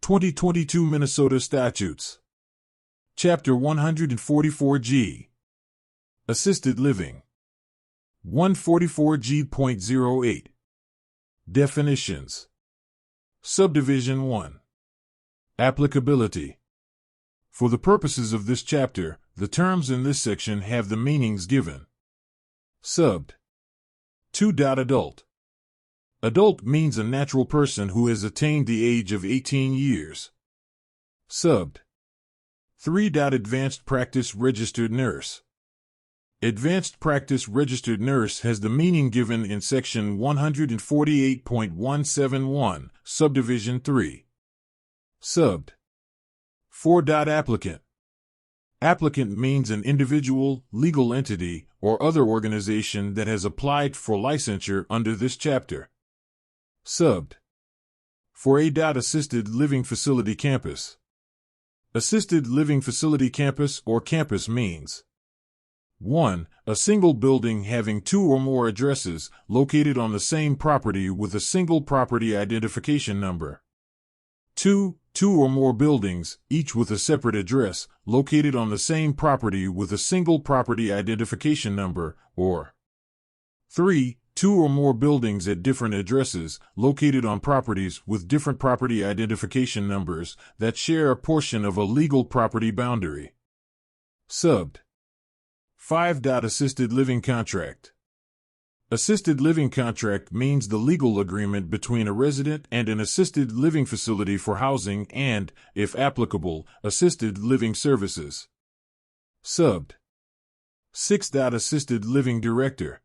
2022 Minnesota Statutes. Chapter 144G. Assisted Living. 144G.08. Definitions. Subdivision 1. Applicability. For the purposes of this chapter, the terms in this section have the meanings given. Subbed. 2. Adult. Adult means a natural person who has attained the age of 18 years. Subbed. 3. Advanced Practice Registered Nurse. Advanced Practice Registered Nurse has the meaning given in Section 148.171, Subdivision 3. Subbed. 4. Applicant. Applicant means an individual, legal entity, or other organization that has applied for licensure under this chapter. Subbed. 4A. Assisted Living Facility Campus. Assisted Living Facility Campus or campus means 1. A single building having two or more addresses located on the same property with a single property identification number. 2. Two or more buildings, each with a separate address, located on the same property with a single property identification number, or 3. Two or more buildings at different addresses, located on properties with different property identification numbers that share a portion of a legal property boundary. Subbed. 5. Assisted Living Contract. Assisted living contract means the legal agreement between a resident and an assisted living facility for housing and, if applicable, assisted living services. Subbed. 6. Assisted Living Director.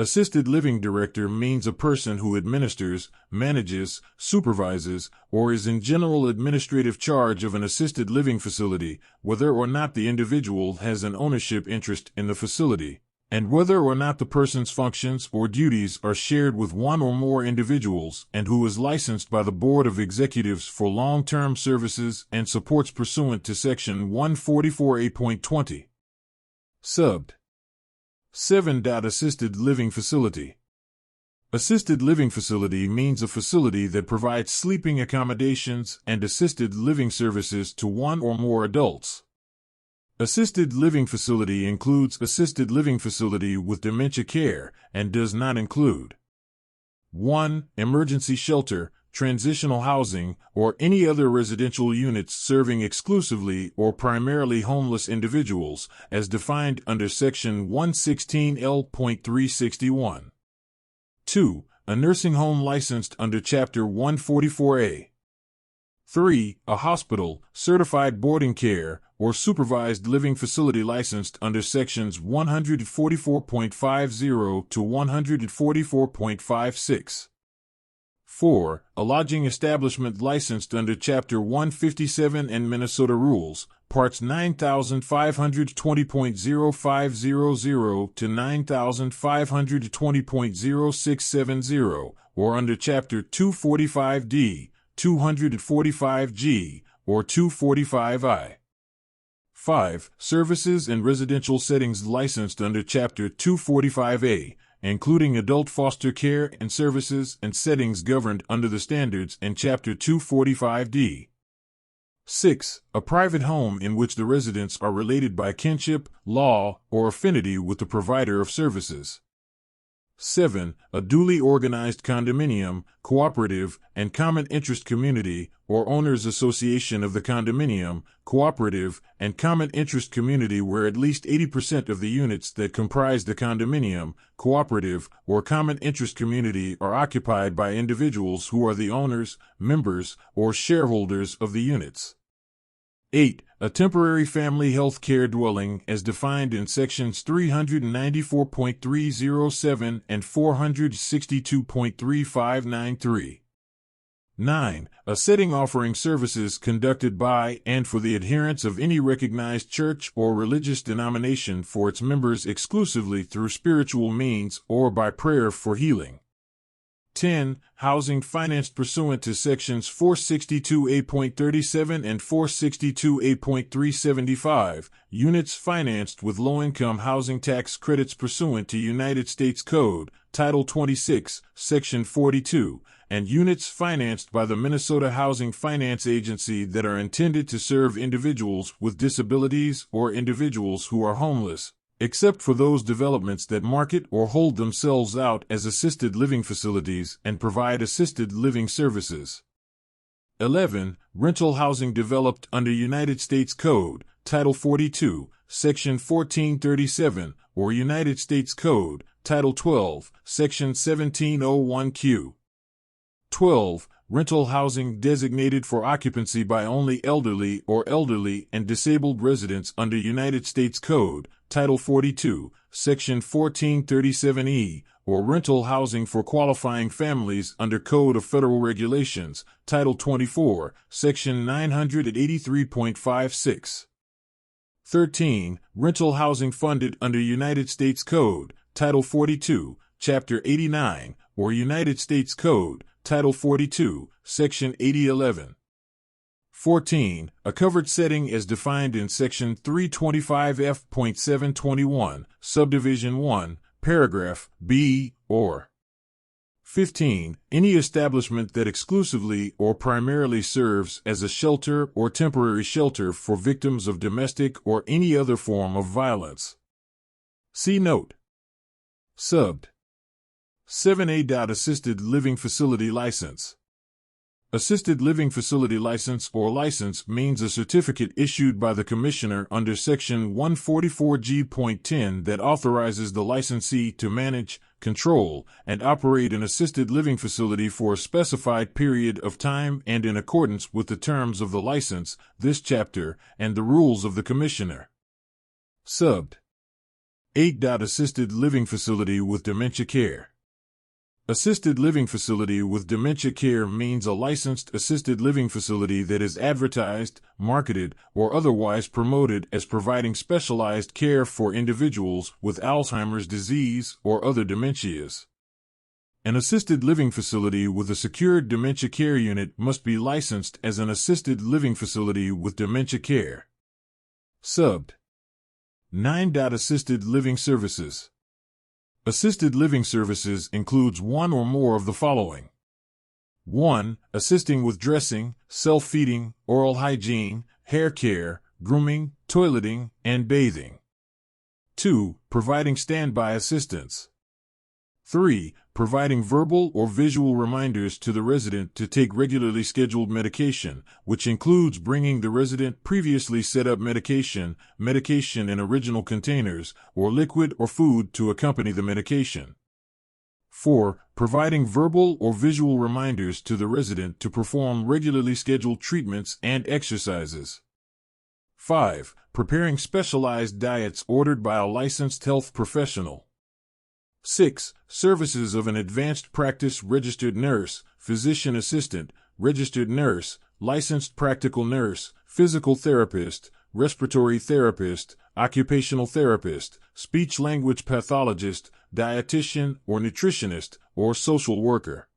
Assisted living director means a person who administers, manages, supervises, or is in general administrative charge of an assisted living facility, whether or not the individual has an ownership interest in the facility, and whether or not the person's functions or duties are shared with one or more individuals, and who is licensed by the Board of Executives for long-term services and supports pursuant to Section 144A.20. Subbed. 7. Assisted Living Facility. Assisted living facility means a facility that provides sleeping accommodations and assisted living services to one or more adults. Assisted living facility includes assisted living facility with dementia care and does not include 1. Emergency shelter, transitional housing, or any other residential units serving exclusively or primarily homeless individuals, as defined under Section 116L.361. 2. A nursing home licensed under Chapter 144A. 3. A hospital, certified boarding care, or supervised living facility licensed under Sections 144.50 to 144.56. 4. A lodging establishment licensed under Chapter 157 and Minnesota Rules, Parts 9520.0500 to 9520.0670, or under Chapter 245D, 245G, or 245I. 5. Services and residential settings licensed under Chapter 245A, including adult foster care and services and settings governed under the standards in Chapter 245D. 6. A private home in which the residents are related by kinship, law, or affinity with the provider of services. 7. A duly organized condominium, cooperative, and common interest community, or owners association of the condominium, cooperative, and common interest community where at least 80% of the units that comprise the condominium, cooperative, or common interest community are occupied by individuals who are the owners, members, or shareholders of the units. 8. A temporary family health care dwelling as defined in Sections 394.307 and 462.3593. 9. A setting offering services conducted by and for the adherents of any recognized church or religious denomination for its members exclusively through spiritual means or by prayer for healing. 10. Housing financed pursuant to Sections 462A.37 and 462A.375, units financed with low-income housing tax credits pursuant to United States Code, Title 26, Section 42, and units financed by the Minnesota Housing Finance Agency that are intended to serve individuals with disabilities or individuals who are homeless, except for those developments that market or hold themselves out as assisted living facilities and provide assisted living services. 11. Rental housing developed under United States Code, Title 42, Section 1437, or United States Code, Title 12, Section 1701Q. 12. Rental housing designated for occupancy by only elderly or elderly and disabled residents under United States Code, Title 42, Section 1437E, or rental housing for qualifying families under Code of Federal Regulations, Title 24, Section 983.56. 13. Rental housing funded under United States Code, Title 42, Chapter 89, or United States Code, Title 42, Section 8011. 14. A covered setting as defined in Section 325F.721, Subdivision 1, Paragraph B, or 15. Any establishment that exclusively or primarily serves as a shelter or temporary shelter for victims of domestic or any other form of violence. See Note. Subbed. 7A. Assisted Living Facility License. Assisted Living Facility License or license means a certificate issued by the Commissioner under Section 144G.10 that authorizes the licensee to manage, control, and operate an assisted living facility for a specified period of time and in accordance with the terms of the license, this chapter, and the rules of the Commissioner. Subbed. 8. Assisted Living Facility with Dementia Care. Assisted living facility with dementia care means a licensed assisted living facility that is advertised, marketed, or otherwise promoted as providing specialized care for individuals with Alzheimer's disease or other dementias. An assisted living facility with a secured dementia care unit must be licensed as an assisted living facility with dementia care. Subbed. 9. Assisted living services. Assisted living services includes one or more of the following. 1. Assisting with dressing, self-feeding, oral hygiene, hair care, grooming, toileting, and bathing. 2. Providing standby assistance. 3. Providing verbal or visual reminders to the resident to take regularly scheduled medication, which includes bringing the resident previously set up medication in original containers, or liquid or food to accompany the medication. 4. Providing verbal or visual reminders to the resident to perform regularly scheduled treatments and exercises. 5. Preparing specialized diets ordered by a licensed health professional. 6. Services of an advanced practice registered nurse, physician assistant, registered nurse, licensed practical nurse, physical therapist, respiratory therapist, occupational therapist, speech-language pathologist, dietitian or nutritionist, or social worker.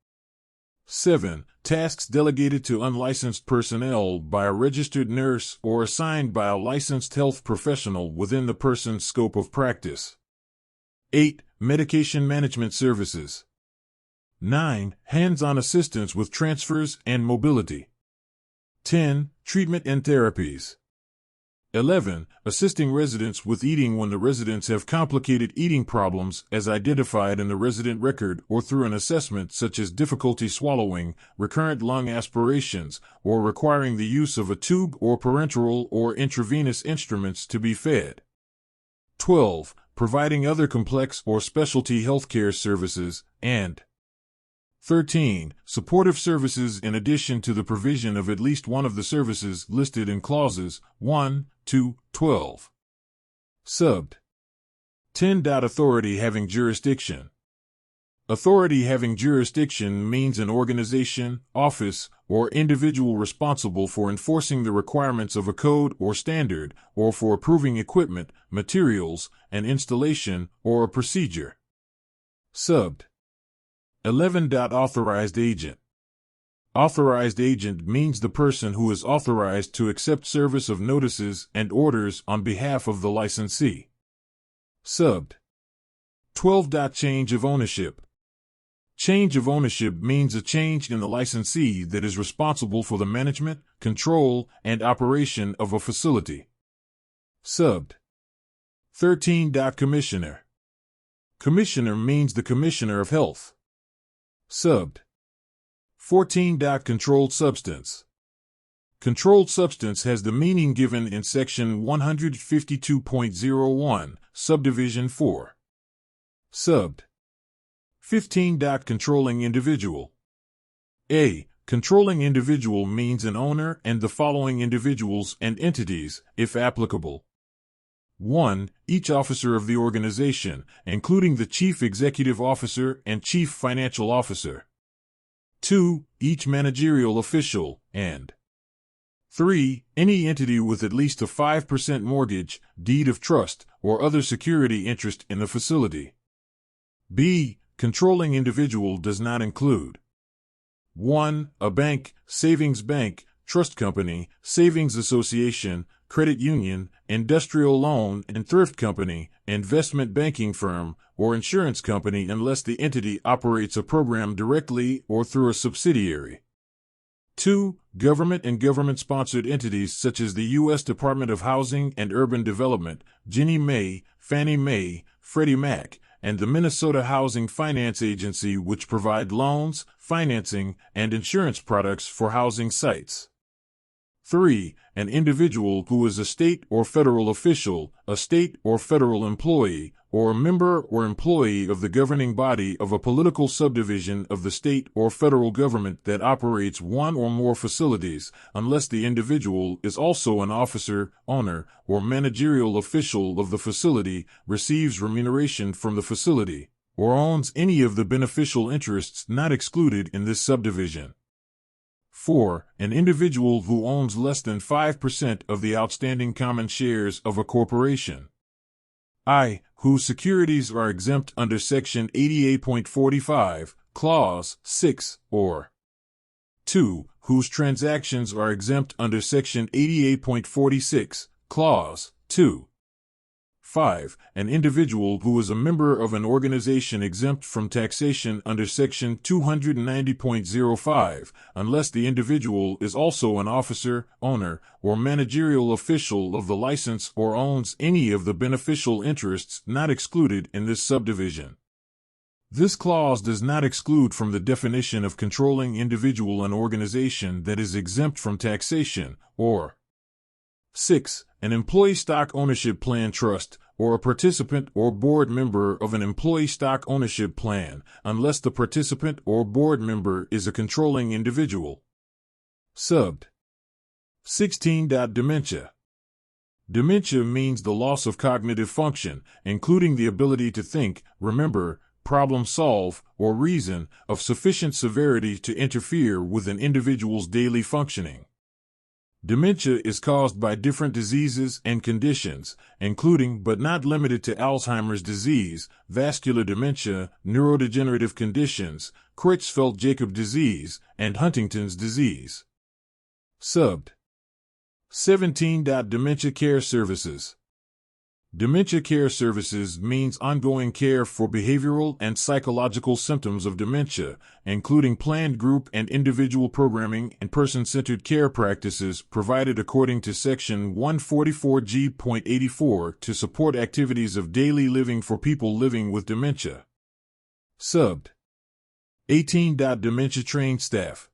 7. Tasks delegated to unlicensed personnel by a registered nurse or assigned by a licensed health professional within the person's scope of practice. 8. Medication management services. 9. Hands-on assistance with transfers and mobility. 10. Treatment and therapies. 11. Assisting residents with eating when the residents have complicated eating problems as identified in the resident record or through an assessment such as difficulty swallowing, recurrent lung aspirations, or requiring the use of a tube or parenteral or intravenous instruments to be fed. 12. Providing other complex or specialty healthcare services, and 13. Supportive services in addition to the provision of at least one of the services listed in clauses 1, 2, 12. Subbed. 10. Authority having jurisdiction. Authority having jurisdiction means an organization, office, or individual responsible for enforcing the requirements of a code or standard, or for approving equipment, materials, an installation, or a procedure. Subbed. 11. Authorized agent. Authorized agent means the person who is authorized to accept service of notices and orders on behalf of the licensee. Subbed. 12. Change of ownership. Change of ownership means a change in the licensee that is responsible for the management, control, and operation of a facility. Subbed. 13. Commissioner. Commissioner means the Commissioner of Health. Subbed. 14. Controlled substance. Controlled substance has the meaning given in Section 152.01, Subdivision 4. Subbed. 15. Controlling individual. A. Controlling individual means an owner and the following individuals and entities, if applicable. 1. Each officer of the organization, including the Chief Executive Officer and Chief Financial Officer. 2. Each managerial official, and 3. Any entity with at least a 5% mortgage, deed of trust, or other security interest in the facility. B. Controlling individual does not include 1. A bank, savings bank, trust company, savings association, credit union, industrial loan and thrift company, investment banking firm, or insurance company unless the entity operates a program directly or through a subsidiary. 2. Government and government-sponsored entities such as the U.S. Department of Housing and Urban Development, Ginnie Mae, Fannie Mae, Freddie Mac, and the Minnesota Housing Finance Agency, which provide loans, financing, and insurance products for housing sites. 3. An individual who is a state or federal official, a state or federal employee, or a member or employee of the governing body of a political subdivision of the state or federal government that operates one or more facilities, unless the individual is also an officer, owner, or managerial official of the facility, receives remuneration from the facility, or owns any of the beneficial interests not excluded in this subdivision. 4. An individual who owns less than 5% of the outstanding common shares of a corporation. I. Whose securities are exempt under Section 88.45, Clause 6, or 2. Whose transactions are exempt under Section 88.46, Clause 2. 5. An individual who is a member of an organization exempt from taxation under Section 290.05, unless the individual is also an officer, owner, or managerial official of the license or owns any of the beneficial interests not excluded in this subdivision. This clause does not exclude from the definition of controlling individual an organization that is exempt from taxation, or 6. An employee stock ownership plan trust, or a participant or board member of an employee stock ownership plan, unless the participant or board member is a controlling individual. Subbed. 16. Dementia. Dementia means the loss of cognitive function, including the ability to think, remember, problem solve, or reason, of sufficient severity to interfere with an individual's daily functioning. Dementia is caused by different diseases and conditions, including but not limited to Alzheimer's disease, vascular dementia, neurodegenerative conditions, Creutzfeldt-Jakob disease, and Huntington's disease. Subbed. 17. Dementia care services. Dementia care services means ongoing care for behavioral and psychological symptoms of dementia, including planned group and individual programming and person-centered care practices provided according to Section 144G.84 to support activities of daily living for people living with dementia. Subbed. 18. Dementia-trained staff.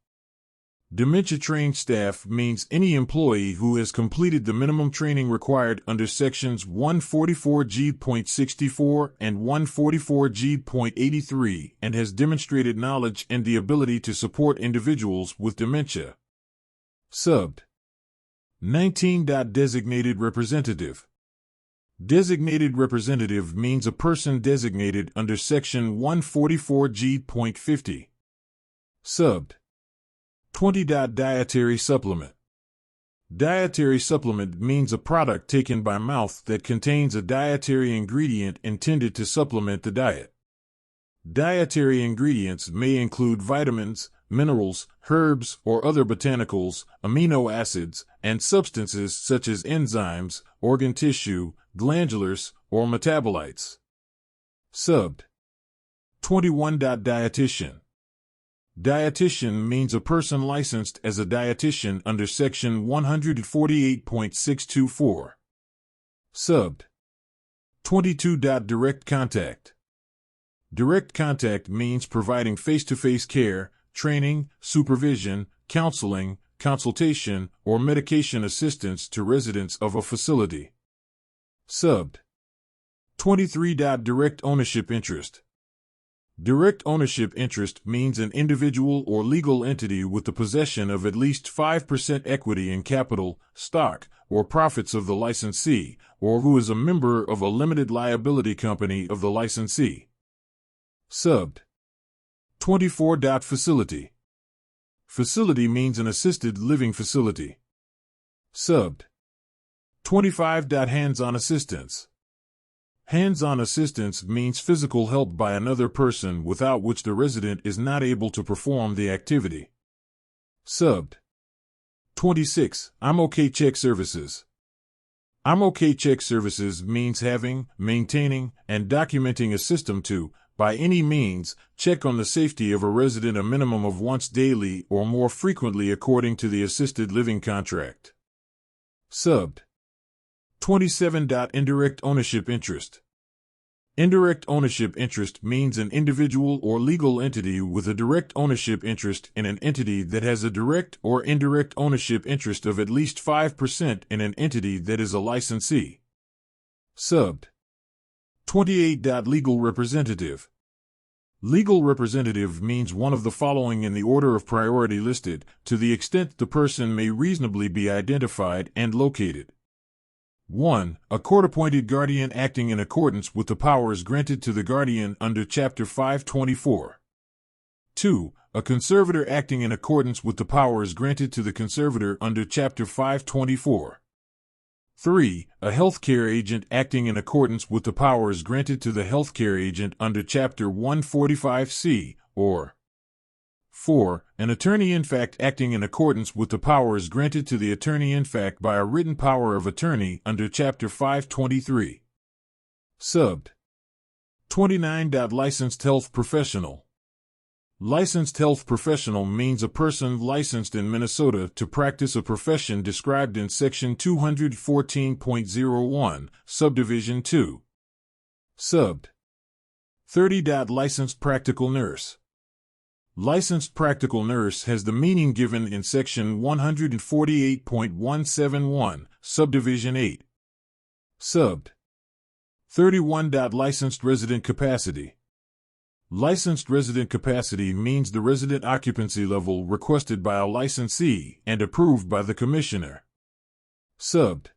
Dementia-trained staff means any employee who has completed the minimum training required under Sections 144G.64 and 144G.83 and has demonstrated knowledge and the ability to support individuals with dementia. Subbed. 19. Designated representative. Designated representative means a person designated under Section 144G.50. Subbed. 20. Dietary supplement. Dietary supplement means a product taken by mouth that contains a dietary ingredient intended to supplement the diet. Dietary ingredients may include vitamins, minerals, herbs or other botanicals, amino acids, and substances such as enzymes, organ tissue, glandulars, or metabolites. Subbed. 21. Dietitian. Dietitian means a person licensed as a dietitian under Section 148.624. Subbed. 22. Direct contact. Direct contact means providing face-to-face care, training, supervision, counseling, consultation, or medication assistance to residents of a facility. Subbed. 23. Direct ownership interest. Direct ownership interest means an individual or legal entity with the possession of at least 5% equity in capital, stock, or profits of the licensee, or who is a member of a limited liability company of the licensee. Subbed. 24. Facility. Facility means an assisted living facility. Subbed. 25. Hands-on assistance. Hands-on assistance means physical help by another person without which the resident is not able to perform the activity. Subbed. 26. I'm OK check services. I'm OK check services means having, maintaining, and documenting a system to, by any means, check on the safety of a resident a minimum of once daily or more frequently according to the assisted living contract. Subbed. 27. Indirect ownership interest. Indirect ownership interest means an individual or legal entity with a direct ownership interest in an entity that has a direct or indirect ownership interest of at least 5% in an entity that is a licensee. Subbed. 28. Legal representative. Legal representative means one of the following in the order of priority listed, to the extent the person may reasonably be identified and located. 1. A court-appointed guardian acting in accordance with the powers granted to the guardian under Chapter 524. 2. A conservator acting in accordance with the powers granted to the conservator under Chapter 524. 3. A healthcare agent acting in accordance with the powers granted to the healthcare agent under Chapter 145C, or 4. An attorney-in-fact acting in accordance with the powers granted to the attorney-in-fact by a written power of attorney under Chapter 523. Subbed. 29. Licensed health professional. Licensed health professional means a person licensed in Minnesota to practice a profession described in Section 214.01, Subdivision 2. Subbed. 30. Licensed practical nurse. Licensed practical nurse has the meaning given in Section 148.171, Subdivision 8. Subbed. 31. Licensed resident capacity. Licensed resident capacity means the resident occupancy level requested by a licensee and approved by the commissioner. Subbed.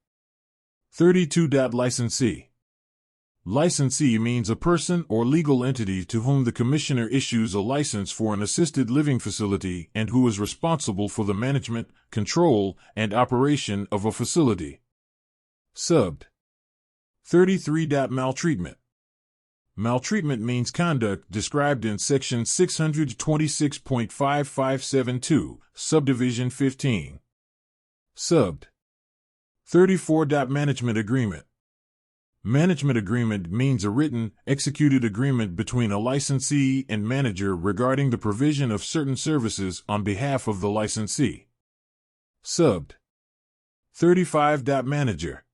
32. Licensee. Licensee means a person or legal entity to whom the commissioner issues a license for an assisted living facility and who is responsible for the management, control, and operation of a facility. Subbed. 33. Maltreatment. Maltreatment means conduct described in Section 626.5572, Subdivision 15. Subbed. 34. Management agreement. Management agreement means a written, executed agreement between a licensee and manager regarding the provision of certain services on behalf of the licensee. Subbed. 35. Manager.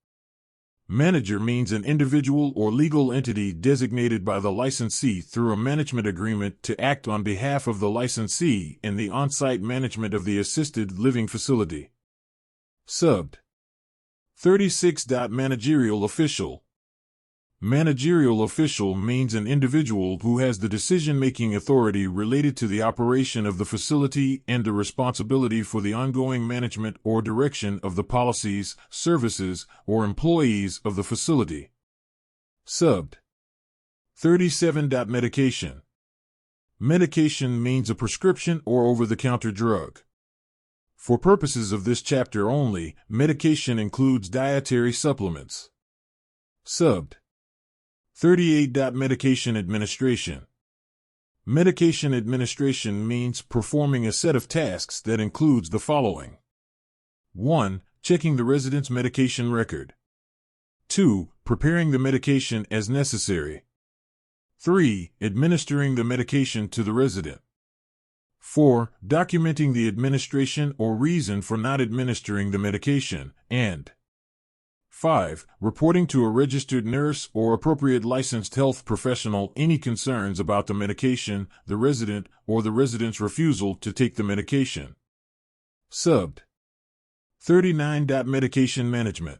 Manager means an individual or legal entity designated by the licensee through a management agreement to act on behalf of the licensee in the on-site management of the assisted living facility. Subbed. 36. Managerial official. Managerial official means an individual who has the decision-making authority related to the operation of the facility and the responsibility for the ongoing management or direction of the policies, services, or employees of the facility. Subbed. 37. Medication. Medication means a prescription or over-the-counter drug. For purposes of this chapter only, medication includes dietary supplements. Subbed. 38. Medication administration. Medication administration means performing a set of tasks that includes the following. 1. Checking the resident's medication record. 2. Preparing the medication as necessary. 3. Administering the medication to the resident. 4. Documenting the administration or reason for not administering the medication, and 5. Reporting to a registered nurse or appropriate licensed health professional any concerns about the medication, the resident, or the resident's refusal to take the medication. Subbed. 39. Medication management.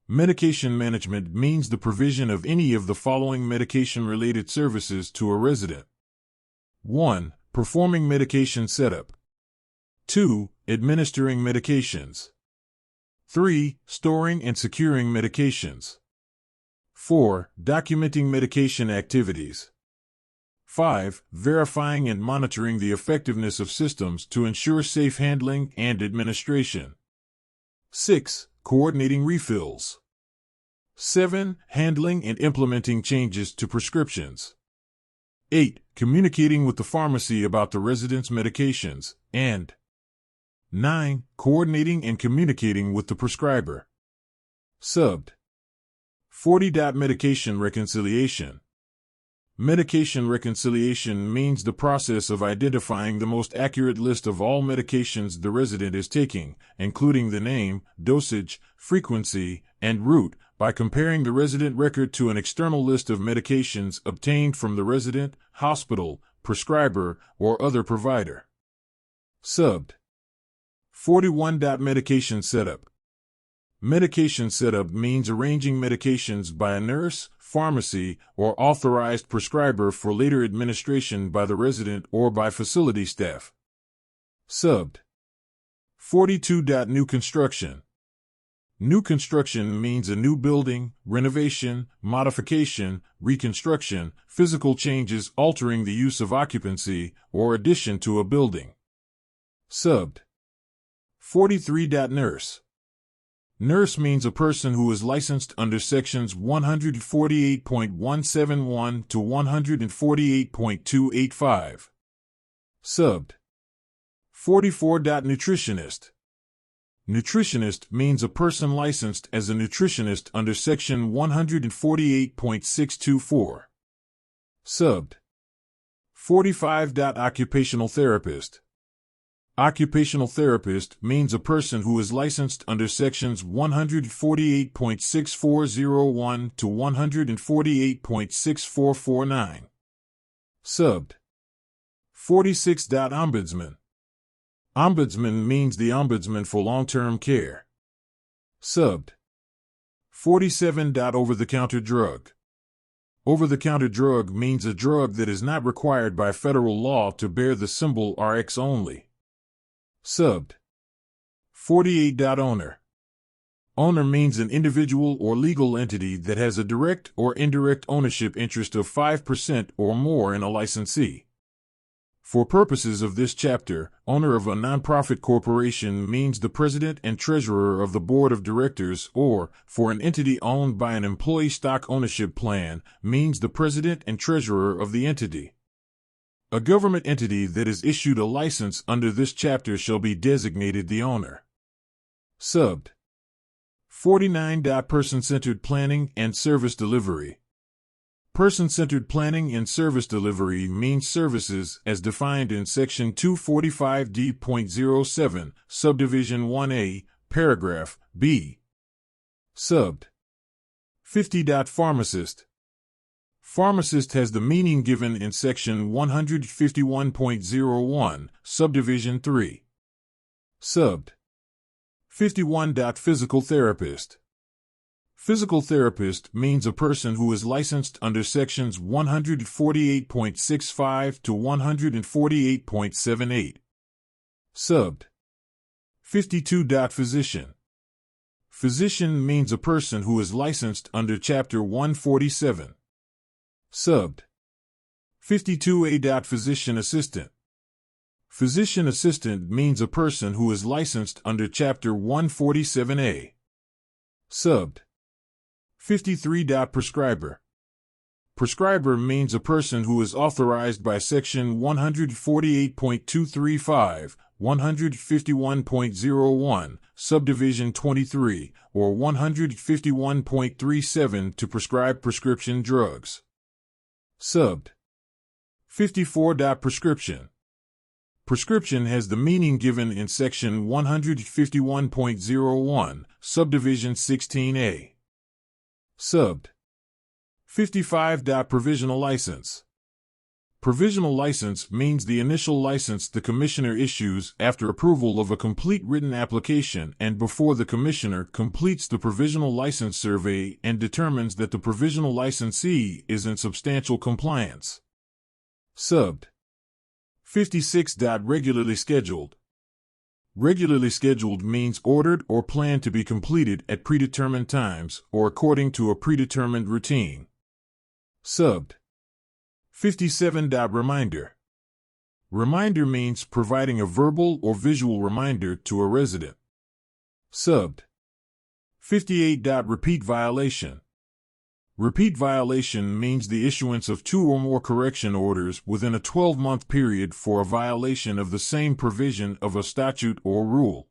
Medication management means the provision of any of the following medication-related services to a resident. 1. Performing medication setup. 2. Administering medications. 3. Storing and securing medications. 4. Documenting medication activities. 5. Verifying and monitoring the effectiveness of systems to ensure safe handling and administration. 6. Coordinating refills. 7. Handling and implementing changes to prescriptions. 8. Communicating with the pharmacy about the resident's medications, and 9. Coordinating and communicating with the prescriber. Subbed. 40. Medication reconciliation. Medication reconciliation means the process of identifying the most accurate list of all medications the resident is taking, including the name, dosage, frequency, and route, by comparing the resident record to an external list of medications obtained from the resident, hospital, prescriber, or other provider. Subbed. 41. Medication setup. Medication setup means arranging medications by a nurse, pharmacy, or authorized prescriber for later administration by the resident or by facility staff. Subbed. 42. New construction. New construction means a new building, renovation, modification, reconstruction, physical changes altering the use of occupancy, or addition to a building. Subbed. 43. Nurse. Nurse means a person who is licensed under sections 148.171 to 148.285. Subbed. 44. Nutritionist. Nutritionist means a person licensed as a nutritionist under section 148.624. Subbed. 45. Occupational therapist. Occupational therapist means a person who is licensed under sections 148.6401 to 148.6449. Subbed. 46. Ombudsman. Ombudsman means the ombudsman for long-term care. Subbed. 47. Over-the-counter drug. Over-the-counter drug means a drug that is not required by federal law to bear the symbol Rx only. Subbed. 48. Owner. Owner means an individual or legal entity that has a direct or indirect ownership interest of 5% or more in a licensee. For purposes of this chapter, owner of a nonprofit corporation means the president and treasurer of the board of directors, or, for an entity owned by an employee stock ownership plan, means the president and treasurer of the entity. A government entity that is issued a license under this chapter shall be designated the owner. Subbed. 49. Person-centered planning and service delivery. Person-centered planning and service delivery means services as defined in Section 245D.07, Subdivision 1A, Paragraph B. Subbed. 50. Pharmacist. Pharmacist has the meaning given in Section 151.01, Subdivision 3. Subbed. 51. Physical therapist. Physical therapist means a person who is licensed under sections 148.65 to 148.78. Subbed. 52. Physician. Physician means a person who is licensed under Chapter 147. Subbed. 52A. Physician assistant. Physician assistant means a person who is licensed under Chapter 147A. Subbed. 53. Prescriber. Prescriber means a person who is authorized by Section 148.235, 151.01, Subdivision 23, or 151.37 to prescribe prescription drugs. Subbed. 54. Prescription. Prescription has the meaning given in Section 151.01, Subdivision 16A. Subbed. 55. Provisional license. Provisional license means the initial license the Commissioner issues after approval of a complete written application and before the Commissioner completes the provisional license survey and determines that the provisional licensee is in substantial compliance. Subbed. 56. Regularly scheduled. Regularly scheduled means ordered or planned to be completed at predetermined times or according to a predetermined routine. Subbed. 57. Reminder. Reminder means providing a verbal or visual reminder to a resident. Subbed. 58. Repeat violation. Repeat violation means the issuance of 2 or more correction orders within a 12-month period for a violation of the same provision of a statute or rule.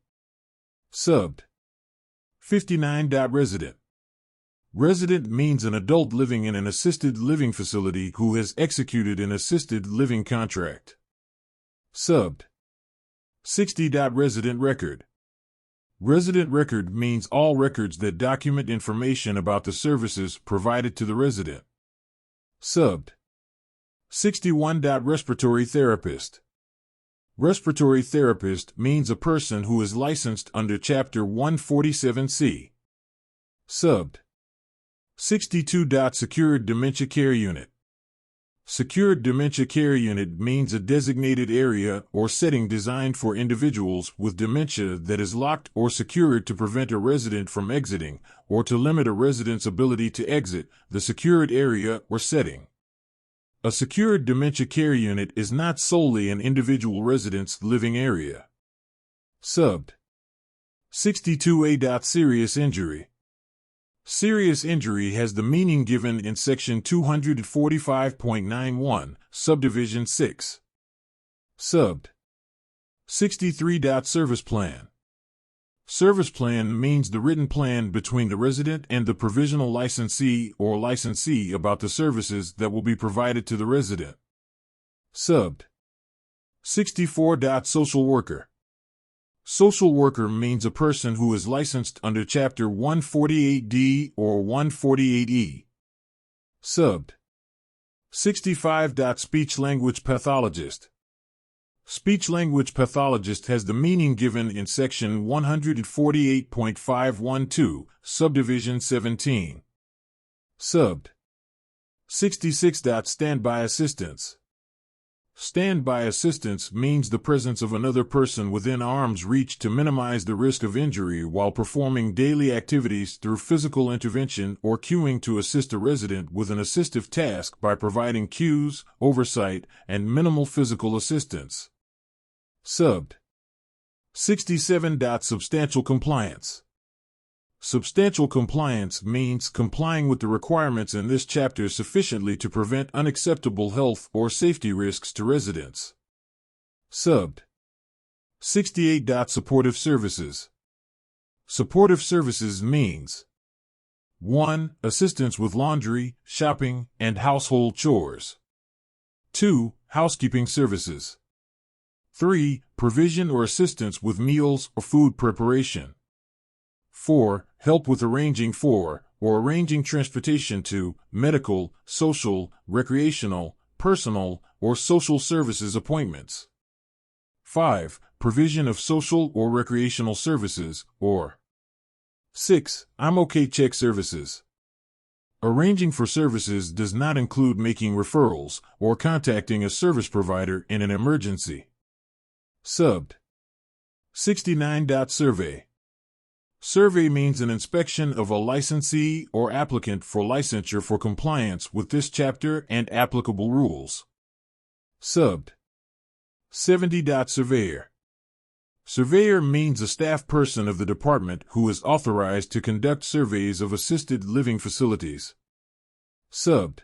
Subbed. 59. Resident. Resident means an adult living in an assisted living facility who has executed an assisted living contract. Subbed. 60. Resident record. Resident record means all records that document information about the services provided to the resident. Subbed. 61. Respiratory therapist. Respiratory therapist means a person who is licensed under Chapter 147C. Subbed. 62. Secured dementia care unit. Secured dementia care unit means a designated area or setting designed for individuals with dementia that is locked or secured to prevent a resident from exiting or to limit a resident's ability to exit the secured area or setting. A secured dementia care unit is not solely an individual resident's living area. Subbed. 62A. Serious injury. Serious injury has the meaning given in Section 245.91, Subdivision 6. Subbed. 63. Service plan. Service plan means the written plan between the resident and the provisional licensee or licensee about the services that will be provided to the resident. Subbed. 64. Social worker. Social worker means a person who is licensed under Chapter 148D or 148E. Subbed. 65. Speech-language pathologist. Speech-language pathologist has the meaning given in Section 148.512, Subdivision 17. Subbed. 66. Standby assistance. Standby assistance means the presence of another person within arm's reach to minimize the risk of injury while performing daily activities through physical intervention or cueing to assist a resident with an assistive task by providing cues, oversight, and minimal physical assistance. Subbed. 67. Substantial compliance. Substantial compliance means complying with the requirements in this chapter sufficiently to prevent unacceptable health or safety risks to residents. Subbed. 68. Supportive services. Supportive services means 1. Assistance with laundry, shopping, and household chores. 2. Housekeeping services. 3. Provision or assistance with meals or food preparation. 4. Help with arranging for, or arranging transportation to, medical, social, recreational, personal, or social services appointments. 5. Provision of social or recreational services, or 6. I'm okay check services. Arranging for services does not include making referrals or contacting a service provider in an emergency. Subbed. 69. Survey. Survey means an inspection of a licensee or applicant for licensure for compliance with this chapter and applicable rules. Subbed. 70. Surveyor. Surveyor means a staff person of the department who is authorized to conduct surveys of assisted living facilities. Subbed.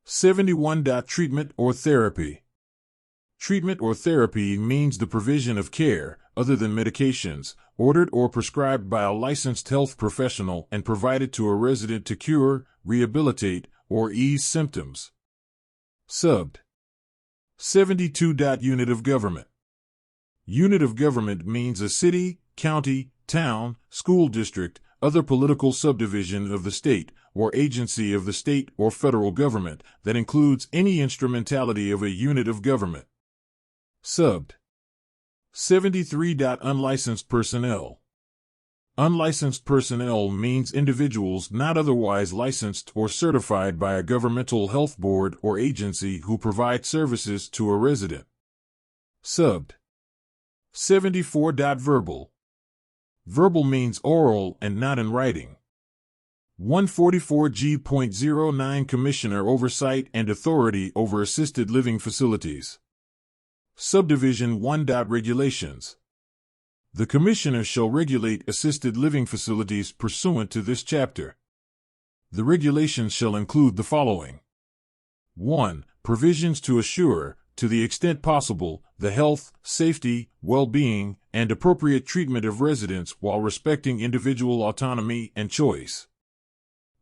71. Treatment or therapy. Treatment or therapy means the provision of care, other than medications, ordered or prescribed by a licensed health professional and provided to a resident to cure, rehabilitate, or ease symptoms. Subbed. 72. Unit of government. Unit of government means a city, county, town, school district, other political subdivision of the state, or agency of the state or federal government that includes any instrumentality of a unit of government. Subbed. 73. Unlicensed personnel. Unlicensed personnel means individuals not otherwise licensed or certified by a governmental health board or agency who provide services to a resident. Subbed. 74. Verbal. Verbal means oral and not in writing. 144G.09 Commissioner Oversight and Authority over Assisted Living Facilities. Subdivision 1. Regulations. The Commissioner shall regulate assisted living facilities pursuant to this chapter. The regulations shall include the following. 1. Provisions to assure, to the extent possible, the health, safety, well-being, and appropriate treatment of residents while respecting individual autonomy and choice.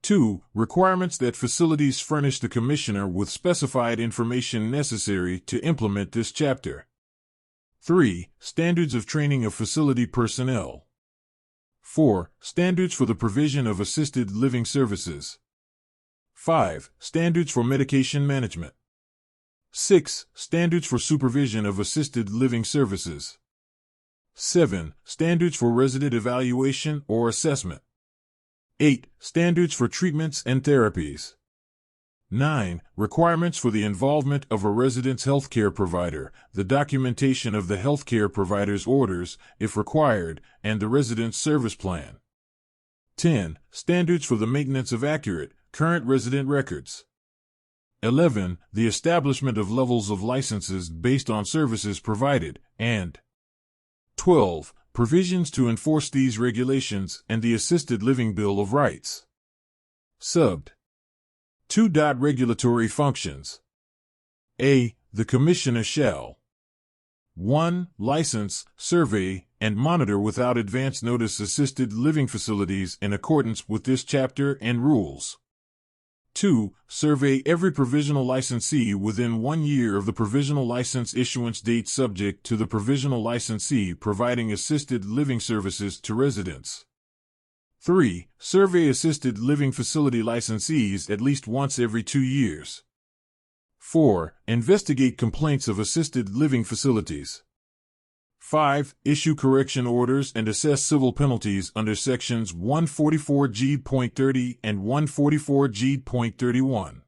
2. Requirements that facilities furnish the Commissioner with specified information necessary to implement this chapter. 3. Standards of training of facility personnel. 4. Standards for the provision of assisted living services. 5. Standards for medication management. 6. Standards for supervision of assisted living services. 7. Standards for resident evaluation or assessment. 8. Standards for treatments and therapies. 9. Requirements for the involvement of a resident's healthcare provider, the documentation of the healthcare provider's orders, if required, and the resident's service plan. 10. Standards for the maintenance of accurate, current resident records. 11. The establishment of levels of licenses based on services provided, and 12. Provisions to enforce these regulations and the Assisted Living Bill of Rights. Subbed. 2. Regulatory functions. A. The Commissioner shall 1. License, survey, and monitor without advance notice assisted living facilities in accordance with this chapter and rules. 2. Survey every provisional licensee within 1 year of the provisional license issuance date subject to the provisional licensee providing assisted living services to residents. 3. Survey assisted living facility licensees at least once every 2 years. 4. Investigate complaints of assisted living facilities. 5. Issue correction orders and assess civil penalties under Sections 144G.30 and 144G.31.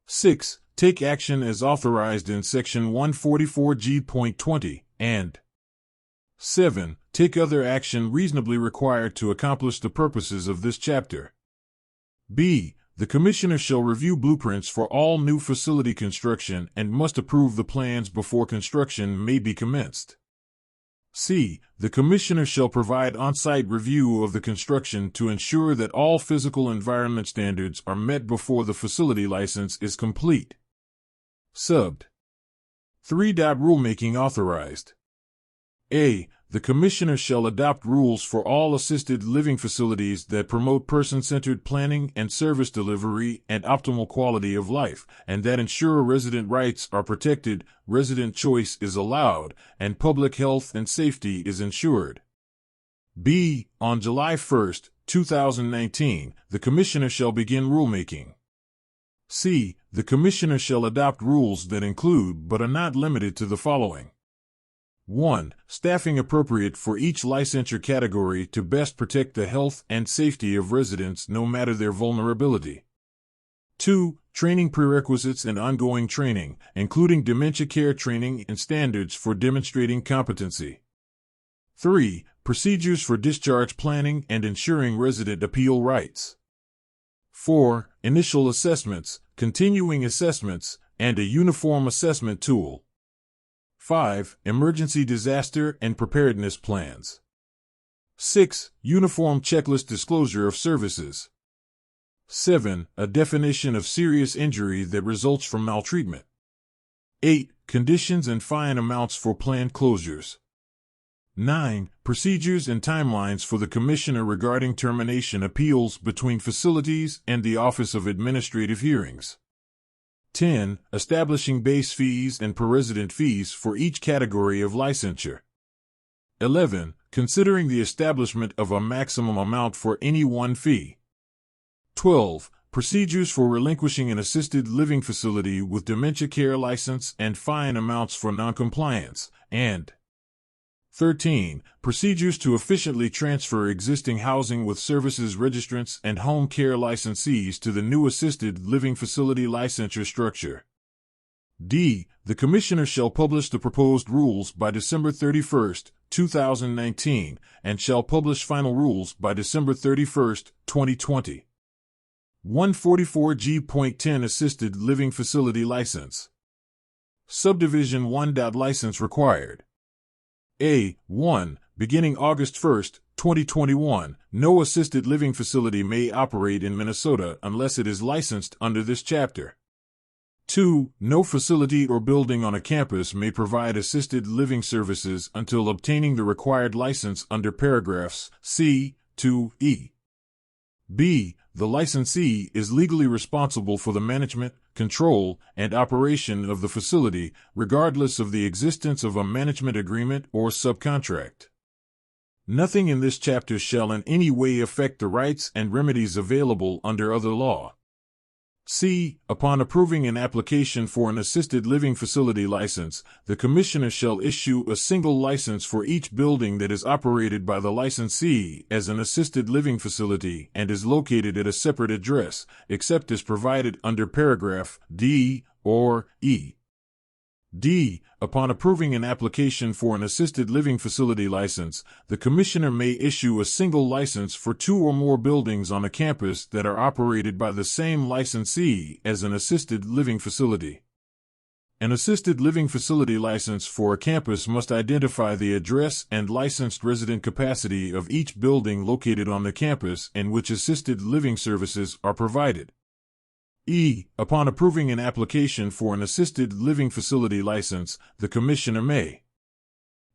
6. Take action as authorized in Section 144G.20, and 7. Take other action reasonably required to accomplish the purposes of this chapter. B. The Commissioner shall review blueprints for all new facility construction and must approve the plans before construction may be commenced. C. The Commissioner shall provide on-site review of the construction to ensure that all physical environment standards are met before the facility license is complete. Subbed. 3. Rulemaking authorized. A. The Commissioner shall adopt rules for all assisted living facilities that promote person-centered planning and service delivery and optimal quality of life, and that ensure resident rights are protected, resident choice is allowed, and public health and safety is ensured. B. On July 1, 2019, the Commissioner shall begin rulemaking. C. The Commissioner shall adopt rules that include but are not limited to the following. 1. Staffing appropriate for each licensure category to best protect the health and safety of residents no matter their vulnerability. 2. Training prerequisites and ongoing training, including dementia care training and standards for demonstrating competency. 3. Procedures for discharge planning and ensuring resident appeal rights. 4. Initial assessments, continuing assessments, and a uniform assessment tool. 5. Emergency disaster and preparedness plans. 6. Uniform checklist disclosure of services. 7. A definition of serious injury that results from maltreatment. 8. Conditions and fine amounts for planned closures. 9. Procedures and timelines for the Commissioner regarding termination appeals between facilities and the Office of Administrative Hearings. 10. Establishing base fees and per-resident fees for each category of licensure. 11. Considering the establishment of a maximum amount for any one fee. 12. Procedures for relinquishing an assisted living facility with dementia care license and fine amounts for noncompliance. And 13. Procedures to efficiently transfer existing housing with services registrants and home care licensees to the new assisted living facility licensure structure. D. The Commissioner shall publish the proposed rules by December 31, 2019, and shall publish final rules by December 31, 2020. 144G.10 Assisted Living Facility License. Subdivision 1. License required. A.1. Beginning August 1, 2021, no assisted living facility may operate in Minnesota unless it is licensed under this chapter. 2. No facility or building on a campus may provide assisted living services until obtaining the required license under paragraphs C, 2E. B. The licensee is legally responsible for the management, control, and operation of the facility, regardless of the existence of a management agreement or subcontract. Nothing in this chapter shall in any way affect the rights and remedies available under other law. C. Upon approving an application for an assisted living facility license, the Commissioner shall issue a single license for each building that is operated by the licensee as an assisted living facility and is located at a separate address, except as provided under paragraph D or E. D. Upon approving an application for an assisted living facility license, the Commissioner may issue a single license for 2 or more buildings on a campus that are operated by the same licensee as an assisted living facility. An assisted living facility license for a campus must identify the address and licensed resident capacity of each building located on the campus in which assisted living services are provided. E. Upon approving an application for an assisted living facility license, the Commissioner may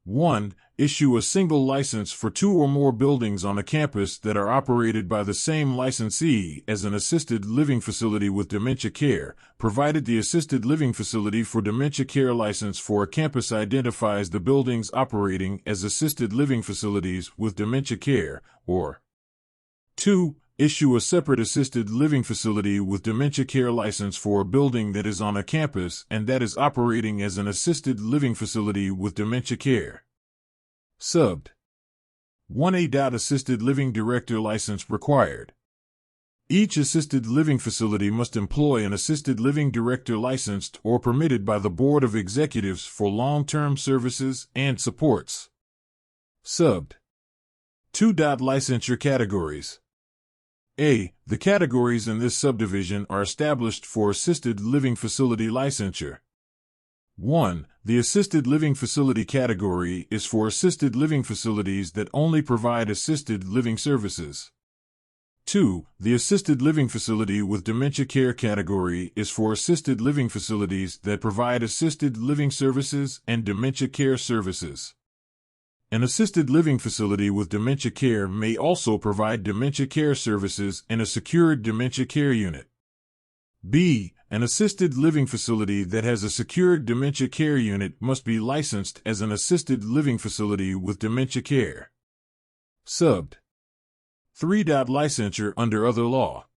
1. Issue a single license for 2 or more buildings on a campus that are operated by the same licensee as an assisted living facility with dementia care, provided the assisted living facility for dementia care license for a campus identifies the buildings operating as assisted living facilities with dementia care, or 2. Issue a separate assisted living facility with dementia care license for a building that is on a campus and that is operating as an assisted living facility with dementia care. Subbed. 1A. Assisted living director license required. Each assisted living facility must employ an assisted living director licensed or permitted by the Board of Executives for long-term services and supports. Subbed. 2. Licensure categories. A. The categories in this subdivision are established for assisted living facility licensure. 1. The assisted living facility category is for assisted living facilities that only provide assisted living services. 2. The assisted living facility with dementia care category is for assisted living facilities that provide assisted living services and dementia care services. An assisted living facility with dementia care may also provide dementia care services in a secured dementia care unit. B. An assisted living facility that has a secured dementia care unit must be licensed as an assisted living facility with dementia care. Subbed. 3. Licensure under other law.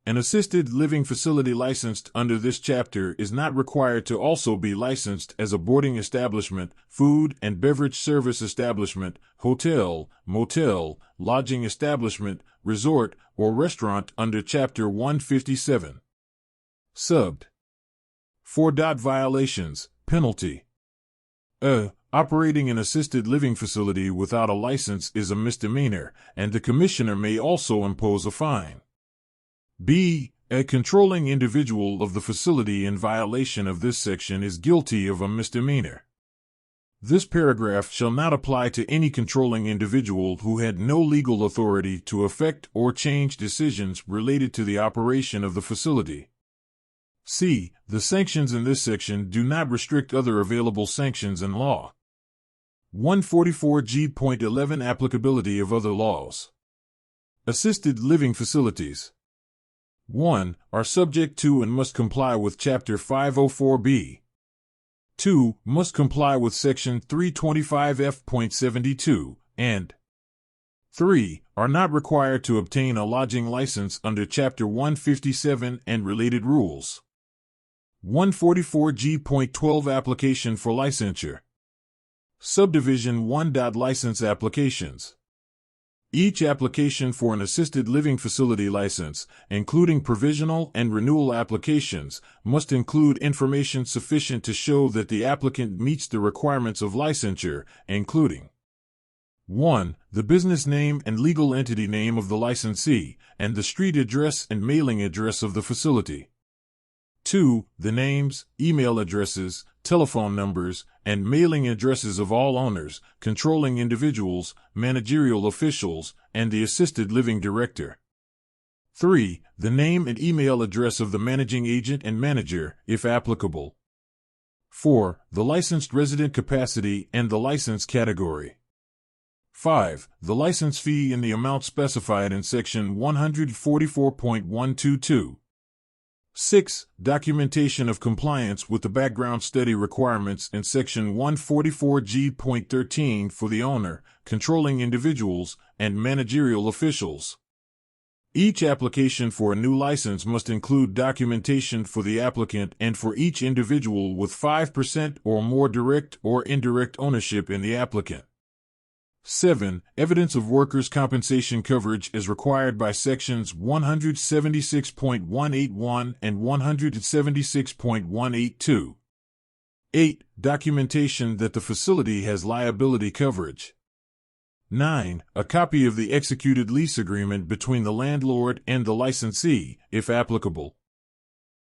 An assisted living facility licensed under this chapter is not required to also be licensed as a boarding establishment, food and beverage service establishment, hotel, motel, lodging establishment, resort, or restaurant under Chapter 157. Subbed. 4. Violations, penalty. Operating an assisted living facility without a license is a misdemeanor, and the Commissioner may also impose a fine. B. A controlling individual of the facility in violation of this section is guilty of a misdemeanor. This paragraph shall not apply to any controlling individual who had no legal authority to affect or change decisions related to the operation of the facility. C. The sanctions in this section do not restrict other available sanctions in law. 144G.11 Applicability of other laws. Assisted living facilities. 1. Are subject to and must comply with Chapter 504B. 2. Must comply with Section 325F.72, and 3. Are not required to obtain a lodging license under Chapter 157 and related rules. 144G.12 Application for licensure. Subdivision 1. License applications. Each application for an assisted living facility license, including provisional and renewal applications, must include information sufficient to show that the applicant meets the requirements of licensure, including 1. The business name and legal entity name of the licensee, and the street address and mailing address of the facility. 2. The names, email addresses, telephone numbers, and mailing addresses of all owners, controlling individuals, managerial officials, and the assisted living director. 3. The name and email address of the managing agent and manager, if applicable. 4. The licensed resident capacity and the license category. 5. The license fee in the amount specified in Section 144.122. 6. Documentation of compliance with the background study requirements in Section 144G.13 for the owner, controlling individuals, and managerial officials. Each application for a new license must include documentation for the applicant and for each individual with 5% or more direct or indirect ownership in the applicant. 7. Evidence of workers' compensation coverage as required by Sections 176.181 and 176.182. 8. Documentation that the facility has liability coverage. 9. A copy of the executed lease agreement between the landlord and the licensee, if applicable.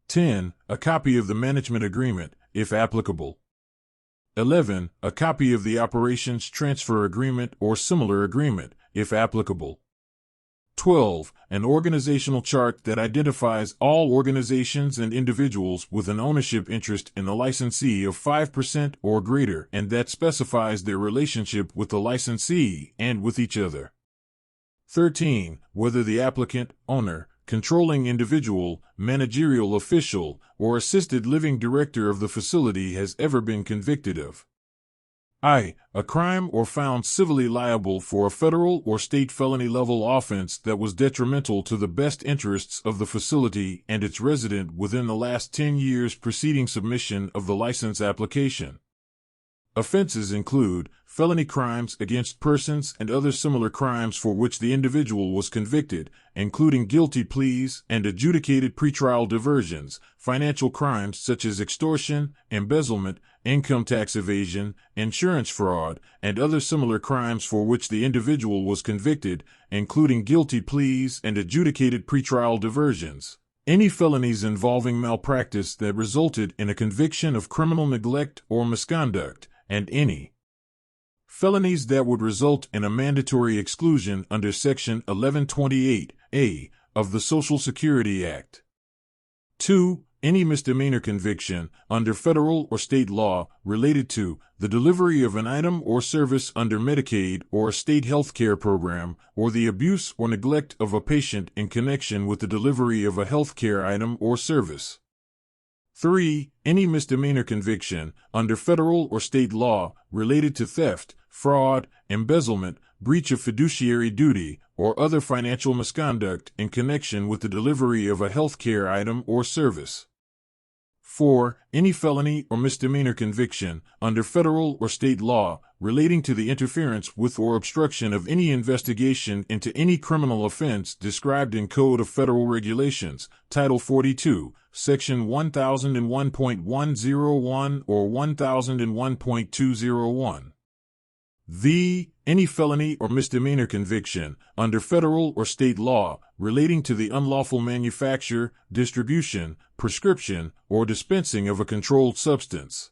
10. A copy of the management agreement, if applicable. 11. A copy of the operations transfer agreement or similar agreement, if applicable. 12. An organizational chart that identifies all organizations and individuals with an ownership interest in the licensee of 5% or greater and that specifies their relationship with the licensee and with each other. 13. Whether the applicant, owner, controlling individual, managerial official, or assisted living director of the facility has ever been convicted of I. A crime or found civilly liable for a federal or state felony level offense that was detrimental to the best interests of the facility and its resident within the last 10 years preceding submission of the license application. Offenses include felony crimes against persons and other similar crimes for which the individual was convicted, including guilty pleas and adjudicated pretrial diversions, financial crimes such as extortion, embezzlement, income tax evasion, insurance fraud, and other similar crimes for which the individual was convicted, including guilty pleas and adjudicated pretrial diversions. Any felonies involving malpractice that resulted in a conviction of criminal neglect or misconduct, and any felonies that would result in a mandatory exclusion under Section 1128A of the Social Security Act. 2. Any misdemeanor conviction under federal or state law related to the delivery of an item or service under Medicaid or a state health care program, or the abuse or neglect of a patient in connection with the delivery of a health care item or service. 3. Any misdemeanor conviction under federal or state law related to theft, fraud, embezzlement, breach of fiduciary duty, or other financial misconduct in connection with the delivery of a health care item or service. 4. Any felony or misdemeanor conviction under federal or state law relating to the interference with or obstruction of any investigation into any criminal offense described in Code of Federal Regulations, Title 42, Section 1001.101 or 1001.201. Any felony or misdemeanor conviction under federal or state law relating to the unlawful manufacture, distribution, prescription, or dispensing of a controlled substance.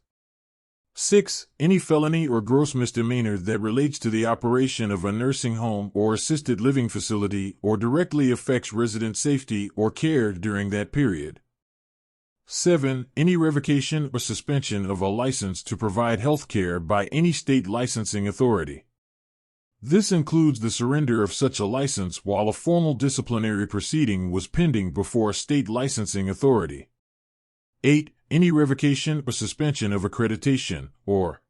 6. Any felony or gross misdemeanor that relates to the operation of a nursing home or assisted living facility or directly affects resident safety or care during that period. 7. Any revocation or suspension of a license to provide health care by any state licensing authority. This includes the surrender of such a license while a formal disciplinary proceeding was pending before a state licensing authority. 8. Any revocation or suspension of accreditation, or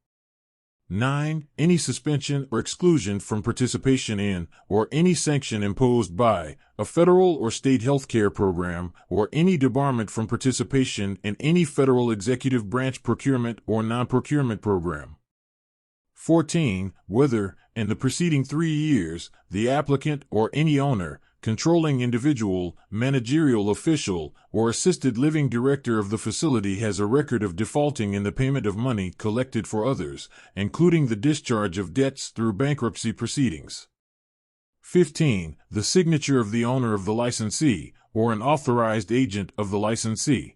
9. Any suspension or exclusion from participation in, or any sanction imposed by, a federal or state health care program, or any debarment from participation in any federal executive branch procurement or non-procurement program. 14. Whether, in the preceding 3 years, the applicant or any owner, controlling individual, managerial official, or assisted living director of the facility has a record of defaulting in the payment of money collected for others, including the discharge of debts through bankruptcy proceedings. 15. The signature of the owner of the licensee, or an authorized agent of the licensee.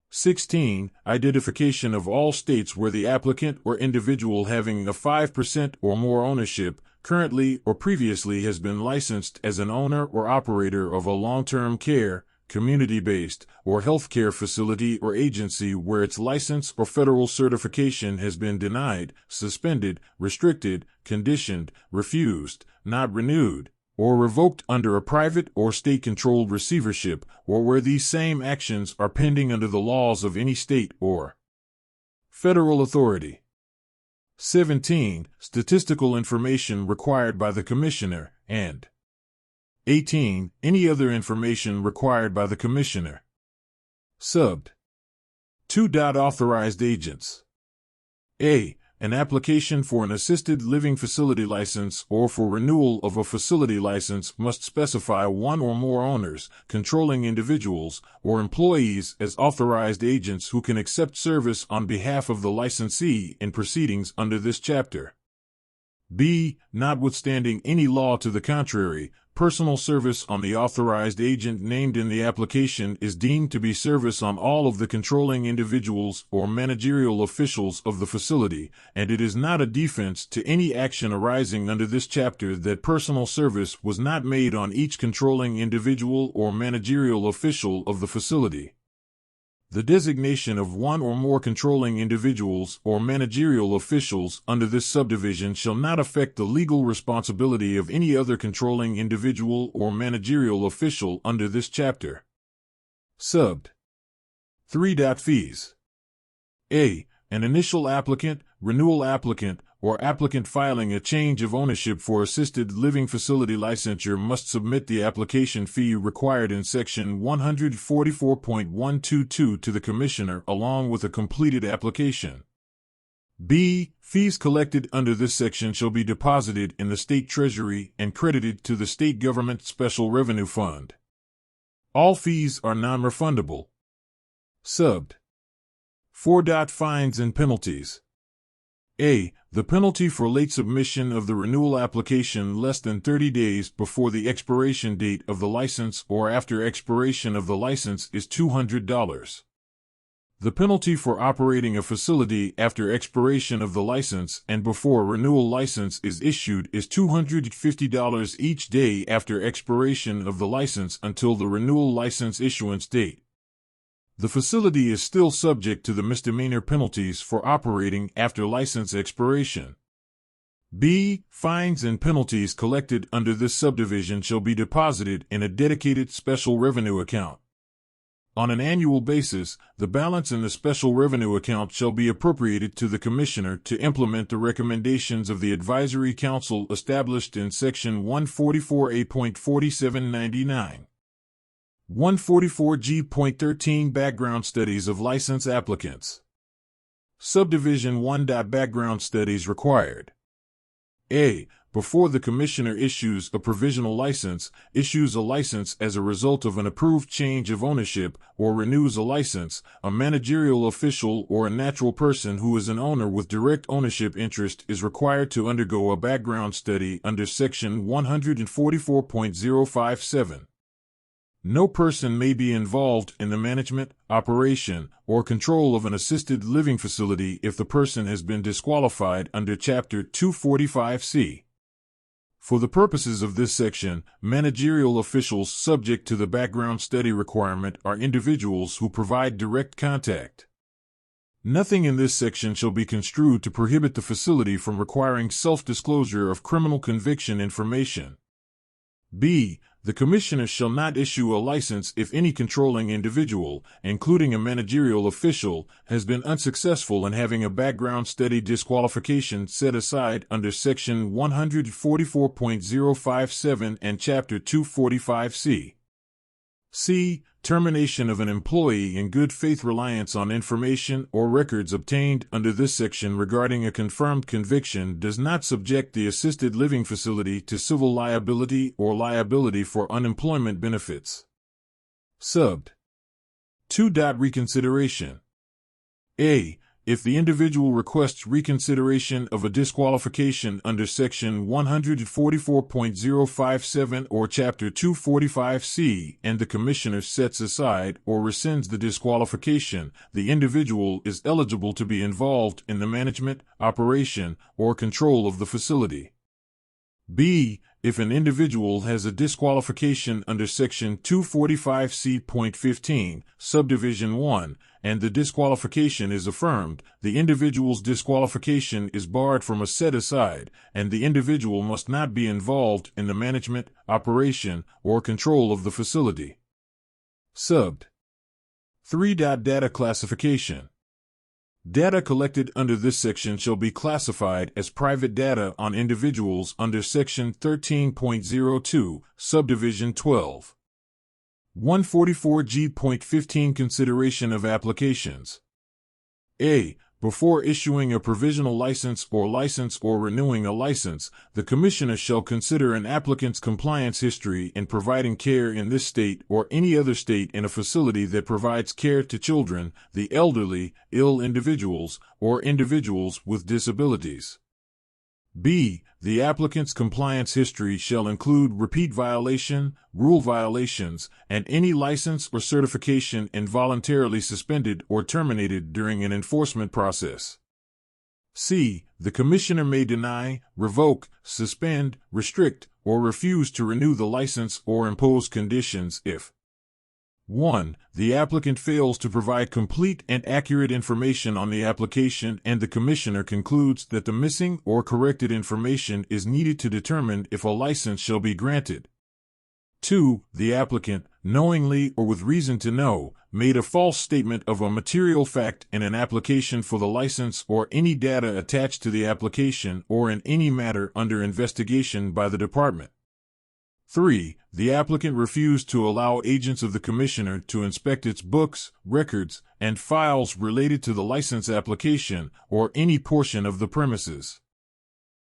16. Identification of all states where the applicant or individual having a 5% or more ownership, currently or previously has been licensed as an owner or operator of a long-term care, community-based, or healthcare facility or agency where its license or federal certification has been denied, suspended, restricted, conditioned, refused, not renewed, or revoked under a private or state-controlled receivership, or where these same actions are pending under the laws of any state or federal authority. 17. Statistical information required by the Commissioner, and 18. Any other information required by the Commissioner. Subbed. 2. Authorized agents. A. An application for an assisted living facility license or for renewal of a facility license must specify one or more owners, controlling individuals, or employees as authorized agents who can accept service on behalf of the licensee in proceedings under this chapter. B. Notwithstanding any law to the contrary, personal service on the authorized agent named in the application is deemed to be service on all of the controlling individuals or managerial officials of the facility, and it is not a defense to any action arising under this chapter that personal service was not made on each controlling individual or managerial official of the facility. The designation of one or more controlling individuals or managerial officials under this subdivision shall not affect the legal responsibility of any other controlling individual or managerial official under this chapter. Subbed. 3. Fees. A. An initial applicant, renewal applicant, or applicant filing a change of ownership for assisted living facility licensure must submit the application fee required in Section 144.122 to the Commissioner along with a completed application. B. Fees collected under this section shall be deposited in the State Treasury and credited to the State Government Special Revenue Fund. All fees are non-refundable. Subbed. 4. Fines and penalties. A. The penalty for late submission of the renewal application less than 30 days before the expiration date of the license or after expiration of the license is $200. The penalty for operating a facility after expiration of the license and before a renewal license is issued is $250 each day after expiration of the license until the renewal license issuance date. The facility is still subject to the misdemeanor penalties for operating after license expiration. B. Fines and penalties collected under this subdivision shall be deposited in a dedicated special revenue account. On an annual basis, the balance in the special revenue account shall be appropriated to the Commissioner to implement the recommendations of the Advisory Council established in Section 144A.4799. 144G.13 Background Studies of License Applicants. Subdivision 1. Background studies required. A. Before the Commissioner issues a provisional license, issues a license as a result of an approved change of ownership, or renews a license, a managerial official or a natural person who is an owner with direct ownership interest is required to undergo a background study under Section 144.057. No person may be involved in the management, operation, or control of an assisted living facility if the person has been disqualified under Chapter 245C. For the purposes of this section, managerial officials subject to the background study requirement are individuals who provide direct contact Nothing in this section shall be construed to prohibit the facility from requiring self-disclosure of criminal conviction information. B. The Commissioner shall not issue a license if any controlling individual, including a managerial official, has been unsuccessful in having a background study disqualification set aside under Section 144.057 and Chapter 245C. C. Termination of an employee in good faith reliance on information or records obtained under this section regarding a confirmed conviction does not subject the assisted living facility to civil liability or liability for unemployment benefits. Subbed. 2. Reconsideration. A. If the individual requests reconsideration of a disqualification under Section 144.057 or Chapter 245C and the Commissioner sets aside or rescinds the disqualification, the individual is eligible to be involved in the management, operation, or control of the facility. B. If an individual has a disqualification under Section 245C.15, Subdivision 1, and the disqualification is affirmed, the individual's disqualification is barred from a set-aside, and the individual must not be involved in the management, operation, or control of the facility. Subbed. 3. Data classification. Data collected under this section shall be classified as private data on individuals under Section 13.02, Subdivision 12. 144G.15 Consideration of applications. A. Before issuing a provisional license or renewing a license, the Commissioner shall consider an applicant's compliance history in providing care in this state or any other state in a facility that provides care to children, the elderly, ill individuals, or individuals with disabilities. B. The applicant's compliance history shall include repeat violation, rule violations, and any license or certification involuntarily suspended or terminated during an enforcement process. C. The Commissioner may deny, revoke, suspend, restrict, or refuse to renew the license or impose conditions if 1. The applicant fails to provide complete and accurate information on the application and the Commissioner concludes that the missing or corrected information is needed to determine if a license shall be granted. 2. The applicant, knowingly or with reason to know, made a false statement of a material fact in an application for the license or any data attached to the application or in any matter under investigation by the Department. 3. The applicant refused to allow agents of the Commissioner to inspect its books, records, and files related to the license application or any portion of the premises.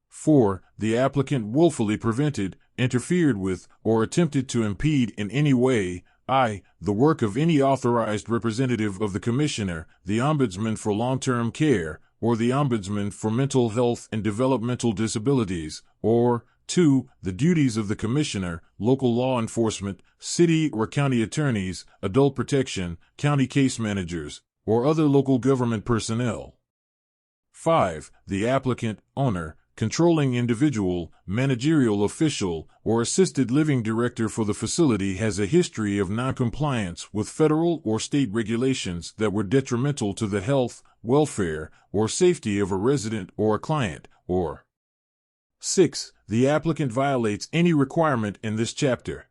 4. The applicant willfully prevented, interfered with, or attempted to impede in any way, I. The work of any authorized representative of the Commissioner, the Ombudsman for Long-Term Care, or the Ombudsman for Mental Health and Developmental Disabilities, or 2. The duties of the Commissioner, local law enforcement, city or county attorneys, adult protection, county case managers, or other local government personnel. 5. The applicant, owner, controlling individual, managerial official, or assisted living director for the facility has a history of noncompliance with federal or state regulations that were detrimental to the health, welfare, or safety of a resident or a client, or 6. The applicant violates any requirement in this chapter.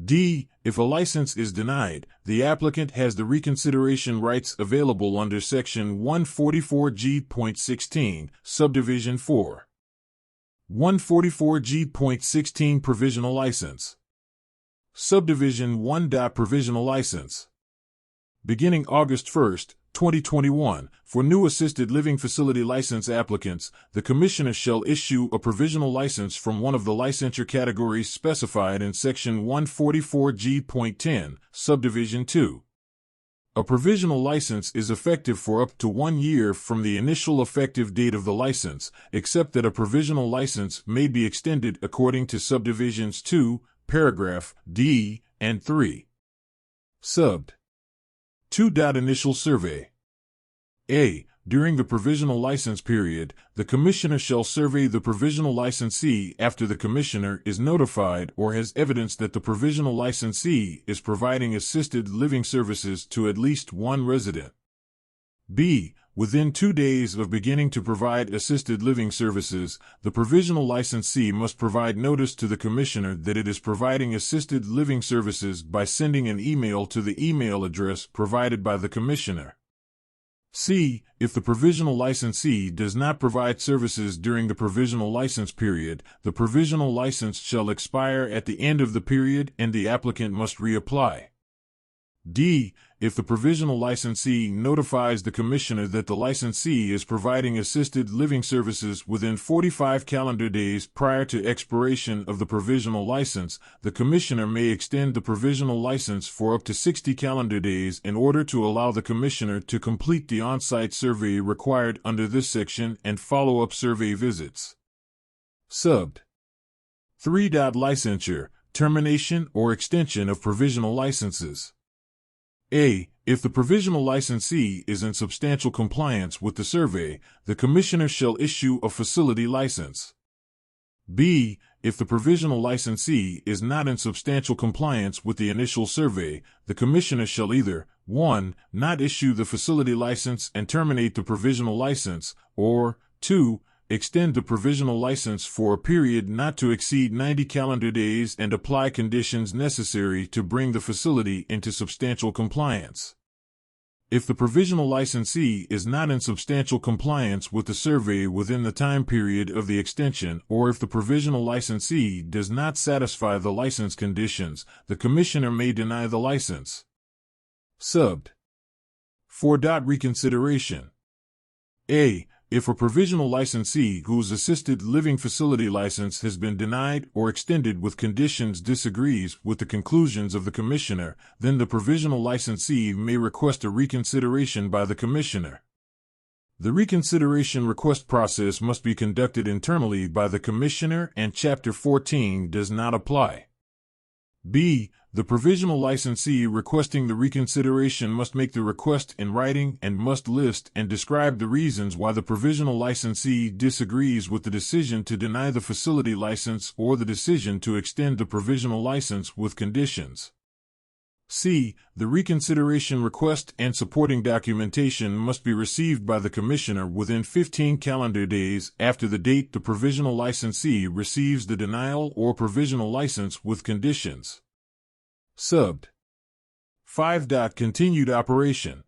D. If a license is denied, the applicant has the reconsideration rights available under Section 144G.16, Subdivision 4. 144G.16 Provisional License. Subdivision 1. Provisional License. Beginning August 1, 2021, for new assisted living facility license applicants, the Commissioner shall issue a provisional license from one of the licensure categories specified in Section 144G.10, Subdivision 2. A provisional license is effective for up to 1 year from the initial effective date of the license, except that a provisional license may be extended according to Subdivisions 2, paragraph D, and 3. Subbed. 2. Initial survey. A. During the provisional license period, the Commissioner shall survey the provisional licensee after the Commissioner is notified or has evidence that the provisional licensee is providing assisted living services to at least one resident. B. Within 2 days of beginning to provide assisted living services, the provisional licensee must provide notice to the Commissioner that it is providing assisted living services by sending an email to the email address provided by the Commissioner. C. If the provisional licensee does not provide services during the provisional license period, the provisional license shall expire at the end of the period and the applicant must reapply. D. If the provisional licensee notifies the Commissioner that the licensee is providing assisted living services within 45 calendar days prior to expiration of the provisional license, the Commissioner may extend the provisional license for up to 60 calendar days in order to allow the Commissioner to complete the on-site survey required under this section and follow-up survey visits. Subbed. 3. Licensure, termination or extension of provisional licenses. A. If the provisional licensee is in substantial compliance with the survey, the Commissioner shall issue a facility license. B. If the provisional licensee is not in substantial compliance with the initial survey, the Commissioner shall either 1. Not issue the facility license and terminate the provisional license, or 2. Extend the provisional license for a period not to exceed 90 calendar days and apply conditions necessary to bring the facility into substantial compliance. If the provisional licensee is not in substantial compliance with the survey within the time period of the extension, or if the provisional licensee does not satisfy the license conditions, the Commissioner may deny the license. Subbed. 4. Reconsideration. A. If a provisional licensee whose assisted living facility license has been denied or extended with conditions disagrees with the conclusions of the Commissioner, then the provisional licensee may request a reconsideration by the Commissioner. The reconsideration request process must be conducted internally by the Commissioner and Chapter 14 does not apply. B. The provisional licensee requesting the reconsideration must make the request in writing and must list and describe the reasons why the provisional licensee disagrees with the decision to deny the facility license or the decision to extend the provisional license with conditions. C. The reconsideration request and supporting documentation must be received by the Commissioner within 15 calendar days after the date the provisional licensee receives the denial or provisional license with conditions. Subbed. 5. Continued operation.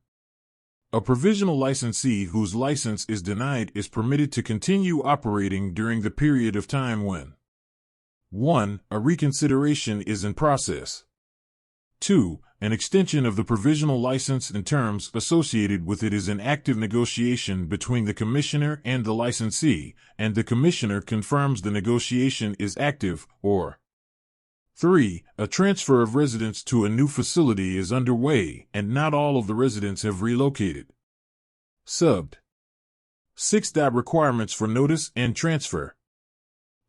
A provisional licensee whose license is denied is permitted to continue operating during the period of time when 1. A reconsideration is in process. 2. An extension of the provisional license and terms associated with it is in active negotiation between the Commissioner and the licensee, and the Commissioner confirms the negotiation is active, or 3. A transfer of residents to a new facility is underway and not all of the residents have relocated. Subbed. 6. Requirements for notice and transfer.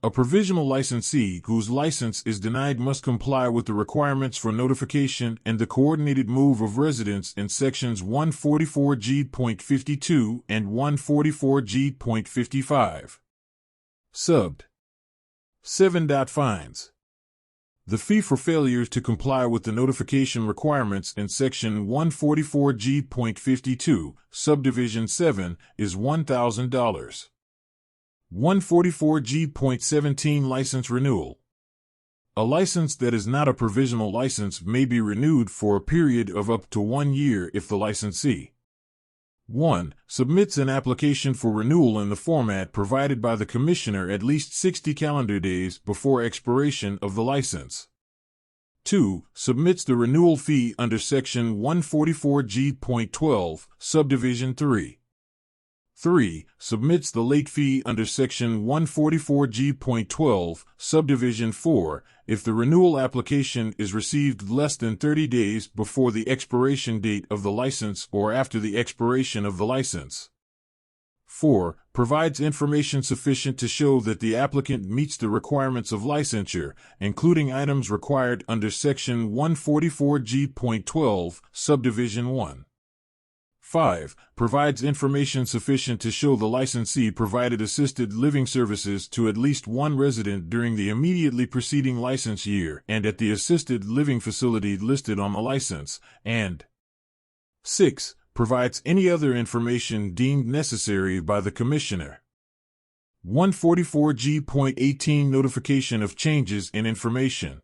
A provisional licensee whose license is denied must comply with the requirements for notification and the coordinated move of residents in sections 144G.52 and 144G.55. Subbed. 7. Fines. The fee for failure to comply with the notification requirements in Section 144G.52, Subdivision 7, is $1,000. 144G.17 License Renewal. A license that is not a provisional license may be renewed for a period of up to 1 year if the licensee 1. Submits an application for renewal in the format provided by the Commissioner at least 60 calendar days before expiration of the license. 2. Submits the renewal fee under Section 144G.12, Subdivision 3. 3. Submits the late fee under Section 144G.12, Subdivision 4, if the renewal application is received less than 30 days before the expiration date of the license or after the expiration of the license. 4. Provides information sufficient to show that the applicant meets the requirements of licensure, including items required under Section 144G.12, Subdivision 1. 5. Provides information sufficient to show the licensee provided assisted living services to at least one resident during the immediately preceding license year and at the assisted living facility listed on the license, and 6. provides any other information deemed necessary by the Commissioner. 144G.18 Notification of changes in information.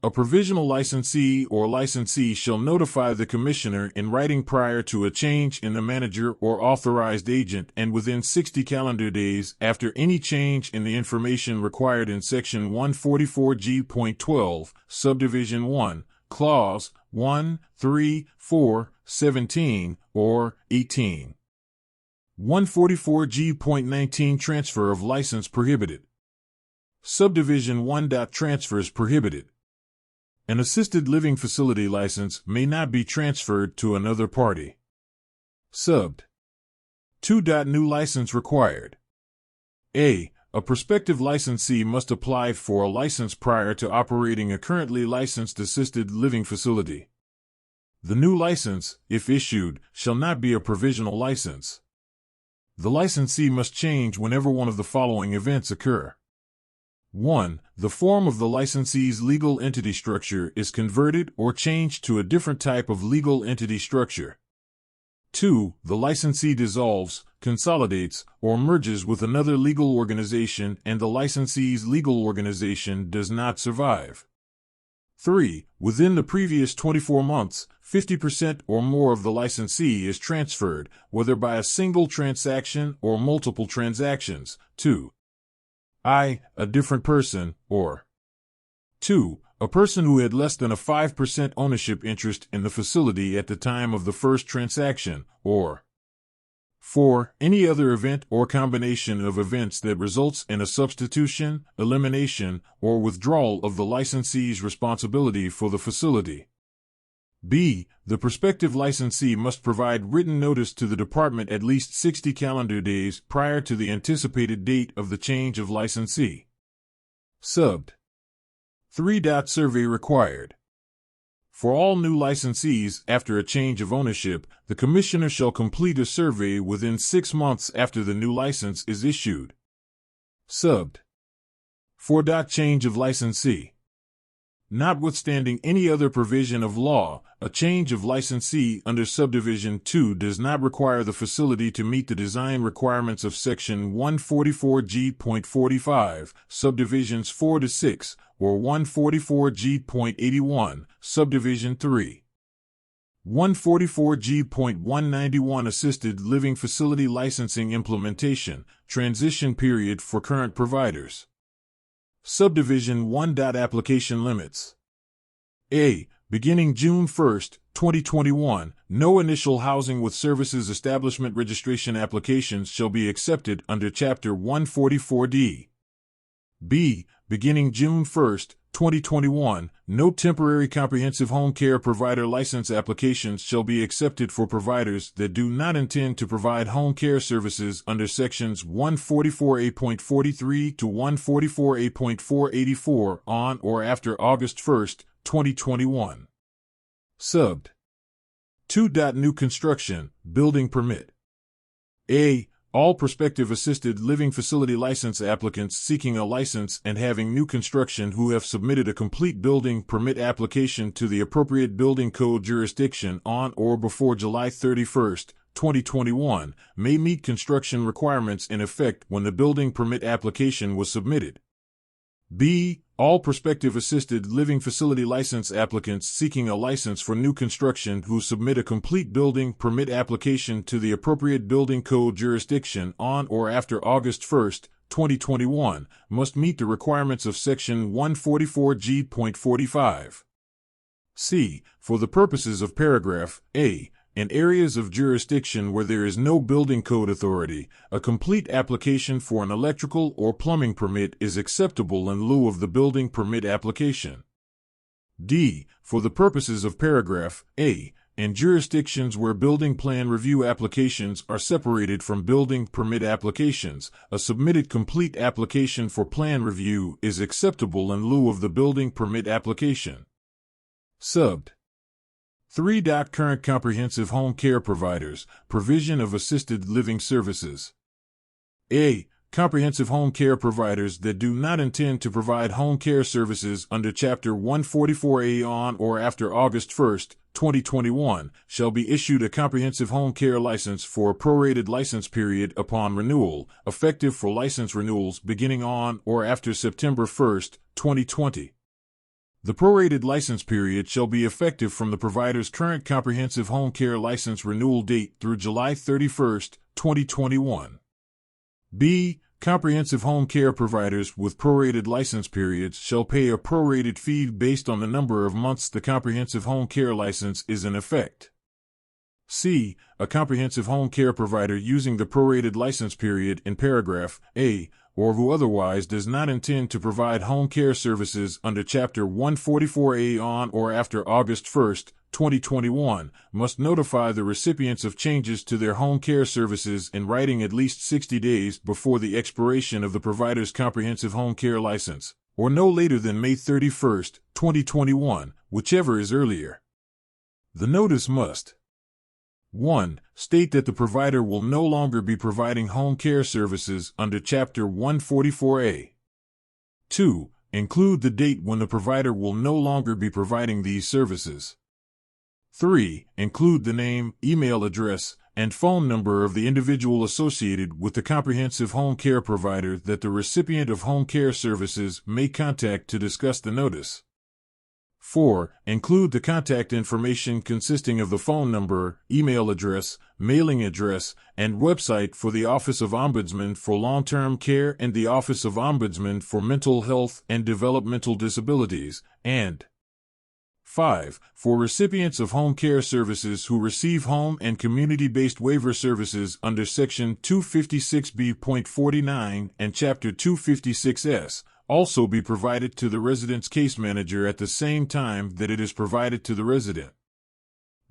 A provisional licensee or licensee shall notify the Commissioner in writing prior to a change in the manager or authorized agent and within 60 calendar days after any change in the information required in Section 144G.12, Subdivision 1, Clause 1, 3, 4, 17, or 18. 144G.19 Transfer of license prohibited. Subdivision 1. Transfers prohibited. An assisted living facility license may not be transferred to another party. Subbed. 2. New license required. A prospective licensee must apply for a license prior to operating a currently licensed assisted living facility. The new license, if issued, shall not be a provisional license. The licensee must change whenever one of the following events occur. 1. The form of the licensee's legal entity structure is converted or changed to a different type of legal entity structure. 2. The licensee dissolves, consolidates, or merges with another legal organization and the licensee's legal organization does not survive. 3. Within the previous 24 months, 50% or more of the licensee is transferred, whether by a single transaction or multiple transactions, to a different person, or 2. A person who had less than a 5% ownership interest in the facility at the time of the first transaction, or 4. Any other event or combination of events that results in a substitution, elimination, or withdrawal of the licensee's responsibility for the facility. B. The prospective licensee must provide written notice to the department at least 60 calendar days prior to the anticipated date of the change of licensee. Subbed. 3. Survey required. For all new licensees after a change of ownership, the Commissioner shall complete a survey within 6 months after the new license is issued. Subbed. 4. Change of licensee. Notwithstanding any other provision of law, a change of licensee under Subdivision 2 does not require the facility to meet the design requirements of Section 144G.45, Subdivisions 4 to 6, or 144G.81, Subdivision 3. 144G.191 Assisted Living Facility Licensing Implementation, Transition Period for Current Providers. Subdivision 1. Application Limits. A. Beginning June 1, 2021, no initial housing with services establishment registration applications shall be accepted under Chapter 144D. B. Beginning June 1, 2021, no temporary comprehensive home care provider license applications shall be accepted for providers that do not intend to provide home care services under Sections 144A.43 to 144A.484 on or after August 1, 2021. Subbed. 2. New construction, building permit. A. All prospective assisted living facility license applicants seeking a license and having new construction who have submitted a complete building permit application to the appropriate building code jurisdiction on or before July 31, 2021, may meet construction requirements in effect when the building permit application was submitted. B. All prospective assisted living facility license applicants seeking a license for new construction who submit a complete building permit application to the appropriate building code jurisdiction on or after August 1, 2021, must meet the requirements of Section 144G.45. C. For the purposes of paragraph A, in areas of jurisdiction where there is no building code authority, a complete application for an electrical or plumbing permit is acceptable in lieu of the building permit application. D. For the purposes of paragraph A, in jurisdictions where building plan review applications are separated from building permit applications, a submitted complete application for plan review is acceptable in lieu of the building permit application. Subbed. 3. Current comprehensive home care providers, provision of assisted living services. A. Comprehensive home care providers that do not intend to provide home care services under Chapter 144A on or after August 1, 2021, shall be issued a comprehensive home care license for a prorated license period upon renewal, effective for license renewals beginning on or after September 1, 2020. The prorated license period shall be effective from the provider's current comprehensive home care license renewal date through July 31, 2021. B. Comprehensive home care providers with prorated license periods shall pay a prorated fee based on the number of months the comprehensive home care license is in effect. C. A comprehensive home care provider using the prorated license period in paragraph A, or who otherwise does not intend to provide home care services under Chapter 144A on or after August 1, 2021, must notify the recipients of changes to their home care services in writing at least 60 days before the expiration of the provider's comprehensive home care license, or no later than May 31, 2021, whichever is earlier. The notice must 1. State that the provider will no longer be providing home care services under Chapter 144A. 2. Include the date when the provider will no longer be providing these services. 3. Include the name, email address, and phone number of the individual associated with the comprehensive home care provider that the recipient of home care services may contact to discuss the notice. 4. Include the contact information consisting of the phone number, email address, mailing address, and website for the Office of Ombudsman for Long-Term Care and the Office of Ombudsman for Mental Health and Developmental Disabilities, and 5. For recipients of home care services who receive home and community-based waiver services under Section 256B.49 and Chapter 256S, also be provided to the resident's case manager at the same time that it is provided to the resident.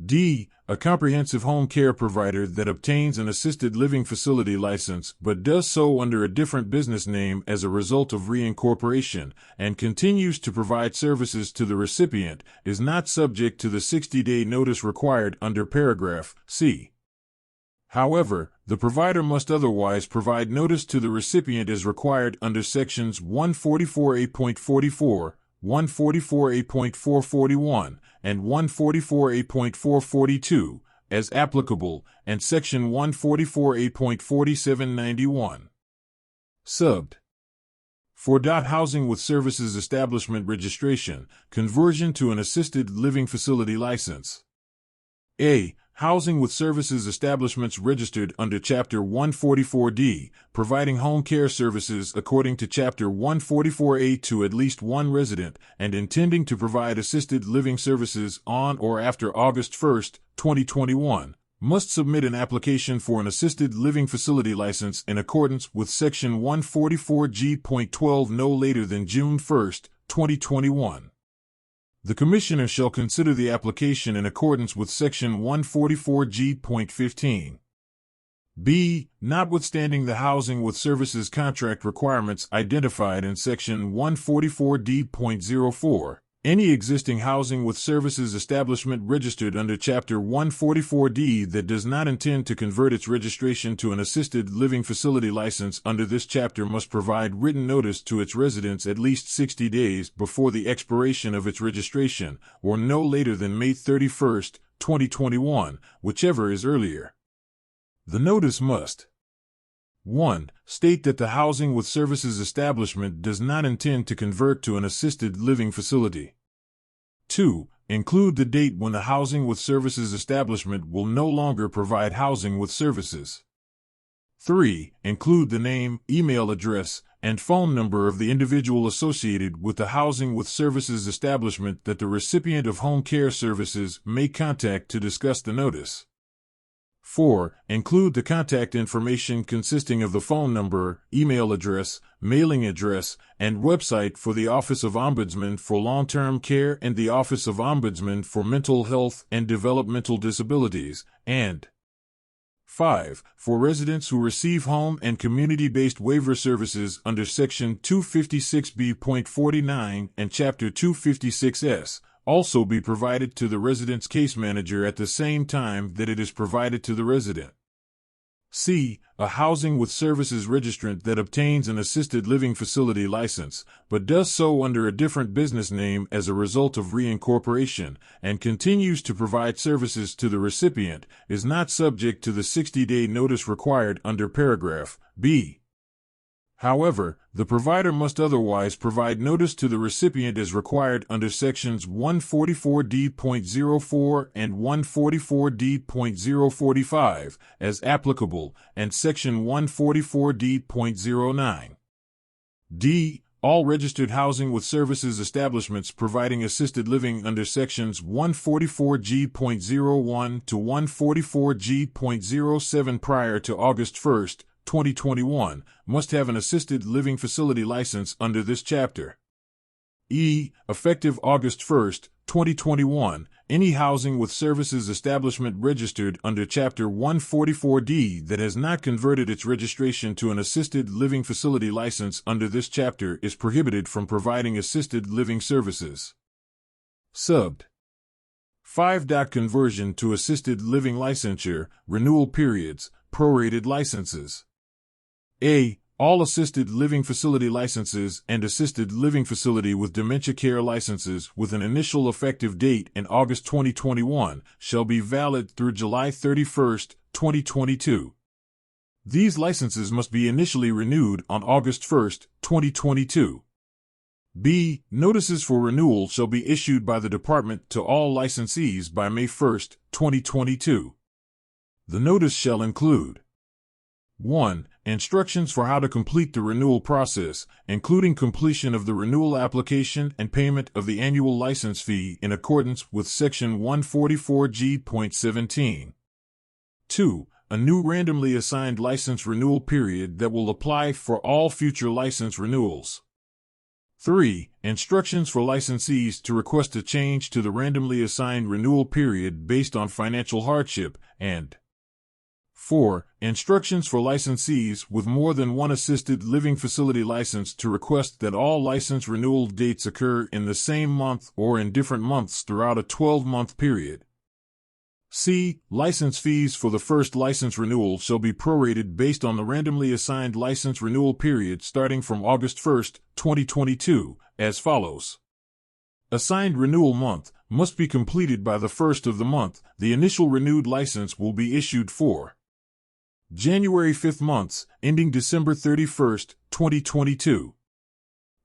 D. A comprehensive home care provider that obtains an assisted living facility license but does so under a different business name as a result of reincorporation and continues to provide services to the recipient is not subject to the 60-day notice required under paragraph C. However, the provider must otherwise provide notice to the recipient as required under Sections 144A.44, 144A.441, and 144A.442, as applicable, and Section 144A.4791. Subbed. For housing with services establishment registration, conversion to an assisted living facility license. A. Housing with services establishments registered under Chapter 144D, providing home care services according to Chapter 144A to at least one resident, and intending to provide assisted living services on or after August 1, 2021, must submit an application for an assisted living facility license in accordance with Section 144G.12 no later than June 1, 2021. The Commissioner shall consider the application in accordance with Section 144G.15. B. Notwithstanding the housing with services contract requirements identified in Section 144D.04, any existing housing with services establishment registered under Chapter 144D that does not intend to convert its registration to an assisted living facility license under this chapter must provide written notice to its residents at least 60 days before the expiration of its registration, or no later than May 31, 2021, whichever is earlier. The notice must 1. State that the housing with services establishment does not intend to convert to an assisted living facility. 2. Include the date when the housing with services establishment will no longer provide housing with services. 3. Include the name, email address, and phone number of the individual associated with the housing with services establishment that the recipient of home care services may contact to discuss the notice. 4. Include the contact information consisting of the phone number, email address, mailing address, and website for the Office of Ombudsman for Long-Term Care and the Office of Ombudsman for Mental Health and Developmental Disabilities, and 5. For residents who receive home and community-based waiver services under Section 256B.49 and Chapter 256S, also be provided to the resident's case manager at the same time that it is provided to the resident. C. A housing with services registrant that obtains an assisted living facility license, but does so under a different business name as a result of reincorporation, and continues to provide services to the recipient, is not subject to the 60-day notice required under paragraph B. However, the provider must otherwise provide notice to the recipient as required under sections 144D.04 and 144D.045 as applicable, and section 144D.09. D. All registered housing with services establishments providing assisted living under sections 144G.01 to 144G.07 prior to August 1, 2021, must have an assisted living facility license under this chapter. E. Effective August 1, 2021, any housing with services establishment registered under Chapter 144D that has not converted its registration to an assisted living facility license under this chapter is prohibited from providing assisted living services. Subbed. 5. Conversion to assisted living licensure, renewal periods, prorated licenses. A. All assisted living facility licenses and assisted living facility with dementia care licenses with an initial effective date in August 2021 shall be valid through July 31, 2022. These licenses must be initially renewed on August 1, 2022. B. Notices for renewal shall be issued by the Department to all licensees by May 1, 2022. The notice shall include 1. Instructions for how to complete the renewal process, including completion of the renewal application and payment of the annual license fee in accordance with Section 144G.17. 2. A new randomly assigned license renewal period that will apply for all future license renewals. 3. Instructions for licensees to request a change to the randomly assigned renewal period based on financial hardship, and 4. Instructions for licensees with more than one assisted living facility license to request that all license renewal dates occur in the same month or in different months throughout a 12-month period. C. License fees for the first license renewal shall be prorated based on the randomly assigned license renewal period starting from August 1, 2022, as follows. Assigned renewal month must be completed by the first of the month the initial renewed license will be issued for. January 5 months, ending December 31, 2022.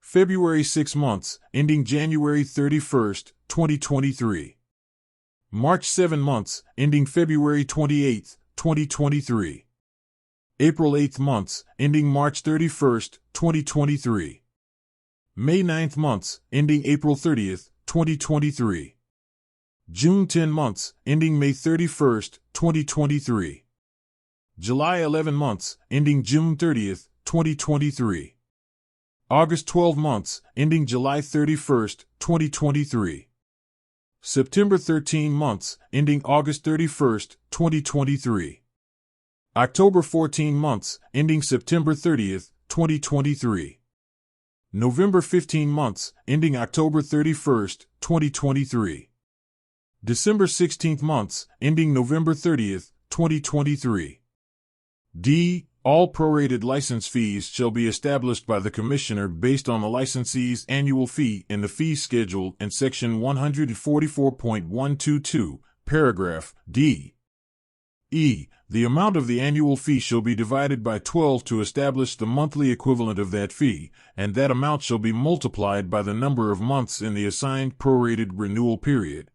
February 6 months, ending January 31, 2023. March 7 months, ending February 28, 2023. April 8 months, ending March 31, 2023. May 9 months, ending April 30, 2023. June 10 months, ending May 31, 2023. July 11 months, ending June 30, 2023. August 12 months, ending July 31, 2023. September 13 months, ending August 31, 2023. October 14 months, ending September 30, 2023. November 15 months, ending October 31, 2023. December 16 months, ending November 30, 2023. D. All prorated license fees shall be established by the Commissioner based on the licensee's annual fee in the fee schedule in Section 144.122, paragraph D. E. The amount of the annual fee shall be divided by 12 to establish the monthly equivalent of that fee, and that amount shall be multiplied by the number of months in the assigned prorated renewal period.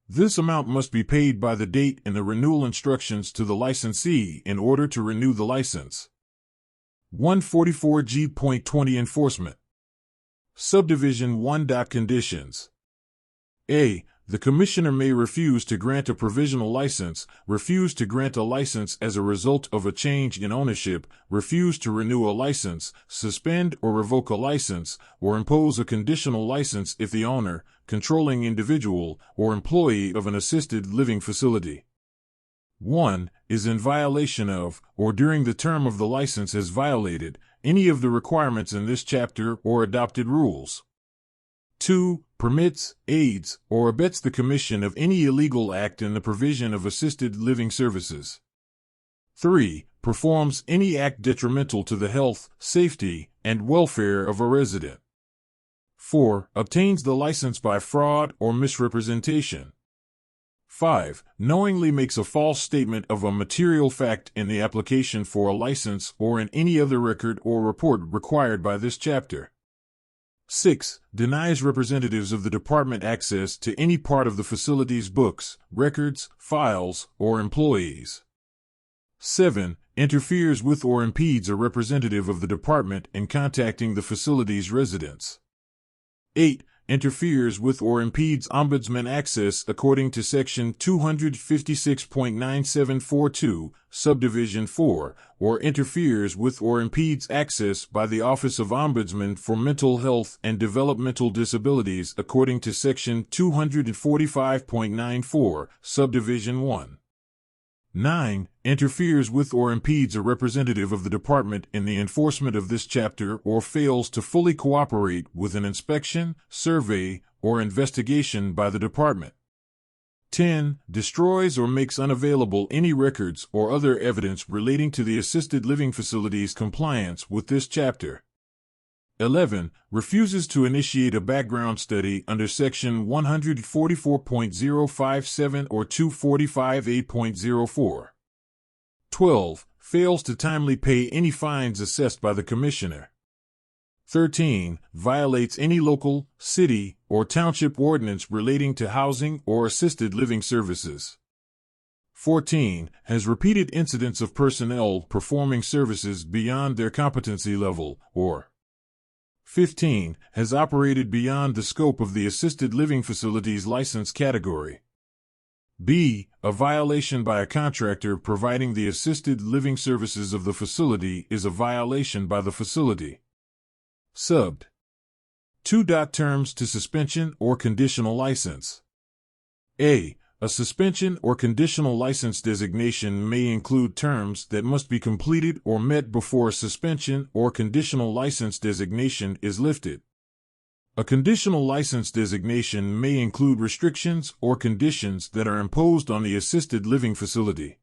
This amount must be paid by the date in the renewal instructions to the licensee in order to renew the license. 144G.20 Enforcement. Subdivision 1. Conditions. A. The Commissioner may refuse to grant a provisional license, refuse to grant a license as a result of a change in ownership, refuse to renew a license, suspend or revoke a license, or impose a conditional license if the owner, controlling individual, or employee of an assisted living facility 1. Is in violation of, or during the term of the license has violated, any of the requirements in this chapter or adopted rules. 2. Permits, aids, or abets the commission of any illegal act in the provision of assisted living services. 3. Performs any act detrimental to the health, safety, and welfare of a resident. 4. Obtains the license by fraud or misrepresentation. 5. Knowingly makes a false statement of a material fact in the application for a license or in any other record or report required by this chapter. 6. Denies representatives of the department access to any part of the facility's books, records, files, or employees. 7. Interferes with or impedes a representative of the department in contacting the facility's residents. 8. Interferes with or impedes ombudsman access according to Section 256.9742, Subdivision 4, or interferes with or impedes access by the Office of Ombudsman for Mental Health and Developmental Disabilities according to Section 245.94, Subdivision 1. 9. Interferes with or impedes a representative of the department in the enforcement of this chapter or fails to fully cooperate with an inspection, survey, or investigation by the department. 10. Destroys or makes unavailable any records or other evidence relating to the assisted living facility's compliance with this chapter. 11. Refuses to initiate a background study under Section 144.057 or 245.8.04. 12. Fails to timely pay any fines assessed by the Commissioner. 13. Violates any local, city, or township ordinance relating to housing or assisted living services. 14. Has repeated incidents of personnel performing services beyond their competency level, or 15. Has operated beyond the scope of the assisted living facility's license category. B. A violation by a contractor providing the assisted living services of the facility is a violation by the facility. Subbed. 2. Terms to suspension or conditional license. A. A suspension or conditional license designation may include terms that must be completed or met before a suspension or conditional license designation is lifted. A conditional license designation may include restrictions or conditions that are imposed on the assisted living facility.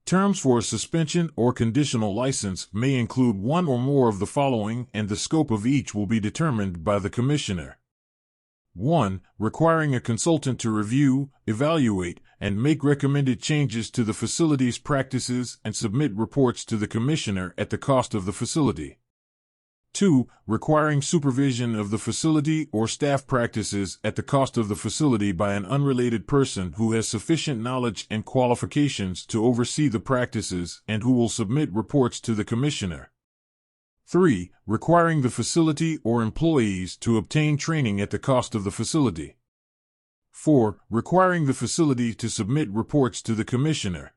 Terms for a suspension or conditional license may include one or more of the following, and the scope of each will be determined by the Commissioner. 1. Requiring a consultant to review, evaluate, and make recommended changes to the facility's practices and submit reports to the Commissioner at the cost of the facility. 2. Requiring supervision of the facility or staff practices at the cost of the facility by an unrelated person who has sufficient knowledge and qualifications to oversee the practices and who will submit reports to the Commissioner. 3. Requiring the facility or employees to obtain training at the cost of the facility. 4. Requiring the facility to submit reports to the Commissioner.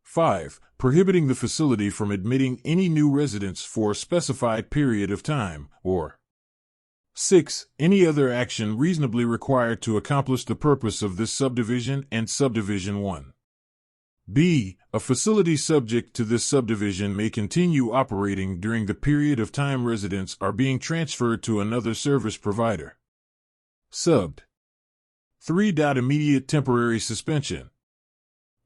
5. Prohibiting the facility from admitting any new residents for a specified period of time, or 6. Any other action reasonably required to accomplish the purpose of this subdivision and Subdivision 1. B. A facility subject to this subdivision may continue operating during the period of time residents are being transferred to another service provider. Subbed. 3. Immediate temporary suspension.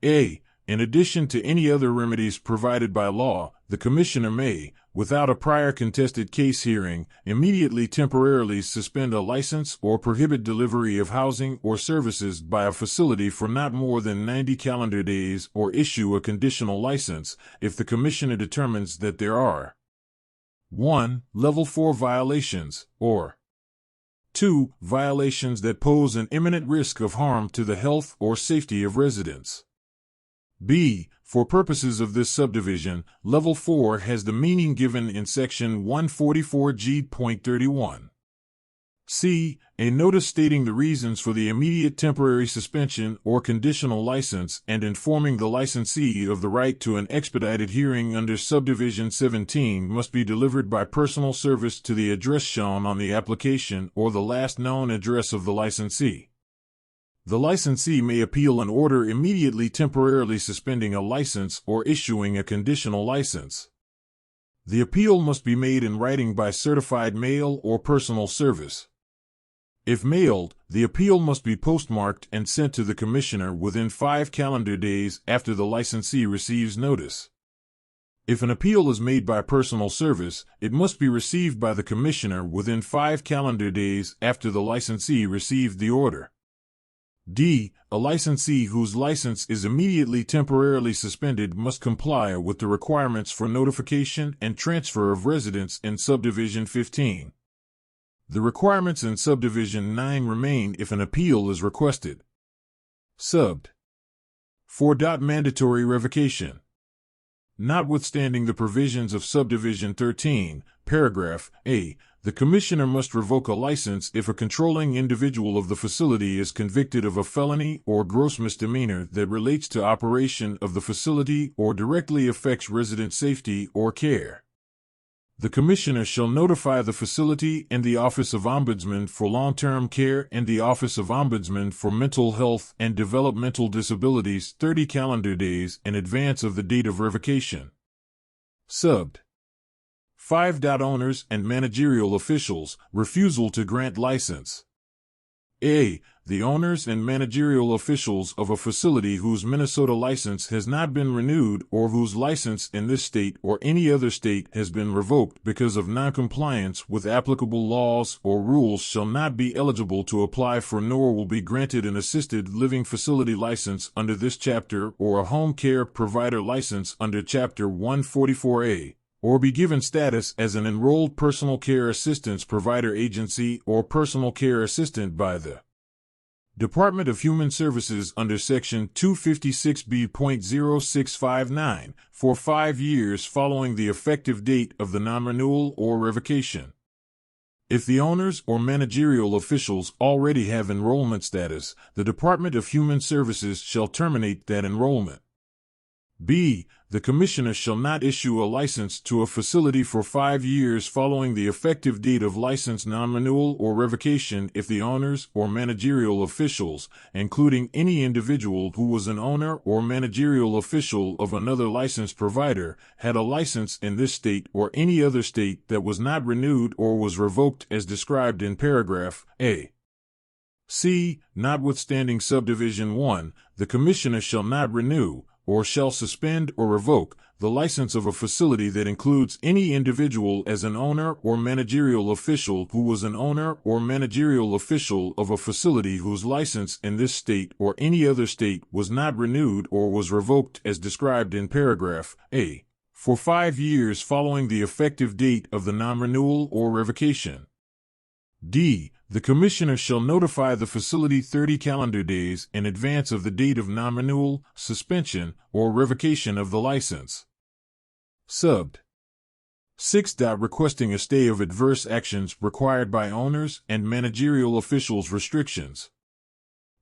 A. In addition to any other remedies provided by law, the Commissioner may, without a prior contested case hearing, immediately temporarily suspend a license or prohibit delivery of housing or services by a facility for not more than 90 calendar days or issue a conditional license if the Commissioner determines that there are 1. Level 4 violations, or 2. Violations that pose an imminent risk of harm to the health or safety of residents. B. For purposes of this subdivision, Level 4 has the meaning given in Section 144G.31. C. A notice stating the reasons for the immediate temporary suspension or conditional license and informing the licensee of the right to an expedited hearing under Subdivision 17 must be delivered by personal service to the address shown on the application or the last known address of the licensee. The licensee may appeal an order immediately temporarily suspending a license or issuing a conditional license. The appeal must be made in writing by certified mail or personal service. If mailed, the appeal must be postmarked and sent to the Commissioner within 5 calendar days after the licensee receives notice. If an appeal is made by personal service, it must be received by the Commissioner within 5 calendar days after the licensee received the order. D. A licensee whose license is immediately temporarily suspended must comply with the requirements for notification and transfer of residence in Subdivision 15. The requirements in Subdivision 9 remain if an appeal is requested. Subbed. 4. Mandatory revocation. Notwithstanding the provisions of Subdivision 13, Paragraph A, the Commissioner must revoke a license if a controlling individual of the facility is convicted of a felony or gross misdemeanor that relates to operation of the facility or directly affects resident safety or care. The Commissioner shall notify the facility and the Office of Ombudsman for Long-Term Care and the Office of Ombudsman for Mental Health and Developmental Disabilities 30 calendar days in advance of the date of revocation. Subbed. 5. Owners and managerial officials, refusal to grant license. A. The owners and managerial officials of a facility whose Minnesota license has not been renewed or whose license in this state or any other state has been revoked because of noncompliance with applicable laws or rules shall not be eligible to apply for nor will be granted an assisted living facility license under this chapter or a home care provider license under Chapter 144A, or be given status as an enrolled personal care assistance provider agency or personal care assistant by the Department of Human Services under Section 256B.0659 for 5 years following the effective date of the non-renewal or revocation. If the owners or managerial officials already have enrollment status, the Department of Human Services shall terminate that enrollment. B. The Commissioner shall not issue a license to a facility for 5 years following the effective date of license non-renewal or revocation if the owners or managerial officials, including any individual who was an owner or managerial official of another licensed provider, had a license in this state or any other state that was not renewed or was revoked as described in Paragraph A. C. Notwithstanding Subdivision 1, the Commissioner shall not renew, or shall suspend or revoke, the license of a facility that includes any individual as an owner or managerial official who was an owner or managerial official of a facility whose license in this state or any other state was not renewed or was revoked as described in Paragraph A, for 5 years following the effective date of the non-renewal or revocation. D. The Commissioner shall notify the facility 30 calendar days in advance of the date of non-renewal, suspension, or revocation of the license. Subbed. 6. Requesting a stay of adverse actions required by owners and managerial officials restrictions.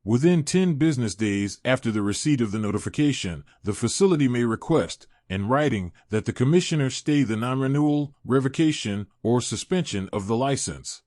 Within 10 business days after the receipt of the notification, the facility may request, in writing, that the Commissioner stay the non-renewal, revocation, or suspension of the license.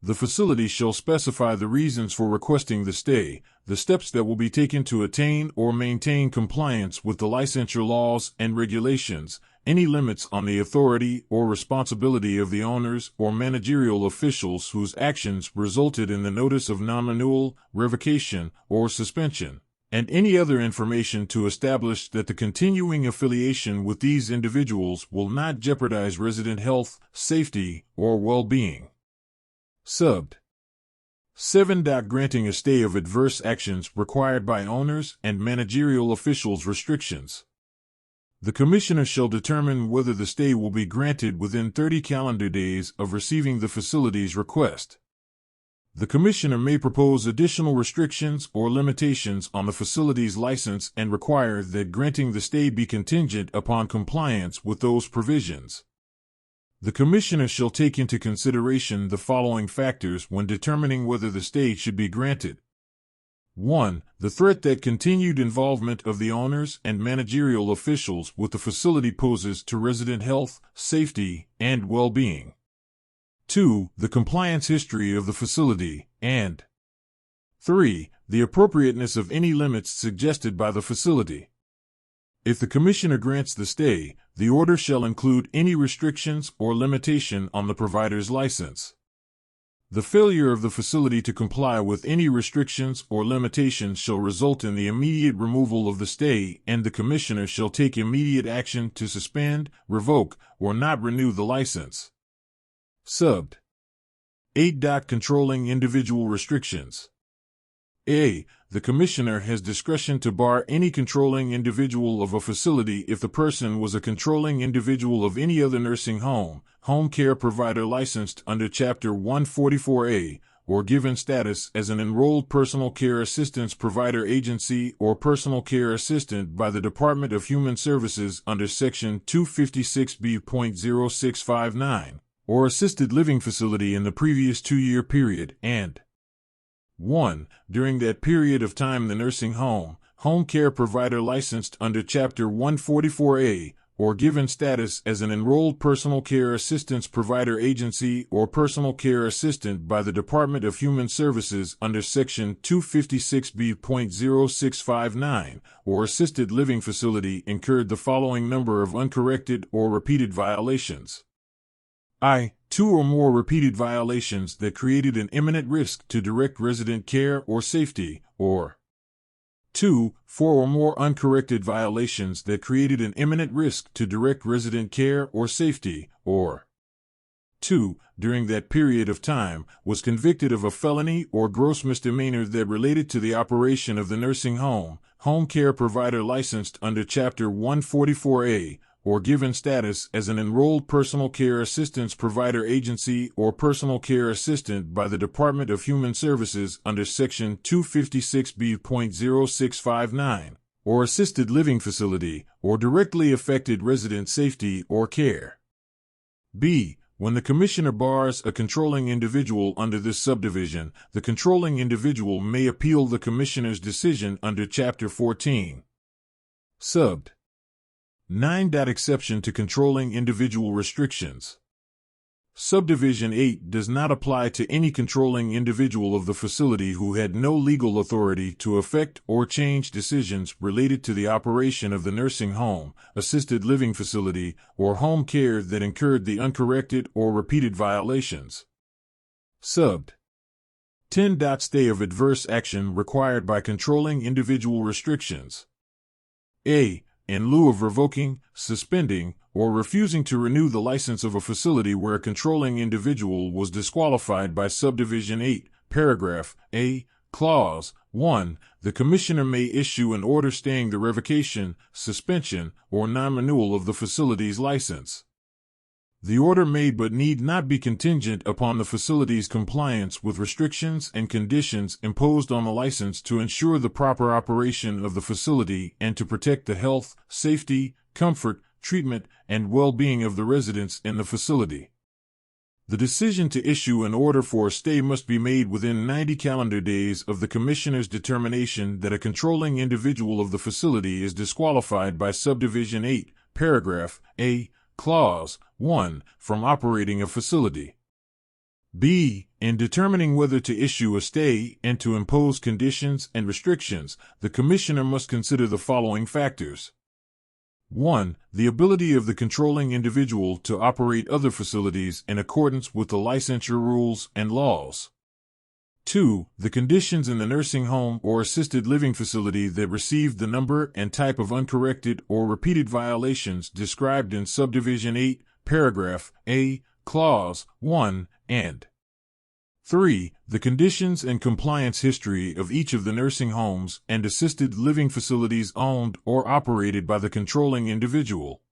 The facility shall specify the reasons for requesting the stay, the steps that will be taken to attain or maintain compliance with the licensure laws and regulations, any limits on the authority or responsibility of the owners or managerial officials whose actions resulted in the notice of non-renewal, revocation, or suspension, and any other information to establish that the continuing affiliation with these individuals will not jeopardize resident health, safety, or well-being. Subbed. 7. Granting a stay of adverse actions required by owners and managerial officials restrictions. The Commissioner shall determine whether the stay will be granted within 30 calendar days of receiving the facility's request. The Commissioner may propose additional restrictions or limitations on the facility's license and require that granting the stay be contingent upon compliance with those provisions. The Commissioner shall take into consideration the following factors when determining whether the stay should be granted. 1. The threat that continued involvement of the owners and managerial officials with the facility poses to resident health, safety, and well-being. 2. The compliance history of the facility, and 3. The appropriateness of any limits suggested by the facility. If the Commissioner grants the stay, the order shall include any restrictions or limitation on the provider's license. The failure of the facility to comply with any restrictions or limitations shall result in the immediate removal of the stay, and the Commissioner shall take immediate action to suspend, revoke, or not renew the license. Subbed. 8. Controlling individual restrictions. A. The Commissioner has discretion to bar any controlling individual of a facility if the person was a controlling individual of any other nursing home, home care provider licensed under Chapter 144A, or given status as an enrolled personal care assistance provider agency or personal care assistant by the Department of Human Services under Section 256B.0659, or assisted living facility in the previous 2-year period, and 1. During that period of time the nursing home, home care provider licensed under Chapter 144A, or given status as an enrolled personal care assistance provider agency or personal care assistant by the Department of Human Services under Section 256B.0659, or assisted living facility incurred the following number of uncorrected or repeated violations. I. 2 or more repeated violations that created an imminent risk to direct resident care or safety, or 2. 4 or more uncorrected violations that created an imminent risk to direct resident care or safety, or 2. During that period of time, was convicted of a felony or gross misdemeanor that related to the operation of the nursing home, home care provider licensed under Chapter 144A, or given status as an enrolled personal care assistance provider agency or personal care assistant by the Department of Human Services under Section 256B.0659, or assisted living facility, or directly affected resident safety or care. B. When the Commissioner bars a controlling individual under this subdivision, the controlling individual may appeal the Commissioner's decision under Chapter 14. Subbed. 9. Exception to controlling individual restrictions. Subdivision 8 does not apply to any controlling individual of the facility who had no legal authority to affect or change decisions related to the operation of the nursing home, assisted living facility, or home care that incurred the uncorrected or repeated violations. Subbed. 10. Stay of adverse action required by controlling individual restrictions. A. In lieu of revoking, suspending, or refusing to renew the license of a facility where a controlling individual was disqualified by Subdivision 8, Paragraph A, Clause 1, the Commissioner may issue an order staying the revocation, suspension, or non-renewal of the facility's license. The order may but need not be contingent upon the facility's compliance with restrictions and conditions imposed on the license to ensure the proper operation of the facility and to protect the health, safety, comfort, treatment, and well-being of the residents in the facility. The decision to issue an order for a stay must be made within 90 calendar days of the Commissioner's determination that a controlling individual of the facility is disqualified by Subdivision 8, Paragraph A, Clause 1, from operating a facility. B. In determining whether to issue a stay and to impose conditions and restrictions, the Commissioner must consider the following factors. 1. The ability of the controlling individual to operate other facilities in accordance with the licensure rules and laws. 2. The conditions in the nursing home or assisted living facility that received the number and type of uncorrected or repeated violations described in Subdivision 8, Paragraph A, Clause 1, and 3. The conditions and compliance history of each of the nursing homes and assisted living facilities owned or operated by the controlling individual.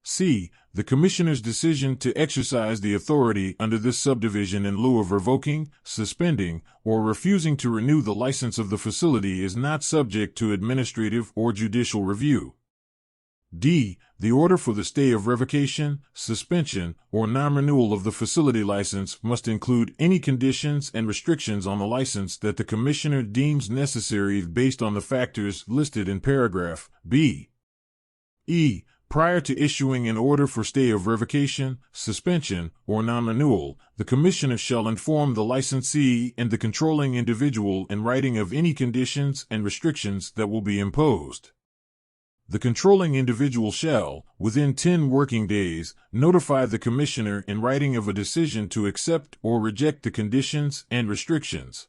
C. The Commissioner's decision to exercise the authority under this subdivision in lieu of revoking, suspending, or refusing to renew the license of the facility is not subject to administrative or judicial review. D. The order for the stay of revocation, suspension, or non-renewal of the facility license must include any conditions and restrictions on the license that the Commissioner deems necessary based on the factors listed in Paragraph B. E. Prior to issuing an order for stay of revocation, suspension, or non-renewal, the Commissioner shall inform the licensee and the controlling individual in writing of any conditions and restrictions that will be imposed. The controlling individual shall, within 10 working days, notify the Commissioner in writing of a decision to accept or reject the conditions and restrictions.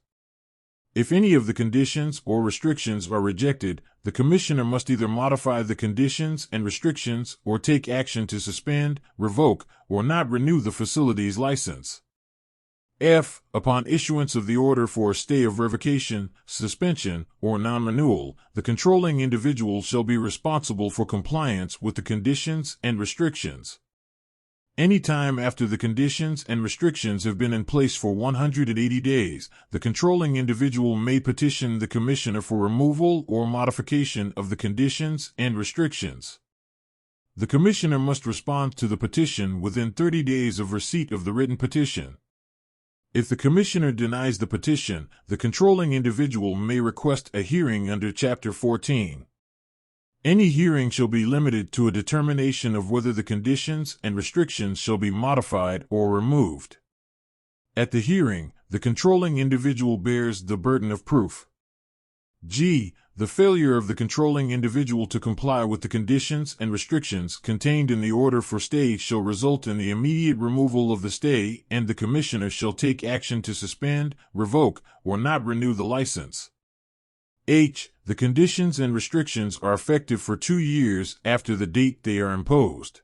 If any of the conditions or restrictions are rejected, the Commissioner must either modify the conditions and restrictions or take action to suspend, revoke, or not renew the facility's license. F. Upon issuance of the order for a stay of revocation, suspension, or non-renewal, the controlling individual shall be responsible for compliance with the conditions and restrictions. Any time after the conditions and restrictions have been in place for 180 days, the controlling individual may petition the Commissioner for removal or modification of the conditions and restrictions. The Commissioner must respond to the petition within 30 days of receipt of the written petition. If the Commissioner denies the petition, the controlling individual may request a hearing under Chapter 14. Any hearing shall be limited to a determination of whether the conditions and restrictions shall be modified or removed. At the hearing, the controlling individual bears the burden of proof. G. The failure of the controlling individual to comply with the conditions and restrictions contained in the order for stay shall result in the immediate removal of the stay, and the Commissioner shall take action to suspend, revoke, or not renew the license. H. The conditions and restrictions are effective for 2 years after the date they are imposed.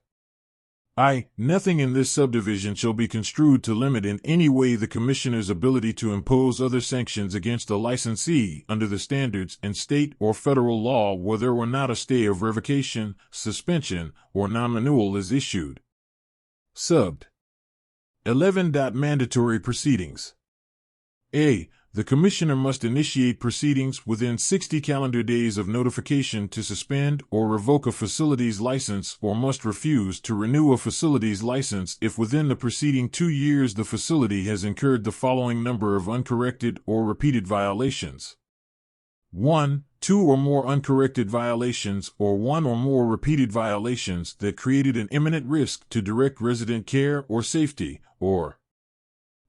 I. Nothing in this subdivision shall be construed to limit in any way the Commissioner's ability to impose other sanctions against a licensee under the standards in state or federal law whether or not a stay of revocation, suspension, or non-renewal is issued. Subbed. 11. Mandatory proceedings. A. The Commissioner must initiate proceedings within 60 calendar days of notification to suspend or revoke a facility's license or must refuse to renew a facility's license if within the preceding 2 years the facility has incurred the following number of uncorrected or repeated violations. 1. 2 or more uncorrected violations or 1 or more repeated violations that created an imminent risk to direct resident care or safety, or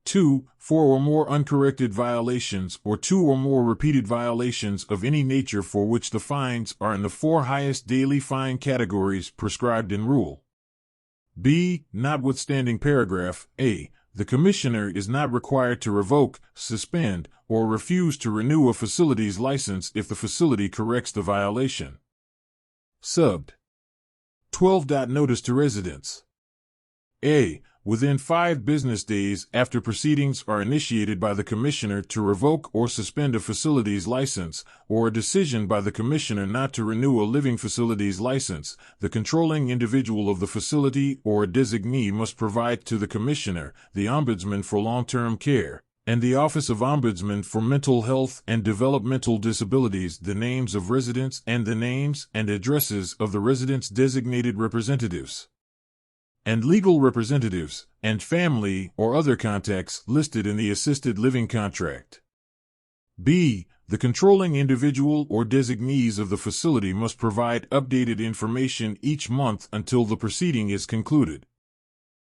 2. 4 or more uncorrected violations or 2 or more repeated violations of any nature for which the fines are in the 4 highest daily fine categories prescribed in Rule. B. Notwithstanding paragraph A, the Commissioner is not required to revoke, suspend, or refuse to renew a facility's license if the facility corrects the violation. Subbed. 12. Notice to residents. A. Within 5 business days after proceedings are initiated by the Commissioner to revoke or suspend a facility's license, or a decision by the Commissioner not to renew a living facility's license, the controlling individual of the facility or a designee must provide to the Commissioner, the Ombudsman for Long-Term Care, and the Office of Ombudsman for Mental Health and Developmental Disabilities the names of residents and the names and addresses of the residents' designated representatives and legal representatives, and family or other contacts listed in the assisted living contract. B. The controlling individual or designees of the facility must provide updated information each month until the proceeding is concluded.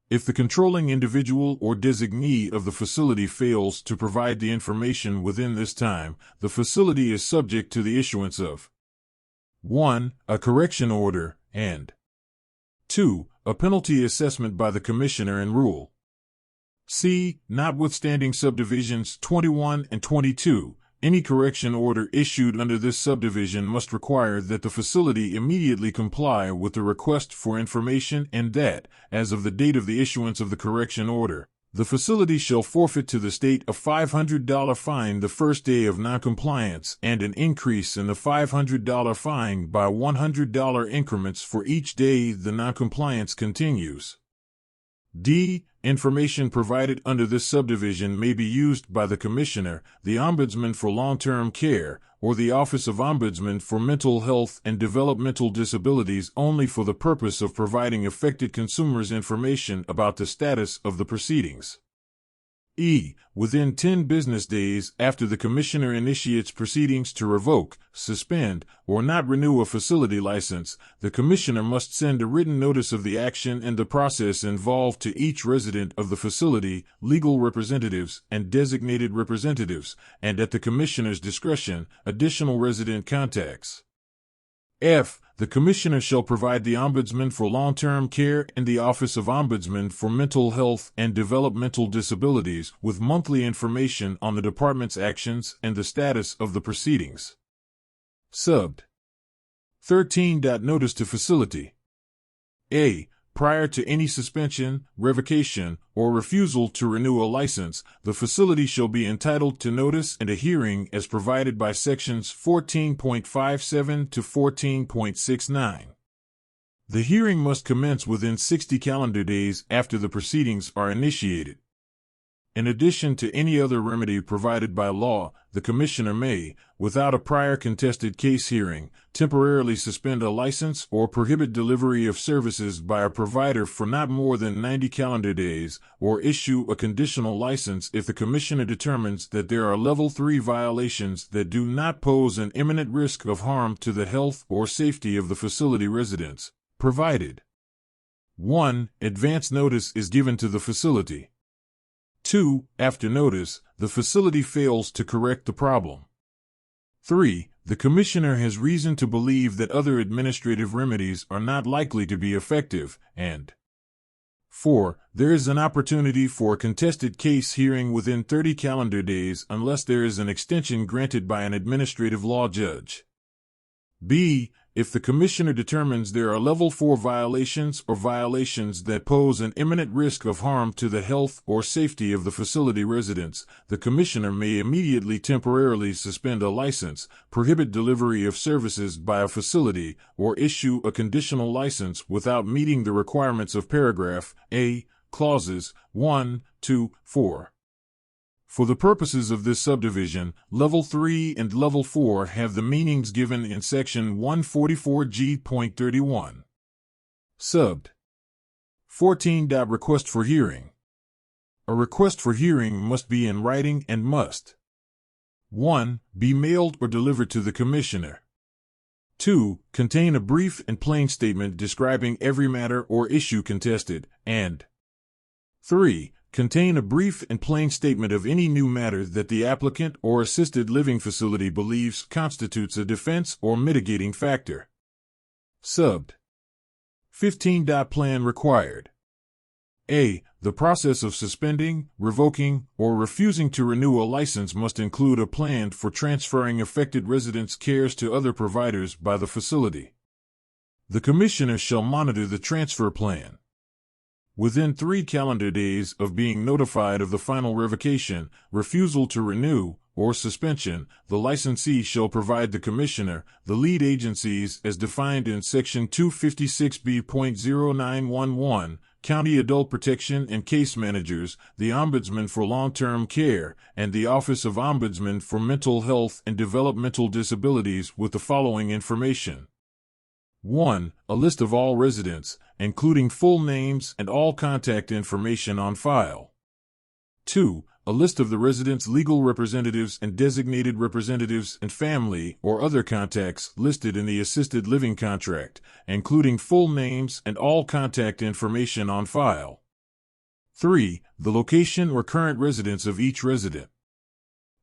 If the controlling individual or designee of the facility fails to provide the information within this time, the facility is subject to the issuance of 1. A correction order, and 2. A penalty assessment by the Commissioner in Rule. C. Notwithstanding subdivisions 21 and 22, any correction order issued under this subdivision must require that the facility immediately comply with the request for information and that, as of the date of the issuance of the correction order, the facility shall forfeit to the state a $500 fine the first day of noncompliance and an increase in the $500 fine by $100 increments for each day the noncompliance continues. D. Information provided under this subdivision may be used by the Commissioner, the Ombudsman for Long-Term Care, or the Office of Ombudsman for Mental Health and Developmental Disabilities only for the purpose of providing affected consumers information about the status of the proceedings. E. Within 10 business days after the Commissioner initiates proceedings to revoke, suspend, or not renew a facility license, the Commissioner must send a written notice of the action and the process involved to each resident of the facility, legal representatives, and designated representatives, and at the Commissioner's discretion, additional resident contacts. F. The Commissioner shall provide the Ombudsman for Long-Term Care and the Office of Ombudsman for Mental Health and Developmental Disabilities with monthly information on the Department's actions and the status of the proceedings. Subbed. 13. Notice to facility. A. Prior to any suspension, revocation, or refusal to renew a license, the facility shall be entitled to notice and a hearing as provided by sections 14.57 to 14.69. The hearing must commence within 60 calendar days after the proceedings are initiated. In addition to any other remedy provided by law, the Commissioner may, without a prior contested case hearing, temporarily suspend a license or prohibit delivery of services by a provider for not more than 90 calendar days, or issue a conditional license if the Commissioner determines that there are Level 3 violations that do not pose an imminent risk of harm to the health or safety of the facility residents, provided 1. Advance notice is given to the facility. 2. After notice, the facility fails to correct the problem. 3. The Commissioner has reason to believe that other administrative remedies are not likely to be effective, and 4. There is an opportunity for a contested case hearing within 30 calendar days unless there is an extension granted by an administrative law judge. B. If the Commissioner determines there are Level 4 violations or violations that pose an imminent risk of harm to the health or safety of the facility residents, the Commissioner may immediately temporarily suspend a license, prohibit delivery of services by a facility, or issue a conditional license without meeting the requirements of paragraph A, clauses 1, 2, 4. For the purposes of this subdivision, Level 3 and Level 4 have the meanings given in Section 144G.31. Subbed. 14. Request for hearing. A request for hearing must be in writing and must 1. Be mailed or delivered to the Commissioner. 2. Contain a brief and plain statement describing every matter or issue contested, and 3. Contain a brief and plain statement of any new matter that the applicant or assisted living facility believes constitutes a defense or mitigating factor. Subbed. 15. Plan required. A. The process of suspending, revoking, or refusing to renew a license must include a plan for transferring affected residents' cares to other providers by the facility. The Commissioner shall monitor the transfer plan. Within 3 calendar days of being notified of the final revocation, refusal to renew, or suspension, the licensee shall provide the Commissioner, the lead agencies as defined in Section 256B.0911, County Adult Protection and Case Managers, the Ombudsman for Long-Term Care, and the Office of Ombudsman for Mental Health and Developmental Disabilities with the following information. 1. A list of all residents, including full names and all contact information on file. 2. A list of the residents' legal representatives and designated representatives and family or other contacts listed in the assisted living contract, including full names and all contact information on file. 3. The location or current residence of each resident.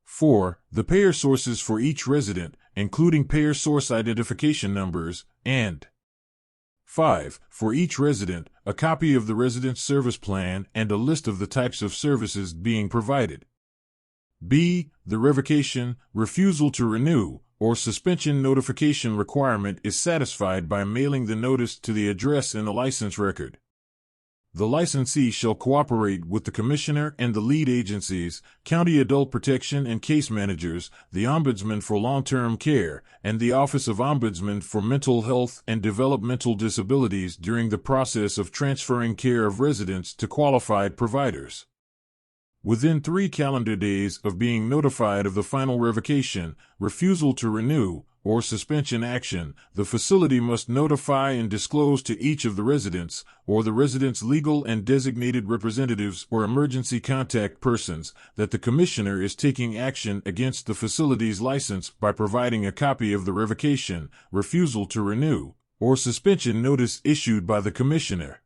4. The payer sources for each resident, including payer source identification numbers, and 5. For each resident, a copy of the resident's service plan and a list of the types of services being provided. B. The revocation, refusal to renew, or suspension notification requirement is satisfied by mailing the notice to the address in the license record. The licensee shall cooperate with the Commissioner and the lead agencies, County Adult Protection and Case Managers, the Ombudsman for Long-Term Care, and the Office of Ombudsman for Mental Health and Developmental Disabilities during the process of transferring care of residents to qualified providers. Within 3 calendar days of being notified of the final revocation, refusal to renew, or suspension action, the facility must notify and disclose to each of the residents, or the residents' legal and designated representatives or emergency contact persons, that the Commissioner is taking action against the facility's license by providing a copy of the revocation, refusal to renew, or suspension notice issued by the Commissioner.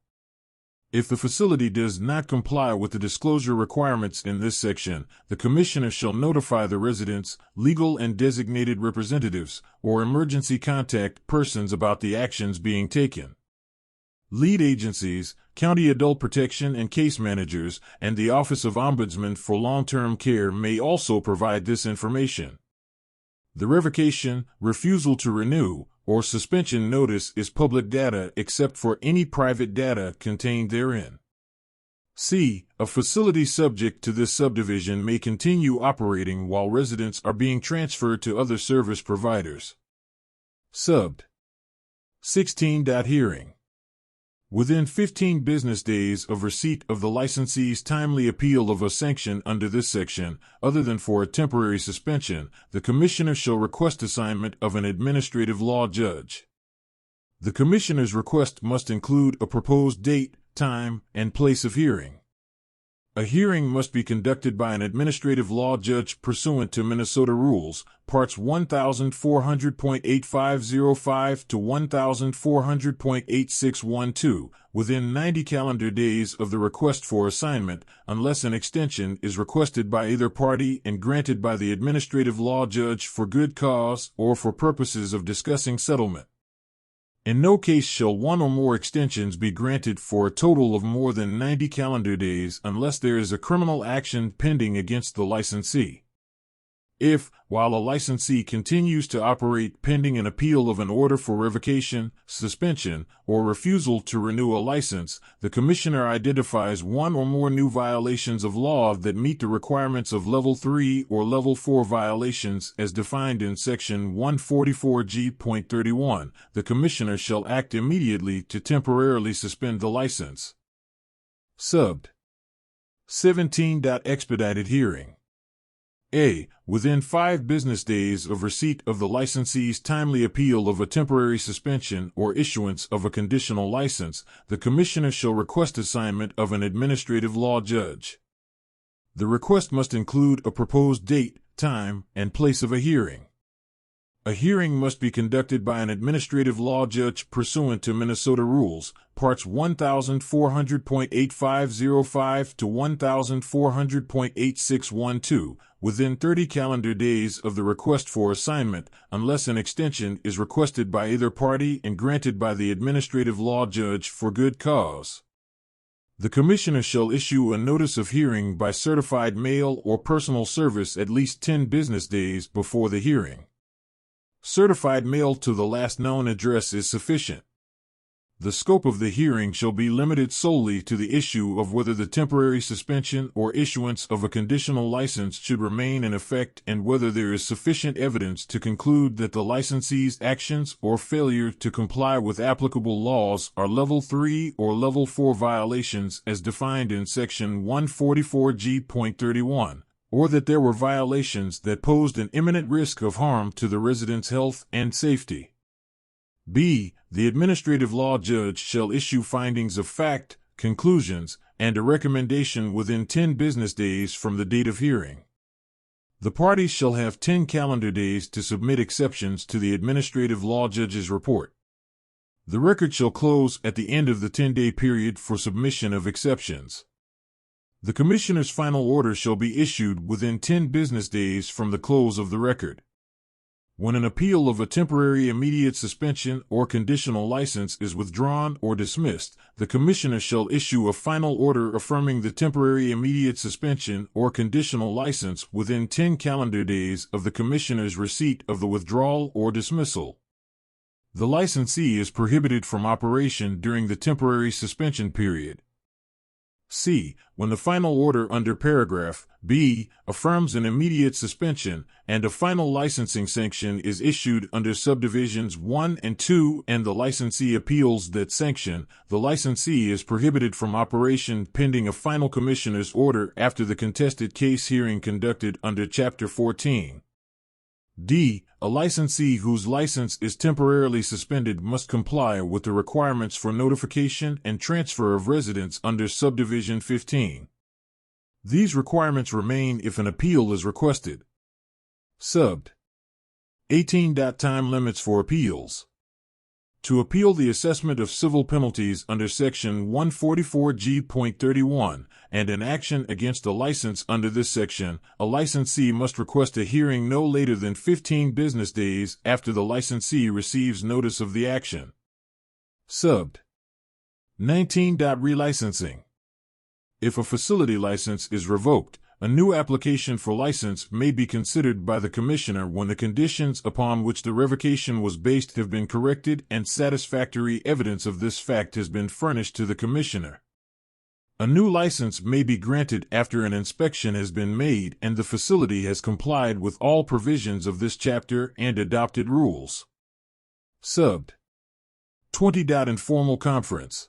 If the facility does not comply with the disclosure requirements in this section, the Commissioner shall notify the residents, legal and designated representatives, or emergency contact persons about the actions being taken. Lead agencies, County Adult Protection and Case Managers, and the Office of Ombudsman for Long-Term Care may also provide this information. The revocation, refusal to renew, or suspension notice is public data except for any private data contained therein. C. A facility subject to this subdivision may continue operating while residents are being transferred to other service providers. Subbed. 16. Hearing. Within 15 business days of receipt of the licensee's timely appeal of a sanction under this section, other than for a temporary suspension, the Commissioner shall request assignment of an administrative law judge. The Commissioner's request must include a proposed date, time, and place of hearing. A hearing must be conducted by an administrative law judge pursuant to Minnesota Rules, Parts 1400.8505 to 1400.8612, within 90 calendar days of the request for assignment, unless an extension is requested by either party and granted by the administrative law judge for good cause or for purposes of discussing settlement. In no case shall one or more extensions be granted for a total of more than 90 calendar days unless there is a criminal action pending against the licensee. If, while a licensee continues to operate pending an appeal of an order for revocation, suspension, or refusal to renew a license, the Commissioner identifies one or more new violations of law that meet the requirements of Level 3 or Level 4 violations as defined in Section 144G.31, the Commissioner shall act immediately to temporarily suspend the license. Subbed. 17. Expedited hearing. A. Within 5 business days of receipt of the licensee's timely appeal of a temporary suspension or issuance of a conditional license, the Commissioner shall request assignment of an administrative law judge. The request must include a proposed date, time, and place of a hearing. A hearing must be conducted by an administrative law judge pursuant to Minnesota Rules, Parts 1400.8505 to 1400.8612, within 30 calendar days of the request for assignment, unless an extension is requested by either party and granted by the administrative law judge for good cause. The Commissioner shall issue a notice of hearing by certified mail or personal service at least 10 business days before the hearing. Certified mail to the last known address is sufficient. The scope of the hearing shall be limited solely to the issue of whether the temporary suspension or issuance of a conditional license should remain in effect and whether there is sufficient evidence to conclude that the licensee's actions or failure to comply with applicable laws are Level 3 or Level 4 violations as defined in Section 144G.31. Or that there were violations that posed an imminent risk of harm to the resident's health and safety. B. The administrative law judge shall issue findings of fact, conclusions, and a recommendation within 10 business days from the date of hearing. The parties shall have 10 calendar days to submit exceptions to the administrative law judge's report. The record shall close at the end of the 10-day period for submission of exceptions. The Commissioner's final order shall be issued within 10 business days from the close of the record. When an appeal of a temporary immediate suspension or conditional license is withdrawn or dismissed, the Commissioner shall issue a final order affirming the temporary immediate suspension or conditional license within 10 calendar days of the Commissioner's receipt of the withdrawal or dismissal. The licensee is prohibited from operation during the temporary suspension period. C. When the final order under paragraph B affirms an immediate suspension and a final licensing sanction is issued under subdivisions 1 and 2 and the licensee appeals that sanction, the licensee is prohibited from operation pending a final Commissioner's order after the contested case hearing conducted under Chapter 14. D. A licensee whose license is temporarily suspended must comply with the requirements for notification and transfer of residence under Subdivision 15. These requirements remain if an appeal is requested. Subbed. 18. Time limits for appeals. To appeal the assessment of civil penalties under Section 144G.31 and an action against a license under this section, a licensee must request a hearing no later than 15 business days after the licensee receives notice of the action. Subbed. 19. Relicensing. If a facility license is revoked, a new application for license may be considered by the Commissioner when the conditions upon which the revocation was based have been corrected and satisfactory evidence of this fact has been furnished to the Commissioner. A new license may be granted after an inspection has been made and the facility has complied with all provisions of this chapter and adopted rules. Subbed. 20. Informal conference.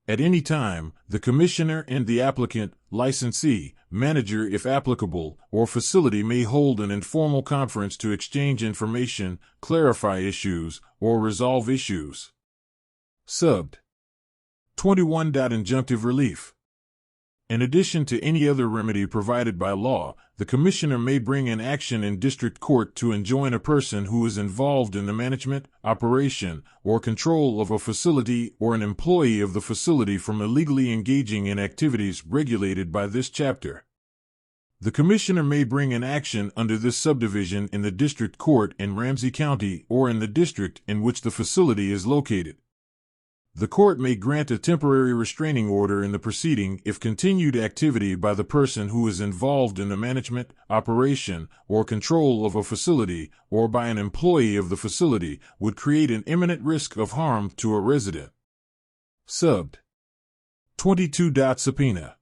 At any time, the Commissioner and the applicant, licensee, manager if applicable, or facility may hold an informal conference to exchange information, clarify issues, or resolve issues. Subbed. 21. Injunctive relief. In addition to any other remedy provided by law, the Commissioner may bring an action in district court to enjoin a person who is involved in the management, operation, or control of a facility or an employee of the facility from illegally engaging in activities regulated by this chapter. The Commissioner may bring an action under this subdivision in the district court in Ramsey County or in the district in which the facility is located. The court may grant a temporary restraining order in the proceeding if continued activity by the person who is involved in the management, operation, or control of a facility, or by an employee of the facility, would create an imminent risk of harm to a resident. Subbed. 22. Subpoena.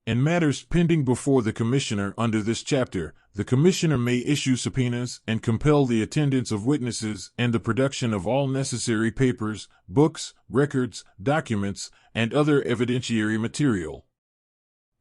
In matters pending before the Commissioner under this chapter, the Commissioner may issue subpoenas and compel the attendance of witnesses and the production of all necessary papers, books, records, documents, and other evidentiary material.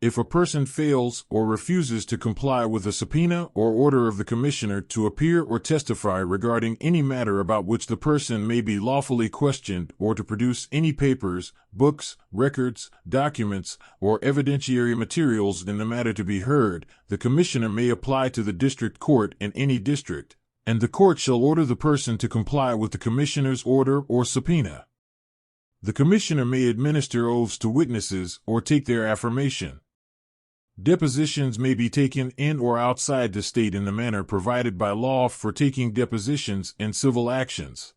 If a person fails or refuses to comply with a subpoena or order of the Commissioner to appear or testify regarding any matter about which the person may be lawfully questioned or to produce any papers, books, records, documents, or evidentiary materials in the matter to be heard, the Commissioner may apply to the district court in any district, and the court shall order the person to comply with the Commissioner's order or subpoena. The Commissioner may administer oaths to witnesses or take their affirmation. Depositions may be taken in or outside the state in the manner provided by law for taking depositions in civil actions.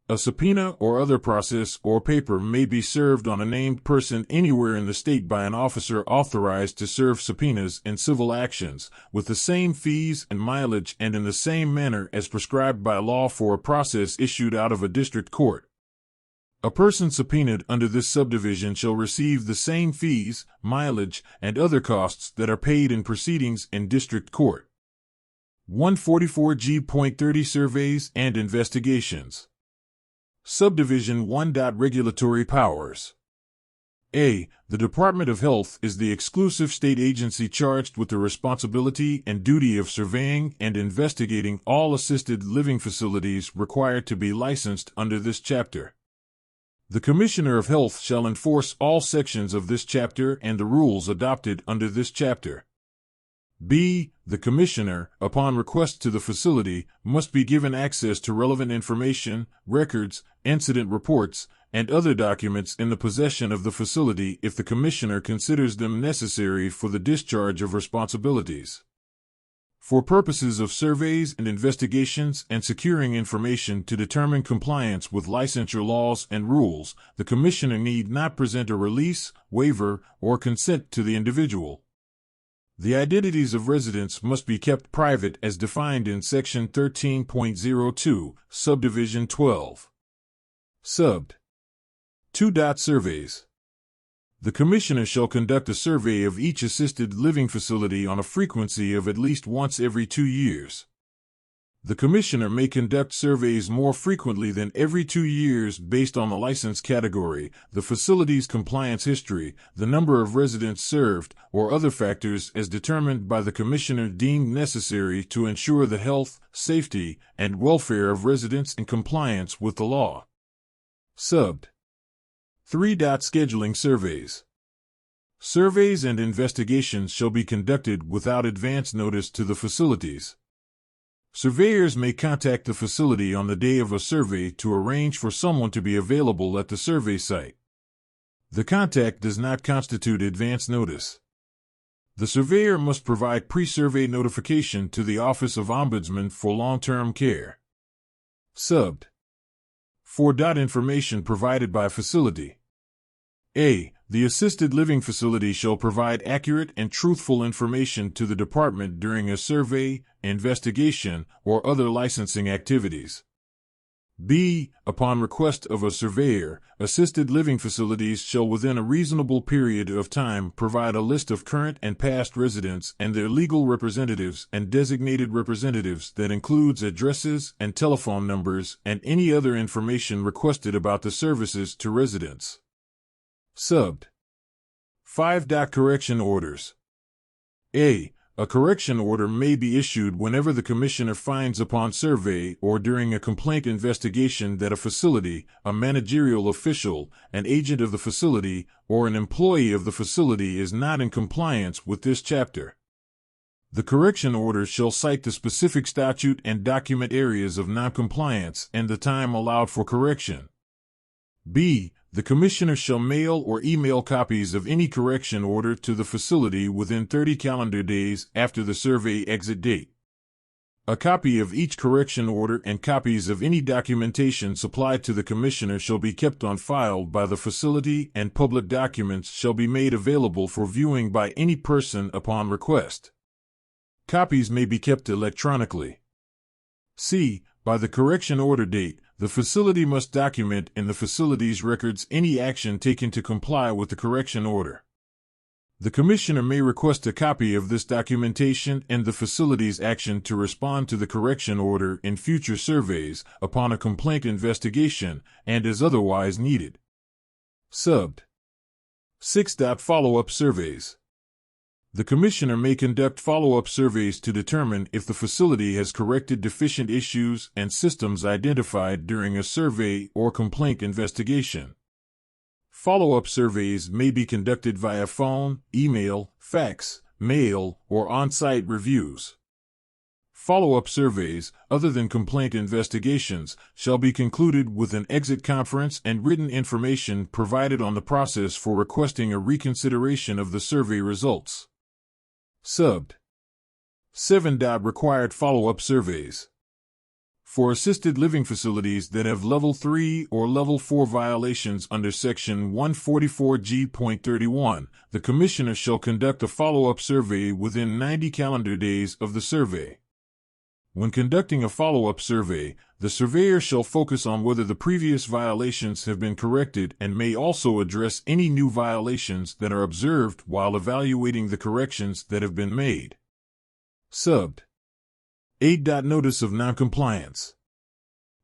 A subpoena or other process or paper may be served on a named person anywhere in the state by an officer authorized to serve subpoenas in civil actions, with the same fees and mileage and in the same manner as prescribed by law for a process issued out of a district court. A person subpoenaed under this subdivision shall receive the same fees, mileage, and other costs that are paid in proceedings in district court. 144G.30 Surveys and Investigations. Subdivision 1. Regulatory powers. A. The Department of Health is the exclusive state agency charged with the responsibility and duty of surveying and investigating all assisted living facilities required to be licensed under this chapter. The Commissioner of Health shall enforce all sections of this chapter and the rules adopted under this chapter. B. The Commissioner, upon request to the facility, must be given access to relevant information, records, incident reports, and other documents in the possession of the facility if the Commissioner considers them necessary for the discharge of responsibilities. For purposes of surveys and investigations and securing information to determine compliance with licensure laws and rules, the Commissioner need not present a release, waiver, or consent to the individual. The identities of residents must be kept private as defined in Section 13.02, Subdivision 12. Subbed. 2. Surveys. The Commissioner shall conduct a survey of each assisted living facility on a frequency of at least once every 2 years. The Commissioner may conduct surveys more frequently than every 2 years based on the license category, the facility's compliance history, the number of residents served, or other factors as determined by the Commissioner deemed necessary to ensure the health, safety, and welfare of residents in compliance with the law. Subbed. 3. Scheduling surveys. Surveys and investigations shall be conducted without advance notice to the facilities. Surveyors may contact the facility on the day of a survey to arrange for someone to be available at the survey site. The contact does not constitute advance notice. The surveyor must provide pre-survey notification to the Office of Ombudsman for Long-Term Care. Subbed. 4. Information provided by facility. A. The assisted living facility shall provide accurate and truthful information to the department during a survey, investigation, or other licensing activities. B. Upon request of a surveyor, assisted living facilities shall within a reasonable period of time provide a list of current and past residents and their legal representatives and designated representatives that includes addresses and telephone numbers and any other information requested about the services to residents. Subbed. 5. Correction orders. A. A correction order may be issued whenever the Commissioner finds upon survey or during a complaint investigation that a facility, a managerial official, an agent of the facility, or an employee of the facility is not in compliance with this chapter. The correction order shall cite the specific statute and document areas of noncompliance and the time allowed for correction. B. The Commissioner shall mail or email copies of any correction order to the facility within 30 calendar days after the survey exit date. A copy of each correction order and copies of any documentation supplied to the Commissioner shall be kept on file by the facility, and public documents shall be made available for viewing by any person upon request. Copies may be kept electronically. C. By the correction order date, the facility must document in the facility's records any action taken to comply with the correction order. The Commissioner may request a copy of this documentation and the facility's action to respond to the correction order in future surveys, upon a complaint investigation, and as otherwise needed. Subbed. 6. Follow-up surveys. The Commissioner may conduct follow-up surveys to determine if the facility has corrected deficient issues and systems identified during a survey or complaint investigation. Follow-up surveys may be conducted via phone, email, fax, mail, or on-site reviews. Follow-up surveys, other than complaint investigations, shall be concluded with an exit conference and written information provided on the process for requesting a reconsideration of the survey results. Subbed. 7. Required follow-up surveys. For assisted living facilities that have Level 3 or Level 4 violations under Section 144G.31, the Commissioner shall conduct a follow-up survey within 90 calendar days of the survey. When conducting a follow-up survey, the surveyor shall focus on whether the previous violations have been corrected and may also address any new violations that are observed while evaluating the corrections that have been made. Subbed. 8. Notice of noncompliance.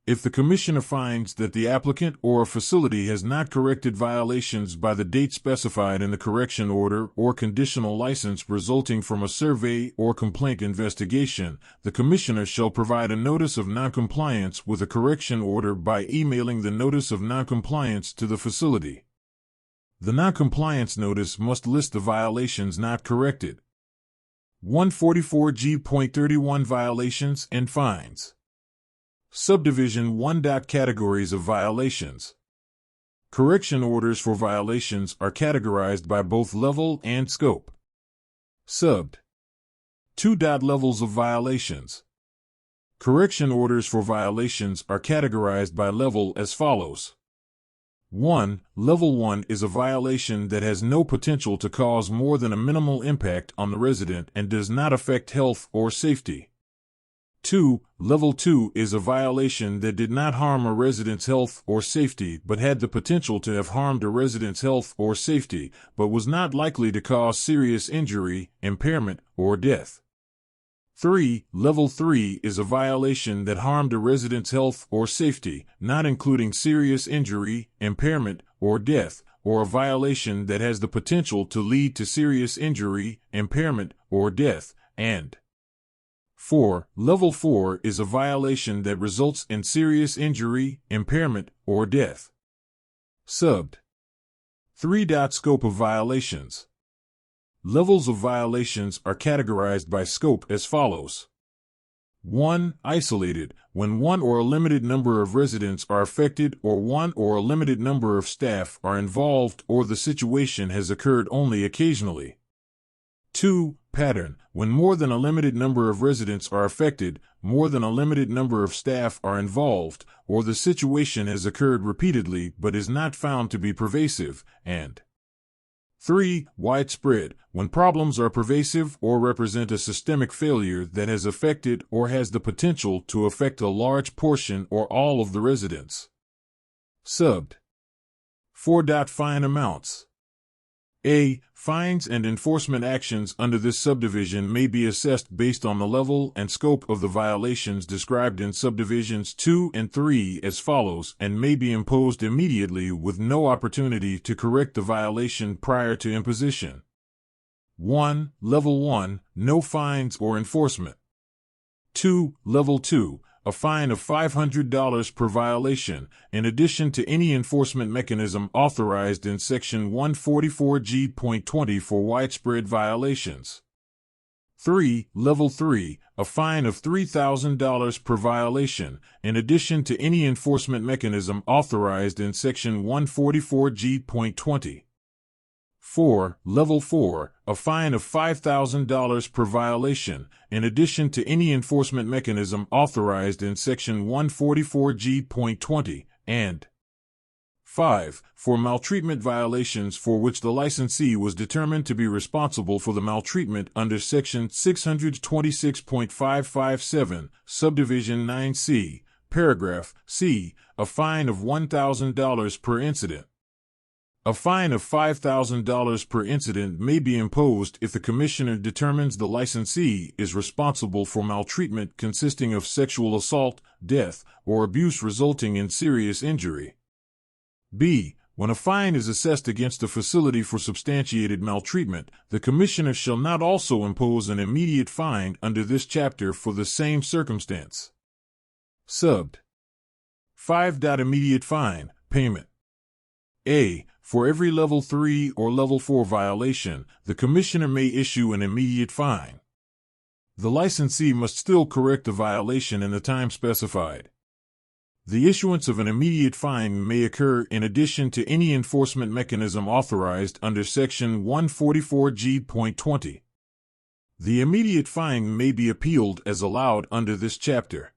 If the Commissioner finds that the applicant or a facility has not corrected violations by the date specified in the correction order or conditional license resulting from a survey or complaint investigation, the Commissioner shall provide a notice of noncompliance with a correction order by emailing the notice of noncompliance to the facility. The noncompliance notice must list the violations not corrected. 144G.31 Violations and fines. Subdivision 1. Categories of violations. Correction orders for violations are categorized by both level and scope. Subbed. 2. Levels of violations. Correction orders for violations are categorized by level as follows. 1. Level 1 is a violation that has no potential to cause more than a minimal impact on the resident and does not affect health or safety. 2. Level 2 is a violation that did not harm a resident's health or safety but had the potential to have harmed a resident's health or safety, but was not likely to cause serious injury, impairment, or death. 3. Level 3 is a violation that harmed a resident's health or safety, not including serious injury, impairment, or death, or a violation that has the potential to lead to serious injury, impairment, or death, and 4. Level 4 is a violation that results in serious injury, impairment, or death. Subbed. 3. Scope of violations. Levels of violations are categorized by scope as follows. 1. Isolated, when one or a limited number of residents are affected or one or a limited number of staff are involved or the situation has occurred only occasionally. 2. Pattern, when more than a limited number of residents are affected, more than a limited number of staff are involved, or the situation has occurred repeatedly but is not found to be pervasive, and 3. Widespread, when problems are pervasive or represent a systemic failure that has affected or has the potential to affect a large portion or all of the residents. Subbed. 4. Fine amounts. A. Fines and enforcement actions under this subdivision may be assessed based on the level and scope of the violations described in subdivisions 2 and 3 as follows and may be imposed immediately with no opportunity to correct the violation prior to imposition. 1. Level 1, no fines or enforcement. 2. Level 2, a fine of $500 per violation, in addition to any enforcement mechanism authorized in Section 144G.20 for widespread violations. 3. Level 3, a fine of $3,000 per violation, in addition to any enforcement mechanism authorized in Section 144G.20. 4. Level 4, a fine of $5,000 per violation, in addition to any enforcement mechanism authorized in Section 144G.20, and 5. For maltreatment violations for which the licensee was determined to be responsible for the maltreatment under Section 626.557, Subdivision 9C, Paragraph C, a fine of $1,000 per incident. A fine of $5,000 per incident may be imposed if the Commissioner determines the licensee is responsible for maltreatment consisting of sexual assault, death, or abuse resulting in serious injury. B. When a fine is assessed against a facility for substantiated maltreatment, the Commissioner shall not also impose an immediate fine under this chapter for the same circumstance. Subbed. 5. Immediate fine, payment. A. For every Level 3 or Level 4 violation, the Commissioner may issue an immediate fine. The licensee must still correct the violation in the time specified. The issuance of an immediate fine may occur in addition to any enforcement mechanism authorized under Section 144G.20. The immediate fine may be appealed as allowed under this chapter.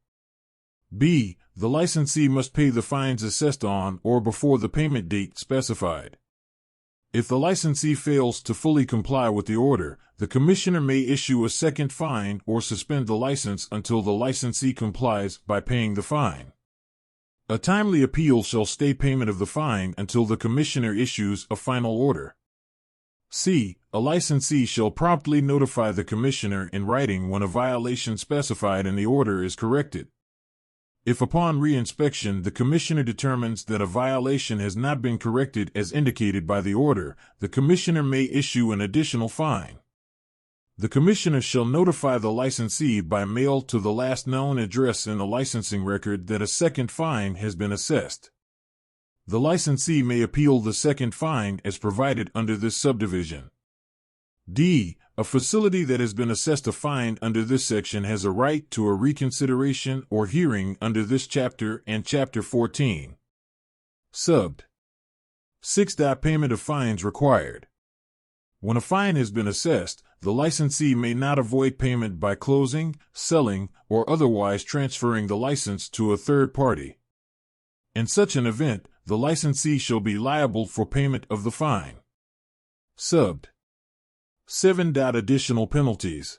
B. The licensee must pay the fines assessed on or before the payment date specified. If the licensee fails to fully comply with the order, the Commissioner may issue a second fine or suspend the license until the licensee complies by paying the fine. A timely appeal shall stay payment of the fine until the Commissioner issues a final order. C. A licensee shall promptly notify the Commissioner in writing when a violation specified in the order is corrected. If upon re-inspection the Commissioner determines that a violation has not been corrected as indicated by the order, the Commissioner may issue an additional fine. The Commissioner shall notify the licensee by mail to the last known address in the licensing record that a second fine has been assessed. The licensee may appeal the second fine as provided under this subdivision. D. A facility that has been assessed a fine under this section has a right to a reconsideration or hearing under this chapter and Chapter 14. Subbed. 6. Payment of fines required. When a fine has been assessed, the licensee may not avoid payment by closing, selling, or otherwise transferring the license to a third party. In such an event, the licensee shall be liable for payment of the fine. Subbed. 7. Additional penalties.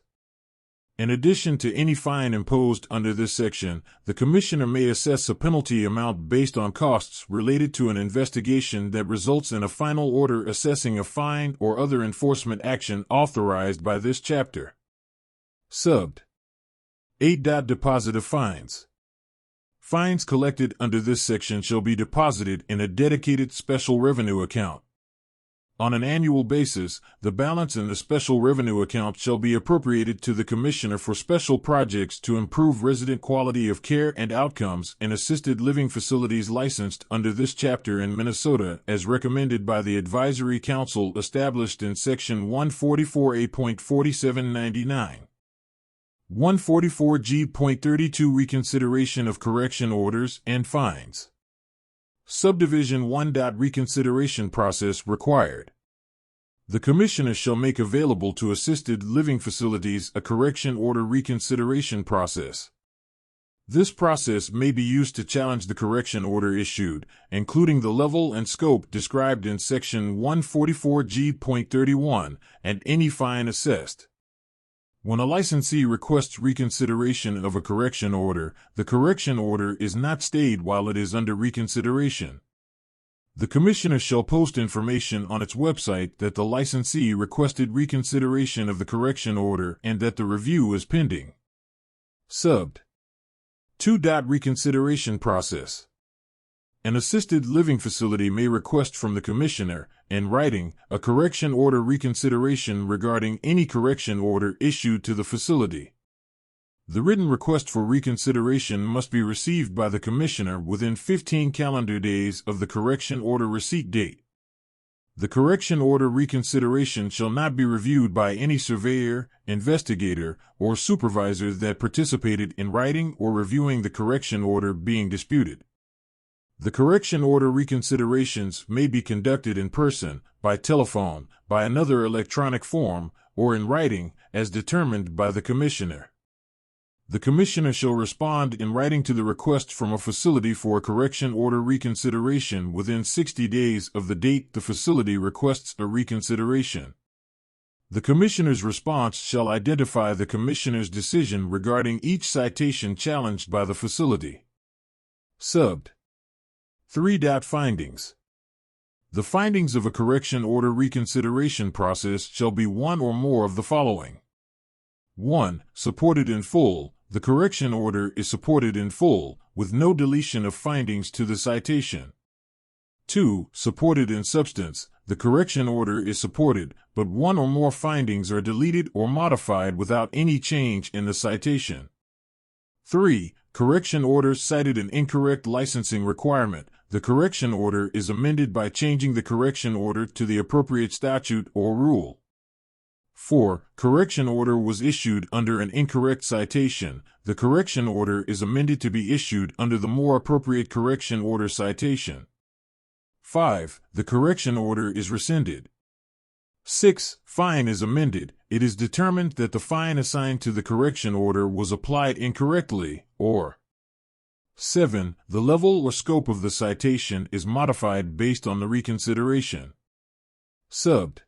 In addition to any fine imposed under this section, the Commissioner may assess a penalty amount based on costs related to an investigation that results in a final order assessing a fine or other enforcement action authorized by this chapter. Subbed. 8. Deposit of fines. Fines collected under this section shall be deposited in a dedicated special revenue account. On an annual basis, the balance in the special revenue account shall be appropriated to the Commissioner for special projects to improve resident quality of care and outcomes in assisted living facilities licensed under this chapter in Minnesota as recommended by the Advisory Council established in Section 144A.4799. 144G.32 Reconsideration of correction orders and fines. Subdivision 1. Reconsideration process required. The Commissioner shall make available to assisted living facilities a correction order reconsideration process. This process may be used to challenge the correction order issued, including the level and scope described in Section 144G.31, and any fine assessed. When a licensee requests reconsideration of a correction order, the correction order is not stayed while it is under reconsideration. The Commissioner shall post information on its website that the licensee requested reconsideration of the correction order and that the review is pending. Subbed. 2. Reconsideration process. An assisted living facility may request from the Commissioner, in writing, a correction order reconsideration regarding any correction order issued to the facility. The written request for reconsideration must be received by the Commissioner within 15 calendar days of the correction order receipt date. The correction order reconsideration shall not be reviewed by any surveyor, investigator, or supervisor that participated in writing or reviewing the correction order being disputed. The correction order reconsiderations may be conducted in person, by telephone, by another electronic form, or in writing, as determined by the Commissioner. The Commissioner shall respond in writing to the request from a facility for a correction order reconsideration within 60 days of the date the facility requests a reconsideration. The Commissioner's response shall identify the Commissioner's decision regarding each citation challenged by the facility. Subbed. 3. Findings. The findings of a correction order reconsideration process shall be one or more of the following. 1. Supported in full. The correction order is supported in full, with no deletion of findings to the citation. 2. Supported in substance. The correction order is supported, but one or more findings are deleted or modified without any change in the citation. 3. Correction order cited an incorrect licensing requirement. The correction order is amended by changing the correction order to the appropriate statute or rule. 4. Correction order was issued under an incorrect citation. The correction order is amended to be issued under the more appropriate correction order citation. 5. The correction order is rescinded. 6. Fine is amended. It is determined that the fine assigned to the correction order was applied incorrectly, or 7. The level or scope of the citation is modified based on the reconsideration. Subbed.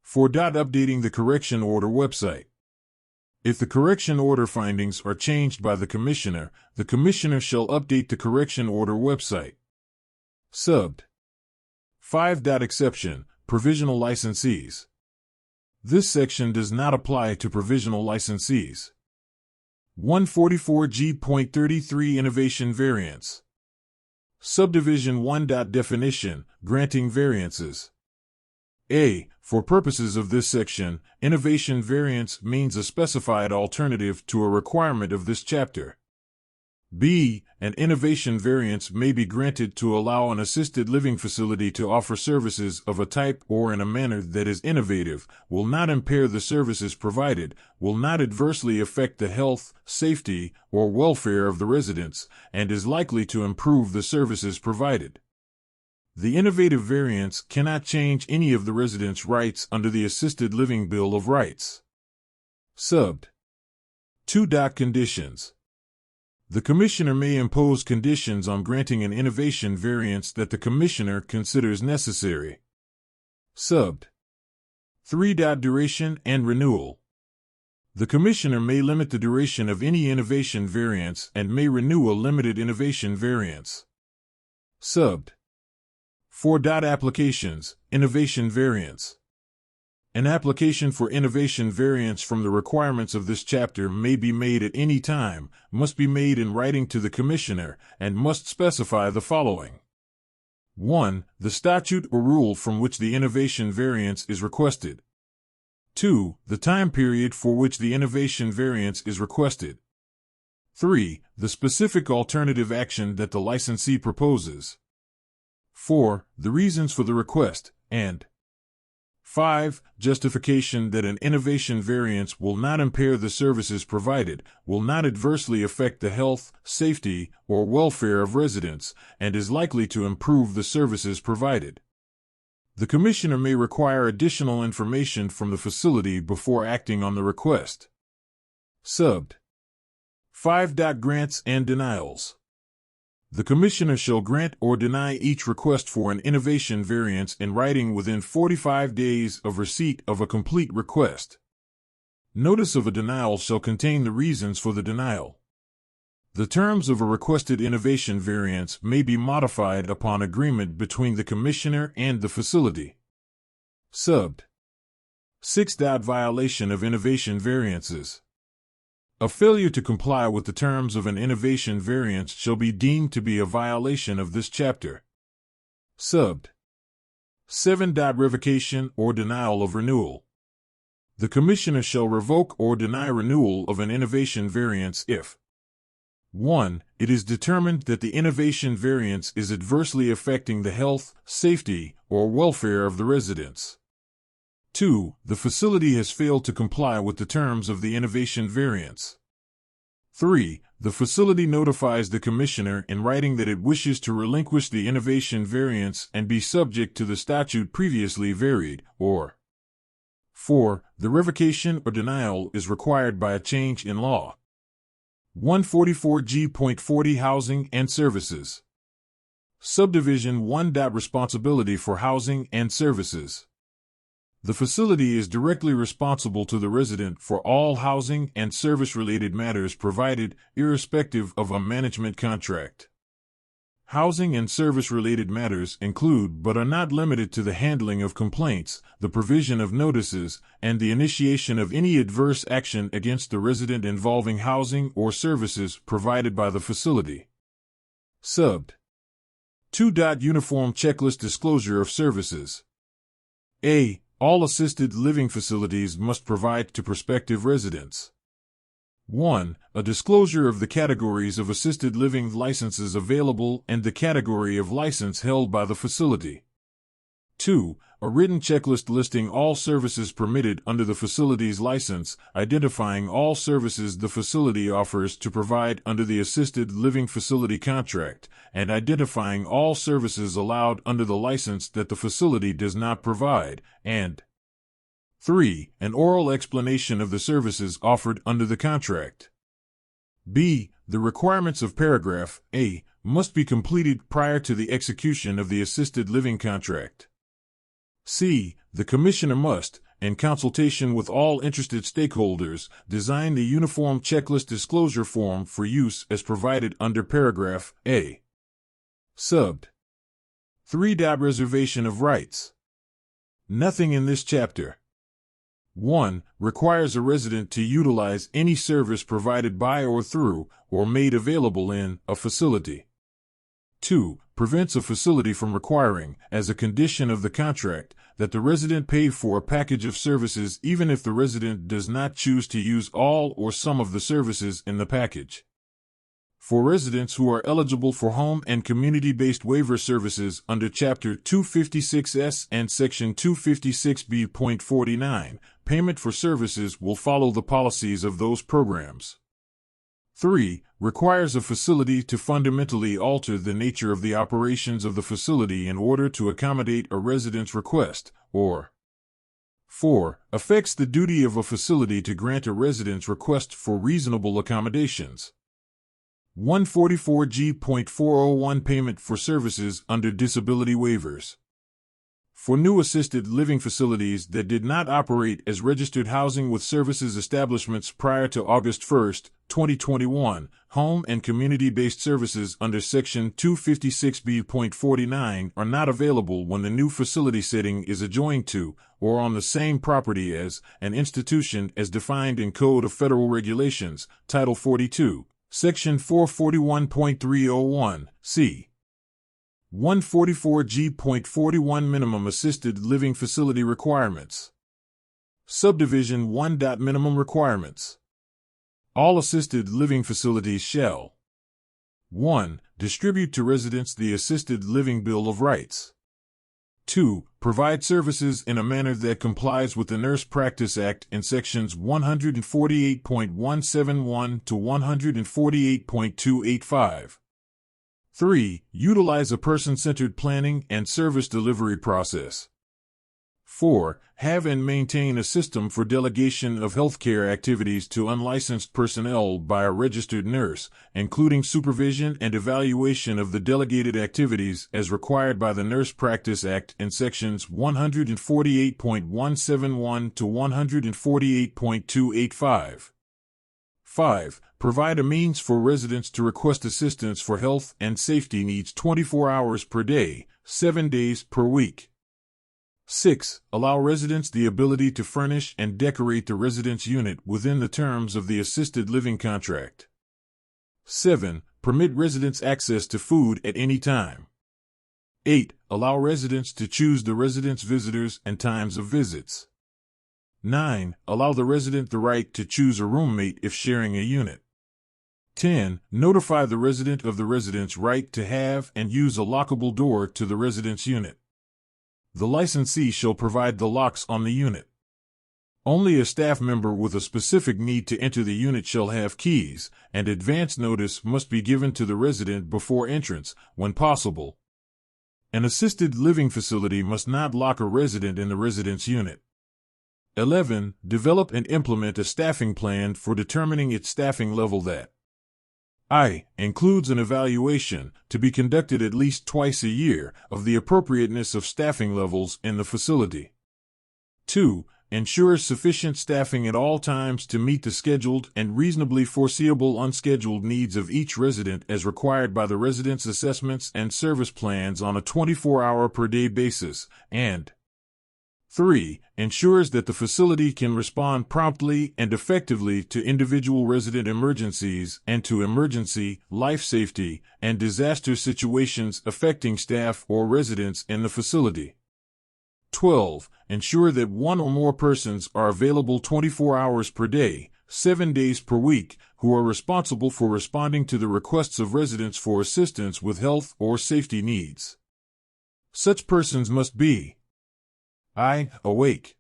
4. Updating the correction order website. If the correction order findings are changed by the Commissioner shall update the correction order website. Subbed. 5. Exception. Provisional licensees. This section does not apply to provisional licensees. 144G.33 Innovation Variance. Subdivision 1. Definition, granting variances. A. For purposes of this section, innovation variance means a specified alternative to a requirement of this chapter. B. An innovation variance may be granted to allow an assisted living facility to offer services of a type or in a manner that is innovative, will not impair the services provided, will not adversely affect the health, safety, or welfare of the residents, and is likely to improve the services provided. The innovative variance cannot change any of the residents' rights under the Assisted Living Bill of Rights. Subbed. 2. Conditions. The Commissioner may impose conditions on granting an innovation variance that the Commissioner considers necessary. Subbed. 3. Duration and renewal. The Commissioner may limit the duration of any innovation variance and may renew a limited innovation variance. Subbed. 4. Applications, innovation variance. An application for innovation variance from the requirements of this chapter may be made at any time, must be made in writing to the Commissioner, and must specify the following. 1. The statute or rule from which the innovation variance is requested. 2. The time period for which the innovation variance is requested. 3. The specific alternative action that the licensee proposes. 4. The reasons for the request, and 5. Justification that an innovation variance will not impair the services provided, will not adversely affect the health, safety, or welfare of residents, and is likely to improve the services provided. The Commissioner may require additional information from the facility before acting on the request. Subbed. 5. Grants and denials. The Commissioner shall grant or deny each request for an innovation variance in writing within 45 days of receipt of a complete request. Notice of a denial shall contain the reasons for the denial. The terms of a requested innovation variance may be modified upon agreement between the Commissioner and the facility. Subbed. 6. Violation of innovation variances. A failure to comply with the terms of an innovation variance shall be deemed to be a violation of this chapter. Subbed. 7. Revocation or denial of renewal. The Commissioner shall revoke or deny renewal of an innovation variance if 1. It is determined that the innovation variance is adversely affecting the health, safety, or welfare of the residents. 2. The facility has failed to comply with the terms of the innovation variance. 3. The facility notifies the Commissioner in writing that it wishes to relinquish the innovation variance and be subject to the statute previously varied, or 4. The revocation or denial is required by a change in law. 144G.40 Housing and Services. Subdivision 1. Responsibility for housing and services. The facility is directly responsible to the resident for all housing and service-related matters provided, irrespective of a management contract. Housing and service-related matters include but are not limited to the handling of complaints, the provision of notices, and the initiation of any adverse action against the resident involving housing or services provided by the facility. Subbed. 2. Uniform checklist disclosure of services. A. All assisted living facilities must provide to prospective residents 1. A disclosure of the categories of assisted living licenses available and the category of license held by the facility. 2. A written checklist listing all services permitted under the facility's license, identifying all services the facility offers to provide under the assisted living facility contract, and identifying all services allowed under the license that the facility does not provide, and 3. An oral explanation of the services offered under the contract. B. The requirements of paragraph A must be completed prior to the execution of the assisted living contract. C. The Commissioner must, in consultation with all interested stakeholders, design the uniform checklist disclosure form for use as provided under paragraph A. Subbed. 3. Reservation of rights. Nothing in this chapter 1. Requires a resident to utilize any service provided by or through, or made available in, a facility. 2. Prevents a facility from requiring, as a condition of the contract, that the resident pay for a package of services even if the resident does not choose to use all or some of the services in the package. For residents who are eligible for home and community-based waiver services under Chapter 256S and Section 256B.49, payment for services will follow the policies of those programs. 3. Requires a facility to fundamentally alter the nature of the operations of the facility in order to accommodate a resident's request, or 4. Affects the duty of a facility to grant a resident's request for reasonable accommodations. 144G.401 Payment for services under disability waivers. For new assisted living facilities that did not operate as registered housing with services establishments prior to August 1, 2021, home and community-based services under Section 256B.49 are not available when the new facility setting is adjoined to, or on the same property as, an institution as defined in Code of Federal Regulations, Title 42, Section 441.301, c. 144G.41 Minimum Assisted Living Facility Requirements. Subdivision 1. Minimum Requirements. All assisted living facilities shall 1. Distribute to residents the Assisted Living Bill of Rights. 2. Provide services in a manner that complies with the Nurse Practice Act in sections 148.171 to 148.285. 3. Utilize a person-centered planning and service delivery process. 4. Have and maintain a system for delegation of healthcare activities to unlicensed personnel by a registered nurse, including supervision and evaluation of the delegated activities as required by the Nurse Practice Act in sections 148.171 to 148.285. 5. Provide a means for residents to request assistance for health and safety needs 24 hours per day, 7 days per week. 6. Allow residents the ability to furnish and decorate the residence unit within the terms of the assisted living contract. 7. Permit residents access to food at any time. 8. Allow residents to choose the resident's visitors and times of visits. 9. Allow the resident the right to choose a roommate if sharing a unit. 10. Notify the resident of the resident's right to have and use a lockable door to the resident's unit. The licensee shall provide the locks on the unit. Only a staff member with a specific need to enter the unit shall have keys, and advance notice must be given to the resident before entrance, when possible. An assisted living facility must not lock a resident in the resident's unit. 11. Develop and implement a staffing plan for determining its staffing level that includes an evaluation, to be conducted at least twice a year, of the appropriateness of staffing levels in the facility. 2. Ensures sufficient staffing at all times to meet the scheduled and reasonably foreseeable unscheduled needs of each resident as required by the resident's assessments and service plans on a 24-hour-per-day basis, and 3. Ensures that the facility can respond promptly and effectively to individual resident emergencies and to emergency, life safety, and disaster situations affecting staff or residents in the facility. 12. Ensure that one or more persons are available 24 hours per day, 7 days per week, who are responsible for responding to the requests of residents for assistance with health or safety needs. Such persons must be awake.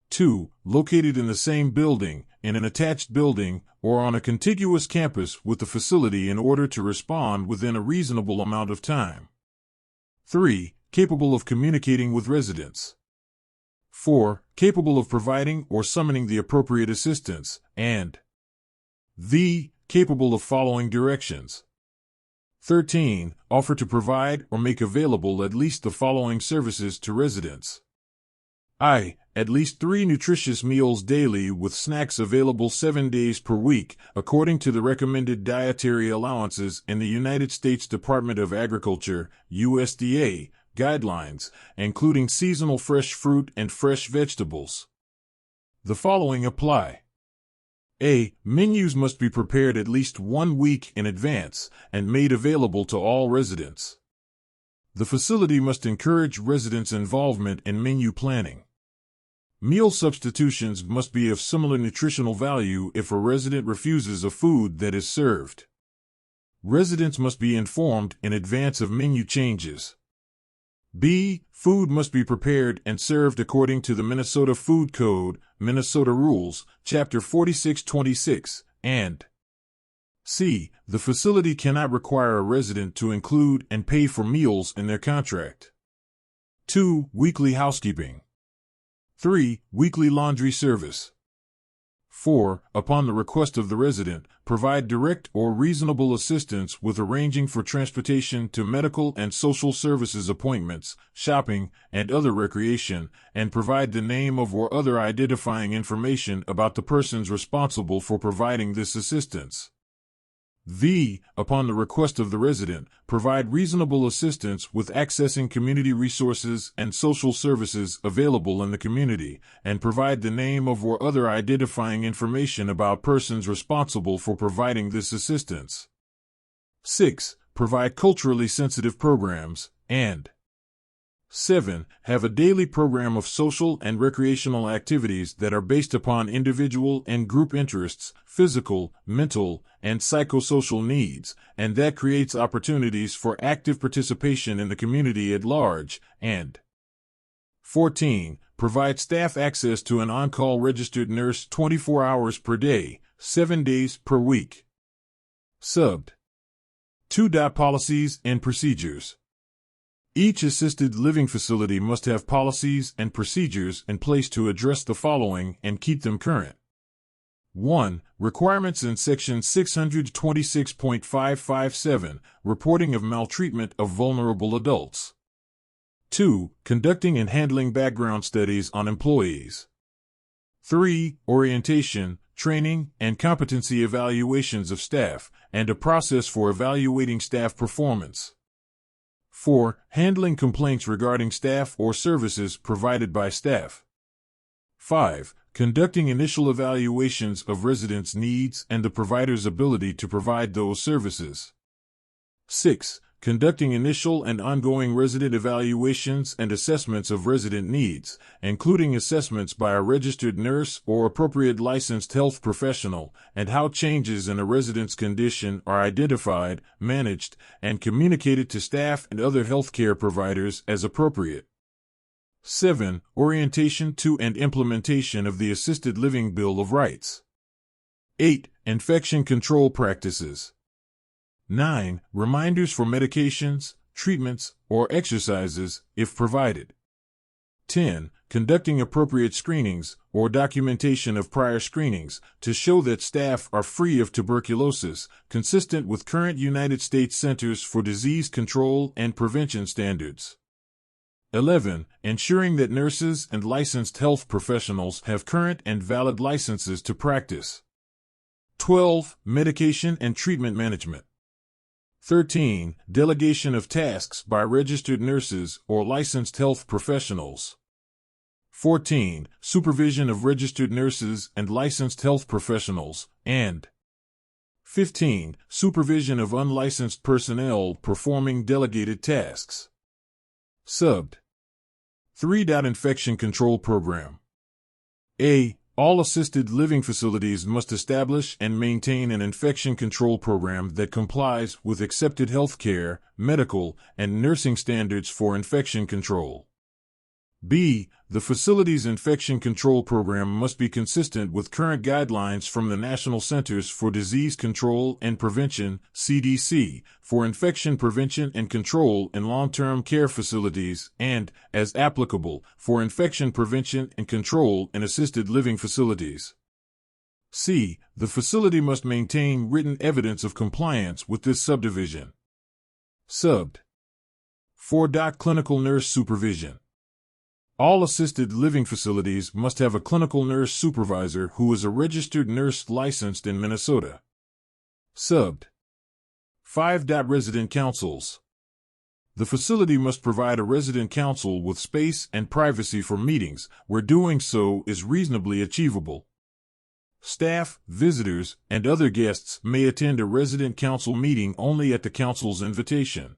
2. Located in the same building, in an attached building, or on a contiguous campus with the facility in order to respond within a reasonable amount of time. 3. Capable of communicating with residents. 4. Capable of providing or summoning the appropriate assistance, and capable of following directions. 13. Offer to provide or make available at least the following services to residents. At least 3 nutritious meals daily with snacks available 7 days per week, according to the recommended dietary allowances in the United States Department of Agriculture, USDA, guidelines, including seasonal fresh fruit and fresh vegetables. The following apply. Menus must be prepared at least 1 week in advance and made available to all residents. The facility must encourage residents' involvement in menu planning. Meal substitutions must be of similar nutritional value if a resident refuses a food that is served. Residents must be informed in advance of menu changes. Food must be prepared and served according to the Minnesota Food Code, Minnesota Rules, Chapter 4626, and C. The facility cannot require a resident to include and pay for meals in their contract. 2. Weekly housekeeping. 3. Weekly laundry service. 4. Upon the request of the resident, provide direct or reasonable assistance with arranging for transportation to medical and social services appointments, shopping, and other recreation, and provide the name of or other identifying information about the persons responsible for providing this assistance. Upon the request of the resident, provide reasonable assistance with accessing community resources and social services available in the community, and provide the name of or other identifying information about persons responsible for providing this assistance. 6. Provide culturally sensitive programs, and 7. Have a daily program of social and recreational activities that are based upon individual and group interests, physical, mental, and psychosocial needs, and that creates opportunities for active participation in the community at large, and 14. Provide staff access to an on-call registered nurse 24 hours per day, 7 days per week. Subbed. 2. Policies and procedures. Each assisted living facility must have policies and procedures in place to address the following and keep them current. 1. Requirements in Section 626.557, reporting of maltreatment of vulnerable adults. 2. Conducting and handling background studies on employees. 3. Orientation, training, and competency evaluations of staff, and a process for evaluating staff performance. 4. Handling complaints regarding staff or services provided by staff. 5. Conducting initial evaluations of residents' needs and the provider's ability to provide those services. 6. Conducting initial and ongoing resident evaluations and assessments of resident needs, including assessments by a registered nurse or appropriate licensed health professional, and how changes in a resident's condition are identified, managed, and communicated to staff and other healthcare providers as appropriate. 7. Orientation to and implementation of the Assisted Living Bill of Rights. 8. Infection control practices. 9. Reminders for medications, treatments, or exercises, if provided. 10. Conducting appropriate screenings, or documentation of prior screenings, to show that staff are free of tuberculosis, consistent with current United States Centers for Disease Control and Prevention standards. 11. Ensuring that nurses and licensed health professionals have current and valid licenses to practice. 12. Medication and treatment management. 13. Delegation of tasks by registered nurses or licensed health professionals. 14. Supervision of registered nurses and licensed health professionals, and 15. Supervision of unlicensed personnel performing delegated tasks. Subbed. 3. Infection control program. A. All assisted living facilities must establish and maintain an infection control program that complies with accepted healthcare, medical, and nursing standards for infection control. B. The facility's infection control program must be consistent with current guidelines from the National Centers for Disease Control and Prevention, CDC, for infection prevention and control in long-term care facilities and, as applicable, for infection prevention and control in assisted living facilities. C. The facility must maintain written evidence of compliance with this subdivision. Subbed. 4. Clinical nurse supervision. All assisted living facilities must have a clinical nurse supervisor who is a registered nurse licensed in Minnesota. Subbed. 5. Resident councils. The facility must provide a resident council with space and privacy for meetings, where doing so is reasonably achievable. Staff, visitors, and other guests may attend a resident council meeting only at the council's invitation.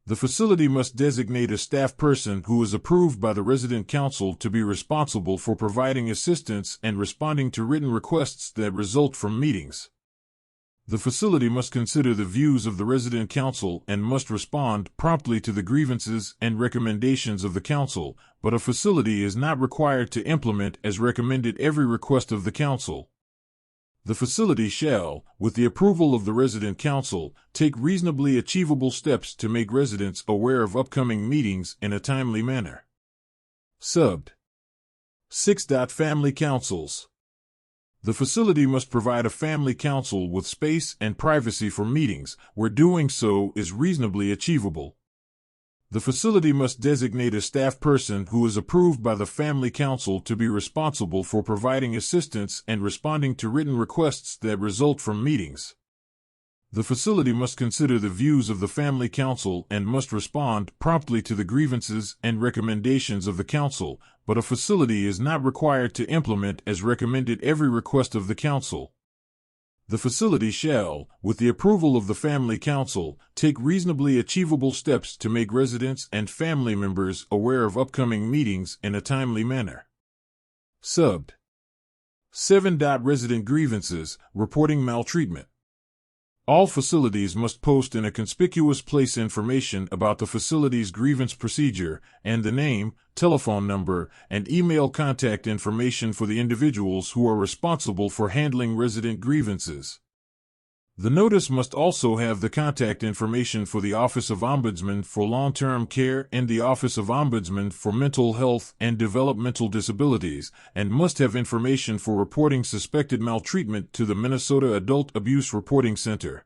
The facility must designate a staff person who is approved by the resident council to be responsible for providing assistance and responding to written requests that result from meetings. The facility must consider the views of the resident council and must respond promptly to the grievances and recommendations of the council, but a facility is not required to implement as recommended every request of the council. The facility shall, with the approval of the resident council, take reasonably achievable steps to make residents aware of upcoming meetings in a timely manner. Subbed. 6. Family councils. The facility must provide a family council with space and privacy for meetings, where doing so is reasonably achievable. The facility must designate a staff person who is approved by the Family Council to be responsible for providing assistance and responding to written requests that result from meetings. The facility must consider the views of the Family Council and must respond promptly to the grievances and recommendations of the Council, but a facility is not required to implement as recommended every request of the Council. The facility shall, with the approval of the Family Council, take reasonably achievable steps to make residents and family members aware of upcoming meetings in a timely manner. Subbed. 7. Resident grievances, reporting maltreatment. All facilities must post in a conspicuous place information about the facility's grievance procedure and the name, telephone number, and email contact information for the individuals who are responsible for handling resident grievances. The notice must also have the contact information for the Office of Ombudsman for Long-Term Care and the Office of Ombudsman for Mental Health and Developmental Disabilities, and must have information for reporting suspected maltreatment to the Minnesota Adult Abuse Reporting Center.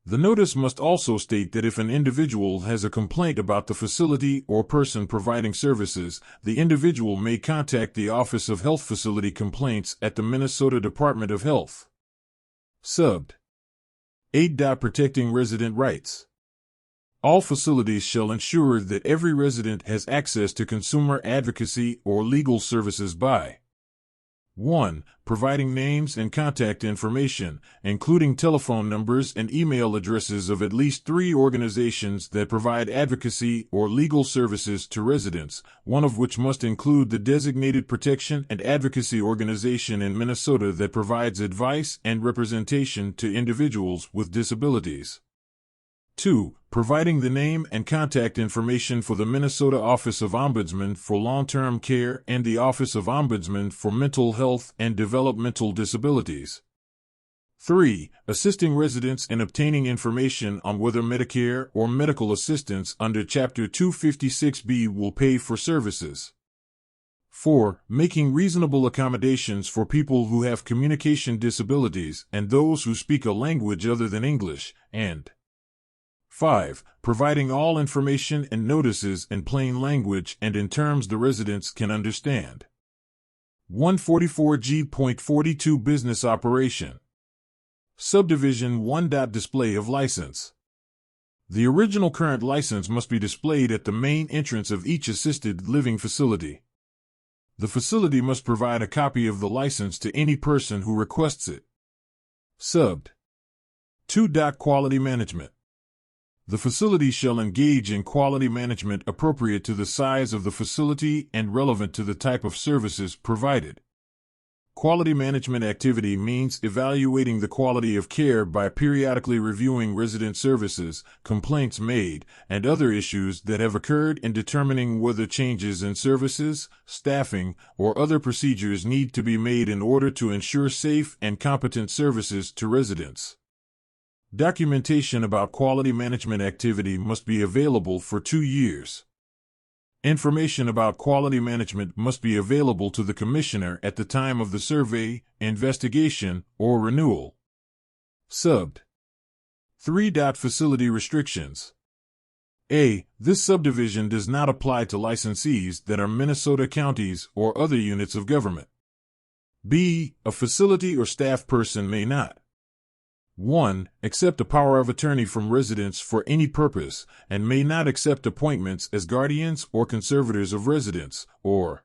The notice must also state that if an individual has a complaint about the facility or person providing services, the individual may contact the Office of Health Facility Complaints at the Minnesota Department of Health. Subbed. 8. Protecting resident rights. All facilities shall ensure that every resident has access to consumer advocacy or legal services by 1. Providing names and contact information, including telephone numbers and email addresses of at least 3 organizations that provide advocacy or legal services to residents, one of which must include the designated protection and advocacy organization in Minnesota that provides advice and representation to individuals with disabilities. 2. Providing the name and contact information for the Minnesota Office of Ombudsman for Long-Term Care and the Office of Ombudsman for Mental Health and Developmental Disabilities. 3. Assisting residents in obtaining information on whether Medicare or medical assistance under Chapter 256B will pay for services. 4. Making reasonable accommodations for people who have communication disabilities and those who speak a language other than English, and 5. Providing all information and notices in plain language and in terms the residents can understand. 144G.42 Business Operation. Subdivision 1. Display of license. The original current license must be displayed at the main entrance of each assisted living facility. The facility must provide a copy of the license to any person who requests it. Subbed. 2. Quality management. The facility shall engage in quality management appropriate to the size of the facility and relevant to the type of services provided. Quality management activity means evaluating the quality of care by periodically reviewing resident services, complaints made, and other issues that have occurred and determining whether changes in services, staffing, or other procedures need to be made in order to ensure safe and competent services to residents. Documentation about quality management activity must be available for 2 years. Information about quality management must be available to the Commissioner at the time of the survey, investigation, or renewal. Subbed. 3. Facility restrictions. A. This subdivision does not apply to licensees that are Minnesota counties or other units of government. B. A facility or staff person may not 1. Accept a power of attorney from residents for any purpose, and may not accept appointments as guardians or conservators of residents, or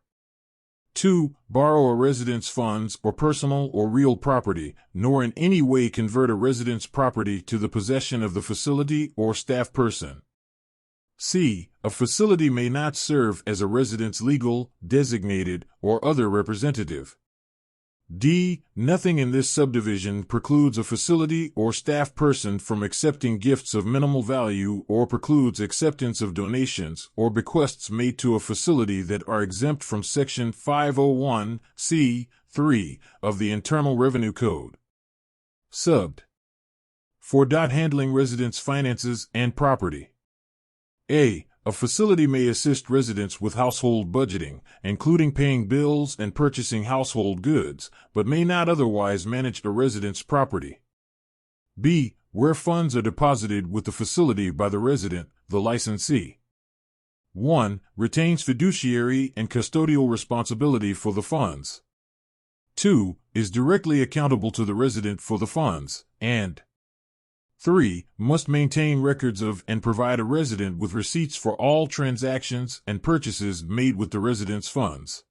2. Borrow a resident's funds or personal or real property, nor in any way convert a resident's property to the possession of the facility or staff person. C. A facility may not serve as a resident's legal, designated, or other representative. D. Nothing in this subdivision precludes a facility or staff person from accepting gifts of minimal value or precludes acceptance of donations or bequests made to a facility that are exempt from Section 501(c)(3) of the Internal Revenue Code. Subbed. 4. Handling residents' finances and property. A. A facility may assist residents with household budgeting, including paying bills and purchasing household goods, but may not otherwise manage a resident's property. B. Where funds are deposited with the facility by the resident, the licensee. 1. Retains fiduciary and custodial responsibility for the funds. 2. Is directly accountable to the resident for the funds, and 3. Must maintain records of and provide a resident with receipts for all transactions and purchases made with the resident's funds.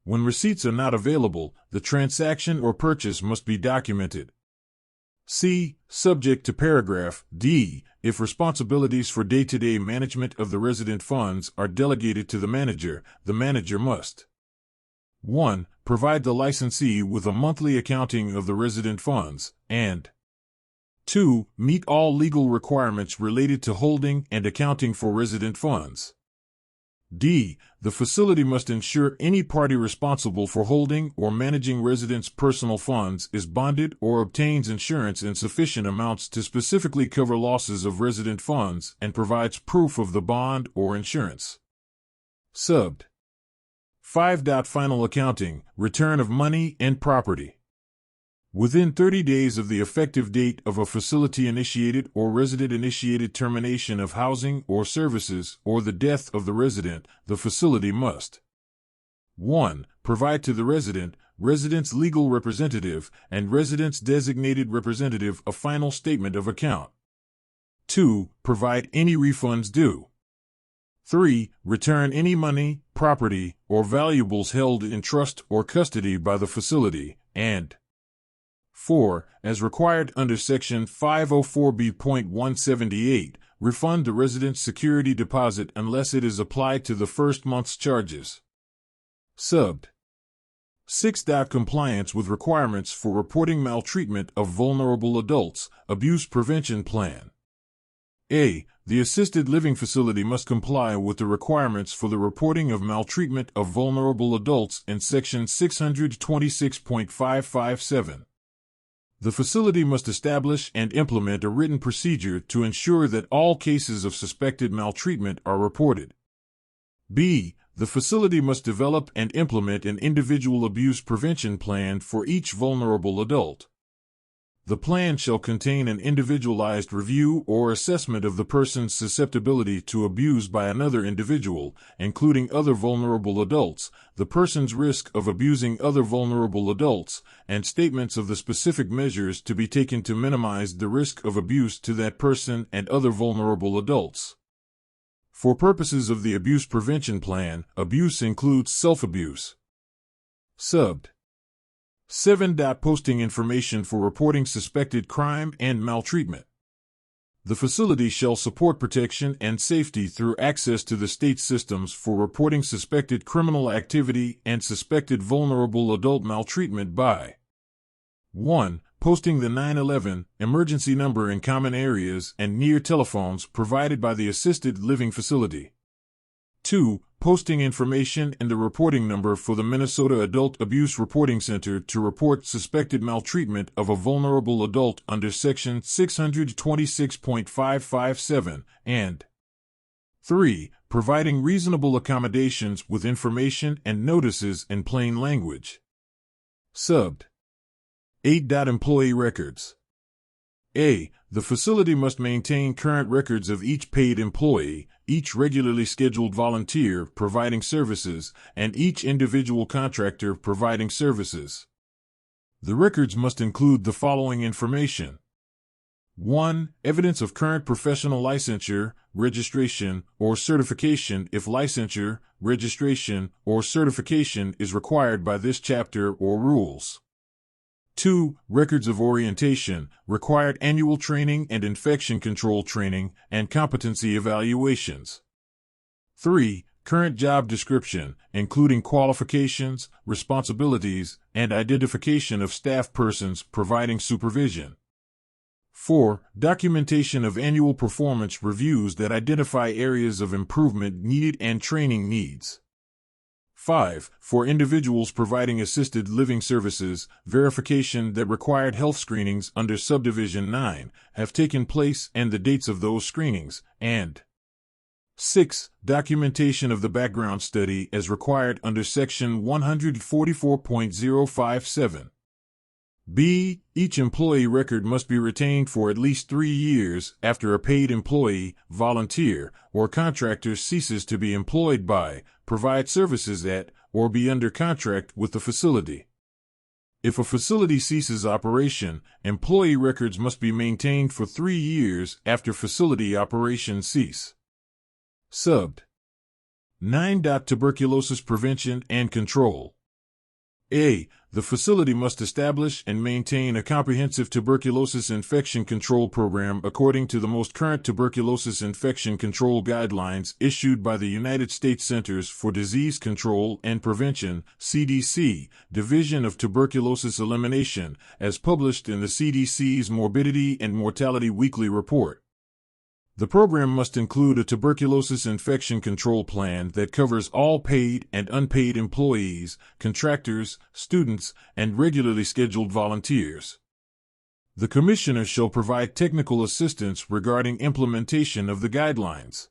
When receipts are not available, the transaction or purchase must be documented. C. Subject to paragraph D. If responsibilities for day-to-day management of the resident funds are delegated to the manager must 1. Provide the licensee with a monthly accounting of the resident funds, and 2. Meet all legal requirements related to holding and accounting for resident funds. D. The facility must ensure any party responsible for holding or managing residents' personal funds is bonded or obtains insurance in sufficient amounts to specifically cover losses of resident funds and provides proof of the bond or insurance. Subbed. 5. Final accounting, return of money and property. Within 30 days of the effective date of a facility-initiated or resident-initiated termination of housing or services or the death of the resident, the facility must 1. Provide to the resident, resident's legal representative, and resident's designated representative a final statement of account. 2. Provide any refunds due. 3. Return any money, property, or valuables held in trust or custody by the facility, and 4. As required under Section 504B.178, refund the resident's security deposit unless it is applied to the first month's charges. Subbed. 6. Compliance with requirements for reporting maltreatment of vulnerable adults, abuse prevention plan. A. The assisted living facility must comply with the requirements for the reporting of maltreatment of vulnerable adults in Section 626.557. The facility must establish and implement a written procedure to ensure that all cases of suspected maltreatment are reported. B. The facility must develop and implement an individual abuse prevention plan for each vulnerable adult. The plan shall contain an individualized review or assessment of the person's susceptibility to abuse by another individual, including other vulnerable adults, the person's risk of abusing other vulnerable adults, and statements of the specific measures to be taken to minimize the risk of abuse to that person and other vulnerable adults. For purposes of the abuse prevention plan, abuse includes self-abuse. Subbed. 7. Posting information for reporting suspected crime and maltreatment. The facility shall support protection and safety through access to the state systems for reporting suspected criminal activity and suspected vulnerable adult maltreatment by 1. Posting the 911 emergency number in common areas and near telephones provided by the assisted living facility. 2. Posting information and the reporting number for the Minnesota Adult Abuse Reporting Center to report suspected maltreatment of a vulnerable adult under Section 626.557, and 3. Providing reasonable accommodations with information and notices in plain language. Subbed. 8. Employee records. A. The facility must maintain current records of each paid employee, each regularly scheduled volunteer providing services, and each individual contractor providing services. The records must include the following information. 1. Evidence of current professional licensure, registration, or certification if licensure, registration, or certification is required by this chapter or rules. 2. Records of orientation, required annual training and infection control training, and competency evaluations. 3. Current job description, including qualifications, responsibilities, and identification of staff persons providing supervision. 4. Documentation of annual performance reviews that identify areas of improvement needed and training needs. 5. For individuals providing assisted living services, verification that required health screenings under Subdivision 9 have taken place and the dates of those screenings, and 6. Documentation of the background study as required under Section 144.057. B. Each employee record must be retained for at least 3 years after a paid employee, volunteer, or contractor ceases to be employed by, provide services at, or be under contract with the facility. If a facility ceases operation, employee records must be maintained for 3 years after facility operations cease. Subbed. 9. Tuberculosis prevention and control. A. The facility must establish and maintain a comprehensive tuberculosis infection control program according to the most current tuberculosis infection control guidelines issued by the United States Centers for Disease Control and Prevention, CDC, Division of Tuberculosis Elimination, as published in the CDC's Morbidity and Mortality Weekly Report. The program must include a tuberculosis infection control plan that covers all paid and unpaid employees, contractors, students, and regularly scheduled volunteers. The Commissioner shall provide technical assistance regarding implementation of the guidelines.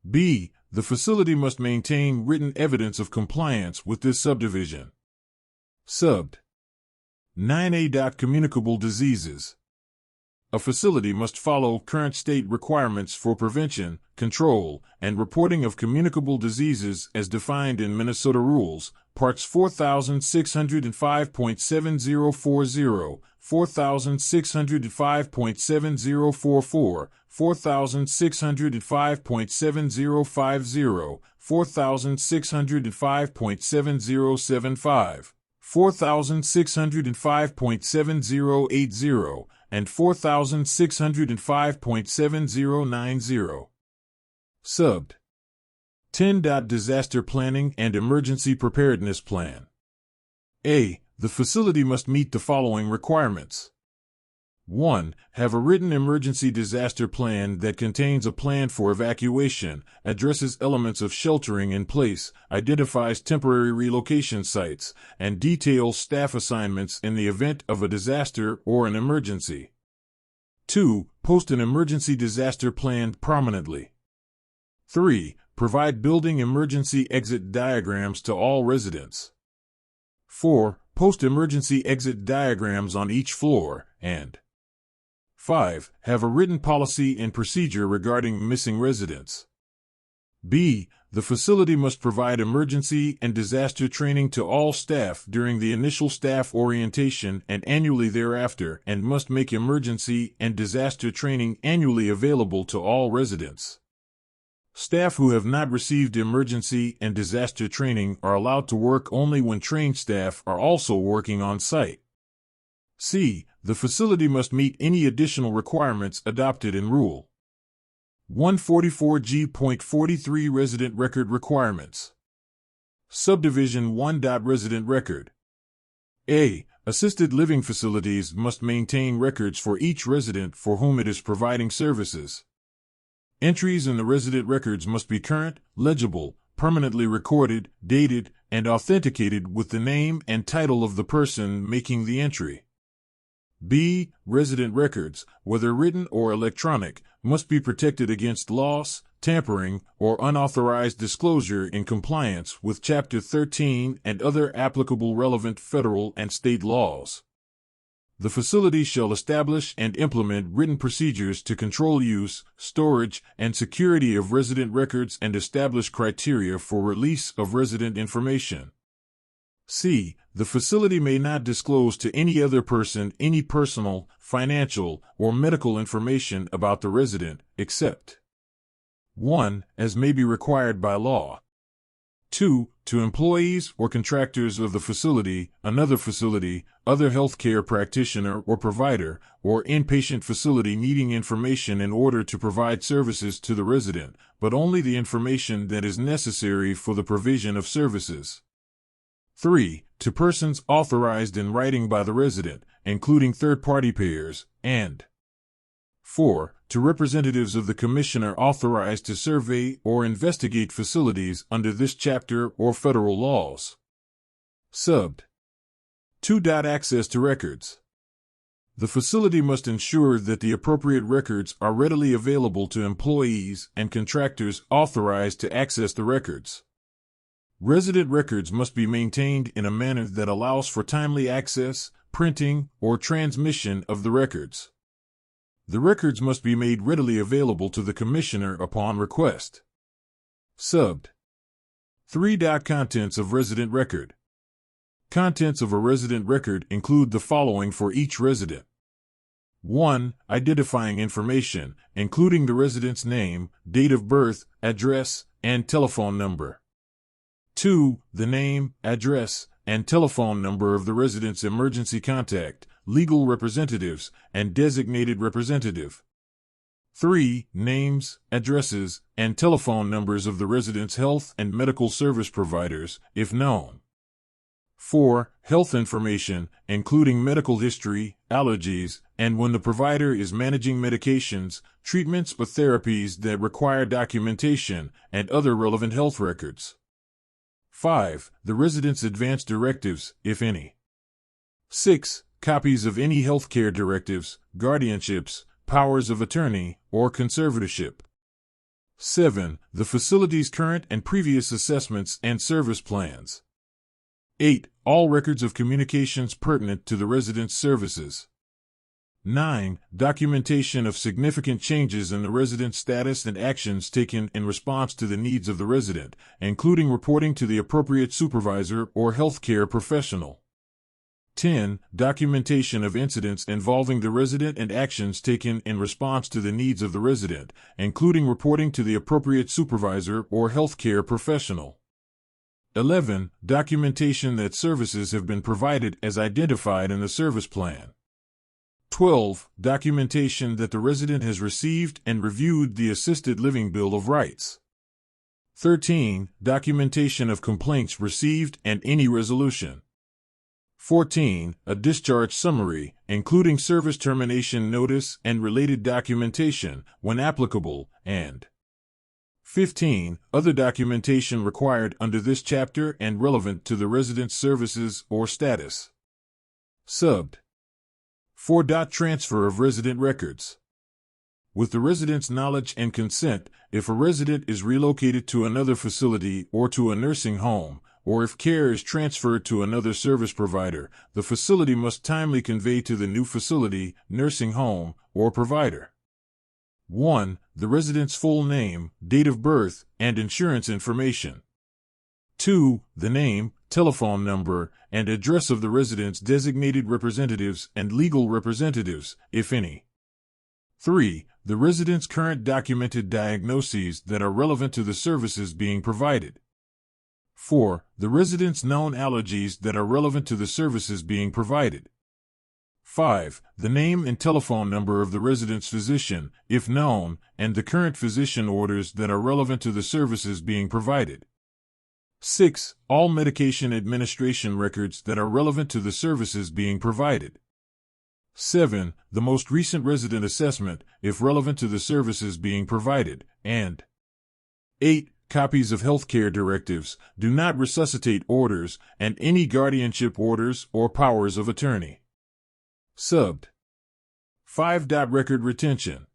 B. The facility must maintain written evidence of compliance with this subdivision. Subbed. 9A. Communicable diseases. A facility must follow current state requirements for prevention, control, and reporting of communicable diseases as defined in Minnesota Rules, Parts 4605.7040, 4605.7044, 4605.7050, 4605.7075, 4605.7080, and 4605.7090. Subbed. 10. Disaster Planning and Emergency Preparedness Plan. A. The facility must meet the following requirements. 1. Have a written emergency disaster plan that contains a plan for evacuation, addresses elements of sheltering in place, identifies temporary relocation sites, and details staff assignments in the event of a disaster or an emergency. 2. Post an emergency disaster plan prominently. 3. Provide building emergency exit diagrams to all residents. 4. Post emergency exit diagrams on each floor, and 5. Have a written policy and procedure regarding missing residents. B. The facility must provide emergency and disaster training to all staff during the initial staff orientation and annually thereafter, and must make emergency and disaster training annually available to all residents. Staff who have not received emergency and disaster training are allowed to work only when trained staff are also working on site. C. The facility must meet any additional requirements adopted in Rule 144G.43 Resident Record Requirements. Subdivision 1. Resident Record. A. Assisted living facilities must maintain records for each resident for whom it is providing services. Entries in the resident records must be current, legible, permanently recorded, dated, and authenticated with the name and title of the person making the entry. B. Resident records, whether written or electronic, must be protected against loss, tampering, or unauthorized disclosure in compliance with Chapter 13 and other applicable relevant federal and state laws. The facility shall establish and implement written procedures to control use, storage, and security of resident records and establish criteria for release of resident information. C. The facility may not disclose to any other person any personal, financial, or medical information about the resident, except 1. As may be required by law. 2. To employees or contractors of the facility, another facility, other healthcare practitioner or provider, or inpatient facility needing information in order to provide services to the resident, but only the information that is necessary for the provision of services. 3. To persons authorized in writing by the resident, including third-party payers, and 4. To representatives of the Commissioner authorized to survey or investigate facilities under this chapter or federal laws. Subbed. 2. Access to records. The facility must ensure that the appropriate records are readily available to employees and contractors authorized to access the records. Resident records must be maintained in a manner that allows for timely access, printing, or transmission of the records. The records must be made readily available to the Commissioner upon request. Subbed. 3. Contents of resident record. Contents of a resident record include the following for each resident. 1. Identifying information, including the resident's name, date of birth, address, and telephone number. 2. The name, address, and telephone number of the resident's emergency contact, legal representatives, and designated representative. 3. Names, addresses, and telephone numbers of the resident's health and medical service providers, if known. 4. Health information, including medical history, allergies, and when the provider is managing medications, treatments or therapies that require documentation, and other relevant health records. 5. The resident's advance directives, if any. 6. Copies of any healthcare directives, guardianships, powers of attorney, or conservatorship. 7. The facility's current and previous assessments and service plans. 8. All records of communications pertinent to the resident's services. 9. Documentation of significant changes in the resident's status and actions taken in response to the needs of the resident, including reporting to the appropriate supervisor or healthcare professional. 10. Documentation of incidents involving the resident and actions taken in response to the needs of the resident, including reporting to the appropriate supervisor or healthcare professional. 11. Documentation that services have been provided as identified in the service plan. 12. Documentation that the resident has received and reviewed the Assisted Living Bill of Rights. 13. Documentation of complaints received and any resolution. 14. A discharge summary, including service termination notice and related documentation, when applicable, and 15. Other documentation required under this chapter and relevant to the resident's services or status. Subbed. 4. Transfer of resident records. With the resident's knowledge and consent, if a resident is relocated to another facility or to a nursing home, or if care is transferred to another service provider, the facility must timely convey to the new facility, nursing home, or provider 1. The resident's full name, date of birth, and insurance information. 2. The name, telephone number, and address of the resident's designated representatives and legal representatives, if any. 3. The resident's current documented diagnoses that are relevant to the services being provided. 4. The resident's known allergies that are relevant to the services being provided. 5. The name and telephone number of the resident's physician, if known, and the current physician orders that are relevant to the services being provided. 6. All medication administration records that are relevant to the services being provided. 7. The most recent resident assessment, if relevant to the services being provided, and 8. Copies of healthcare directives, do not resuscitate orders, and any guardianship orders or powers of attorney. Subbed. 5. Record retention.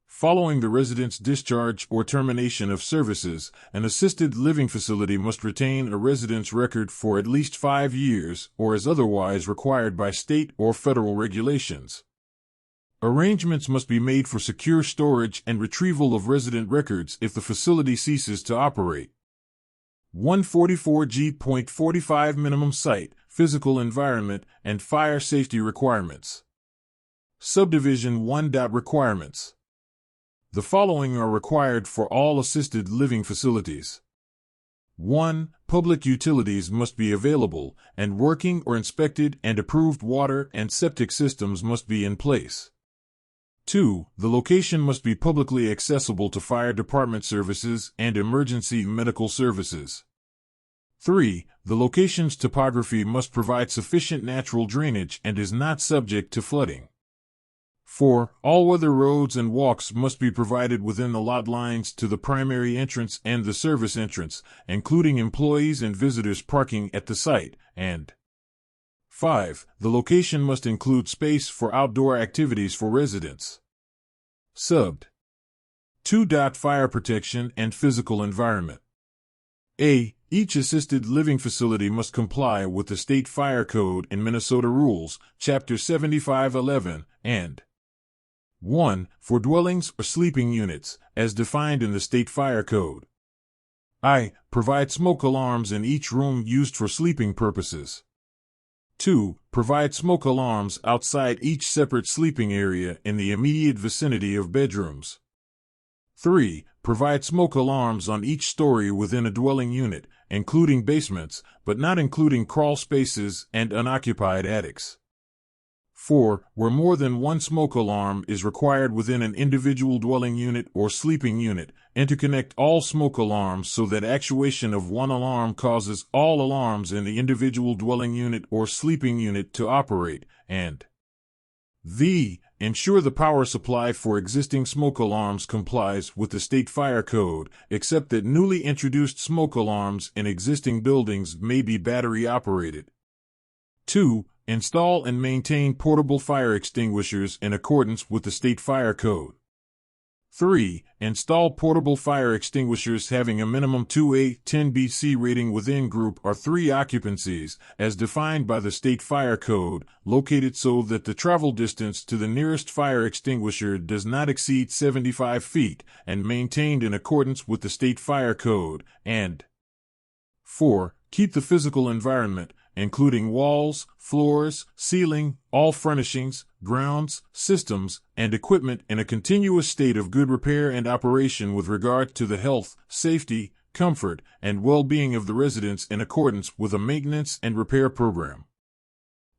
Following the resident's discharge or termination of services, an assisted living facility must retain a resident's record for at least 5 years or as otherwise required by state or federal regulations. Arrangements must be made for secure storage and retrieval of resident records if the facility ceases to operate. 144G.45 Minimum Site, Physical Environment, and Fire Safety Requirements. Subdivision 1. Requirements. The following are required for all assisted living facilities. 1. Public utilities must be available, and working or inspected and approved water and septic systems must be in place. 2. The location must be publicly accessible to fire department services and emergency medical services. 3. The location's topography must provide sufficient natural drainage and is not subject to flooding. 4. All weather roads and walks must be provided within the lot lines to the primary entrance and the service entrance, including employees and visitors parking at the site, and 5. The location must include space for outdoor activities for residents. Subbed. 2. Fire protection and physical environment. A. Each assisted living facility must comply with the State Fire Code and Minnesota Rules, Chapter 7511, and 1. For dwellings or sleeping units, as defined in the State Fire Code. I. Provide smoke alarms in each room used for sleeping purposes. 2. Provide smoke alarms outside each separate sleeping area in the immediate vicinity of bedrooms. 3. Provide smoke alarms on each story within a dwelling unit, including basements, but not including crawl spaces and unoccupied attics. 4. Where more than one smoke alarm is required within an individual dwelling unit or sleeping unit, interconnect all smoke alarms so that actuation of one alarm causes all alarms in the individual dwelling unit or sleeping unit to operate, and v. Ensure the power supply for existing smoke alarms complies with the state fire code, except that newly introduced smoke alarms in existing buildings may be battery operated. 2. Install and maintain portable fire extinguishers in accordance with the state fire code. 3. Install portable fire extinguishers having a minimum 2A 10 BC rating within group or 3 occupancies, as defined by the state fire code, located so that the travel distance to the nearest fire extinguisher does not exceed 75 feet, and maintained in accordance with the state fire code, and 4. Keep the physical environment, including walls, floors, ceiling, all furnishings, grounds, systems, and equipment in a continuous state of good repair and operation with regard to the health, safety, comfort, and well-being of the residents in accordance with a maintenance and repair program.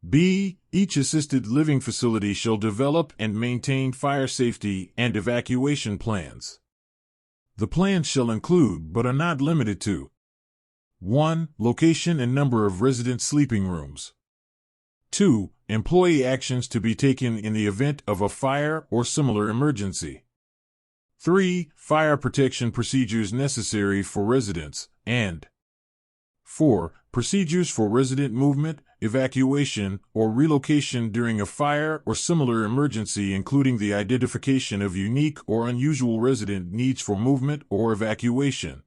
B. Each assisted living facility shall develop and maintain fire safety and evacuation plans. The plans shall include, but are not limited to: 1. Location and number of resident sleeping rooms. 2. Employee actions to be taken in the event of a fire or similar emergency. 3. Fire protection procedures necessary for residents, and 4. Procedures for resident movement, evacuation, or relocation during a fire or similar emergency, including the identification of unique or unusual resident needs for movement or evacuation.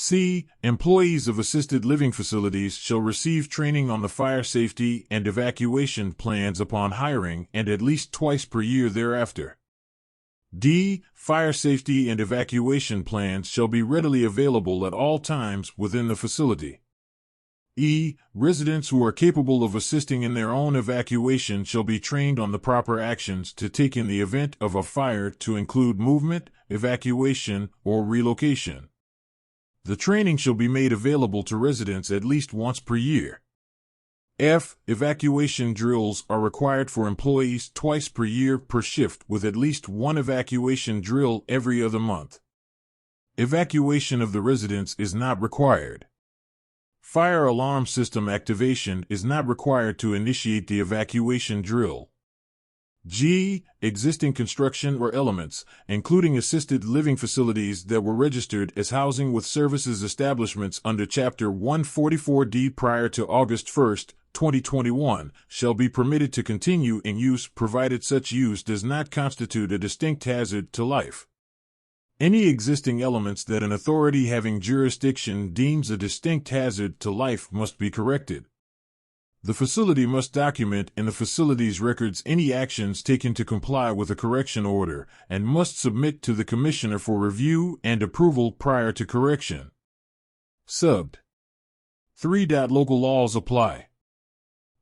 C. Employees of assisted living facilities shall receive training on the fire safety and evacuation plans upon hiring and at least twice per year thereafter. D. Fire safety and evacuation plans shall be readily available at all times within the facility. E. Residents who are capable of assisting in their own evacuation shall be trained on the proper actions to take in the event of a fire, to include movement, evacuation, or relocation. The training shall be made available to residents at least once per year. F. Evacuation drills are required for employees twice per year per shift, with at least one evacuation drill every other month. Evacuation of the residents is not required. Fire alarm system activation is not required to initiate the evacuation drill. G. Existing construction or elements, including assisted living facilities that were registered as housing with services establishments under Chapter 144D prior to August 1, 2021, shall be permitted to continue in use provided such use does not constitute a distinct hazard to life. Any existing elements that an authority having jurisdiction deems a distinct hazard to life must be corrected. The facility must document in the facility's records any actions taken to comply with a correction order, and must submit to the Commissioner for review and approval prior to correction. Subbed. 3. Local laws apply.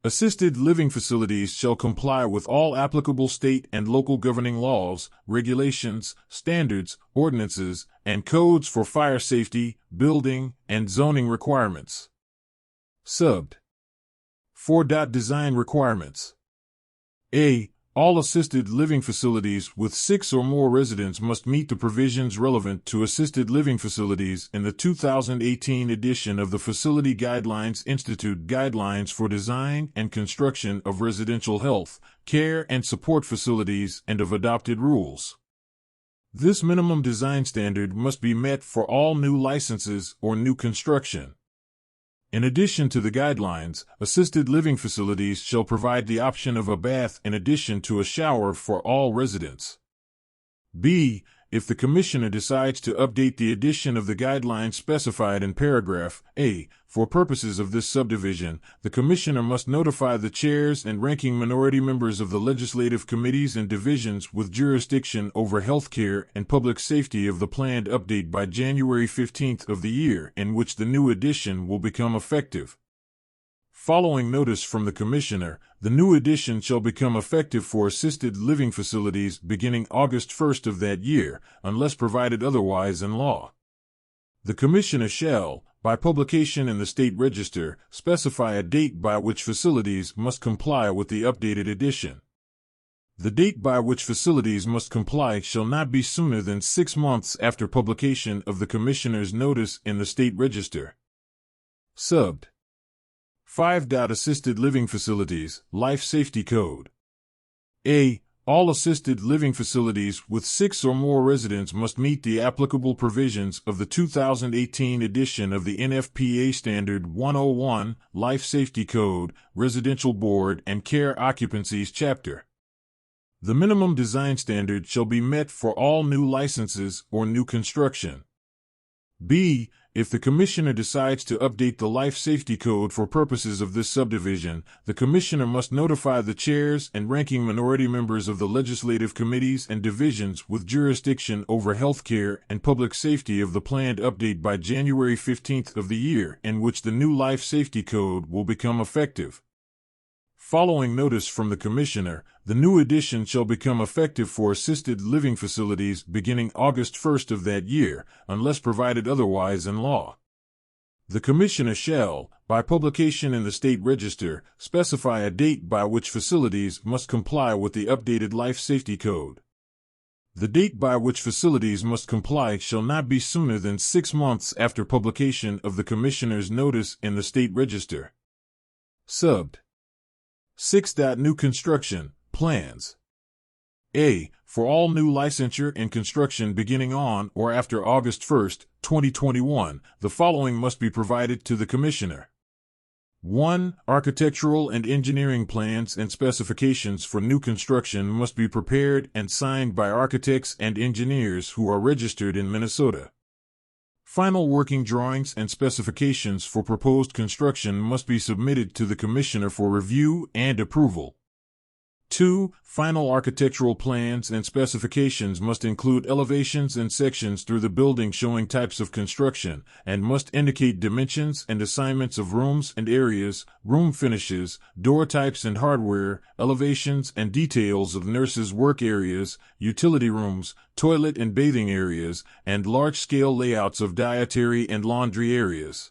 Assisted living facilities shall comply with all applicable state and local governing laws, regulations, standards, ordinances, and codes for fire safety, building, and zoning requirements. Subbed. 4. Design requirements. A. All assisted living facilities with 6 or more residents must meet the provisions relevant to assisted living facilities in the 2018 edition of the Facility Guidelines Institute Guidelines for Design and Construction of Residential Health, Care and Support Facilities and of Adopted Rules. This minimum design standard must be met for all new licenses or new construction. In addition to the guidelines, assisted living facilities shall provide the option of a bath in addition to a shower for all residents. B. If the Commissioner decides to update the addition of the guidelines specified in paragraph A, for purposes of this subdivision, the Commissioner must notify the chairs and ranking minority members of the legislative committees and divisions with jurisdiction over healthcare and public safety of the planned update by January 15th of the year in which the new edition will become effective. Following notice from the Commissioner, the new edition shall become effective for assisted living facilities beginning August 1st of that year, unless provided otherwise in law. The Commissioner shall, by publication in the State Register, specify a date by which facilities must comply with the updated edition. The date by which facilities must comply shall not be sooner than 6 months after publication of the Commissioner's notice in the State Register. Subbed. 5. Assisted Living Facilities, Life Safety Code. A. All assisted living facilities with 6 or more residents must meet the applicable provisions of the 2018 edition of the NFPA Standard 101, Life Safety Code, Residential Board and Care Occupancies Chapter. The minimum design standard shall be met for all new licenses or new construction. B. If the Commissioner decides to update the Life Safety Code for purposes of this subdivision, the Commissioner must notify the chairs and ranking minority members of the legislative committees and divisions with jurisdiction over health care and public safety of the planned update by January 15th of the year in which the new Life Safety Code will become effective. Following notice from the Commissioner, the new edition shall become effective for assisted living facilities beginning August 1st of that year, unless provided otherwise in law. The Commissioner shall, by publication in the State Register, specify a date by which facilities must comply with the updated Life Safety Code. The date by which facilities must comply shall not be sooner than 6 months after publication of the Commissioner's notice in the State Register. Subbed. 6. New construction, plans. A. For all new licensure and construction beginning on or after August 1, 2021, the following must be provided to the Commissioner. 1. Architectural and engineering plans and specifications for new construction must be prepared and signed by architects and engineers who are registered in Minnesota. Final working drawings and specifications for proposed construction must be submitted to the Commissioner for review and approval. 2. Final architectural plans and specifications must include elevations and sections through the building showing types of construction, and must indicate dimensions and assignments of rooms and areas, room finishes, door types and hardware, elevations and details of nurses' work areas, utility rooms, toilet and bathing areas, and large-scale layouts of dietary and laundry areas.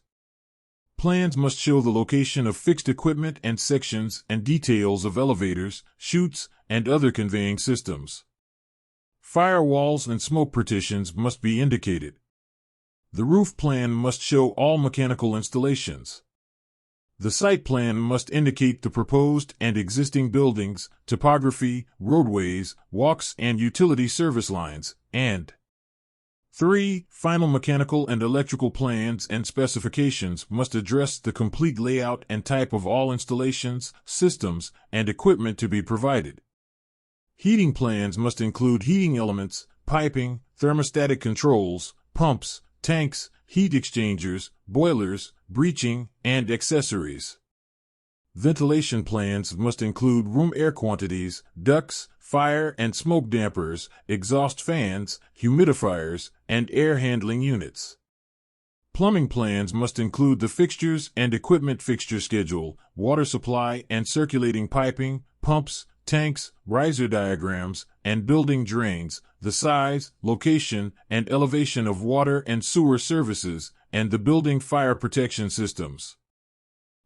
Plans must show the location of fixed equipment and sections and details of elevators, chutes, and other conveying systems. Firewalls and smoke partitions must be indicated. The roof plan must show all mechanical installations. The site plan must indicate the proposed and existing buildings, topography, roadways, walks, and utility service lines, and 3. Final mechanical and electrical plans and specifications must address the complete layout and type of all installations, systems, and equipment to be provided. Heating plans must include heating elements, piping, thermostatic controls, pumps, tanks, heat exchangers, boilers, breaching, and accessories. Ventilation plans must include room air quantities, ducts, fire and smoke dampers, exhaust fans, humidifiers, and air handling units. Plumbing plans must include the fixtures and equipment fixture schedule, water supply and circulating piping, pumps, tanks, riser diagrams, and building drains, the size, location, and elevation of water and sewer services, and the building fire protection systems.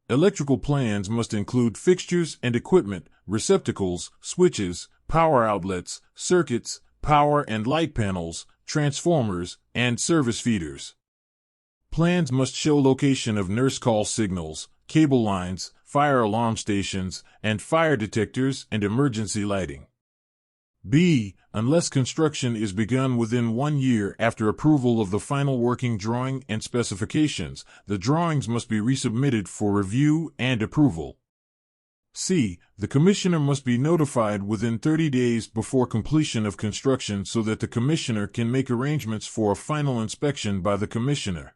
Electrical plans must include fixtures and equipment, receptacles, switches, power outlets, circuits, power and light panels, transformers, and service feeders. Plans must show location of nurse call signals, cable lines, fire alarm stations, and fire detectors and emergency lighting. B. Unless construction is begun within 1 year after approval of the final working drawing and specifications, the drawings must be resubmitted for review and approval. C. The Commissioner must be notified within 30 days before completion of construction so that the Commissioner can make arrangements for a final inspection by the Commissioner.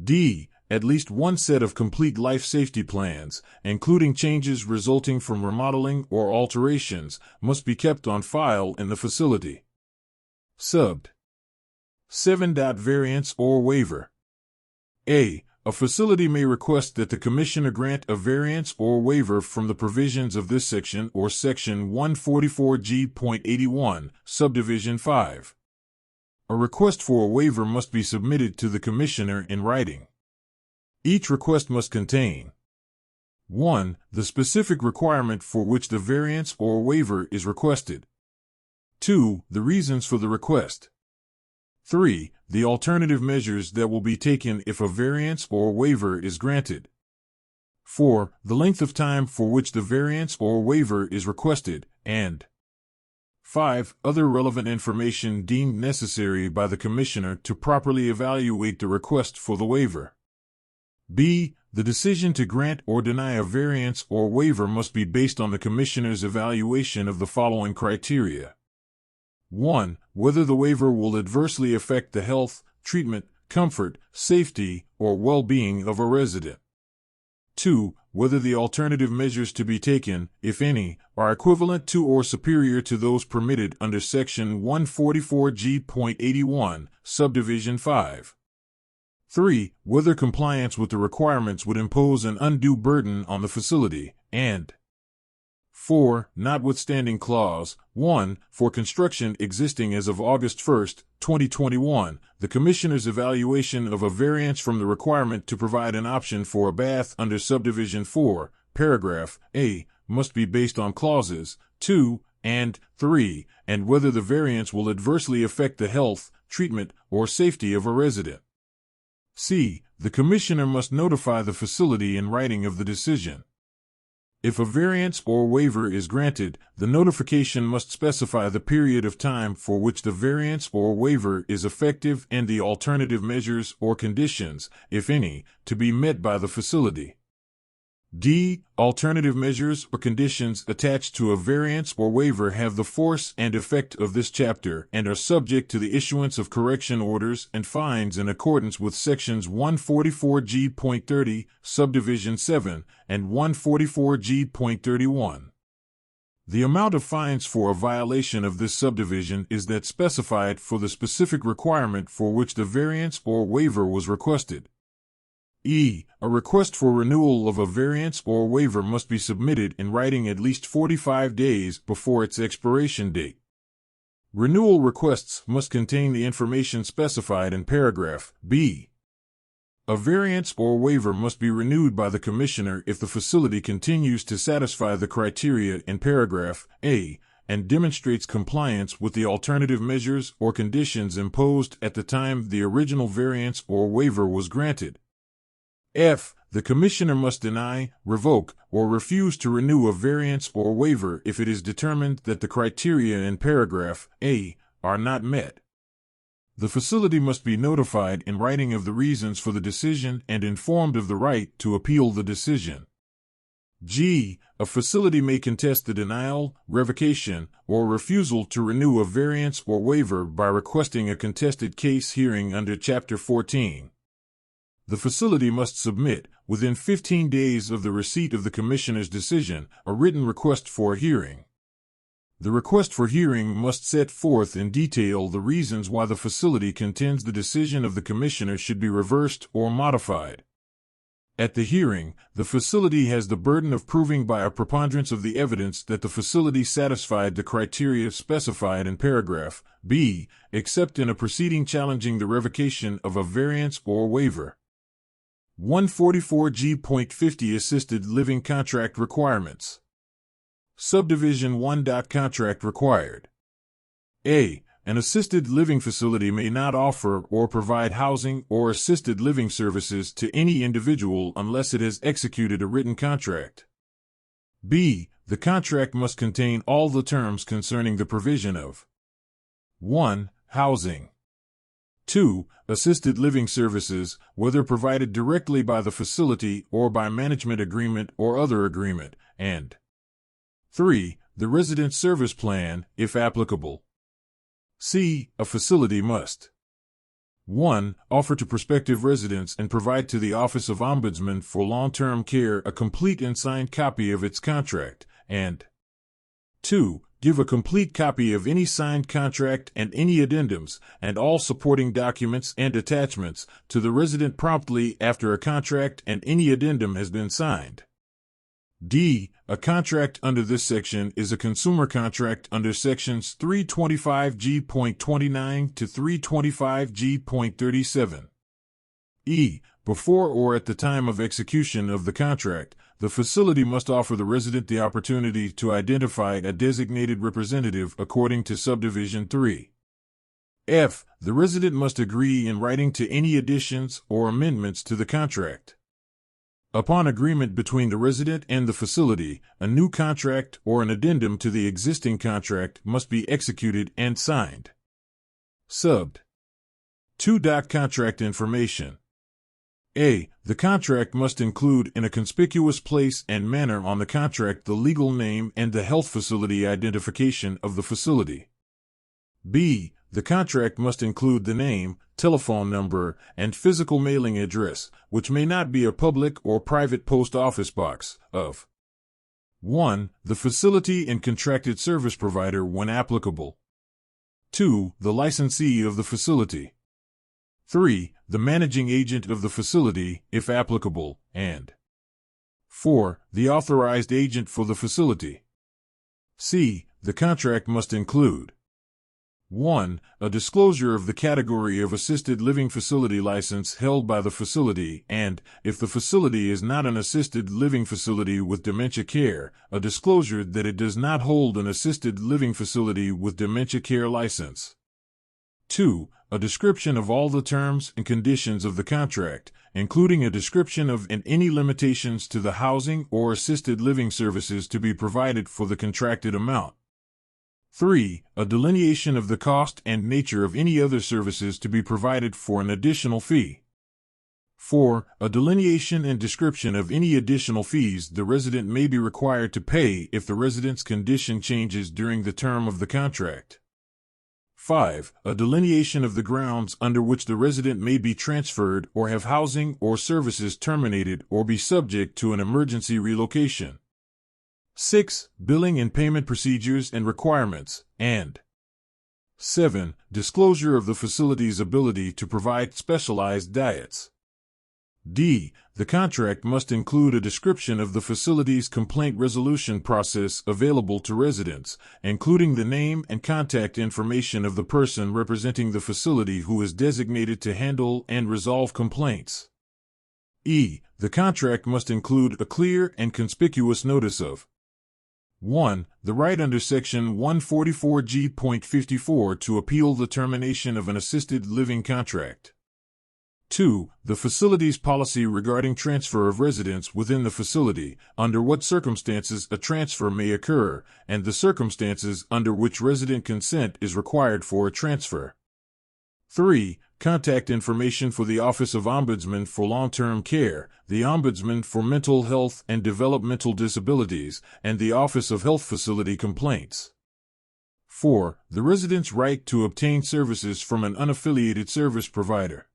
D. At least one set of complete life safety plans, including changes resulting from remodeling or alterations, must be kept on file in the facility. Subbed. 7. Variance or waiver. A. A facility may request that the Commissioner grant a variance or waiver from the provisions of this section or Section 144G.81, Subdivision 5. A request for a waiver must be submitted to the Commissioner in writing. Each request must contain 1. The specific requirement for which the variance or waiver is requested. 2. The reasons for the request. 3. The alternative measures that will be taken if a variance or waiver is granted. 4. The length of time for which the variance or waiver is requested, and 5. Other relevant information deemed necessary by the Commissioner to properly evaluate the request for the waiver. B. The decision to grant or deny a variance or waiver must be based on the Commissioner's evaluation of the following criteria. 1. Whether the waiver will adversely affect the health, treatment, comfort, safety, or well-being of a resident. 2. Whether the alternative measures to be taken, if any, are equivalent to or superior to those permitted under Section 144G.81, Subdivision 5. 3. Whether compliance with the requirements would impose an undue burden on the facility, and 4. Notwithstanding Clause 1, for construction existing as of August 1, 2021, the Commissioner's evaluation of a variance from the requirement to provide an option for a bath under Subdivision 4, Paragraph A, must be based on Clauses 2 and 3, and whether the variance will adversely affect the health, treatment, or safety of a resident. C. The Commissioner must notify the facility in writing of the decision. If a variance or waiver is granted, the notification must specify the period of time for which the variance or waiver is effective and the alternative measures or conditions, if any, to be met by the facility. D. Alternative measures or conditions attached to a variance or waiver have the force and effect of this chapter and are subject to the issuance of correction orders and fines in accordance with Sections 144G.30, Subdivision 7, and 144G.31. The amount of fines for a violation of this subdivision is that specified for the specific requirement for which the variance or waiver was requested. E. A request for renewal of a variance or waiver must be submitted in writing at least 45 days before its expiration date. Renewal requests must contain the information specified in paragraph B. A variance or waiver must be renewed by the Commissioner if the facility continues to satisfy the criteria in paragraph A and demonstrates compliance with the alternative measures or conditions imposed at the time the original variance or waiver was granted. F. The Commissioner must deny, revoke, or refuse to renew a variance or waiver if it is determined that the criteria in paragraph A are not met. The facility must be notified in writing of the reasons for the decision and informed of the right to appeal the decision. G. A facility may contest the denial, revocation, or refusal to renew a variance or waiver by requesting a contested case hearing under Chapter 14. The facility must submit, within 15 days of the receipt of the Commissioner's decision, a written request for a hearing. The request for hearing must set forth in detail the reasons why the facility contends the decision of the Commissioner should be reversed or modified. At the hearing, the facility has the burden of proving by a preponderance of the evidence that the facility satisfied the criteria specified in paragraph B, except in a proceeding challenging the revocation of a variance or waiver. 144G.50 Assisted Living Contract Requirements. Subdivision 1. Contract required. A. An assisted living facility may not offer or provide housing or assisted living services to any individual unless it has executed a written contract. B. The contract must contain all the terms concerning the provision of 1. Housing. 2. Assisted living services, whether provided directly by the facility or by management agreement or other agreement, and 3. The resident service plan, if applicable. C. A facility must 1. Offer to prospective residents and provide to the Office of Ombudsman for Long-Term Care a complete and signed copy of its contract, and 2. Give a complete copy of any signed contract and any addendums, and all supporting documents and attachments, to the resident promptly after a contract and any addendum has been signed. D. A contract under this section is a consumer contract under Sections 325G.29 to 325G.37. E. Before or at the time of execution of the contract, the facility must offer the resident the opportunity to identify a designated representative according to Subdivision 3. F. The resident must agree in writing to any additions or amendments to the contract. Upon agreement between the resident and the facility, a new contract or an addendum to the existing contract must be executed and signed. Subbed. 2. Contract information. A. The contract must include in a conspicuous place and manner on the contract the legal name and the health facility identification of the facility. B. The contract must include the name, telephone number, and physical mailing address, which may not be a public or private post office box, of 1. The facility and contracted service provider when applicable. 2. The licensee of the facility. 3. The managing agent of the facility, if applicable, and 4. The authorized agent for the facility. C. The contract must include 1. A disclosure of the category of assisted living facility license held by the facility and, if the facility is not an assisted living facility with dementia care, a disclosure that it does not hold an assisted living facility with dementia care license. 2. A description of all the terms and conditions of the contract, including a description of and any limitations to the housing or assisted living services to be provided for the contracted amount. 3. A delineation of the cost and nature of any other services to be provided for an additional fee. 4. A delineation and description of any additional fees the resident may be required to pay if the resident's condition changes during the term of the contract. 5. A delineation of the grounds under which the resident may be transferred or have housing or services terminated or be subject to an emergency relocation. 6. Billing and payment procedures and requirements, and 7. Disclosure of the facility's ability to provide specialized diets. D. The contract must include a description of the facility's complaint resolution process available to residents, including the name and contact information of the person representing the facility who is designated to handle and resolve complaints. E. The contract must include a clear and conspicuous notice of 1. The right under Section 144G.54 to appeal the termination of an assisted living contract. 2. The facility's policy regarding transfer of residents within the facility, under what circumstances a transfer may occur, and the circumstances under which resident consent is required for a transfer. 3. Contact information for the Office of Ombudsman for Long-Term Care, the Ombudsman for Mental Health and Developmental Disabilities, and the Office of Health Facility Complaints. 4. The resident's right to obtain services from an unaffiliated service provider.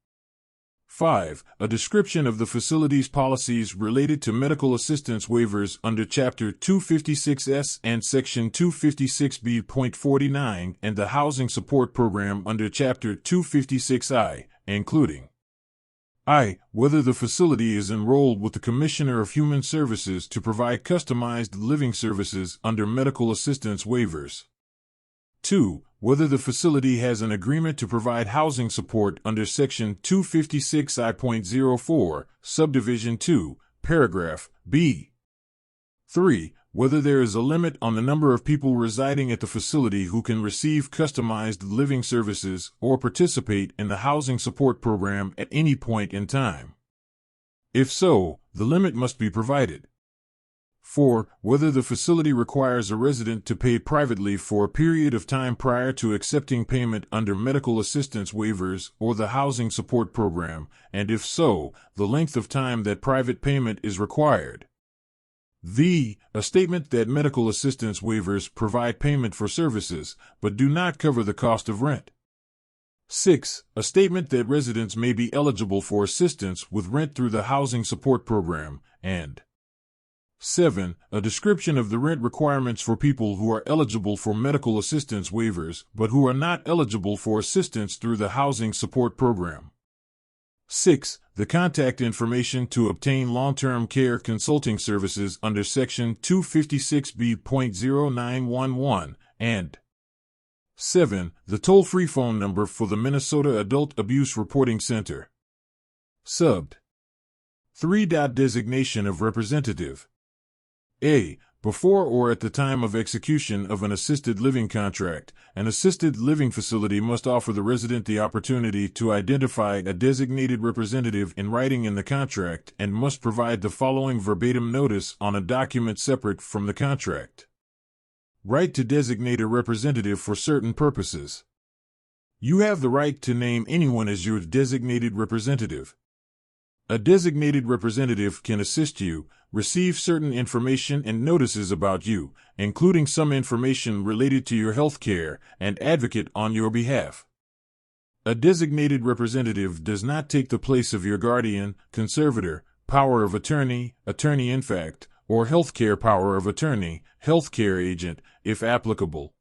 5. A description of the facility's policies related to medical assistance waivers under Chapter 256S and Section 256B.49 and the Housing Support Program under Chapter 256I, including I. Whether the facility is enrolled with the Commissioner of Human Services to provide customized living services under medical assistance waivers. 2. Whether the facility has an agreement to provide housing support under Section 256I.04, Subdivision 2, Paragraph B. 3. Whether there is a limit on the number of people residing at the facility who can receive customized living services or participate in the housing support program at any point in time. If so, the limit must be provided. 4. Whether the facility requires a resident to pay privately for a period of time prior to accepting payment under medical assistance waivers or the housing support program, and if so, the length of time that private payment is required. V. A statement that medical assistance waivers provide payment for services, but do not cover the cost of rent. 6. A statement that residents may be eligible for assistance with rent through the housing support program, and 7. A description of the rent requirements for people who are eligible for medical assistance waivers, but who are not eligible for assistance through the housing support program. 6. The contact information to obtain long-term care consulting services under Section 256B.0911, and 7. The toll-free phone number for the Minnesota Adult Abuse Reporting Center. Subbed. 3. Designation of representative. A. Before or at the time of execution of an assisted living contract, an assisted living facility must offer the resident the opportunity to identify a designated representative in writing in the contract and must provide the following verbatim notice on a document separate from the contract. Right to designate a representative for certain purposes. You have the right to name anyone as your designated representative. A designated representative can assist you, receive certain information and notices about you, including some information related to your health care, and advocate on your behalf. A designated representative does not take the place of your guardian, conservator, power of attorney, attorney-in-fact, or healthcare power of attorney, healthcare agent, if applicable.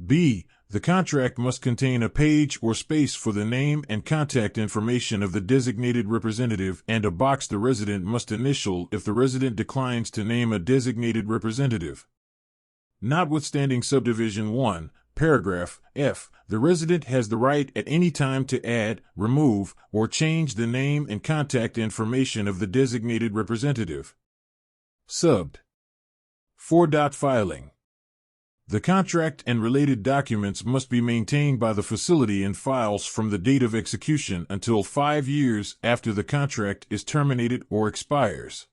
B. The contract must contain a page or space for the name and contact information of the designated representative and a box the resident must initial if the resident declines to name a designated representative. Notwithstanding subdivision 1, paragraph F, the resident has the right at any time to add, remove, or change the name and contact information of the designated representative. Subbed. 4. Filing. The contract and related documents must be maintained by the facility in files from the date of execution until 5 years after the contract is terminated or expires.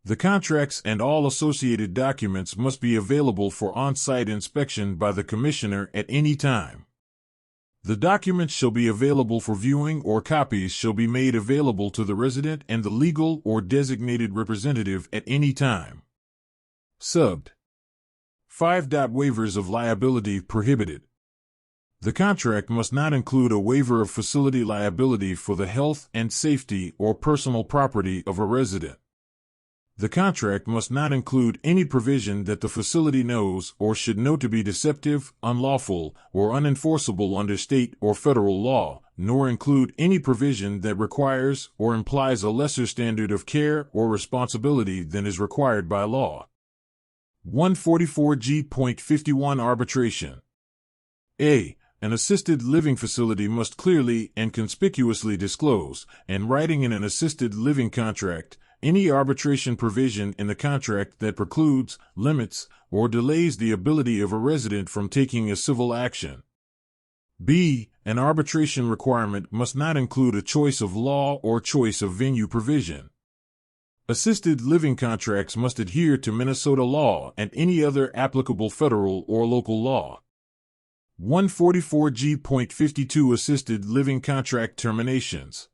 The contracts and all associated documents must be available for on-site inspection by the Commissioner at any time. The documents shall be available for viewing or copies shall be made available to the resident and the legal or designated representative at any time. Subbed. 5. Waivers of liability prohibited. The contract must not include a waiver of facility liability for the health and safety or personal property of a resident. The contract must not include any provision that the facility knows or should know to be deceptive, unlawful, or unenforceable under state or federal law, nor include any provision that requires or implies a lesser standard of care or responsibility than is required by law. 144G.51 Arbitration. A. An assisted living facility must clearly and conspicuously disclose, in writing in an assisted living contract, any arbitration provision in the contract that precludes, limits, or delays the ability of a resident from taking a civil action. B. An arbitration requirement must not include a choice of law or choice of venue provision. Assisted living contracts must adhere to Minnesota law and any other applicable federal or local law. 144G.52 Assisted living contract terminations.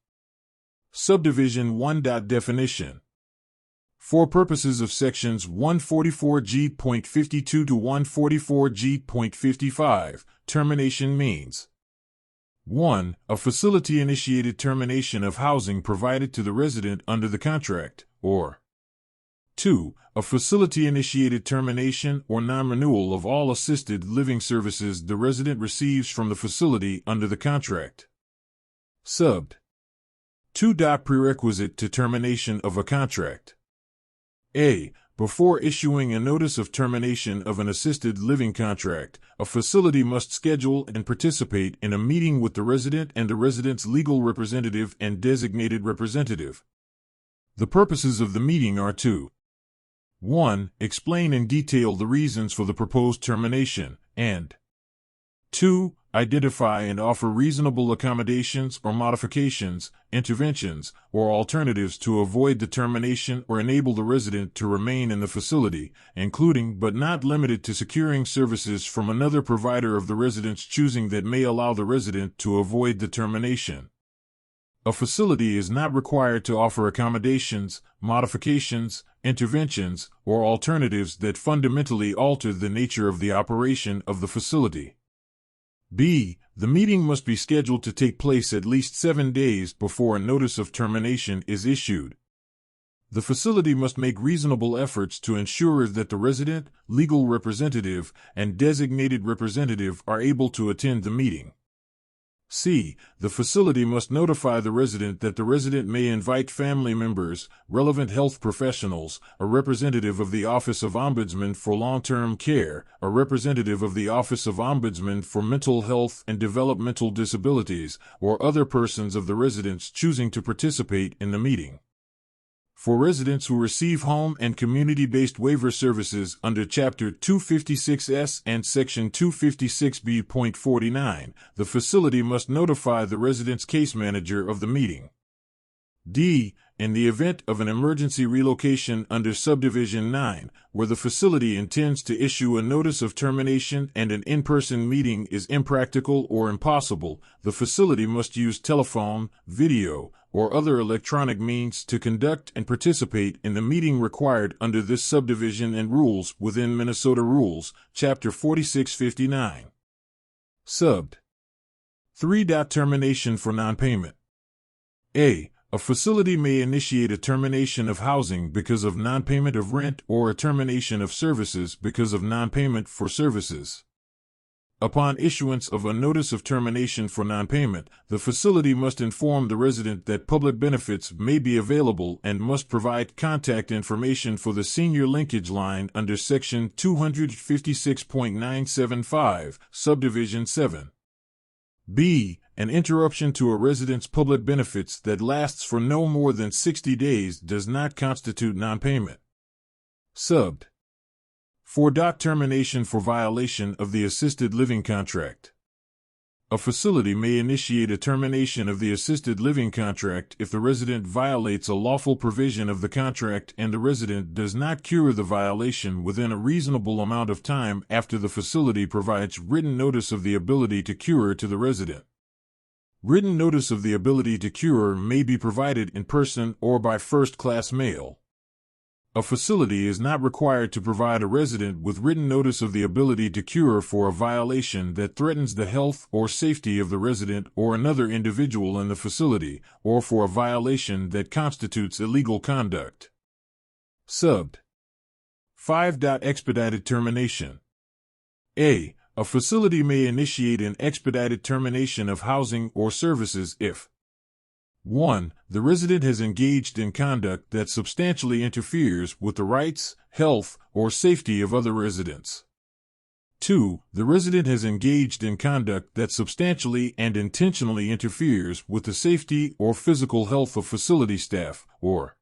Subdivision 1. Definition. For purposes of sections 144G.52 to 144G.55, termination means 1. A facility-initiated termination of housing provided to the resident under the contract, or 2. A facility-initiated termination or non-renewal of all assisted living services the resident receives from the facility under the contract. Subbed. 2. Prerequisite to termination of a contract. A. Before issuing a notice of termination of an assisted living contract, a facility must schedule and participate in a meeting with the resident and the resident's legal representative and designated representative. The purposes of the meeting are to 1. Explain in detail the reasons for the proposed termination, and 2. Identify and offer reasonable accommodations or modifications, interventions, or alternatives to avoid the termination or enable the resident to remain in the facility, including but not limited to securing services from another provider of the resident's choosing that may allow the resident to avoid the termination. A facility is not required to offer accommodations, modifications, interventions, or alternatives that fundamentally alter the nature of the operation of the facility. B. The meeting must be scheduled to take place at least 7 days before a notice of termination is issued. The facility must make reasonable efforts to ensure that the resident, legal representative, and designated representative are able to attend the meeting. C. The facility must notify the resident that the resident may invite family members, relevant health professionals, a representative of the Office of Ombudsman for Long-Term Care, a representative of the Office of Ombudsman for Mental Health and Developmental Disabilities, or other persons of the resident's choosing to participate in the meeting. For residents who receive home and community-based waiver services under Chapter 256S and Section 256B.49, the facility must notify the resident's case manager of the meeting. D. In the event of an emergency relocation under Subdivision 9, where the facility intends to issue a notice of termination and an in-person meeting is impractical or impossible, the facility must use telephone, video, or other electronic means to conduct and participate in the meeting required under this subdivision and rules within Minnesota Rules, Chapter 4659. Subbed. 3. Termination for non-payment. A. A facility may initiate a termination of housing because of non-payment of rent or a termination of services because of non-payment for services. Upon issuance of a notice of termination for non-payment, the facility must inform the resident that public benefits may be available and must provide contact information for the senior linkage line under Section 256.975, Subdivision 7. B. An interruption to a resident's public benefits that lasts for no more than 60 days does not constitute non-payment. Subbed. 4. Termination for violation of the assisted living contract. A facility may initiate a termination of the assisted living contract if the resident violates a lawful provision of the contract and the resident does not cure the violation within a reasonable amount of time after the facility provides written notice of the ability to cure to the resident. Written notice of the ability to cure may be provided in person or by first-class mail. A facility is not required to provide a resident with written notice of the ability to cure for a violation that threatens the health or safety of the resident or another individual in the facility, or for a violation that constitutes illegal conduct. Subbed. 5. Expedited termination. A. A facility may initiate an expedited termination of housing or services if 1. The resident has engaged in conduct that substantially interferes with the rights, health, or safety of other residents. 2. The resident has engaged in conduct that substantially and intentionally interferes with the safety or physical health of facility staff, or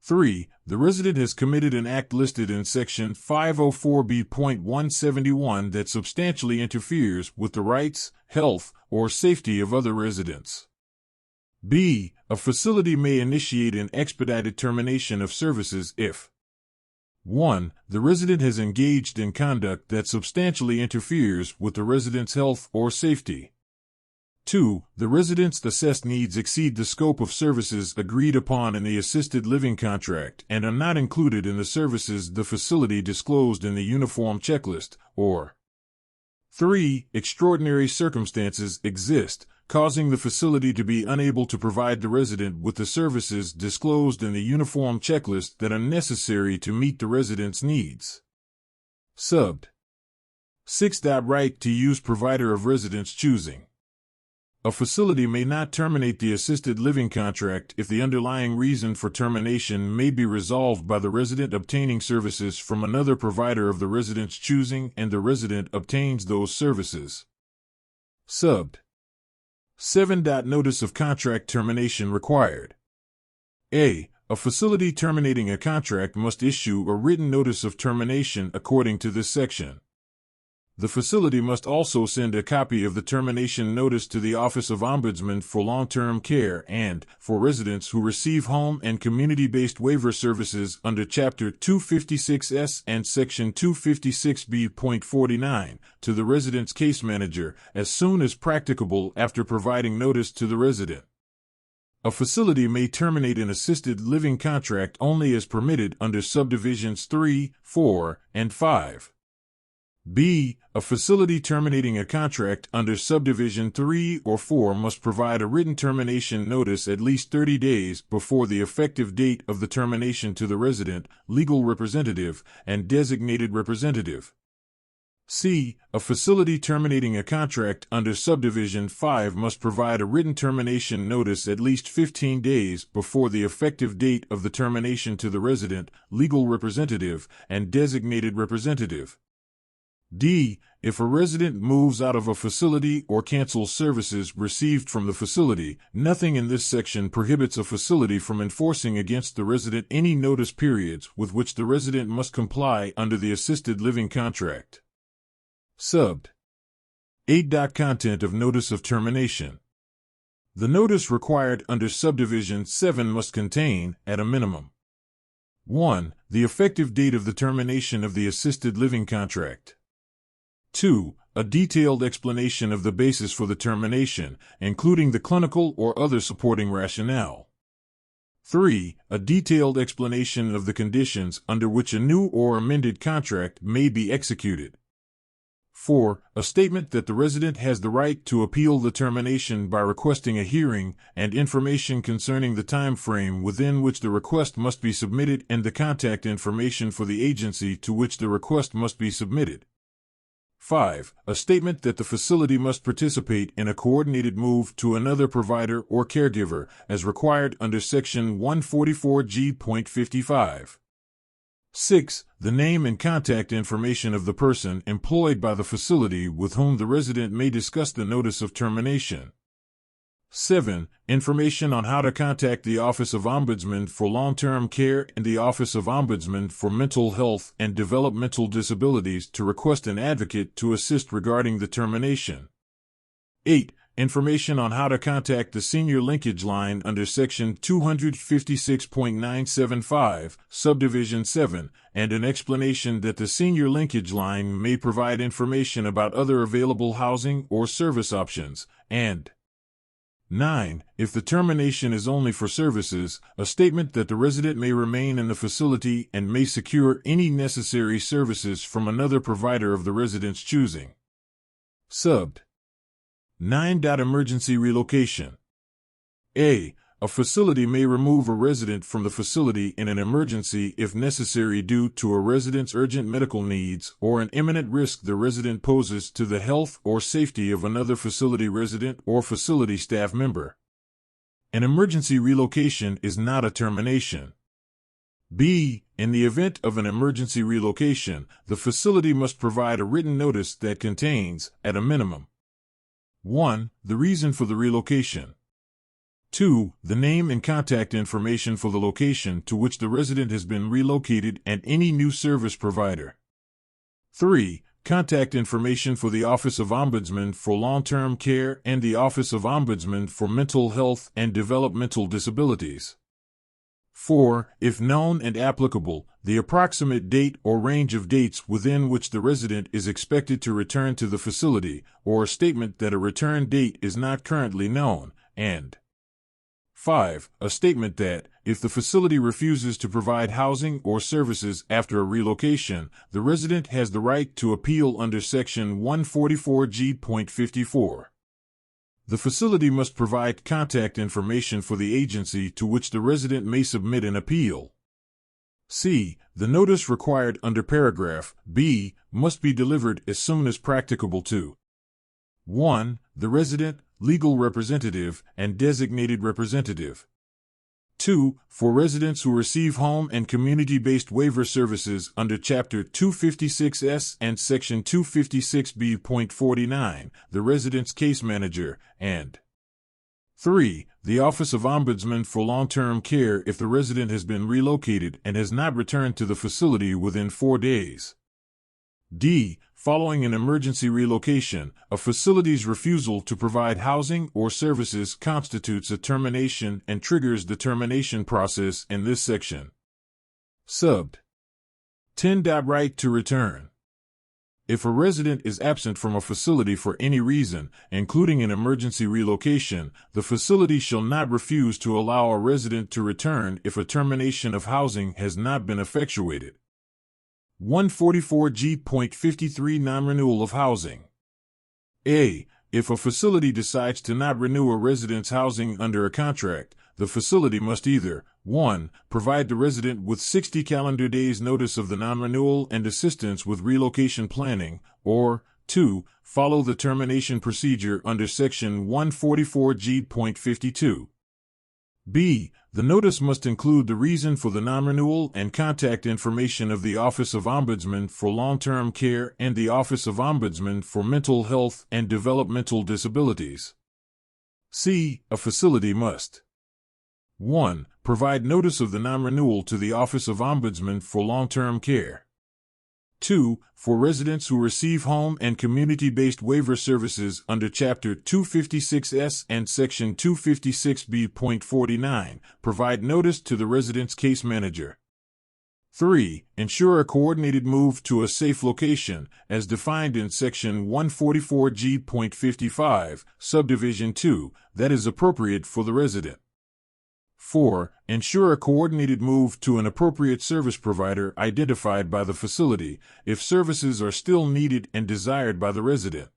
3. The resident has committed an act listed in Section 504B.171 that substantially interferes with the rights, health, or safety of other residents. B. A facility may initiate an expedited termination of services if 1. The resident has engaged in conduct that substantially interferes with the resident's health or safety. 2. The resident's assessed needs exceed the scope of services agreed upon in the assisted living contract and are not included in the services the facility disclosed in the uniform checklist, or 3. Extraordinary circumstances exist, causing the facility to be unable to provide the resident with the services disclosed in the uniform checklist that are necessary to meet the resident's needs. Subbed. 6. Right to use provider of resident's choosing. A facility may not terminate the assisted living contract if the underlying reason for termination may be resolved by the resident obtaining services from another provider of the resident's choosing and the resident obtains those services. Subbed. 7. Notice of contract termination required. A. A facility terminating a contract must issue a written notice of termination according to this section. The facility must also send a copy of the termination notice to the Office of Ombudsman for Long-Term Care and, for residents who receive home and community-based waiver services under Chapter 256S and Section 256B.49, to the resident's case manager as soon as practicable after providing notice to the resident. A facility may terminate an assisted living contract only as permitted under Subdivisions 3, 4, and 5. B. A facility terminating a contract under Subdivision 3 or 4 must provide a written termination notice at least 30 days before the effective date of the termination to the resident, legal representative, and designated representative. C. A facility terminating a contract under Subdivision 5 must provide a written termination notice at least 15 days before the effective date of the termination to the resident, legal representative, and designated representative. D. If a resident moves out of a facility or cancels services received from the facility, nothing in this section prohibits a facility from enforcing against the resident any notice periods with which the resident must comply under the assisted living contract. Subbed. 8. Content of notice of termination. The notice required under subdivision 7 must contain, at a minimum, 1. The effective date of the termination of the assisted living contract. 2. A detailed explanation of the basis for the termination, including the clinical or other supporting rationale. 3. A detailed explanation of the conditions under which a new or amended contract may be executed. 4. A statement that the resident has the right to appeal the termination by requesting a hearing, and information concerning the time frame within which the request must be submitted and the contact information for the agency to which the request must be submitted. 5. A statement that the facility must participate in a coordinated move to another provider or caregiver, as required under Section 144G.55. 6. The name and contact information of the person employed by the facility with whom the resident may discuss the notice of termination. 7. Information on how to contact the Office of Ombudsman for Long-Term Care and the Office of Ombudsman for Mental Health and Developmental Disabilities to request an advocate to assist regarding the termination. 8. Information on how to contact the Senior Linkage Line under Section 256.975, Subdivision 7, and an explanation that the Senior Linkage Line may provide information about other available housing or service options, and 9. If the termination is only for services, a statement that the resident may remain in the facility and may secure any necessary services from another provider of the resident's choosing. Subbed. 9. Emergency relocation. A facility may remove a resident from the facility in an emergency if necessary due to a resident's urgent medical needs or an imminent risk the resident poses to the health or safety of another facility resident or facility staff member. An emergency relocation is not a termination. B. In the event of an emergency relocation, the facility must provide a written notice that contains, at a minimum, 1. The reason for the relocation. 2. The name and contact information for the location to which the resident has been relocated and any new service provider. 3. Contact information for the Office of Ombudsman for Long-Term Care and the Office of Ombudsman for Mental Health and Developmental Disabilities. 4. If known and applicable, the approximate date or range of dates within which the resident is expected to return to the facility, or a statement that a return date is not currently known, and 5. A statement that, if the facility refuses to provide housing or services after a relocation, the resident has the right to appeal under Section 144G.54. The facility must provide contact information for the agency to which the resident may submit an appeal. C. The notice required under paragraph B must be delivered as soon as practicable to 1. The resident, legal representative, and designated representative. 2. For residents who receive home and community-based waiver services under Chapter 256S and Section 256B.49, the resident's case manager, and 3. The Office of Ombudsman for Long-Term Care if the resident has been relocated and has not returned to the facility within 4 days. D. Following an emergency relocation, a facility's refusal to provide housing or services constitutes a termination and triggers the termination process in this section. Subbed. 10. Right to return. If a resident is absent from a facility for any reason, including an emergency relocation, the facility shall not refuse to allow a resident to return if a termination of housing has not been effectuated. 144G.53 Non-renewal of housing. A. If a facility decides to not renew a resident's housing under a contract, the facility must either 1. Provide the resident with 60 calendar days notice of the non-renewal and assistance with relocation planning, or 2. Follow the termination procedure under Section 144G.52. B. The notice must include the reason for the non-renewal and contact information of the Office of Ombudsman for Long-Term Care and the Office of Ombudsman for Mental Health and Developmental Disabilities. C. A facility must 1. Provide notice of the non-renewal to the Office of Ombudsman for Long-Term Care. 2. For residents who receive home and community-based waiver services under Chapter 256S and Section 256B.49, provide notice to the resident's case manager. 3. Ensure a coordinated move to a safe location, as defined in Section 144G.55, Subdivision 2, that is appropriate for the resident. 4. Ensure a coordinated move to an appropriate service provider identified by the facility, if services are still needed and desired by the resident.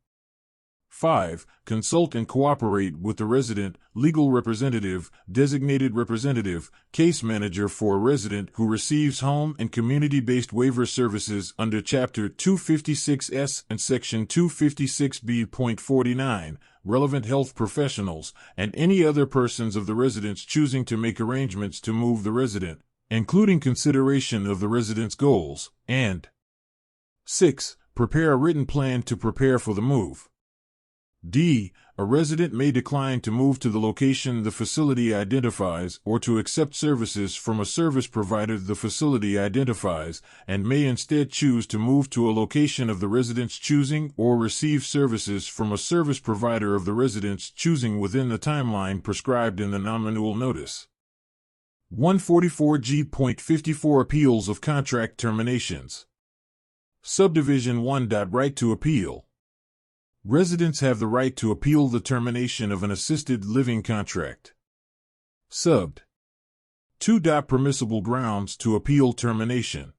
5. Consult and cooperate with the resident, legal representative, designated representative, case manager for a resident who receives home and community-based waiver services under Chapter 256S and Section 256B.49, relevant health professionals, and any other persons of the residents choosing to make arrangements to move the resident, including consideration of the resident's goals, and 6. Prepare a written plan to prepare for the move. D. A resident may decline to move to the location the facility identifies or to accept services from a service provider the facility identifies, and may instead choose to move to a location of the resident's choosing or receive services from a service provider of the resident's choosing within the timeline prescribed in the non-renewal notice. 144G.54 Appeals of Contract Terminations. Subdivision 1. Right to appeal. Residents have the right to appeal the termination of an assisted living contract. Subbed. 2. Permissible grounds to appeal termination.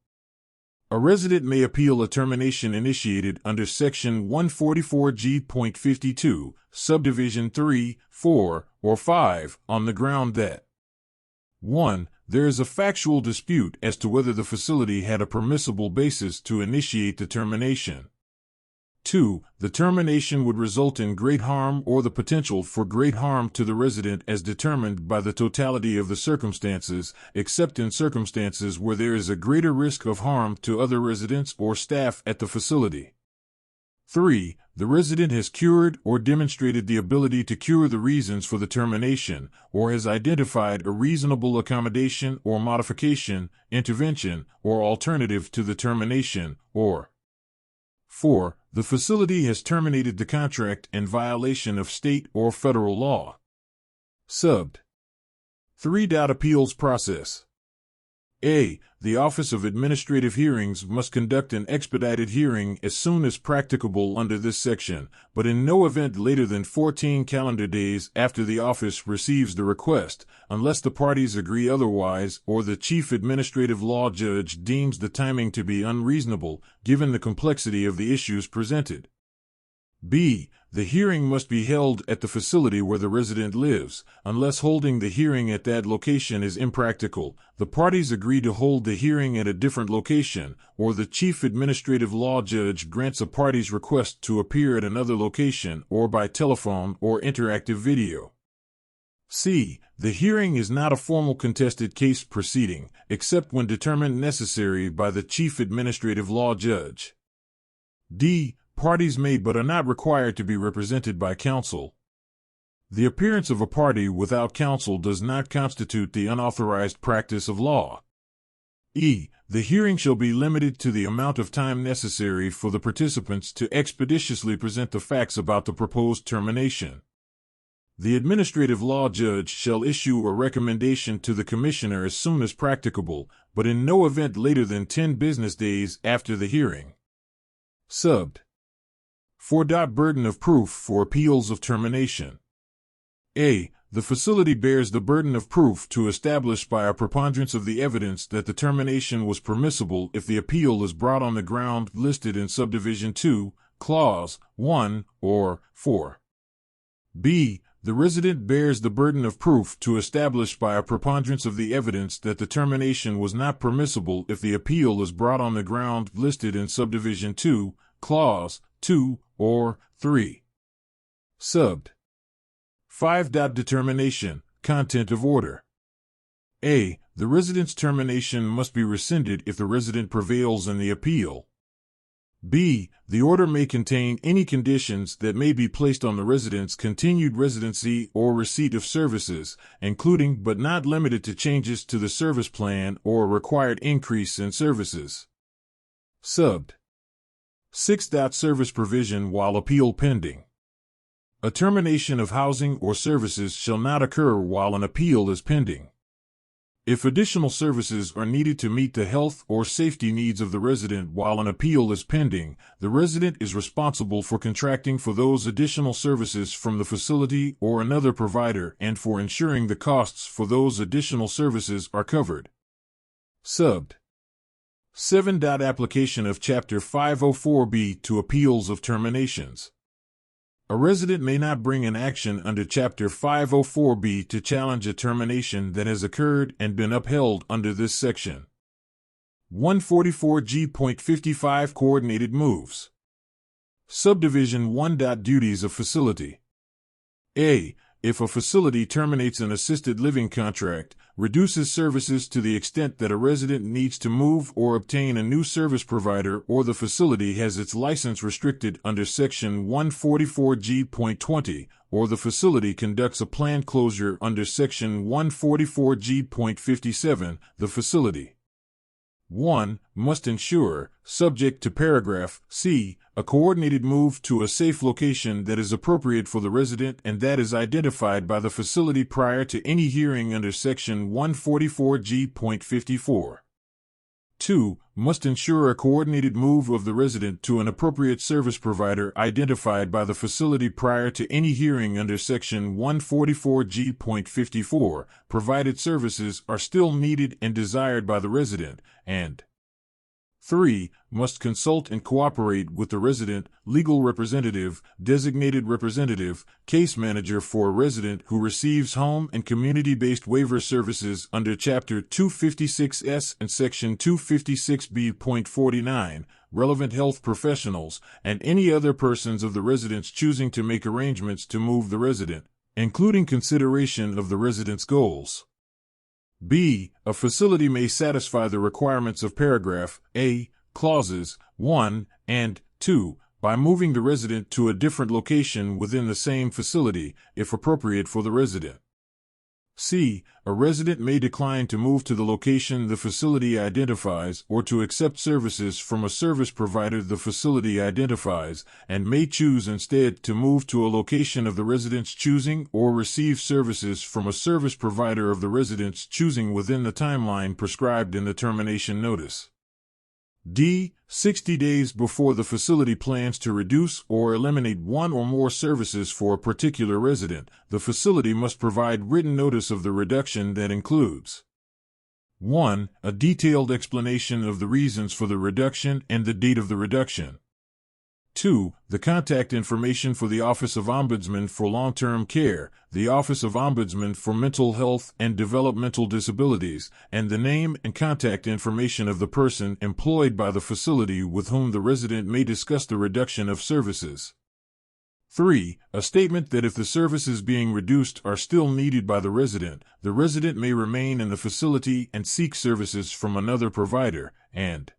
A resident may appeal a termination initiated under Section 144G.52, Subdivision 3, 4, or 5 on the ground that 1. There is a factual dispute as to whether the facility had a permissible basis to initiate the termination. 2. The termination would result in great harm or the potential for great harm to the resident as determined by the totality of the circumstances, except in circumstances where there is a greater risk of harm to other residents or staff at the facility. 3. The resident has cured or demonstrated the ability to cure the reasons for the termination, or has identified a reasonable accommodation or modification, intervention, or alternative to the termination, or 4. The facility has terminated the contract in violation of state or federal law. Subbed. 3. Appeals process. A. The Office of Administrative Hearings must conduct an expedited hearing as soon as practicable under this section, but in no event later than 14 calendar days after the office receives the request, unless the parties agree otherwise or the Chief Administrative Law Judge deems the timing to be unreasonable, given the complexity of the issues presented. B. The hearing must be held at the facility where the resident lives. Unless holding the hearing at that location is impractical, the parties agree to hold the hearing at a different location, or the Chief Administrative Law Judge grants a party's request to appear at another location or by telephone or interactive video. C. The hearing is not a formal contested case proceeding, except when determined necessary by the Chief Administrative Law Judge. D. Parties may but are not required to be represented by counsel. The appearance of a party without counsel does not constitute the unauthorized practice of law. E. The hearing shall be limited to the amount of time necessary for the participants to expeditiously present the facts about the proposed termination. The administrative law judge shall issue a recommendation to the commissioner as soon as practicable, but in no event later than 10 business days after the hearing. Subbed. 4. Burden of proof for appeals of termination. A. The facility bears the burden of proof to establish by a preponderance of the evidence that the termination was permissible if the appeal is brought on the ground listed in Subdivision 2, Clause 1, or 4. B. The resident bears the burden of proof to establish by a preponderance of the evidence that the termination was not permissible if the appeal is brought on the ground listed in Subdivision 2, Clause 2, or 3. Subbed. 5. Determination, Content of order. A. The resident's termination must be rescinded if the resident prevails in the appeal. B. The order may contain any conditions that may be placed on the resident's continued residency or receipt of services, including but not limited to changes to the service plan or a required increase in services. Subbed. 6. Service provision while appeal pending. A termination of housing or services shall not occur while an appeal is pending. If additional services are needed to meet the health or safety needs of the resident while an appeal is pending, the resident is responsible for contracting for those additional services from the facility or another provider and for ensuring the costs for those additional services are covered. Subbed. 7. Application of Chapter 504B to appeals of terminations. A resident may not bring an action under Chapter 504B to challenge a termination that has occurred and been upheld under this section. 144G.55 Coordinated moves. Subdivision 1. Duties of facility. A. If a facility terminates an assisted living contract, reduces services to the extent that a resident needs to move or obtain a new service provider, or the facility has its license restricted under Section 144G.20, or the facility conducts a planned closure under Section 144G.57, the facility 1. Must ensure, subject to paragraph C, a coordinated move to a safe location that is appropriate for the resident and that is identified by the facility prior to any hearing under Section 144G.54. 2. Must ensure a coordinated move of the resident to an appropriate service provider identified by the facility prior to any hearing under Section 144G.54, provided services are still needed and desired by the resident, and 3. Must consult and cooperate with the resident, legal representative, designated representative, case manager for a resident who receives home and community-based waiver services under Chapter 256S and Section 256B.49, relevant health professionals, and any other persons of the resident's choosing to make arrangements to move the resident, including consideration of the resident's goals. B. A facility may satisfy the requirements of paragraph A, clauses 1 and 2, by moving the resident to a different location within the same facility, if appropriate for the resident. C. A resident may decline to move to the location the facility identifies or to accept services from a service provider the facility identifies, and may choose instead to move to a location of the resident's choosing or receive services from a service provider of the resident's choosing within the timeline prescribed in the termination notice. D. 60 days before the facility plans to reduce or eliminate one or more services for a particular resident, the facility must provide written notice of the reduction that includes 1. A detailed explanation of the reasons for the reduction and the date of the reduction. 2. The contact information for the Office of Ombudsman for Long-Term Care, the Office of Ombudsman for Mental Health and Developmental Disabilities, and the name and contact information of the person employed by the facility with whom the resident may discuss the reduction of services. 3. A statement that if the services being reduced are still needed by the resident may remain in the facility and seek services from another provider, and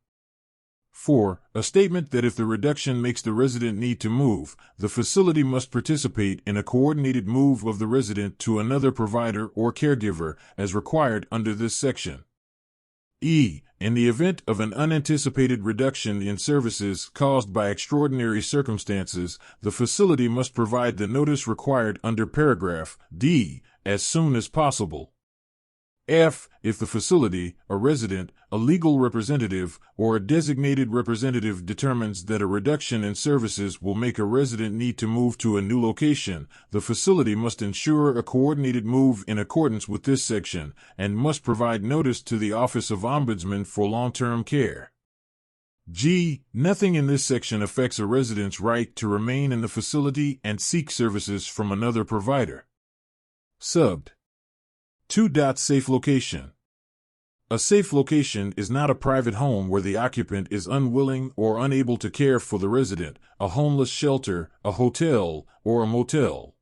4. A statement that if the reduction makes the resident need to move, the facility must participate in a coordinated move of the resident to another provider or caregiver, as required under this section. E. In the event of an unanticipated reduction in services caused by extraordinary circumstances, the facility must provide the notice required under paragraph D as soon as possible. F. If the facility, a resident, a legal representative, or a designated representative determines that a reduction in services will make a resident need to move to a new location, the facility must ensure a coordinated move in accordance with this section, and must provide notice to the Office of Ombudsman for Long-Term Care. G. Nothing in this section affects a resident's right to remain in the facility and seek services from another provider. Subbed. 2. Safe location. A safe location is not a private home where the occupant is unwilling or unable to care for the resident, a homeless shelter, a hotel, or a motel.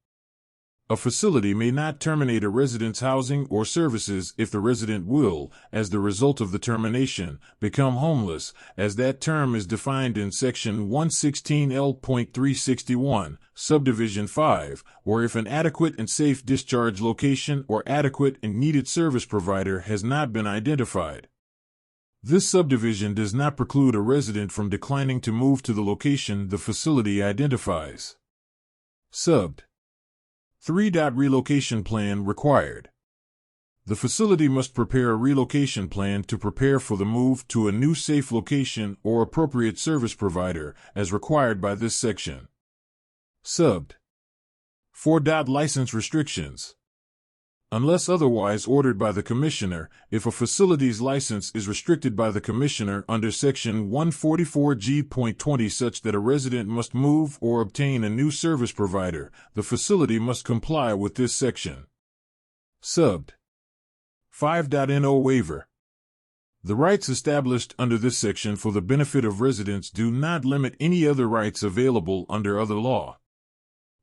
A facility may not terminate a resident's housing or services if the resident will, as the result of the termination, become homeless, as that term is defined in Section 116L.361, Subdivision 5, or if an adequate and safe discharge location or adequate and needed service provider has not been identified. This subdivision does not preclude a resident from declining to move to the location the facility identifies. Subbed. 3. Relocation plan required. The facility must prepare a relocation plan to prepare for the move to a new safe location or appropriate service provider, as required by this section. Subbed. 4. License restrictions. Unless otherwise ordered by the Commissioner, if a facility's license is restricted by the Commissioner under Section 144G.20 such that a resident must move or obtain a new service provider, the facility must comply with this section. Subbed. 5. No waiver. The rights established under this section for the benefit of residents do not limit any other rights available under other law.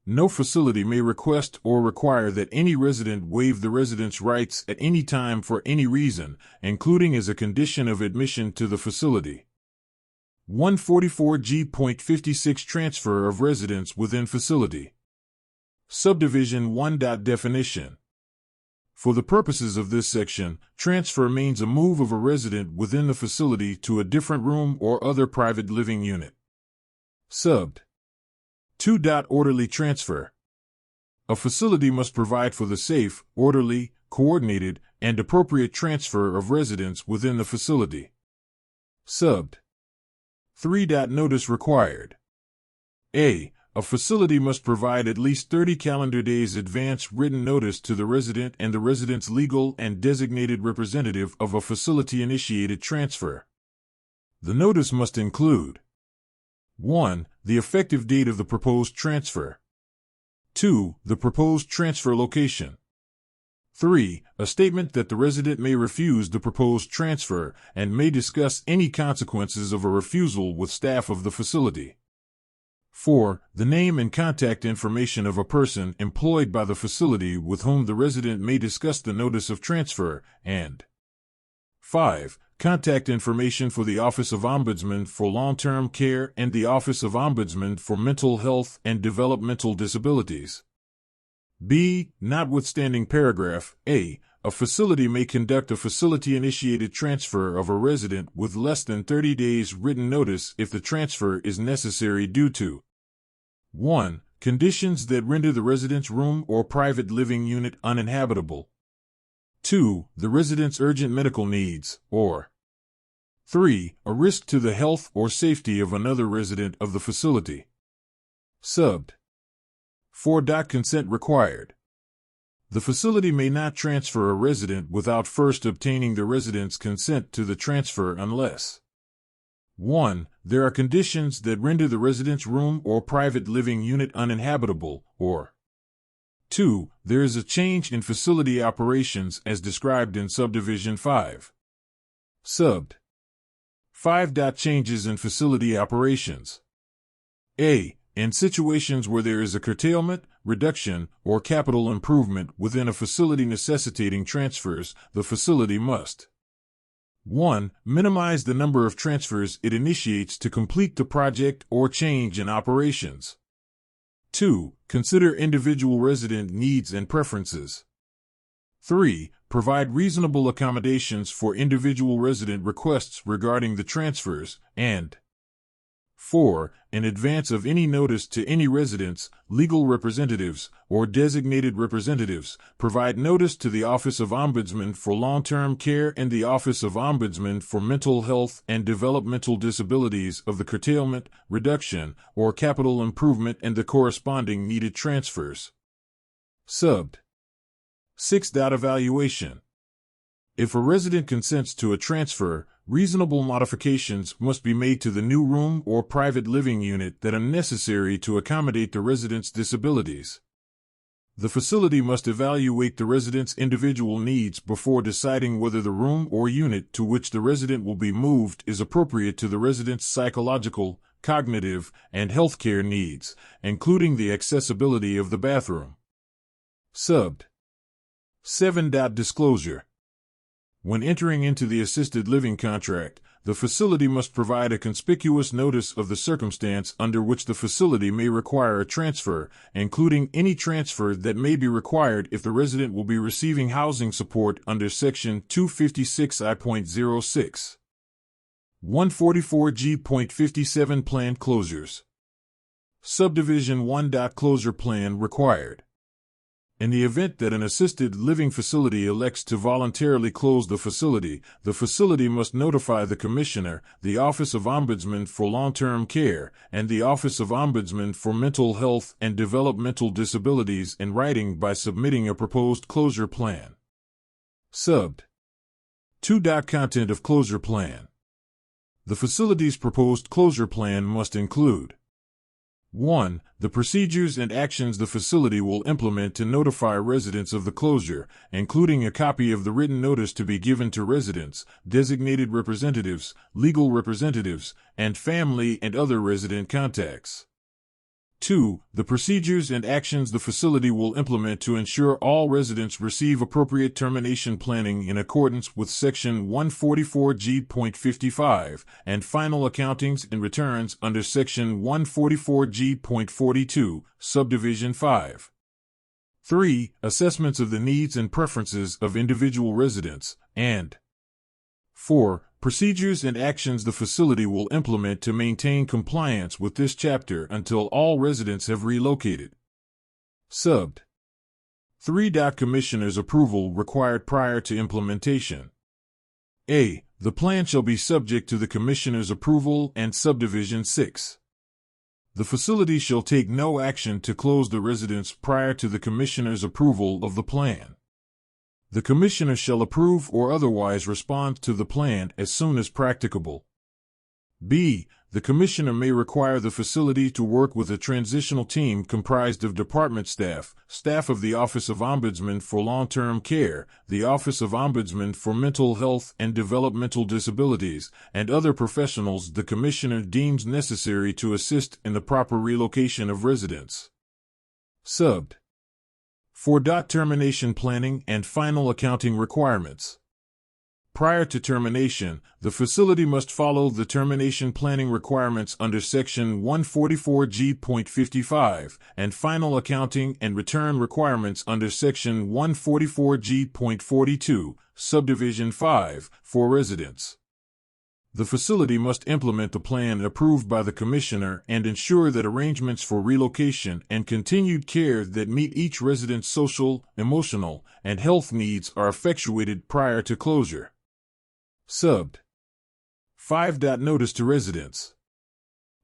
No facility may request or require that any resident waive the resident's rights at any time for any reason, including as a condition of admission to the facility. 144G.56 Transfer of residents within facility. Subdivision 1. Definition. For the purposes of this section, transfer means a move of a resident within the facility to a different room or other private living unit. Subbed. 2. Orderly transfer. A facility must provide for the safe, orderly, coordinated, and appropriate transfer of residents within the facility. Subbed. 3. Notice required. A. A facility must provide at least 30 calendar days advance written notice to the resident and the resident's legal and designated representative of a facility-initiated transfer. The notice must include 1. The effective date of the proposed transfer. 2. The proposed transfer location. 3. A statement that the resident may refuse the proposed transfer and may discuss any consequences of a refusal with staff of the facility. 4. The name and contact information of a person employed by the facility with whom the resident may discuss the notice of transfer, and 5. Contact information for the Office of Ombudsman for Long-Term Care and the Office of Ombudsman for Mental Health and Developmental Disabilities. B. Notwithstanding paragraph A, a facility may conduct a facility-initiated transfer of a resident with less than 30 days written notice if the transfer is necessary due to 1. Conditions that render the resident's room or private living unit uninhabitable. 2. The resident's urgent medical needs, or 3. A risk to the health or safety of another resident of the facility. Subbed. 4. Consent required. The facility may not transfer a resident without first obtaining the resident's consent to the transfer unless 1. There are conditions that render the resident's room or private living unit uninhabitable, or 2. There is a change in facility operations as described in Subdivision 5. Subbed. 5. Changes in facility operations. A. In situations where there is a curtailment, reduction, or capital improvement within a facility necessitating transfers, the facility must 1. Minimize the number of transfers it initiates to complete the project or change in operations. 2. Consider individual resident needs and preferences. 3. Provide reasonable accommodations for individual resident requests regarding the transfers, and 4. In advance of any notice to any residents, legal representatives, or designated representatives, provide notice to the Office of Ombudsman for Long-Term Care and the Office of Ombudsman for Mental Health and Developmental Disabilities of the curtailment, reduction, or capital improvement and the corresponding needed transfers. Subbed. 6. Evaluation. If a resident consents to a transfer, reasonable modifications must be made to the new room or private living unit that are necessary to accommodate the resident's disabilities. The facility must evaluate the resident's individual needs before deciding whether the room or unit to which the resident will be moved is appropriate to the resident's psychological, cognitive, and healthcare needs, including the accessibility of the bathroom. Subbed. 7. Disclosure. When entering into the assisted living contract, the facility must provide a conspicuous notice of the circumstance under which the facility may require a transfer, including any transfer that may be required if the resident will be receiving housing support under Section 256I.06. 144G.57 Planned closures. Subdivision 1. Closure plan required. In the event that an assisted living facility elects to voluntarily close the facility must notify the Commissioner, the Office of Ombudsman for Long-Term Care, and the Office of Ombudsman for Mental Health and Developmental Disabilities in writing by submitting a proposed closure plan. Subbed. 2. Content of closure plan. The facility's proposed closure plan must include 1. The procedures and actions the facility will implement to notify residents of the closure, including a copy of the written notice to be given to residents, designated representatives, legal representatives, and family and other resident contacts. 2. The procedures and actions the facility will implement to ensure all residents receive appropriate termination planning in accordance with Section 144G.55 and final accountings and returns under Section 144G.42, Subdivision 5. 3. Assessments of the needs and preferences of individual residents, and 4. Procedures and actions the facility will implement to maintain compliance with this chapter until all residents have relocated. Subbed. 3. Commissioner's approval required prior to implementation. A. The plan shall be subject to the Commissioner's approval and Subdivision 6. The facility shall take no action to close the residence prior to the Commissioner's approval of the plan. The Commissioner shall approve or otherwise respond to the plan as soon as practicable. B. The Commissioner may require the facility to work with a transitional team comprised of department staff, staff of the Office of Ombudsman for Long-Term Care, the Office of Ombudsman for Mental Health and Developmental Disabilities, and other professionals the Commissioner deems necessary to assist in the proper relocation of residents. Subbed. 4. Termination planning and final accounting requirements. Prior to termination, the facility must follow the termination planning requirements under Section 144G.55 and final accounting and return requirements under Section 144G.42, Subdivision 5, for residents. The facility must implement the plan approved by the Commissioner and ensure that arrangements for relocation and continued care that meet each resident's social, emotional, and health needs are effectuated prior to closure. Subbed. 5. Notice to residents.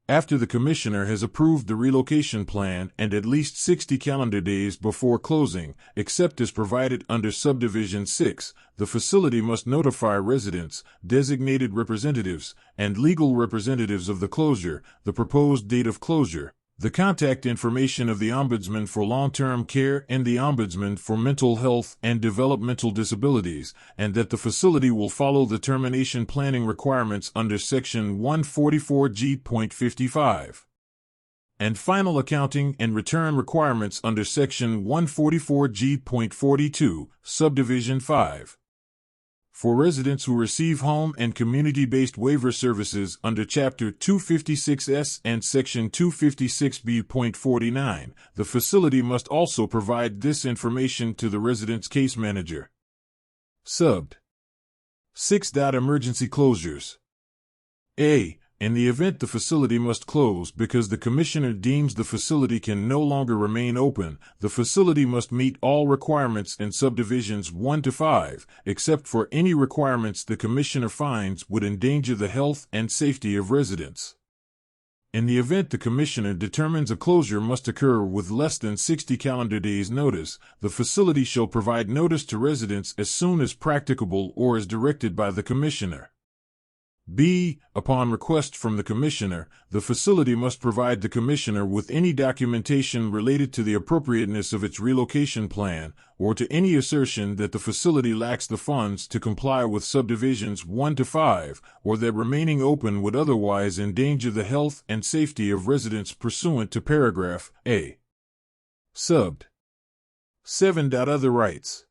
After the Commissioner has approved the relocation plan and at least 60 calendar days before closing, except as provided under Subdivision 6, the facility must notify residents, designated representatives, and legal representatives of the closure, the proposed date of closure, the contact information of the Ombudsman for Long-Term Care and the Ombudsman for Mental Health and Developmental Disabilities, and that the facility will follow the termination planning requirements under Section 144G.55. and final accounting and return requirements under Section 144G.42, Subdivision 5. For residents who receive home and community-based waiver services under Chapter 256S and Section 256B.49, the facility must also provide this information to the resident's case manager. Subbed. 6. Emergency closures. A. In the event the facility must close because the Commissioner deems the facility can no longer remain open, the facility must meet all requirements in Subdivisions 1 to 5, except for any requirements the Commissioner finds would endanger the health and safety of residents. In the event the Commissioner determines a closure must occur with less than 60 calendar days' notice, the facility shall provide notice to residents as soon as practicable or as directed by the Commissioner. B. Upon request from the Commissioner, the facility must provide the Commissioner with any documentation related to the appropriateness of its relocation plan, or to any assertion that the facility lacks the funds to comply with Subdivisions 1 to 5, or that remaining open would otherwise endanger the health and safety of residents pursuant to Paragraph A. Subbed. 7. Other rights.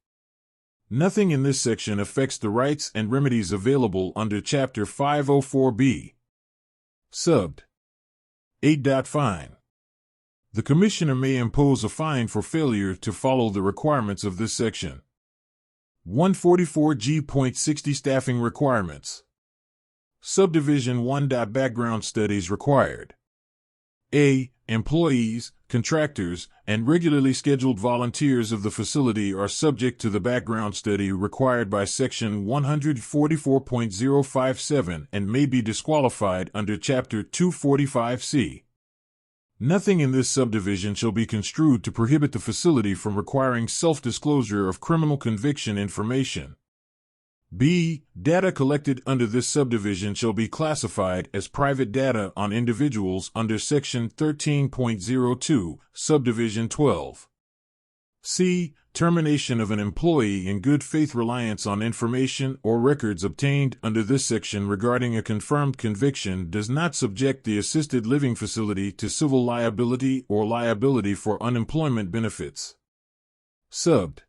Nothing in this section affects the rights and remedies available under Chapter 504B. Subbed. 8. Fine. The Commissioner may impose a fine for failure to follow the requirements of this section. 144G.60 Staffing requirements. Subdivision 1. Background studies required. A. Employees, contractors, and regularly scheduled volunteers of the facility are subject to the background study required by Section 144.057 and may be disqualified under Chapter 245C. Nothing in this subdivision shall be construed to prohibit the facility from requiring self-disclosure of criminal conviction information. B. Data collected under this subdivision shall be classified as private data on individuals under Section 13.02, Subdivision 12. C. Termination of an employee in good faith reliance on information or records obtained under this section regarding a confirmed conviction does not subject the assisted living facility to civil liability or liability for unemployment benefits. Subbed.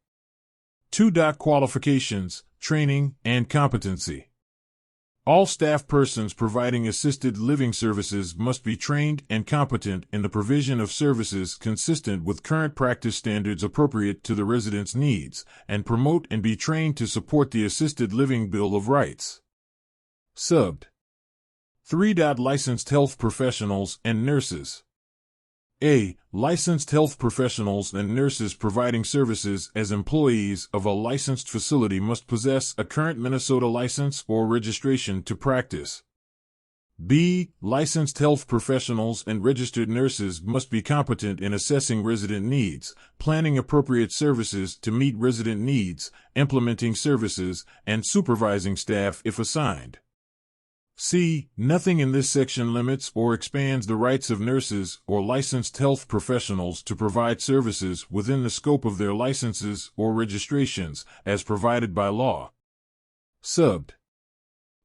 2. Qualifications, training, and competency. All staff persons providing assisted living services must be trained and competent in the provision of services consistent with current practice standards appropriate to the resident's needs, and promote and be trained to support the Assisted Living Bill of Rights. Subbed. 3. Licensed health professionals and nurses. A. Licensed health professionals and nurses providing services as employees of a licensed facility must possess a current Minnesota license or registration to practice. B. Licensed health professionals and registered nurses must be competent in assessing resident needs, planning appropriate services to meet resident needs, implementing services, and supervising staff if assigned. C. Nothing in this section limits or expands the rights of nurses or licensed health professionals to provide services within the scope of their licenses or registrations, as provided by law. Subbed.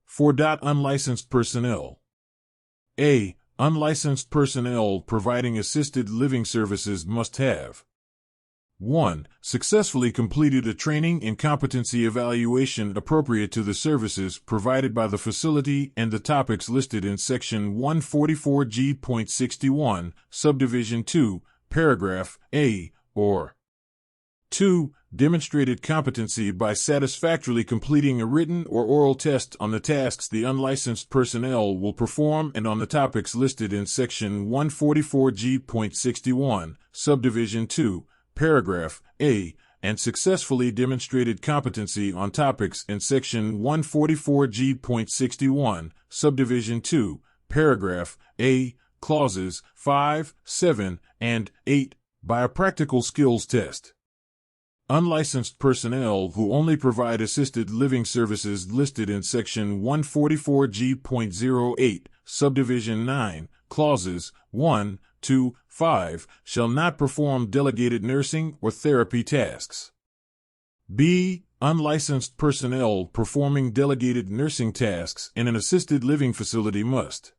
4. Unlicensed personnel. A. Unlicensed personnel providing assisted living services must have 1. Successfully completed a training and competency evaluation appropriate to the services provided by the facility and the topics listed in Section 144G.61, Subdivision 2, Paragraph A, or 2. Demonstrated competency by satisfactorily completing a written or oral test on the tasks the unlicensed personnel will perform and on the topics listed in Section 144G.61, Subdivision 2, Paragraph A, and successfully demonstrated competency on topics in Section 144G.61, Subdivision 2, Paragraph A, Clauses 5, 7, and 8, by a practical skills test. Unlicensed personnel who only provide assisted living services listed in Section 144G.08, Subdivision 9, Clauses 1, 2, 5, shall not perform delegated nursing or therapy tasks. B. Unlicensed personnel performing delegated nursing tasks in an assisted living facility must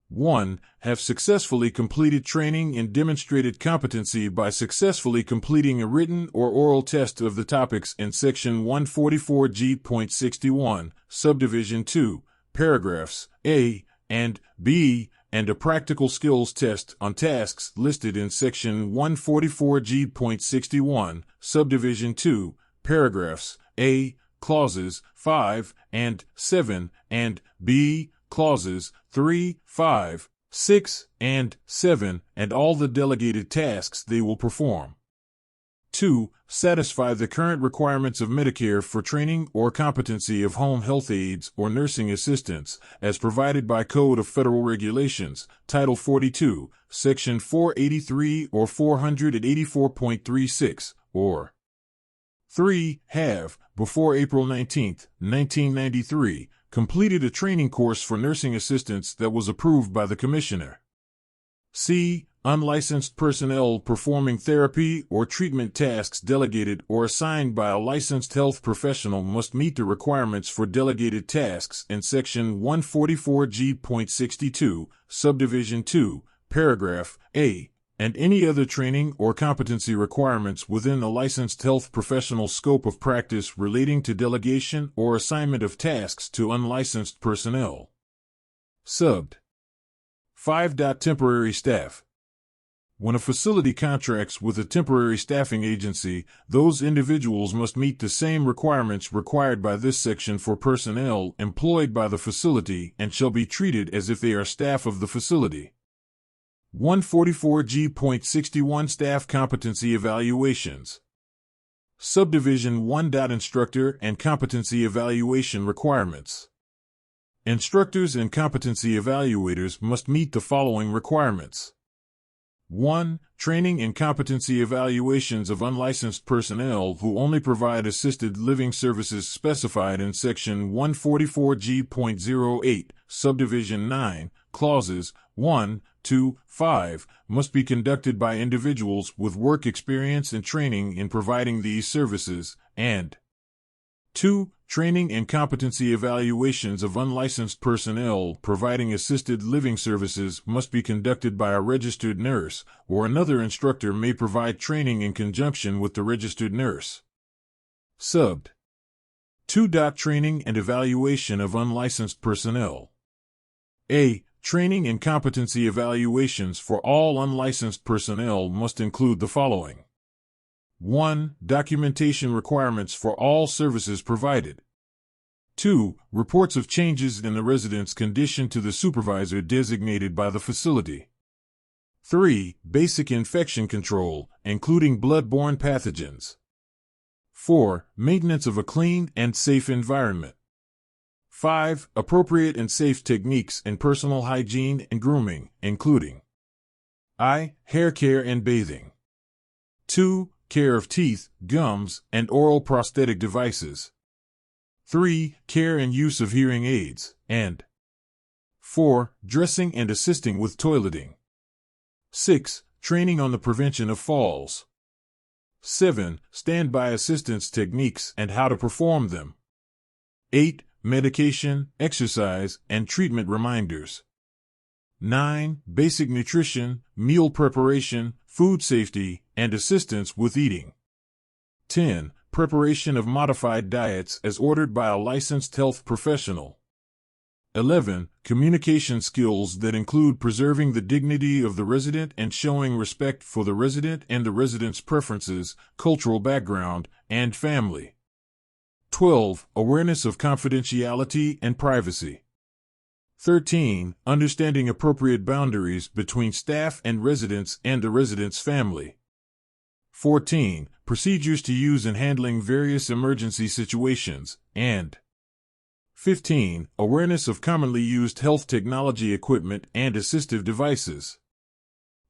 1. Have successfully completed training and demonstrated competency by successfully completing a written or oral test of the topics in Section 144G.61, Subdivision 2, Paragraphs A and B, and a practical skills test on tasks listed in Section 144G.61, Subdivision 2, Paragraphs A, Clauses 5 and 7, and B, Clauses 3, 5, 6, and 7, and all the delegated tasks they will perform. 2. Satisfy the current requirements of Medicare for training or competency of home health aides or nursing assistants, as provided by Code of Federal Regulations, Title 42, Section 483 or 484.36, or 3. Have, before April 19, 1993, completed a training course for nursing assistants that was approved by the Commissioner. C. Unlicensed personnel performing therapy or treatment tasks delegated or assigned by a licensed health professional must meet the requirements for delegated tasks in Section 144G.62, Subdivision 2, Paragraph A, and any other training or competency requirements within a licensed health professional's scope of practice relating to delegation or assignment of tasks to unlicensed personnel. Subbed. 5. Temporary staff. When a facility contracts with a temporary staffing agency, those individuals must meet the same requirements required by this section for personnel employed by the facility and shall be treated as if they are staff of the facility. 144G.61 Staff Competency Evaluations. Subdivision 1. Instructor and Competency Evaluation Requirements. Instructors and competency evaluators must meet the following requirements. 1. Training and competency evaluations of unlicensed personnel who only provide assisted living services specified in Section 144G.08, Subdivision 9, Clauses 1, 2, 5, must be conducted by individuals with work experience and training in providing these services, and 2. Training and competency evaluations of unlicensed personnel providing assisted living services must be conducted by a registered nurse, or another instructor may provide training in conjunction with the registered nurse. Subbed. 2. Training and evaluation of unlicensed personnel. A. Training and competency evaluations for all unlicensed personnel must include the following. 1. Documentation requirements for all services provided. 2. Reports of changes in the resident's condition to the supervisor designated by the facility. 3. Basic infection control, including blood-borne pathogens. 4. Maintenance of a clean and safe environment. 5. Appropriate and safe techniques in personal hygiene and grooming, including eye, hair care and bathing. 2. Care of teeth, gums, and oral prosthetic devices. 3. Care and use of hearing aids, and 4. Dressing and assisting with toileting. 6. Training on the prevention of falls. 7. Standby assistance techniques and how to perform them. 8. Medication, exercise, and treatment reminders. 9. Basic nutrition, meal preparation, food safety, and assistance with eating. 10. Preparation of modified diets as ordered by a licensed health professional. 11. Communication skills that include preserving the dignity of the resident and showing respect for the resident and the resident's preferences, cultural background, and family. 12. Awareness of confidentiality and privacy. 13. Understanding appropriate boundaries between staff and residents and the resident's family. 14. Procedures to use in handling various emergency situations, and 15. Awareness of commonly used health technology equipment and assistive devices.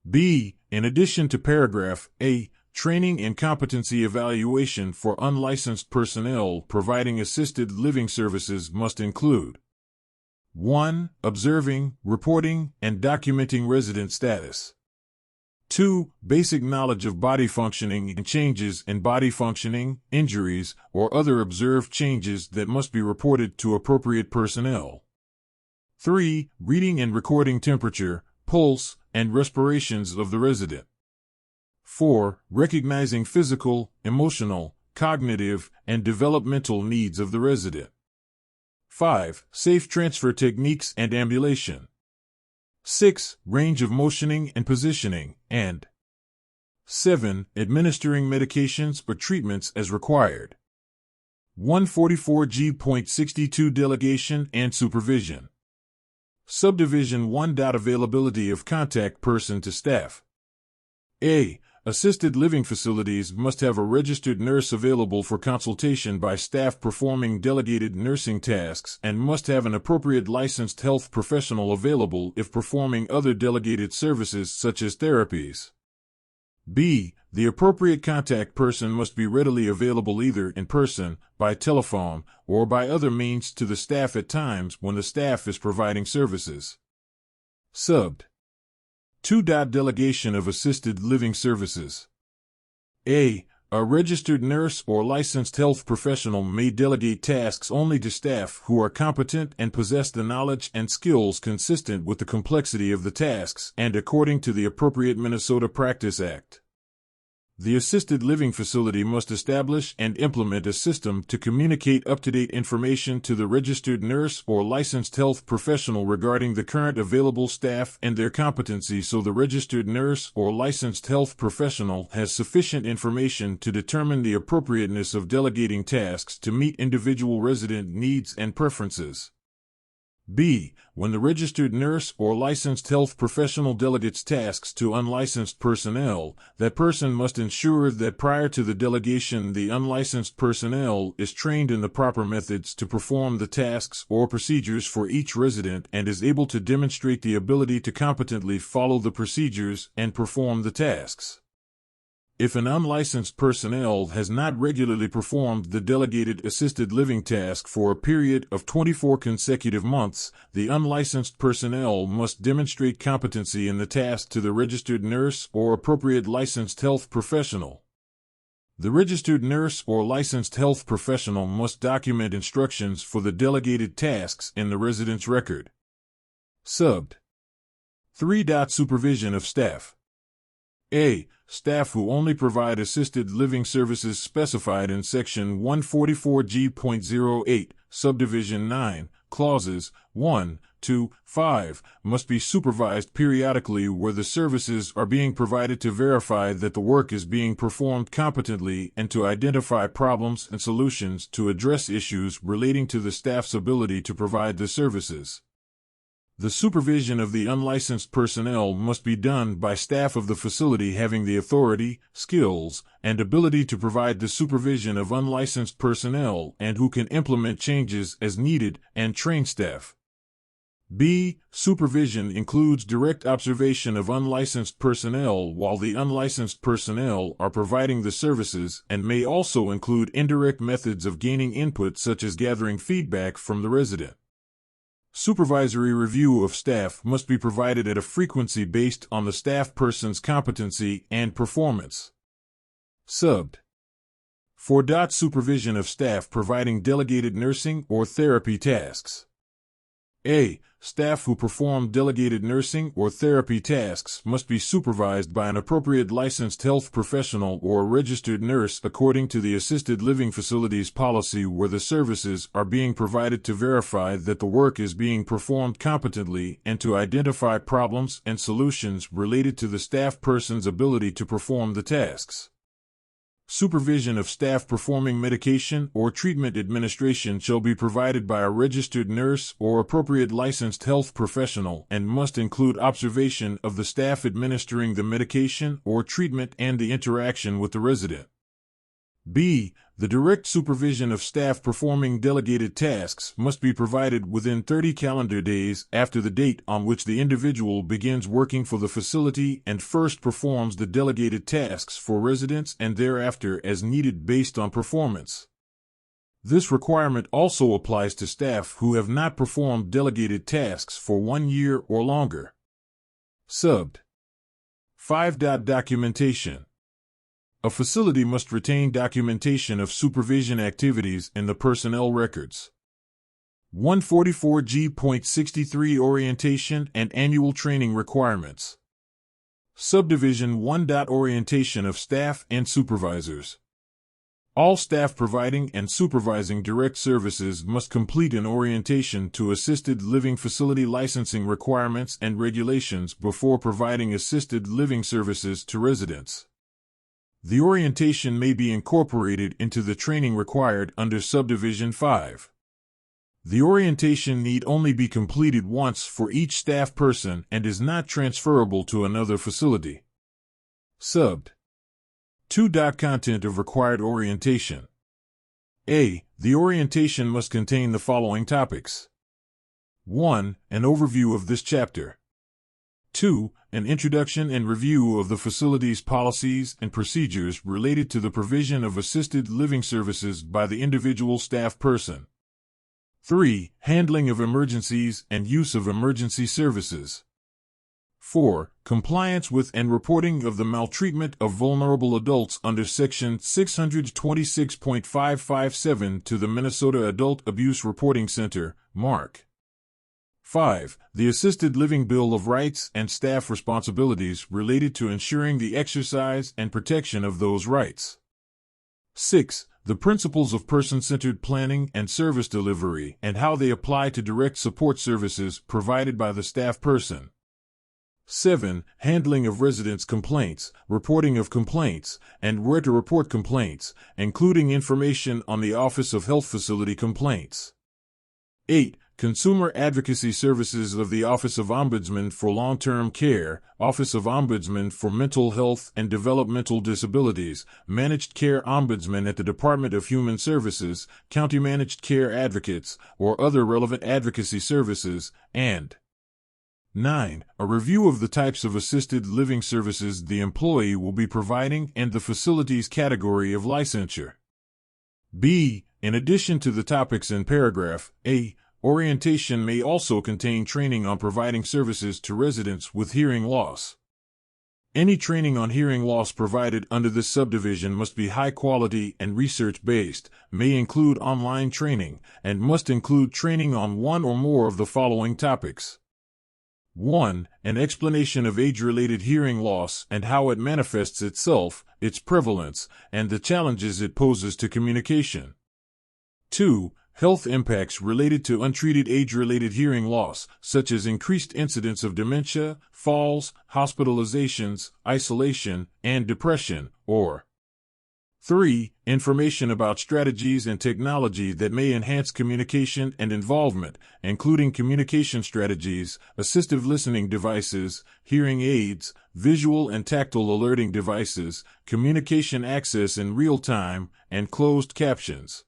B. In addition to paragraph A, training and competency evaluation for unlicensed personnel providing assisted living services must include 1. Observing, reporting, and documenting resident status. 2. Basic knowledge of body functioning and changes in body functioning, injuries, or other observed changes that must be reported to appropriate personnel. 3. Reading and recording temperature, pulse, and respirations of the resident. 4. Recognizing physical, emotional, cognitive, and developmental needs of the resident. 5. Safe transfer techniques and ambulation. 6. Range of motioning and positioning, and 7. Administering medications or treatments as required. 144G.62 Delegation and Supervision. Subdivision 1. Availability of contact person to staff. A. Assisted living facilities must have a registered nurse available for consultation by staff performing delegated nursing tasks and must have an appropriate licensed health professional available if performing other delegated services such as therapies. B. The appropriate contact person must be readily available either in person, by telephone, or by other means to the staff at times when the staff is providing services. Subbed. 2. Delegation of assisted living services. A. A registered nurse or licensed health professional may delegate tasks only to staff who are competent and possess the knowledge and skills consistent with the complexity of the tasks and according to the appropriate Minnesota Practice Act. The assisted living facility must establish and implement a system to communicate up-to-date information to the registered nurse or licensed health professional regarding the current available staff and their competency, so the registered nurse or licensed health professional has sufficient information to determine the appropriateness of delegating tasks to meet individual resident needs and preferences. B. When the registered nurse or licensed health professional delegates tasks to unlicensed personnel, that person must ensure that prior to the delegation the unlicensed personnel is trained in the proper methods to perform the tasks or procedures for each resident and is able to demonstrate the ability to competently follow the procedures and perform the tasks. If an unlicensed personnel has not regularly performed the delegated assisted living task for a period of 24 consecutive months, the unlicensed personnel must demonstrate competency in the task to the registered nurse or appropriate licensed health professional. The registered nurse or licensed health professional must document instructions for the delegated tasks in the resident's record. Subbed. 3. Supervision of staff. A. Staff who only provide assisted living services specified in Section 144G.08, Subdivision 9, Clauses 1, 2, 5, must be supervised periodically where the services are being provided to verify that the work is being performed competently and to identify problems and solutions to address issues relating to the staff's ability to provide the services. The supervision of the unlicensed personnel must be done by staff of the facility having the authority, skills, and ability to provide the supervision of unlicensed personnel and who can implement changes as needed and train staff. B. Supervision includes direct observation of unlicensed personnel while the unlicensed personnel are providing the services and may also include indirect methods of gaining input such as gathering feedback from the resident. Supervisory review of staff must be provided at a frequency based on the staff person's competency and performance. Subbed. 4. Supervision of staff providing delegated nursing or therapy tasks. A. Staff who perform delegated nursing or therapy tasks must be supervised by an appropriate licensed health professional or a registered nurse according to the assisted living facility's policy where the services are being provided to verify that the work is being performed competently and to identify problems and solutions related to the staff person's ability to perform the tasks. Supervision of staff performing medication or treatment administration shall be provided by a registered nurse or appropriate licensed health professional and must include observation of the staff administering the medication or treatment and the interaction with the resident. B. The direct supervision of staff performing delegated tasks must be provided within 30 calendar days after the date on which the individual begins working for the facility and first performs the delegated tasks for residents and thereafter as needed based on performance. This requirement also applies to staff who have not performed delegated tasks for 1 year or longer. Subbed. 5. Documentation. A facility must retain documentation of supervision activities in the personnel records. 144G.63 Orientation and Annual Training Requirements. Subdivision 1. Orientation of staff and supervisors. All staff providing and supervising direct services must complete an orientation to assisted living facility licensing requirements and regulations before providing assisted living services to residents. The orientation may be incorporated into the training required under Subdivision 5. The orientation need only be completed once for each staff person and is not transferable to another facility. Subbed. 2. Content of required orientation. A. The orientation must contain the following topics. 1. An overview of this chapter. 2. An introduction and review of the facility's policies and procedures related to the provision of assisted living services by the individual staff person. 3. Handling of emergencies and use of emergency services. 4. Compliance with and reporting of the maltreatment of vulnerable adults under Section 626.557 to the Minnesota Adult Abuse Reporting Center, MARC. 5. The Assisted Living Bill of Rights and staff responsibilities related to ensuring the exercise and protection of those rights. 6. The principles of person-centered planning and service delivery and how they apply to direct support services provided by the staff person. 7. Handling of residents' complaints, reporting of complaints, and where to report complaints, including information on the Office of Health Facility Complaints. 8. Consumer Advocacy Services of the Office of Ombudsman for Long-Term Care, Office of Ombudsman for Mental Health and Developmental Disabilities, Managed Care Ombudsman at the Department of Human Services, County Managed Care Advocates, or other relevant advocacy services, and 9. A review of the types of assisted living services the employee will be providing and the facility's category of licensure. B. In addition to the topics in paragraph A, orientation may also contain training on providing services to residents with hearing loss. Any training on hearing loss provided under this subdivision must be high quality and research-based, may include online training, and must include training on one or more of the following topics. 1. An explanation of age-related hearing loss and how it manifests itself, its prevalence, and the challenges it poses to communication. 2. Health impacts related to untreated age-related hearing loss, such as increased incidence of dementia, falls, hospitalizations, isolation, and depression, or 3. Information about strategies and technology that may enhance communication and involvement, including communication strategies, assistive listening devices, hearing aids, visual and tactile alerting devices, communication access in real time, and closed captions.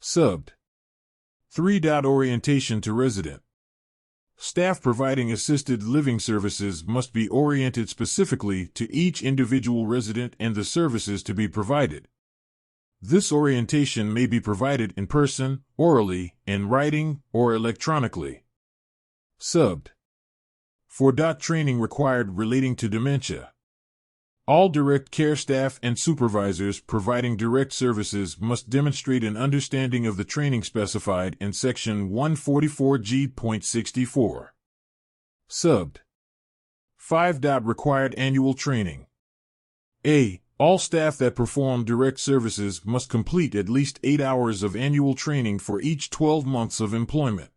Subbed. 3. Orientation to resident. Staff providing assisted living services must be oriented specifically to each individual resident and the services to be provided. This orientation may be provided in person, orally, in writing, or electronically. Subbed. 4. Training required relating to dementia. All direct care staff and supervisors providing direct services must demonstrate an understanding of the training specified in Section 144G.64. Subbed. 5. Required annual training. A. All staff that perform direct services must complete at least 8 hours of annual training for each 12 months of employment.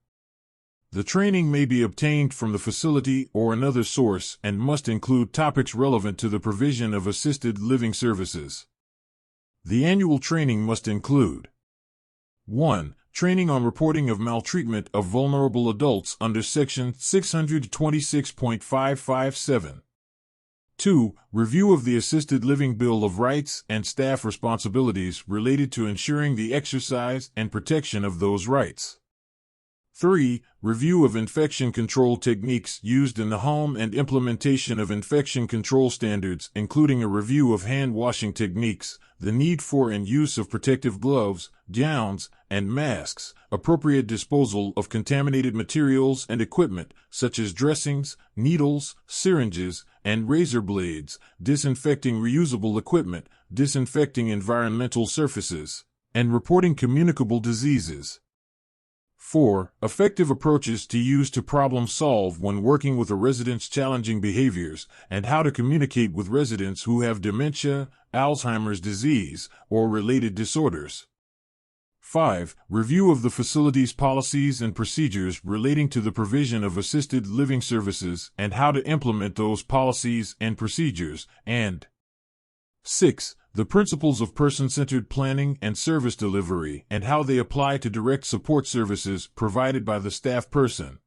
The training may be obtained from the facility or another source and must include topics relevant to the provision of assisted living services. The annual training must include 1. Training on reporting of maltreatment of vulnerable adults under Section 626.557. 2. Review of the Assisted Living Bill of Rights and staff responsibilities related to ensuring the exercise and protection of those rights. 3. Review of infection control techniques used in the home and implementation of infection control standards, including a review of hand washing techniques, the need for and use of protective gloves, gowns, and masks, appropriate disposal of contaminated materials and equipment, such as dressings, needles, syringes, and razor blades, disinfecting reusable equipment, disinfecting environmental surfaces, and reporting communicable diseases. 4. Effective approaches to use to problem solve when working with a resident's challenging behaviors, and how to communicate with residents who have dementia, Alzheimer's disease, or related disorders. 5. Review of the facility's policies and procedures relating to the provision of assisted living services and how to implement those policies and procedures, and 6. The principles of person-centered planning and service delivery and how they apply to direct support services provided by the staff person.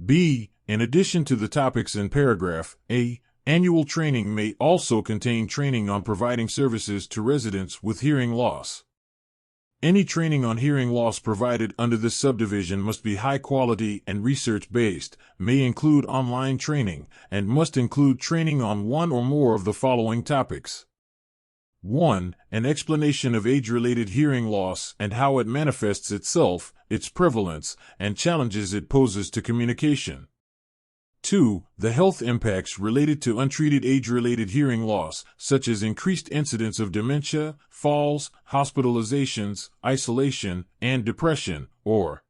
B. In addition to the topics in paragraph A, annual training may also contain training on providing services to residents with hearing loss. Any training on hearing loss provided under this subdivision must be high quality and research-based, may include online training, and must include training on one or more of the following topics. 1. An explanation of age-related hearing loss and how it manifests itself, its prevalence, and challenges it poses to communication. 2. The health impacts related to untreated age-related hearing loss, such as increased incidence of dementia, falls, hospitalizations, isolation, and depression, or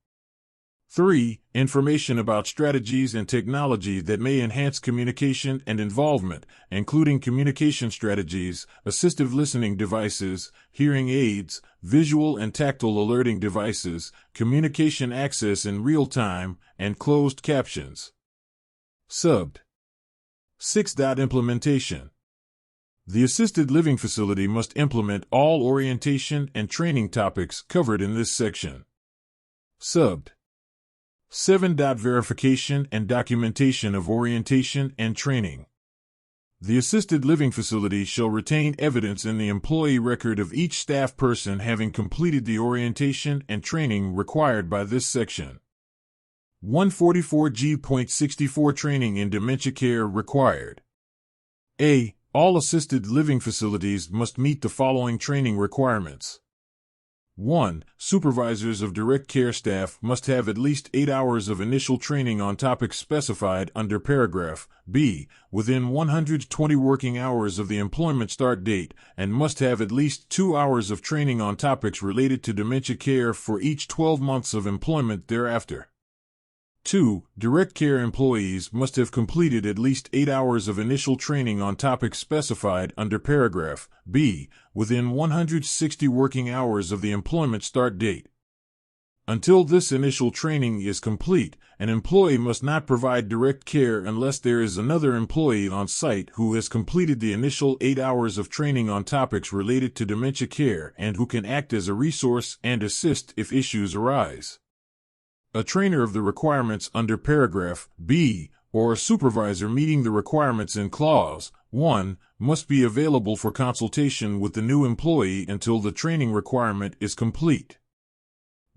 3. Information about strategies and technology that may enhance communication and involvement, including communication strategies, assistive listening devices, hearing aids, visual and tactile alerting devices, communication access in real time, and closed captions. Subbed. 6. Implementation. The assisted living facility must implement all orientation and training topics covered in this section. Subbed. 7. Verification and documentation of orientation and training. The assisted living facility shall retain evidence in the employee record of each staff person having completed the orientation and training required by this section. 144G.64 Training in Dementia Care required. A. All assisted living facilities must meet the following training requirements. 1. Supervisors of direct care staff must have at least 8 hours of initial training on topics specified under paragraph B within 120 working hours of the employment start date and must have at least 2 hours of training on topics related to dementia care for each 12 months of employment thereafter. 2. Direct care employees must have completed at least 8 hours of initial training on topics specified under paragraph B within 160 working hours of the employment start date. Until this initial training is complete, an employee must not provide direct care unless there is another employee on site who has completed the initial 8 hours of training on topics related to dementia care and who can act as a resource and assist if issues arise. A trainer of the requirements under paragraph B or a supervisor meeting the requirements in clause 1 must be available for consultation with the new employee until the training requirement is complete.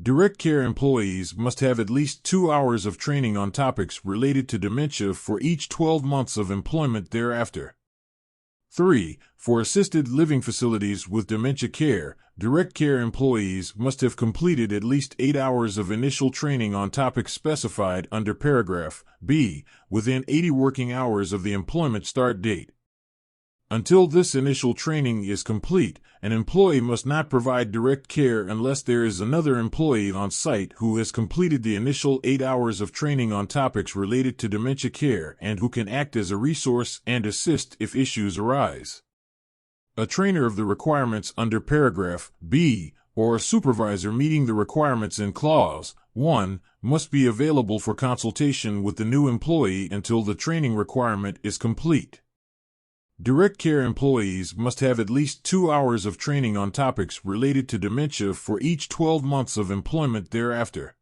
Direct care employees must have at least 2 hours of training on topics related to dementia for each 12 months of employment thereafter. 3. For assisted living facilities with dementia care, direct care employees must have completed at least 8 hours of initial training on topics specified under paragraph B within 80 working hours of the employment start date. Until this initial training is complete, an employee must not provide direct care unless there is another employee on site who has completed the initial 8 hours of training on topics related to dementia care and who can act as a resource and assist if issues arise. A trainer of the requirements under paragraph B or a supervisor meeting the requirements in clause 1 must be available for consultation with the new employee until the training requirement is complete. Direct care employees must have at least 2 hours of training on topics related to dementia for each 12 months of employment thereafter.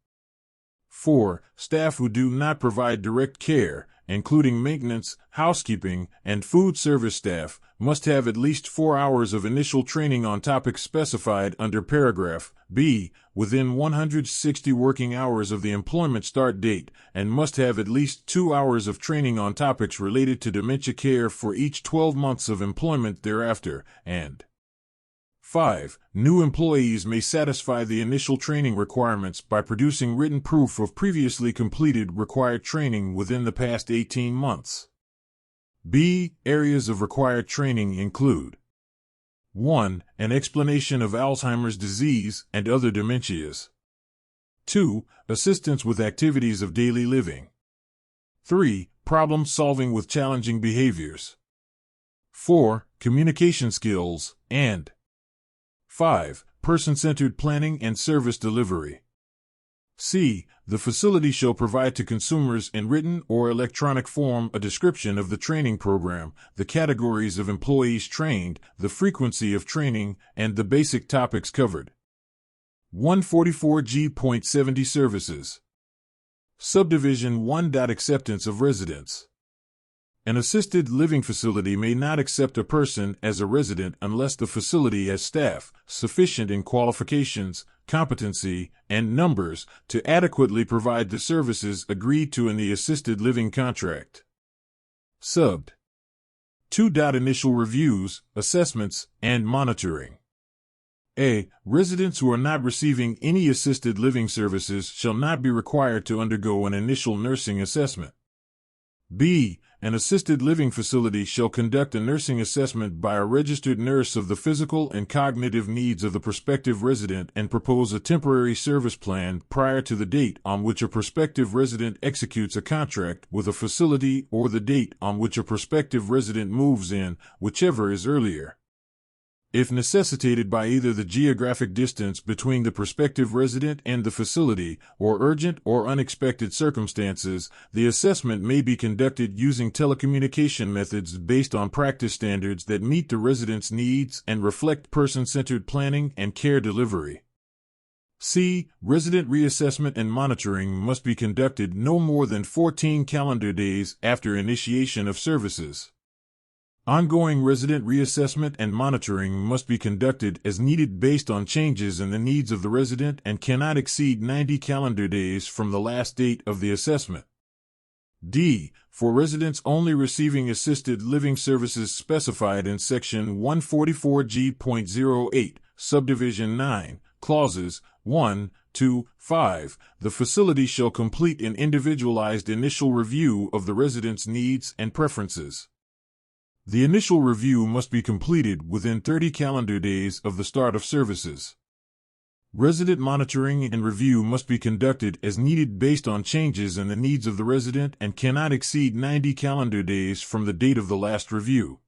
4. Staff who do not provide direct care, including maintenance, housekeeping, and food service staff, must have at least 4 hours of initial training on topics specified under paragraph B within 160 working hours of the employment start date and must have at least 2 hours of training on topics related to dementia care for each 12 months of employment thereafter, and 5. New employees may satisfy the initial training requirements by producing written proof of previously completed required training within the past 18 months. B. Areas of required training include 1. An explanation of Alzheimer's disease and other dementias. 2. Assistance with activities of daily living. 3. Problem solving with challenging behaviors. 4. Communication skills, and 5. Person-centered planning and service delivery. C. The facility shall provide to consumers in written or electronic form a description of the training program, the categories of employees trained, the frequency of training, and the basic topics covered. 144G.70 Services. Subdivision 1. Acceptance of residents. An assisted living facility may not accept a person as a resident unless the facility has staff sufficient in qualifications, competency, and numbers to adequately provide the services agreed to in the assisted living contract. Subbed. 2. Initial reviews, assessments, and monitoring. A. Residents who are not receiving any assisted living services shall not be required to undergo an initial nursing assessment. B. An assisted living facility shall conduct a nursing assessment by a registered nurse of the physical and cognitive needs of the prospective resident and propose a temporary service plan prior to the date on which a prospective resident executes a contract with a facility or the date on which a prospective resident moves in, whichever is earlier. If necessitated by either the geographic distance between the prospective resident and the facility, or urgent or unexpected circumstances, the assessment may be conducted using telecommunication methods based on practice standards that meet the resident's needs and reflect person-centered planning and care delivery. C. Resident reassessment and monitoring must be conducted no more than 14 calendar days after initiation of services. Ongoing resident reassessment and monitoring must be conducted as needed based on changes in the needs of the resident and cannot exceed 90 calendar days from the last date of the assessment. D. For residents only receiving assisted living services specified in Section 144G.08, Subdivision 9, Clauses 1, 2, 5, the facility shall complete an individualized initial review of the resident's needs and preferences. The initial review must be completed within 30 calendar days of the start of services. Resident monitoring and review must be conducted as needed based on changes in the needs of the resident and cannot exceed 90 calendar days from the date of the last review.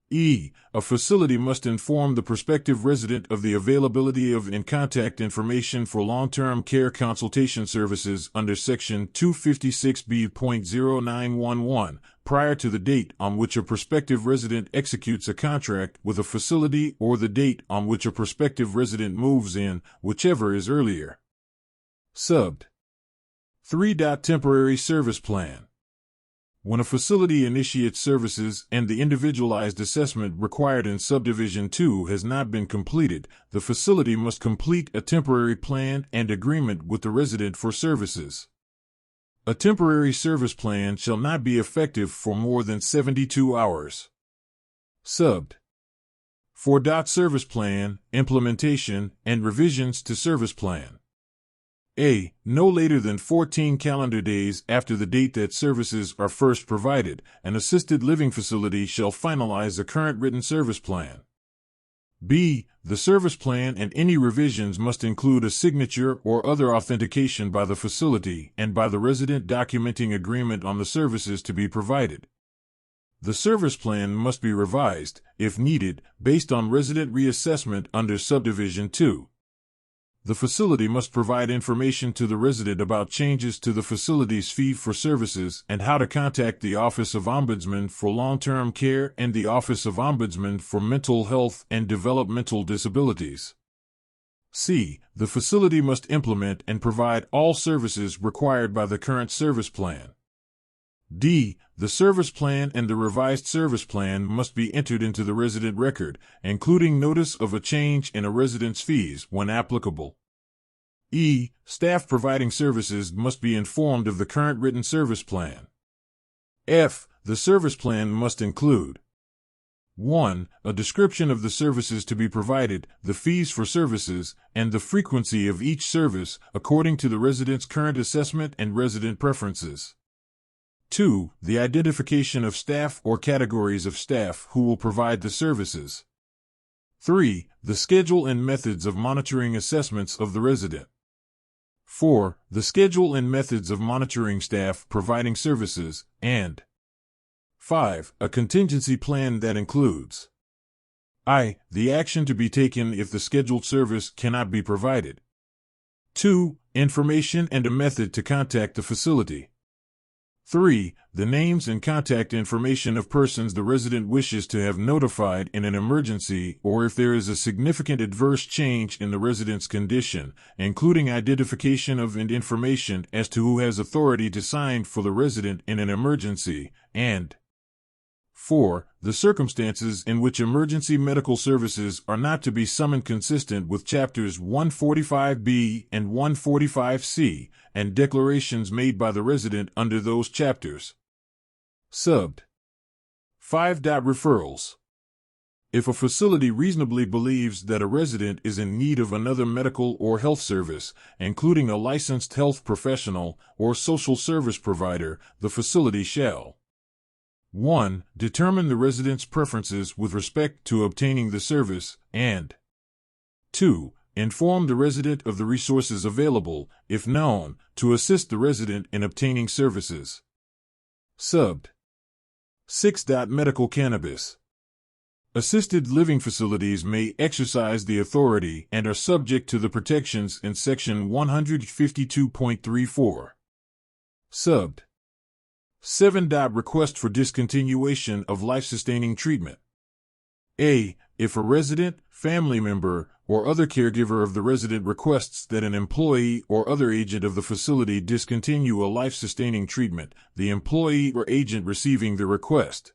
E. A facility must inform the prospective resident of the availability of in-contact information for long-term care consultation services under Section 256B.0911 prior to the date on which a prospective resident executes a contract with a facility or the date on which a prospective resident moves in, whichever is earlier. Subbed. 3. Temporary service plan. When a facility initiates services and the individualized assessment required in Subdivision 2 has not been completed, the facility must complete a temporary plan and agreement with the resident for services. A temporary service plan shall not be effective for more than 72 hours. Subbed. 4. Service plan, implementation, and revisions to service plan. A. No later than 14 calendar days after the date that services are first provided, an assisted living facility shall finalize a current written service plan. B. The service plan and any revisions must include a signature or other authentication by the facility and by the resident documenting agreement on the services to be provided. The service plan must be revised, if needed, based on resident reassessment under Subdivision 2. The facility must provide information to the resident about changes to the facility's fee for services and how to contact the Office of Ombudsman for Long-Term Care and the Office of Ombudsman for Mental Health and Developmental Disabilities. C. The facility must implement and provide all services required by the current service plan. D. The service plan and the revised service plan must be entered into the resident record, including notice of a change in a resident's fees when applicable. E. Staff providing services must be informed of the current written service plan. F. The service plan must include 1. A description of the services to be provided, the fees for services, and the frequency of each service according to the resident's current assessment and resident preferences. 2. The identification of staff or categories of staff who will provide the services. 3. The schedule and methods of monitoring assessments of the resident. 4. The schedule and methods of monitoring staff providing services, and 5. A contingency plan that includes I. The action to be taken if the scheduled service cannot be provided. 2. Information and a method to contact the facility. 3. The names and contact information of persons the resident wishes to have notified in an emergency or if there is a significant adverse change in the resident's condition, including identification of and information as to who has authority to sign for the resident in an emergency, and 4. The circumstances in which emergency medical services are not to be summoned consistent with Chapters 145B and 145C, and declarations made by the resident under those chapters. Subbed. 5. Referrals. If a facility reasonably believes that a resident is in need of another medical or health service, including a licensed health professional or social service provider, the facility shall 1. Determine the resident's preferences with respect to obtaining the service, and 2. Inform the resident of the resources available, if known, to assist the resident in obtaining services. Subbed. 6. Medical cannabis. Assisted living facilities may exercise the authority and are subject to the protections in Section 152.34. Subbed. 7. Request for discontinuation of life-sustaining treatment. A. If a resident, family member, or other caregiver of the resident requests that an employee or other agent of the facility discontinue a life-sustaining treatment, the employee or agent receiving the request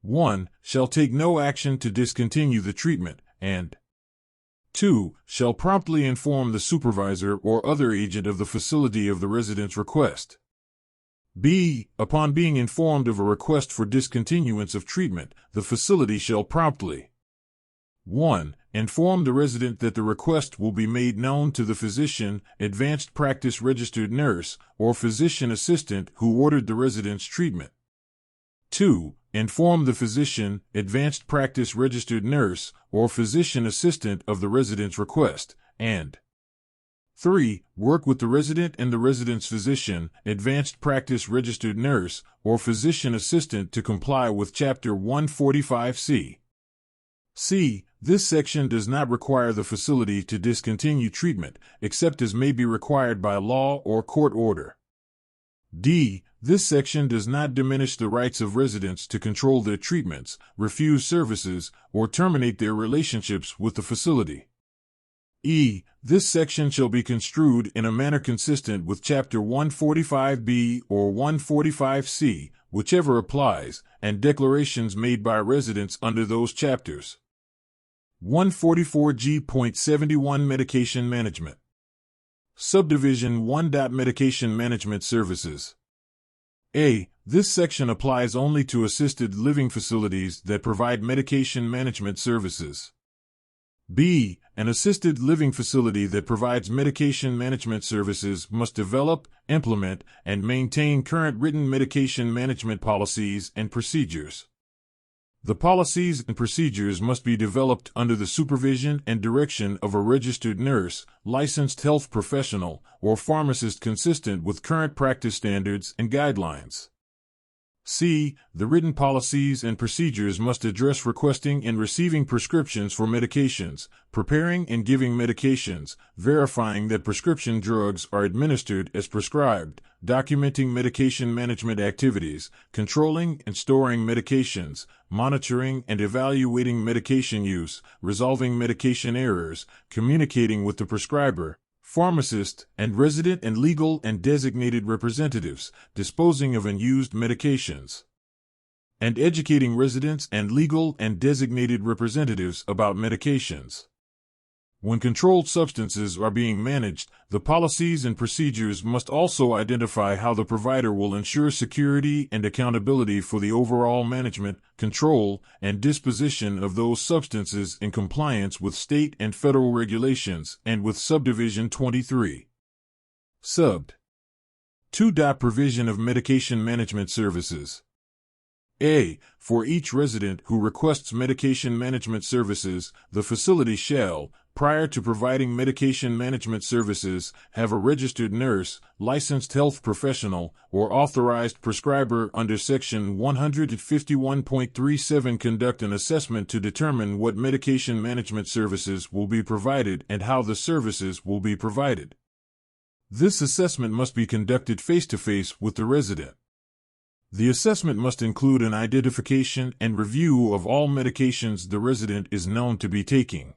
1. Shall take no action to discontinue the treatment, and 2. Shall promptly inform the supervisor or other agent of the facility of the resident's request. B. Upon being informed of a request for discontinuance of treatment, the facility shall promptly 1. Inform the resident that the request will be made known to the physician, advanced practice registered nurse, or physician assistant who ordered the resident's treatment. 2. Inform the physician, advanced practice registered nurse, or physician assistant of the resident's request, and 3. Work with the resident and the resident's physician, advanced practice registered nurse, or physician assistant to comply with Chapter 145C. C. This section does not require the facility to discontinue treatment, except as may be required by law or court order. D. This section does not diminish the rights of residents to control their treatments, refuse services, or terminate their relationships with the facility. E. This section shall be construed in a manner consistent with Chapter 145B or 145C, whichever applies, and declarations made by residents under those chapters. 144G.71 Medication Management. Subdivision 1. Medication Management Services. A. This section applies only to assisted living facilities that provide medication management services. B. An assisted living facility that provides medication management services must develop, implement, and maintain current written medication management policies and procedures. The policies and procedures must be developed under the supervision and direction of a registered nurse, licensed health professional, or pharmacist consistent with current practice standards and guidelines. C. The written policies and procedures must address requesting and receiving prescriptions for medications, preparing and giving medications, verifying that prescription drugs are administered as prescribed, documenting medication management activities, controlling and storing medications, monitoring and evaluating medication use, resolving medication errors, communicating with the prescriber, pharmacist, and resident and legal and designated representatives, disposing of unused medications, and educating residents and legal and designated representatives about medications. When controlled substances are being managed, the policies and procedures must also identify how the provider will ensure security and accountability for the overall management, control, and disposition of those substances in compliance with state and federal regulations and with Subdivision 23. Subbed. 2. Provision of medication management services. A. For each resident who requests medication management services, the facility shall, prior to providing medication management services, have a registered nurse, licensed health professional, or authorized prescriber under Section 151.37 conduct an assessment to determine what medication management services will be provided and how the services will be provided. This assessment must be conducted face-to-face with the resident. The assessment must include an identification and review of all medications the resident is known to be taking.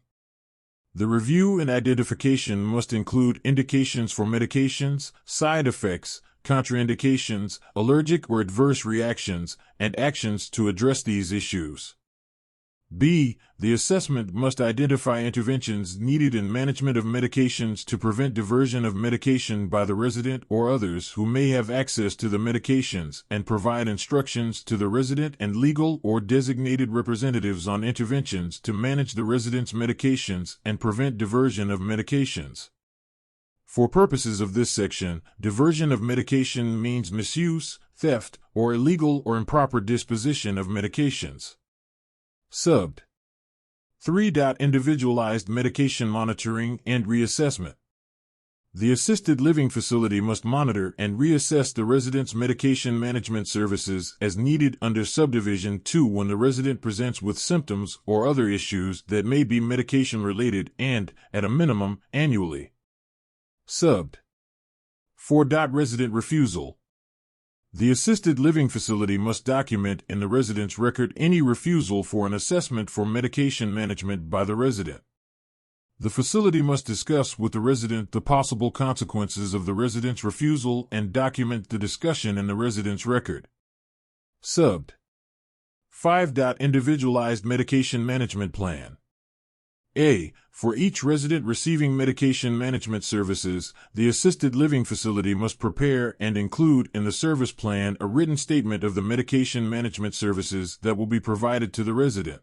The review and identification must include indications for medications, side effects, contraindications, allergic or adverse reactions, and actions to address these issues. B. The assessment must identify interventions needed in management of medications to prevent diversion of medication by the resident or others who may have access to the medications and provide instructions to the resident and legal or designated representatives on interventions to manage the resident's medications and prevent diversion of medications. For purposes of this section, diversion of medication means misuse, theft, or illegal or improper disposition of medications. Subbed. 3. Individualized medication monitoring and reassessment. The assisted living facility must monitor and reassess the resident's medication management services as needed under Subdivision 2 when the resident presents with symptoms or other issues that may be medication-related and, at a minimum, annually. Subbed. 4. Resident refusal. The assisted living facility must document in the resident's record any refusal for an assessment for medication management by the resident. The facility must discuss with the resident the possible consequences of the resident's refusal and document the discussion in the resident's record. Subbed. 5. Individualized medication management plan. A. For each resident receiving medication management services, the assisted living facility must prepare and include in the service plan a written statement of the medication management services that will be provided to the resident.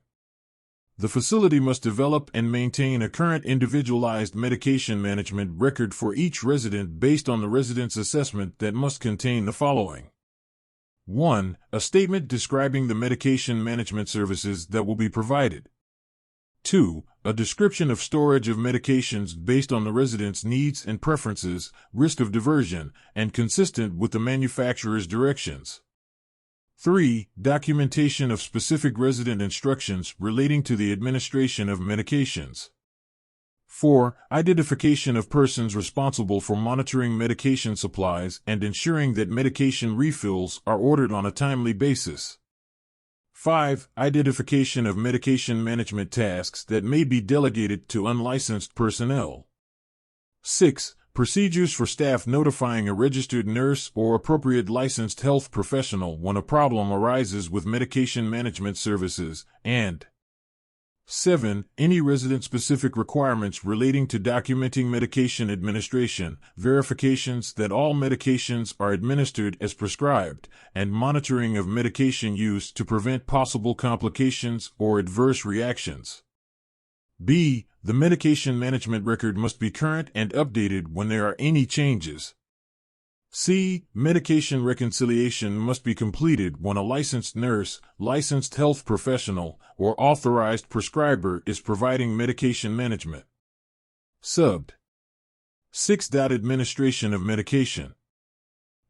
The facility must develop and maintain a current individualized medication management record for each resident based on the resident's assessment that must contain the following. 1. A statement describing the medication management services that will be provided. 2. A description of storage of medications based on the resident's needs and preferences, risk of diversion, and consistent with the manufacturer's directions. 3. Documentation of specific resident instructions relating to the administration of medications. 4. Identification of persons responsible for monitoring medication supplies and ensuring that medication refills are ordered on a timely basis. 5. Identification of medication management tasks that may be delegated to unlicensed personnel. 6. Procedures for staff notifying a registered nurse or appropriate licensed health professional when a problem arises with medication management services, and 7. Any resident-specific requirements relating to documenting medication administration, verifications that all medications are administered as prescribed, and monitoring of medication use to prevent possible complications or adverse reactions. B. The medication management record must be current and updated when there are any changes. C. Medication reconciliation must be completed when a licensed nurse, licensed health professional, or authorized prescriber is providing medication management. Subbed. 6. Administration of medication.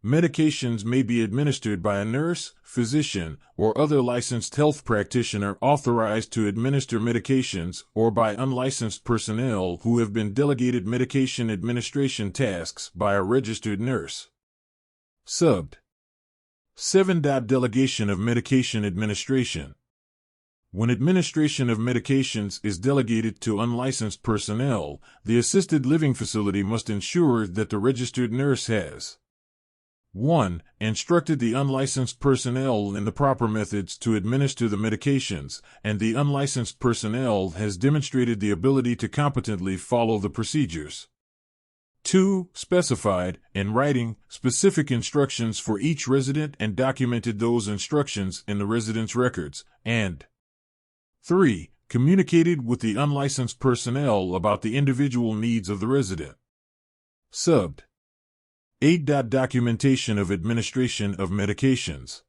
Medications may be administered by a nurse, physician, or other licensed health practitioner authorized to administer medications or by unlicensed personnel who have been delegated medication administration tasks by a registered nurse. Subbed. 7. Delegation of medication administration. When administration of medications is delegated to unlicensed personnel, the assisted living facility must ensure that the registered nurse has 1. Instructed the unlicensed personnel in the proper methods to administer the medications, and the unlicensed personnel has demonstrated the ability to competently follow the procedures. 2. Specified, in writing, specific instructions for each resident and documented those instructions in the resident's records, and 3. Communicated with the unlicensed personnel about the individual needs of the resident. Subbed. 8. Documentation of administration of medications.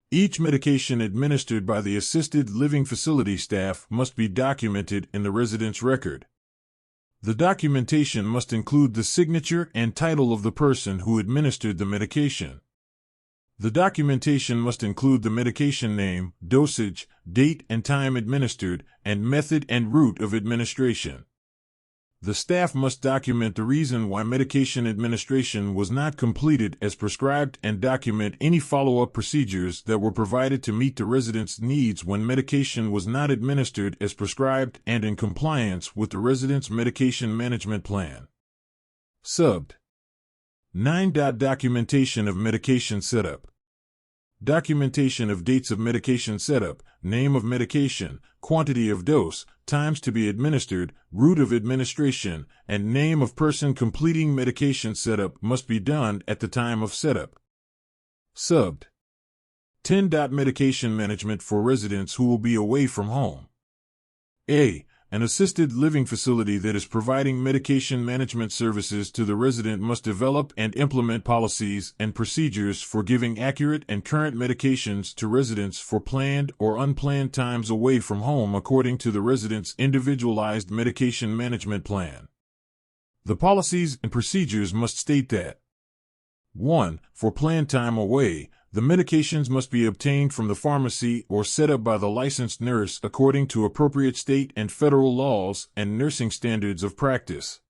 Each medication administered by the assisted living facility staff must be documented in the resident's record. The documentation must include the signature and title of the person who administered the medication. The documentation must include the medication name, dosage, date and time administered, and method and route of administration. The staff must document the reason why medication administration was not completed as prescribed and document any follow-up procedures that were provided to meet the resident's needs when medication was not administered as prescribed and in compliance with the resident's medication management plan. Subbed. 9. Documentation of medication setup. Documentation of dates of medication setup, name of medication, quantity of dose, times to be administered, route of administration, and name of person completing medication setup must be done at the time of setup. Subbed. 10. Medication management for residents who will be away from home. A. An assisted living facility that is providing medication management services to the resident must develop and implement policies and procedures for giving accurate and current medications to residents for planned or unplanned times away from home according to the resident's individualized medication management plan. The policies and procedures must state that 1. For planned time away, the medications must be obtained from the pharmacy or set up by the licensed nurse according to appropriate state and federal laws and nursing standards of practice.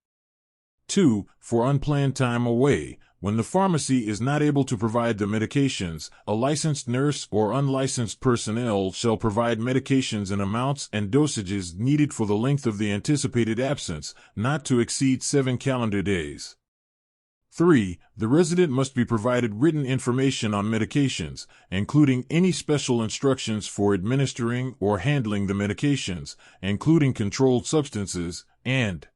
2. For unplanned time away, when the pharmacy is not able to provide the medications, a licensed nurse or unlicensed personnel shall provide medications in amounts and dosages needed for the length of the anticipated absence, not to exceed 7 calendar days. 3. The resident must be provided written information on medications, including any special instructions for administering or handling the medications, including controlled substances, and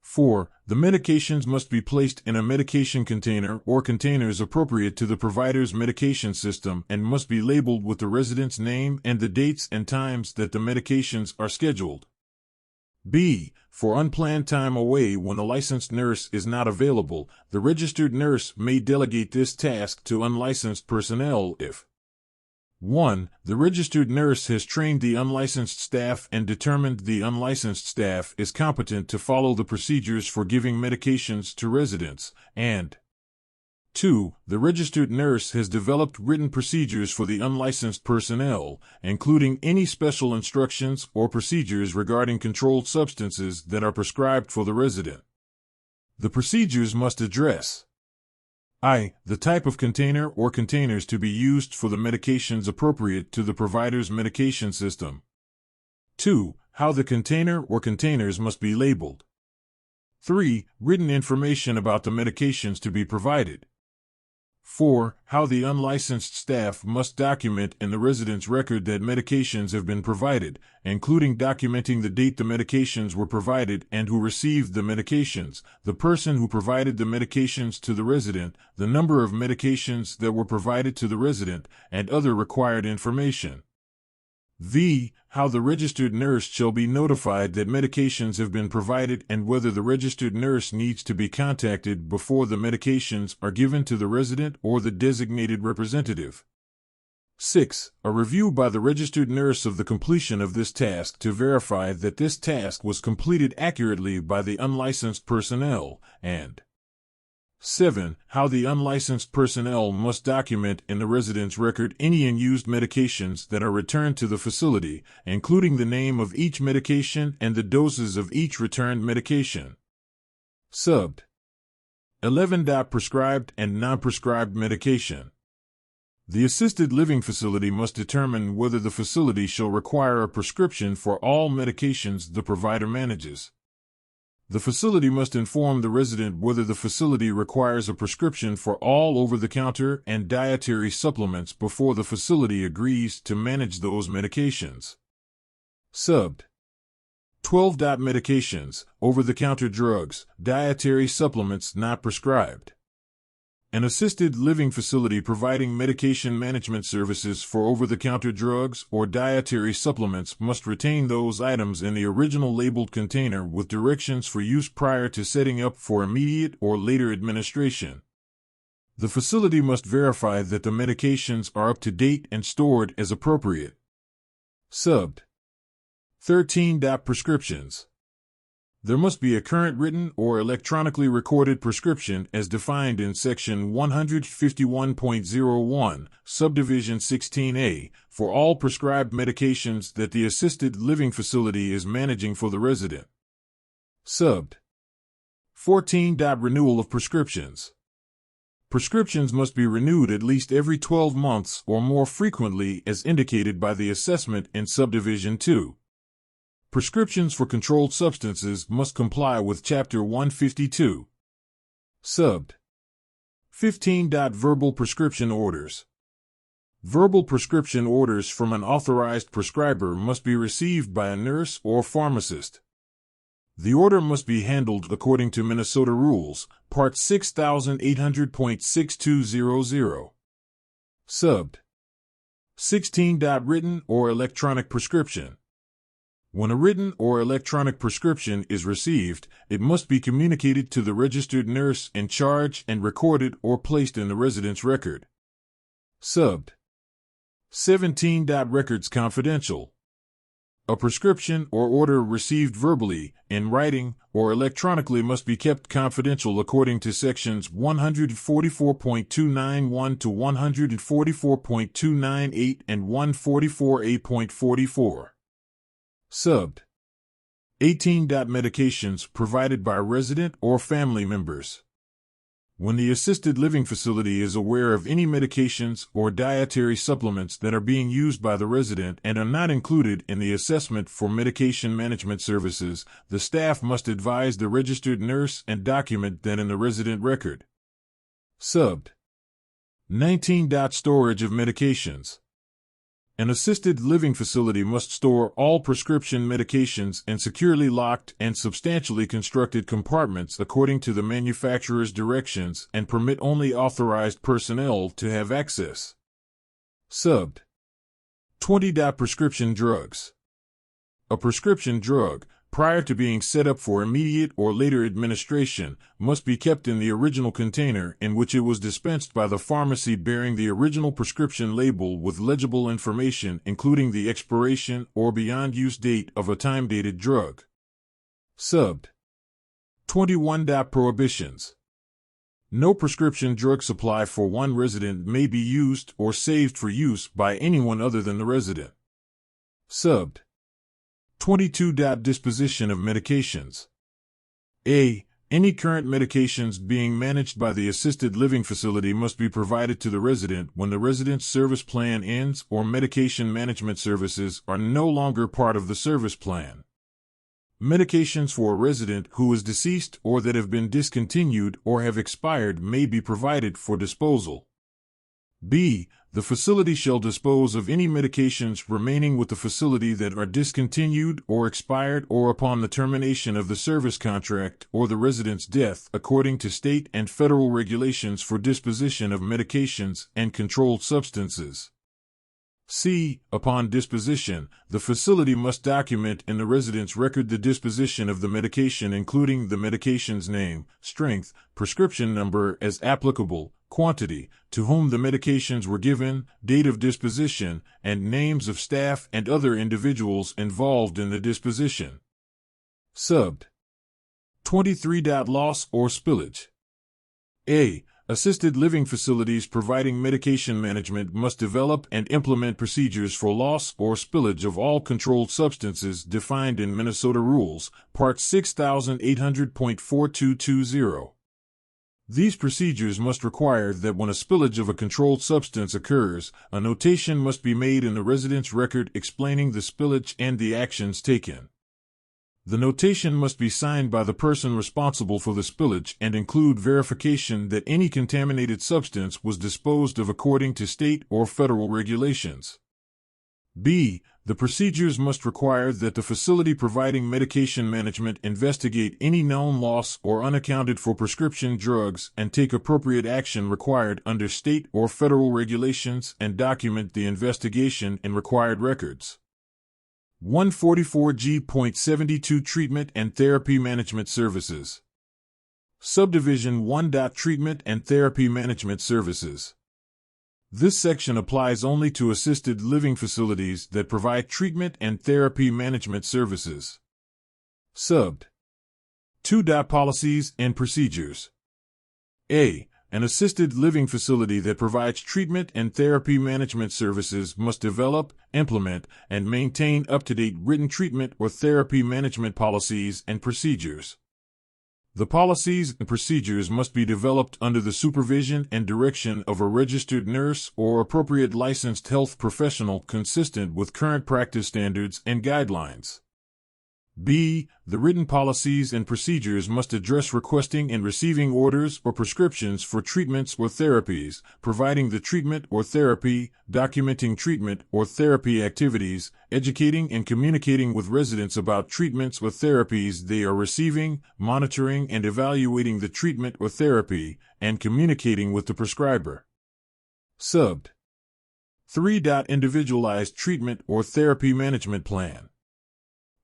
4. The medications must be placed in a medication container or containers appropriate to the provider's medication system and must be labeled with the resident's name and the dates and times that the medications are scheduled. B. For unplanned time away when a licensed nurse is not available, the registered nurse may delegate this task to unlicensed personnel if 1. The registered nurse has trained the unlicensed staff and determined the unlicensed staff is competent to follow the procedures for giving medications to residents, and 2. The registered nurse has developed written procedures for the unlicensed personnel, including any special instructions or procedures regarding controlled substances that are prescribed for the resident. The procedures must address I. The type of container or containers to be used for the medications appropriate to the provider's medication system. 2. How the container or containers must be labeled. 3. Written information about the medications to be provided. 4. How the unlicensed staff must document in the resident's record that medications have been provided, including documenting the date the medications were provided and who received the medications, the person who provided the medications to the resident, the number of medications that were provided to the resident, and other required information. V. How the registered nurse shall be notified that medications have been provided and whether the registered nurse needs to be contacted before the medications are given to the resident or the designated representative. 6. A review by the registered nurse of the completion of this task to verify that this task was completed accurately by the unlicensed personnel, and 7. How the unlicensed personnel must document in the resident's record any unused medications that are returned to the facility, including the name of each medication and the doses of each returned medication. Subbed. 11. Prescribed and non-prescribed medication. The assisted living facility must determine whether the facility shall require a prescription for all medications the provider manages. The facility must inform the resident whether the facility requires a prescription for all over-the-counter and dietary supplements before the facility agrees to manage those medications. Subbed. 12. Medications, over-the-counter drugs, dietary supplements not prescribed. An assisted living facility providing medication management services for over-the-counter drugs or dietary supplements must retain those items in the original labeled container with directions for use prior to setting up for immediate or later administration. The facility must verify that the medications are up to date and stored as appropriate. Subbed. 13. Prescriptions. There must be a current written or electronically recorded prescription as defined in Section 151.01, Subdivision 16A, for all prescribed medications that the assisted living facility is managing for the resident. Subbed. 14. Renewal of prescriptions. Prescriptions must be renewed at least every 12 months or more frequently as indicated by the assessment in Subdivision 2. Prescriptions for controlled substances must comply with Chapter 152. Subbed. 15. Verbal prescription orders. Verbal prescription orders from an authorized prescriber must be received by a nurse or pharmacist. The order must be handled according to Minnesota rules, Part 6800.6200. Subbed. 16. Written or electronic prescription. When a written or electronic prescription is received, it must be communicated to the registered nurse in charge and recorded or placed in the resident's record. Subbed. 17. Records confidential. A prescription or order received verbally, in writing, or electronically must be kept confidential according to sections 144.291 to 144.298 and 144A.44. Subbed. 18. Medications provided by resident or family members. When the assisted living facility is aware of any medications or dietary supplements that are being used by the resident and are not included in the assessment for medication management services, the staff must advise the registered nurse and document that in the resident record. Subbed. 19. Storage of medications. An assisted living facility must store all prescription medications in securely locked and substantially constructed compartments according to the manufacturer's directions and permit only authorized personnel to have access. Subbed. 20. Prescription drugs. A prescription drug, prior to being set up for immediate or later administration, must be kept in the original container in which it was dispensed by the pharmacy bearing the original prescription label with legible information including the expiration or beyond use date of a time-dated drug. Subbed. 21. Prohibitions. No prescription drug supply for one resident may be used or saved for use by anyone other than the resident. Subbed. 22. Disposition of medications. A. Any current medications being managed by the assisted living facility must be provided to the resident when the resident's service plan ends or medication management services are no longer part of the service plan. Medications for a resident who is deceased or that have been discontinued or have expired may be provided for disposal. B. The facility shall dispose of any medications remaining with the facility that are discontinued or expired or upon the termination of the service contract or the resident's death according to state and federal regulations for disposition of medications and controlled substances. C. Upon disposition, the facility must document in the resident's record the disposition of the medication including the medication's name, strength, prescription number as applicable, quantity, to whom the medications were given, date of disposition, and names of staff and other individuals involved in the disposition. Subbed. 23. Loss or spillage. A. Assisted living facilities providing medication management must develop and implement procedures for loss or spillage of all controlled substances defined in Minnesota Rules, Part 6800.4220. These procedures must require that when a spillage of a controlled substance occurs, a notation must be made in the resident's record explaining the spillage and the actions taken. The notation must be signed by the person responsible for the spillage and include verification that any contaminated substance was disposed of according to state or federal regulations. B. The procedures must require that the facility providing medication management investigate any known loss or unaccounted for prescription drugs and take appropriate action required under state or federal regulations and document the investigation in required records. 144G.72 Treatment and Therapy Management Services. Subdivision 1. Treatment and Therapy Management Services. This section applies only to assisted living facilities that provide treatment and therapy management services. Subbed. 2. Policies and Procedures. A. An assisted living facility that provides treatment and therapy management services must develop, implement, and maintain up-to-date written treatment or therapy management policies and procedures. The policies and procedures must be developed under the supervision and direction of a registered nurse or appropriate licensed health professional consistent with current practice standards and guidelines. B. The written policies and procedures must address requesting and receiving orders or prescriptions for treatments or therapies, providing the treatment or therapy, documenting treatment or therapy activities, educating and communicating with residents about treatments or therapies they are receiving, monitoring and evaluating the treatment or therapy, and communicating with the prescriber. Subbed. 3. Individualized treatment or therapy management plan.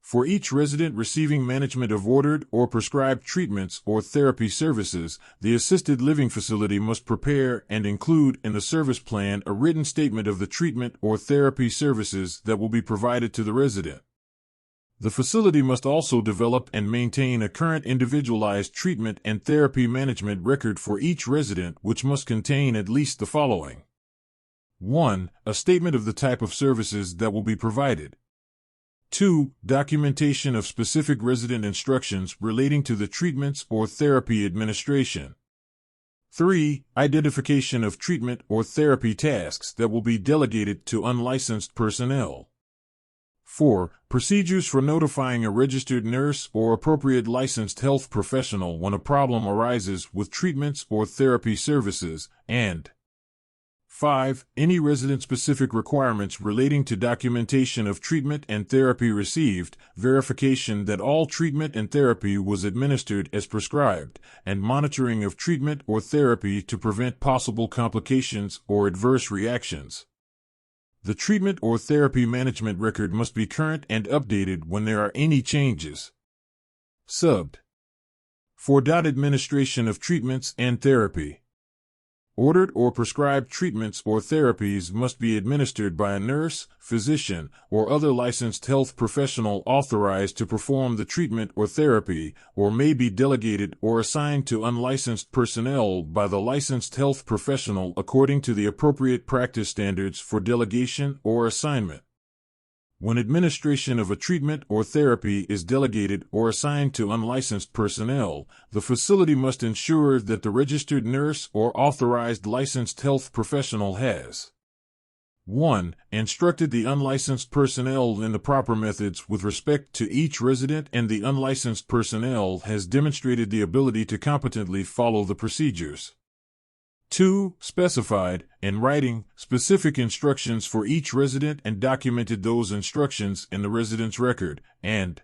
For each resident receiving management of ordered or prescribed treatments or therapy services, the assisted living facility must prepare and include in the service plan a written statement of the treatment or therapy services that will be provided to the resident. The facility must also develop and maintain a current individualized treatment and therapy management record for each resident, which must contain at least the following. 1. A statement of the type of services that will be provided. 2. Documentation of specific resident instructions relating to the treatments or therapy administration. 3. Identification of treatment or therapy tasks that will be delegated to unlicensed personnel. 4. Procedures for notifying a registered nurse or appropriate licensed health professional when a problem arises with treatments or therapy services, and 5. Any resident-specific requirements relating to documentation of treatment and therapy received, verification that all treatment and therapy was administered as prescribed, and monitoring of treatment or therapy to prevent possible complications or adverse reactions. The treatment or therapy management record must be current and updated when there are any changes. Subbed. 4. Administration of treatments and therapy. Ordered or prescribed treatments or therapies must be administered by a nurse, physician, or other licensed health professional authorized to perform the treatment or therapy, or may be delegated or assigned to unlicensed personnel by the licensed health professional according to the appropriate practice standards for delegation or assignment. When administration of a treatment or therapy is delegated or assigned to unlicensed personnel, the facility must ensure that the registered nurse or authorized licensed health professional has 1. Instructed the unlicensed personnel in the proper methods with respect to each resident, and the unlicensed personnel has demonstrated the ability to competently follow the procedures. 2. Specified, in writing, specific instructions for each resident and documented those instructions in the resident's record, and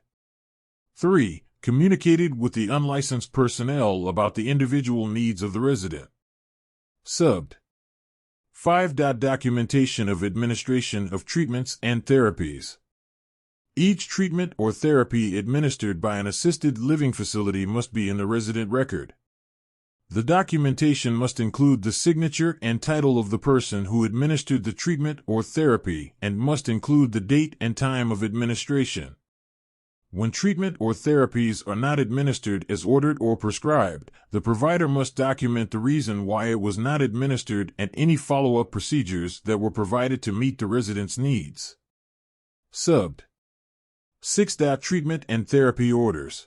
3. Communicated with the unlicensed personnel about the individual needs of the resident. Subbed. 5. Documentation of administration of treatments and therapies. Each treatment or therapy administered by an assisted living facility must be in the resident record. The documentation must include the signature and title of the person who administered the treatment or therapy, and must include the date and time of administration. When treatment or therapies are not administered as ordered or prescribed, the provider must document the reason why it was not administered and any follow-up procedures that were provided to meet the resident's needs. Subbed. 6. Treatment and therapy orders.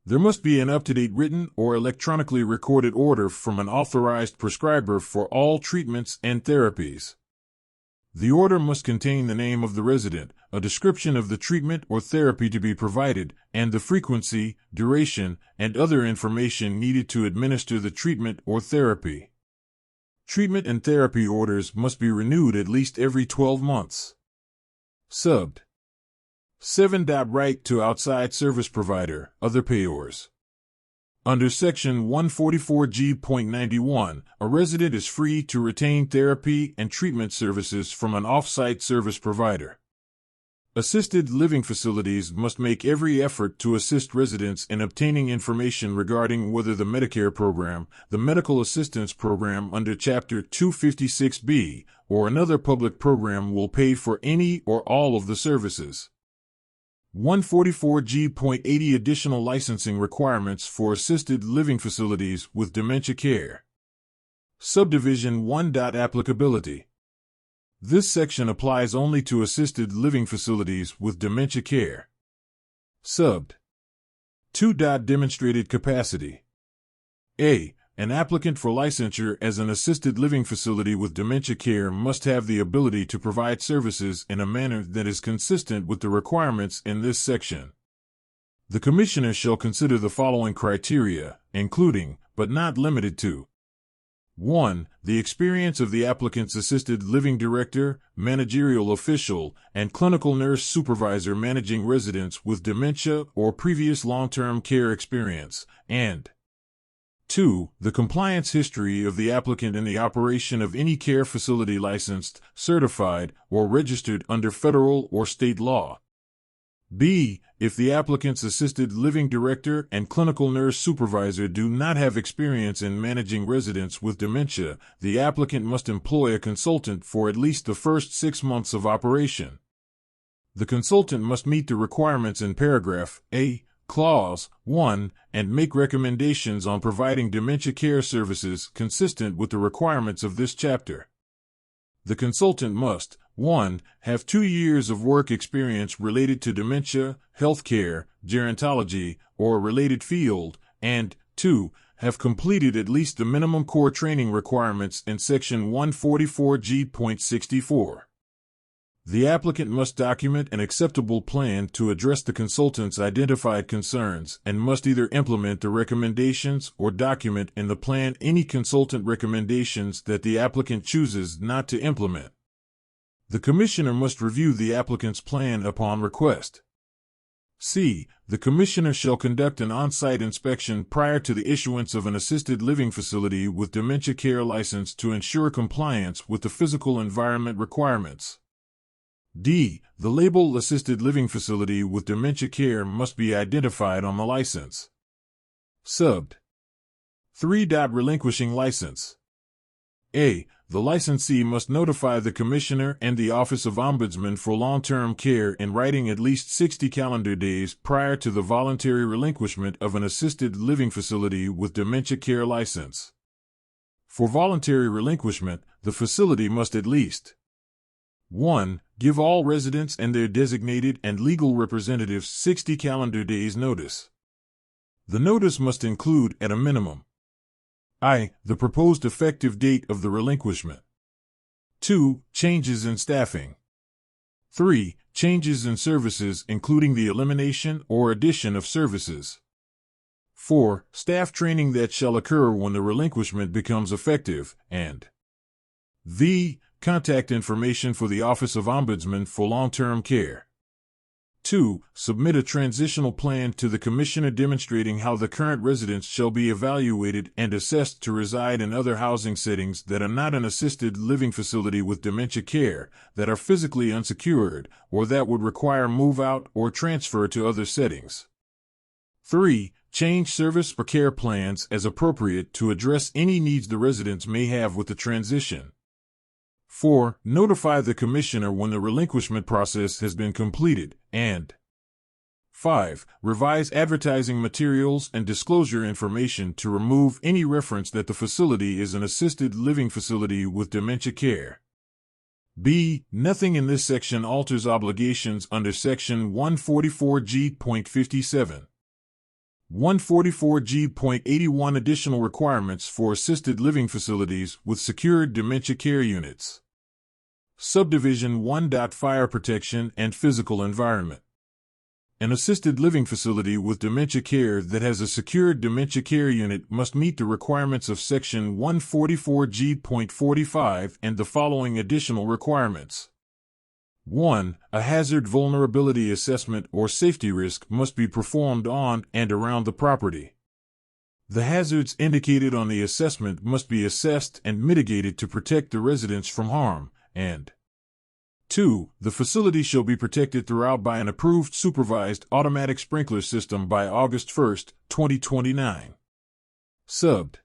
There must be an up-to-date written or electronically recorded order from an authorized prescriber for all treatments and therapies. The order must contain the name of the resident, a description of the treatment or therapy to be provided, and the frequency, duration, and other information needed to administer the treatment or therapy. Treatment and therapy orders must be renewed at least every 12 months. Subbed. 7. Right to outside service provider, other payors. Under Section 144G.91, a resident is free to retain therapy and treatment services from an off-site service provider. Assisted living facilities must make every effort to assist residents in obtaining information regarding whether the Medicare program, the Medical Assistance Program under Chapter 256B, or another public program will pay for any or all of the services. 144G.80 Additional licensing requirements for assisted living facilities with dementia care. Subdivision 1. Applicability. This section applies only to assisted living facilities with dementia care. Subbed. 2. Demonstrated capacity. A. An applicant for licensure as an assisted living facility with dementia care must have the ability to provide services in a manner that is consistent with the requirements in this section. The Commissioner shall consider the following criteria, including, but not limited to: 1. The experience of the applicant's assisted living director, managerial official, and clinical nurse supervisor managing residents with dementia or previous long-term care experience, and 2. The compliance history of the applicant in the operation of any care facility licensed, certified, or registered under federal or state law. B. If the applicant's assisted living director and clinical nurse supervisor do not have experience in managing residents with dementia, the applicant must employ a consultant for at least the first 6 months of operation. The consultant must meet the requirements in paragraph A, Clause 1, and make recommendations on providing dementia care services consistent with the requirements of this chapter. The consultant must: 1. Have 2 years of work experience related to dementia, healthcare, gerontology, or a related field, and 2. Have completed at least the minimum core training requirements in Section 144G.64. The applicant must document an acceptable plan to address the consultant's identified concerns and must either implement the recommendations or document in the plan any consultant recommendations that the applicant chooses not to implement. The Commissioner must review the applicant's plan upon request. C. The Commissioner shall conduct an on-site inspection prior to the issuance of an assisted living facility with dementia care license to ensure compliance with the physical environment requirements. D. The label assisted living facility with dementia care must be identified on the license. Subbed. 3. Relinquishing license. A. The licensee must notify the Commissioner and the Office of Ombudsman for Long-Term Care in writing at least 60 calendar days prior to the voluntary relinquishment of an assisted living facility with dementia care license. For voluntary relinquishment, the facility must at least: 1. Give all residents and their designated and legal representatives 60 calendar days notice. The notice must include, at a minimum, I. The proposed effective date of the relinquishment. 2. Changes in staffing. 3. Changes in services including the elimination or addition of services. 4. Staff training that shall occur when the relinquishment becomes effective, and V. Contact information for the Office of Ombudsman for Long-Term Care. 2. Submit a transitional plan to the Commissioner demonstrating how the current residents shall be evaluated and assessed to reside in other housing settings that are not an assisted living facility with dementia care, that are physically unsecured, or that would require move-out or transfer to other settings. 3. Change service or care plans as appropriate to address any needs the residents may have with the transition. 4. Notify the Commissioner when the relinquishment process has been completed, and 5. Revise advertising materials and disclosure information to remove any reference that the facility is an assisted living facility with dementia care. B. Nothing in this section alters obligations under Section 144G.57. 144G.81 Additional requirements for assisted living facilities with secured dementia care units. Subdivision 1. Fire protection and physical environment. An assisted living facility with dementia care that has a secured dementia care unit must meet the requirements of Section 144G.45 and the following additional requirements. 1. A hazard vulnerability assessment or safety risk must be performed on and around the property. The hazards indicated on the assessment must be assessed and mitigated to protect the residents from harm, and 2. The facility shall be protected throughout by an approved supervised automatic sprinkler system by August 1, 2029. Subbed.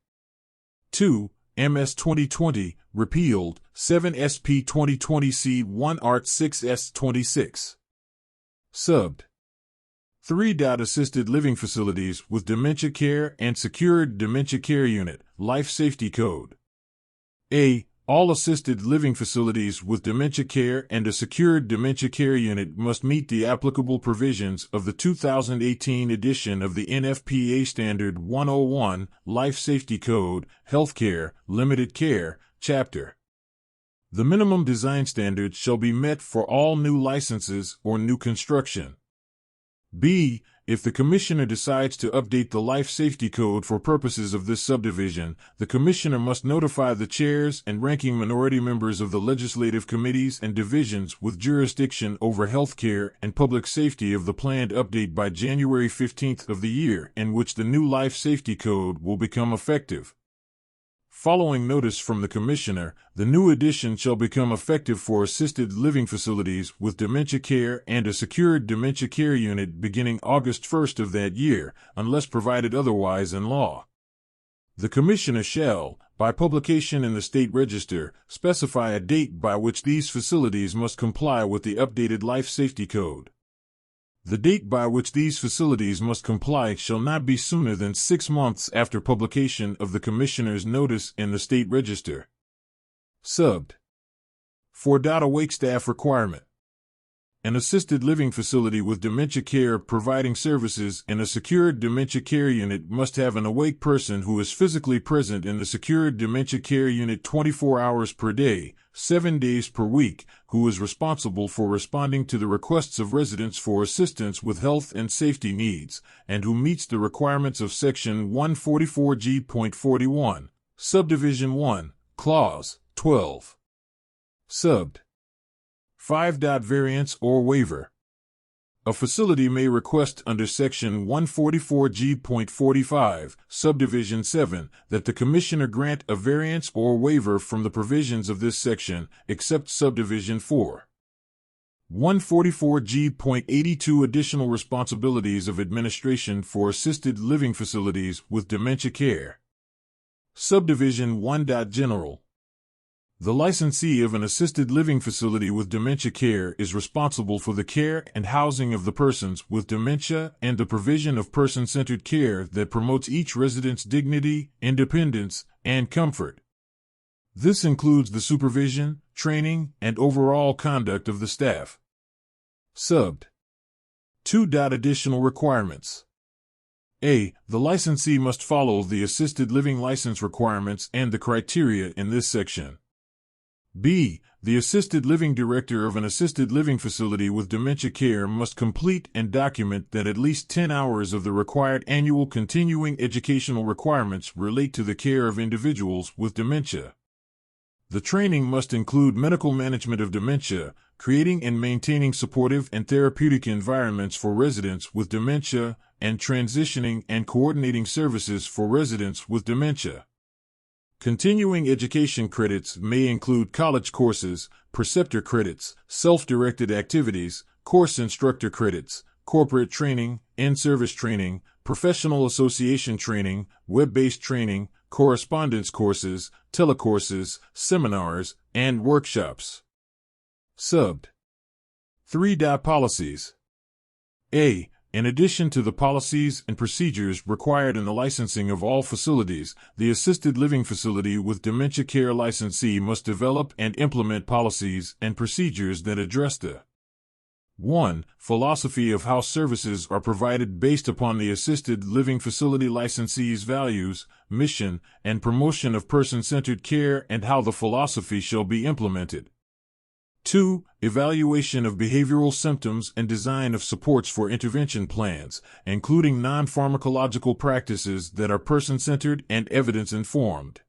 2. MS 2020, repealed, 7 SP 2020 C1 Art 6 S 26. Subbed. 3. Assisted living facilities with dementia care and secured dementia care unit, Life Safety Code. A. All assisted living facilities with dementia care and a secured dementia care unit must meet the applicable provisions of the 2018 edition of the NFPA Standard 101, Life Safety Code, Healthcare, Limited Care, Chapter. The minimum design standards shall be met for all new licenses or new construction. B. If the Commissioner decides to update the Life Safety Code for purposes of this subdivision, the Commissioner must notify the chairs and ranking minority members of the legislative committees and divisions with jurisdiction over healthcare and public safety of the planned update by January 15th of the year in which the new Life Safety Code will become effective. Following notice from the Commissioner, the new edition shall become effective for assisted living facilities with dementia care and a secured dementia care unit beginning August 1st of that year, unless provided otherwise in law. The Commissioner shall, by publication in the State Register, specify a date by which these facilities must comply with the updated Life Safety Code. The date by which these facilities must comply shall not be sooner than 6 months after publication of the Commissioner's notice in the State Register. Subbed. 4. Awake staff requirement. An assisted living facility with dementia care providing services in a secured dementia care unit must have an awake person who is physically present in the secured dementia care unit 24 hours per day, 7 days per week, who is responsible for responding to the requests of residents for assistance with health and safety needs, and who meets the requirements of Section 144G.41, Subdivision 1, Clause 12. Subbed. 5. Variance or waiver. A facility may request under Section 144G.45, Subdivision 7, that the Commissioner grant a variance or waiver from the provisions of this section, except Subdivision 4. 144G.82 Additional responsibilities of administration for assisted living facilities with dementia care. Subdivision 1. General. The licensee of an assisted living facility with dementia care is responsible for the care and housing of the persons with dementia and the provision of person-centered care that promotes each resident's dignity, independence, and comfort. This includes the supervision, training, and overall conduct of the staff. Subbed. 2. Additional requirements. A. The licensee must follow the assisted living license requirements and the criteria in this section. B. The assisted living director of an assisted living facility with dementia care must complete and document that at least 10 hours of the required annual continuing educational requirements relate to the care of individuals with dementia. The training must include medical management of dementia, creating and maintaining supportive and therapeutic environments for residents with dementia, and transitioning and coordinating services for residents with dementia. Continuing education credits may include college courses, preceptor credits, self-directed activities, course instructor credits, corporate training, in-service training, professional association training, web-based training, correspondence courses, telecourses, seminars, and workshops. Subbed. 3. Policies. A. In addition to the policies and procedures required in the licensing of all facilities, the assisted living facility with dementia care licensee must develop and implement policies and procedures that address the 1. Philosophy of how services are provided based upon the assisted living facility licensee's values, mission, and promotion of person-centered care and how the philosophy shall be implemented. 2. Evaluation of behavioral symptoms and design of supports for intervention plans, including non-pharmacological practices that are person-centered and evidence-informed.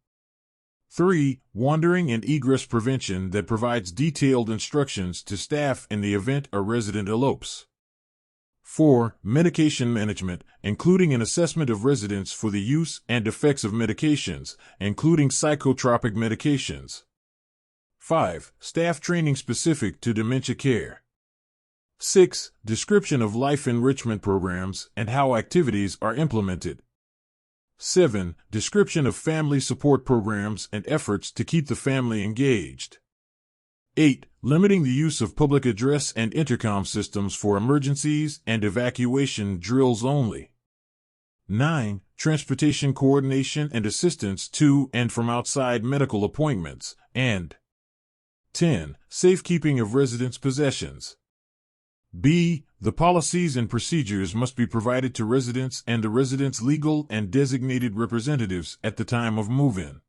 3. Wandering and egress prevention that provides detailed instructions to staff in the event a resident elopes. 4. Medication management, including an assessment of residents for the use and effects of medications, including psychotropic medications. 5. Staff training specific to dementia care. 6. Description of life enrichment programs and how activities are implemented. 7. Description of family support programs and efforts to keep the family engaged. 8. Limiting the use of public address and intercom systems for emergencies and evacuation drills only. 9. Transportation coordination and assistance to and from outside medical appointments, and 10. Safekeeping of residents' possessions. B. The policies and procedures must be provided to residents and the residents' legal and designated representatives at the time of move-in.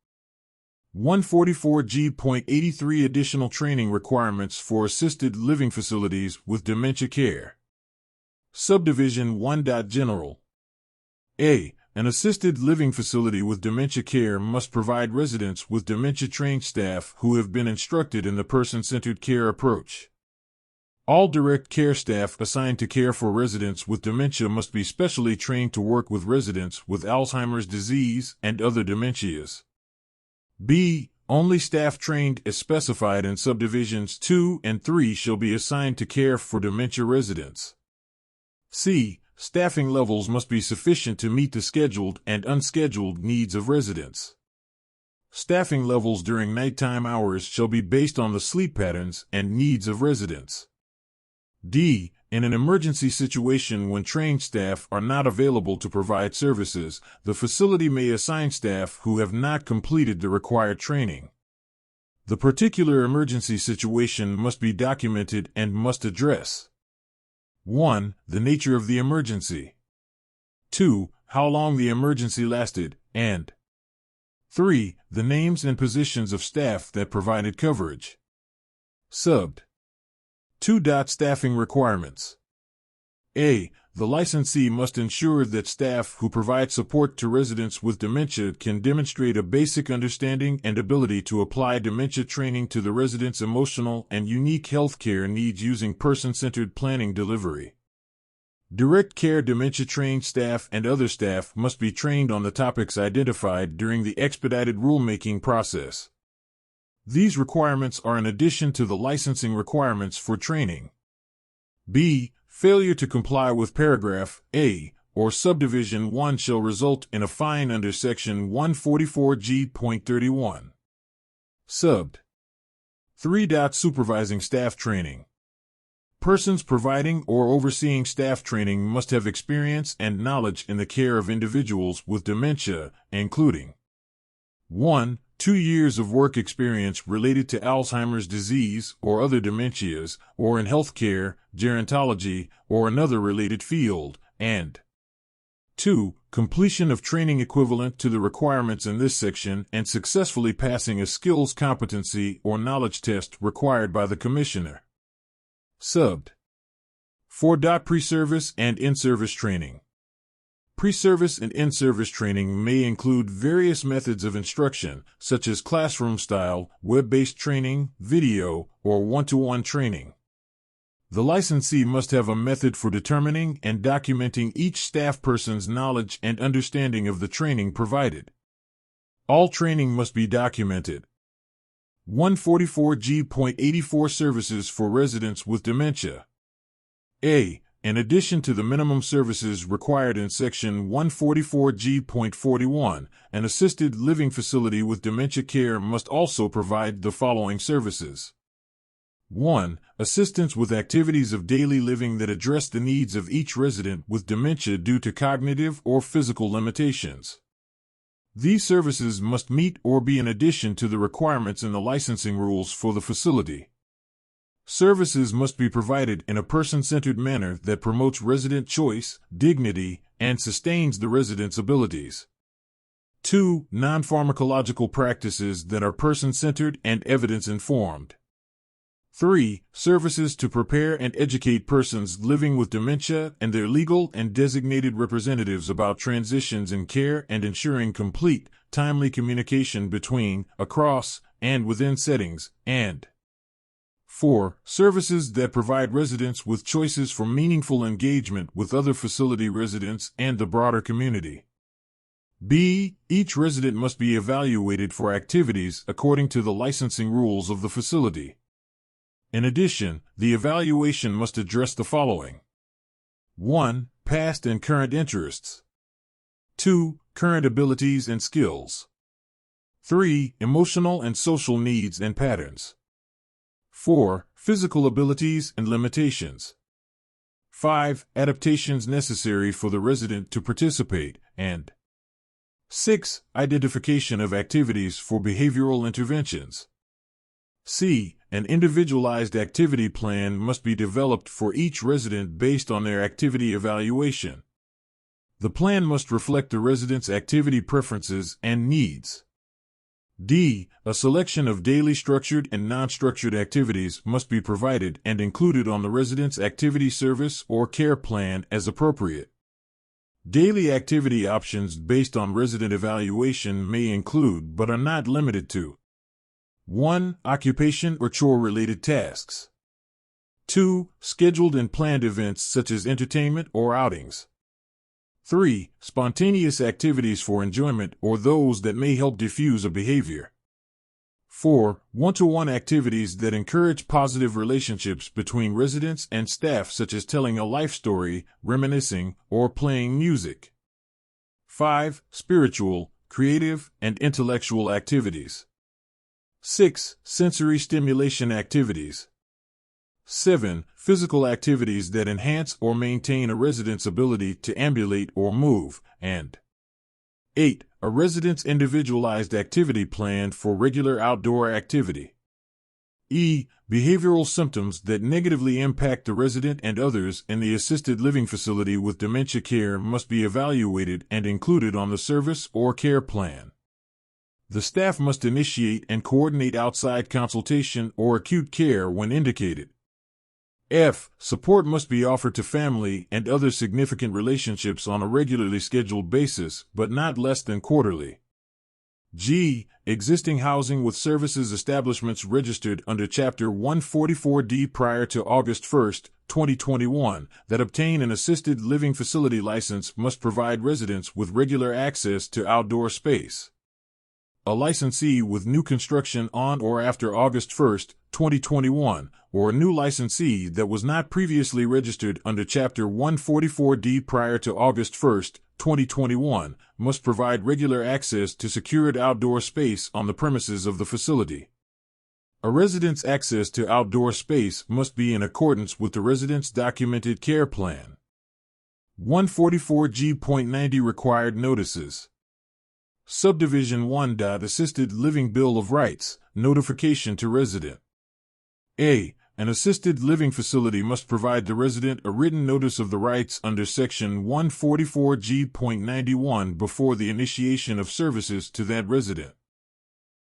144G.83 Additional training requirements for assisted living facilities with dementia care. Subdivision 1. General. A. An assisted living facility with dementia care must provide residents with dementia-trained staff who have been instructed in the person-centered care approach. All direct care staff assigned to care for residents with dementia must be specially trained to work with residents with Alzheimer's disease and other dementias. B. Only staff trained as specified in subdivisions 2 and 3 shall be assigned to care for dementia residents. C. Staffing levels must be sufficient to meet the scheduled and unscheduled needs of residents. Staffing levels during nighttime hours shall be based on the sleep patterns and needs of residents. D. In an emergency situation when trained staff are not available to provide services, the facility may assign staff who have not completed the required training. The particular emergency situation must be documented and must address 1. The nature of the emergency. 2. How long the emergency lasted, and 3. The names and positions of staff that provided coverage. Subbed. 2. Staffing requirements. A. The licensee must ensure that staff who provide support to residents with dementia can demonstrate a basic understanding and ability to apply dementia training to the residents' emotional and unique healthcare needs using person-centered planning delivery. Direct care dementia-trained staff and other staff must be trained on the topics identified during the expedited rulemaking process. These requirements are in addition to the licensing requirements for training. B. Failure to comply with paragraph A or subdivision 1 shall result in a fine under section 144G.31. Subbed. 3. Supervising staff training. Persons providing or overseeing staff training must have experience and knowledge in the care of individuals with dementia, including 1. 2 years of work experience related to Alzheimer's disease or other dementias, or in healthcare, gerontology, or another related field, and 2. Completion of training equivalent to the requirements in this section and successfully passing a skills competency or knowledge test required by the Commissioner. Subbed. 4. Pre-service and in-service training. Pre-service and in-service training may include various methods of instruction, such as classroom-style, web-based training, video, or one-to-one training. The licensee must have a method for determining and documenting each staff person's knowledge and understanding of the training provided. All training must be documented. 144G.84 Services for residents with dementia. A. In addition to the minimum services required in Section 144G.41, an assisted living facility with dementia care must also provide the following services. 1. Assistance with activities of daily living that address the needs of each resident with dementia due to cognitive or physical limitations. These services must meet or be in addition to the requirements in the licensing rules for the facility. Services must be provided in a person-centered manner that promotes resident choice, dignity, and sustains the resident's abilities. 2. Non-pharmacological practices that are person-centered and evidence-informed. 3. Services to prepare and educate persons living with dementia and their legal and designated representatives about transitions in care and ensuring complete, timely communication between, across, and within settings, and 4. Services that provide residents with choices for meaningful engagement with other facility residents and the broader community. B. Each resident must be evaluated for activities according to the licensing rules of the facility. In addition, the evaluation must address the following. 1. Past and current interests. 2. Current abilities and skills. 3. Emotional and social needs and patterns. 4. Physical abilities and limitations. 5. Adaptations necessary for the resident to participate, and 6. Identification of activities for behavioral interventions. C. An individualized activity plan must be developed for each resident based on their activity evaluation. The plan must reflect the resident's activity preferences and needs. D. A selection of daily structured and non-structured activities must be provided and included on the resident's activity service or care plan as appropriate. Daily activity options based on resident evaluation may include, but are not limited to: 1. Occupation or chore-related tasks. 2. Scheduled and planned events such as entertainment or outings. 3. Spontaneous activities for enjoyment or those that may help diffuse a behavior. 4. One-to-one activities that encourage positive relationships between residents and staff, such as telling a life story, reminiscing, or playing music. 5. Spiritual, creative, and intellectual activities. 6. Sensory stimulation activities. 7. Physical activities that enhance or maintain a resident's ability to ambulate or move, and 8. A resident's individualized activity plan for regular outdoor activity. E. Behavioral symptoms that negatively impact the resident and others in the assisted living facility with dementia care must be evaluated and included on the service or care plan. The staff must initiate and coordinate outside consultation or acute care when indicated. F. Support must be offered to family and other significant relationships on a regularly scheduled basis, but not less than quarterly. G. Existing housing with services establishments registered under Chapter 144D prior to August 1, 2021, that obtain an assisted living facility license must provide residents with regular access to outdoor space. A licensee with new construction on or after August 1, 2021, or a new licensee that was not previously registered under Chapter 144D prior to August 1, 2021, must provide regular access to secured outdoor space on the premises of the facility. A resident's access to outdoor space must be in accordance with the resident's documented care plan. 144G.90 Required Notices. Subdivision 1. Assisted Living Bill of Rights, Notification to Resident. A. An assisted living facility must provide the resident a written notice of the rights under Section 144G.91 before the initiation of services to that resident.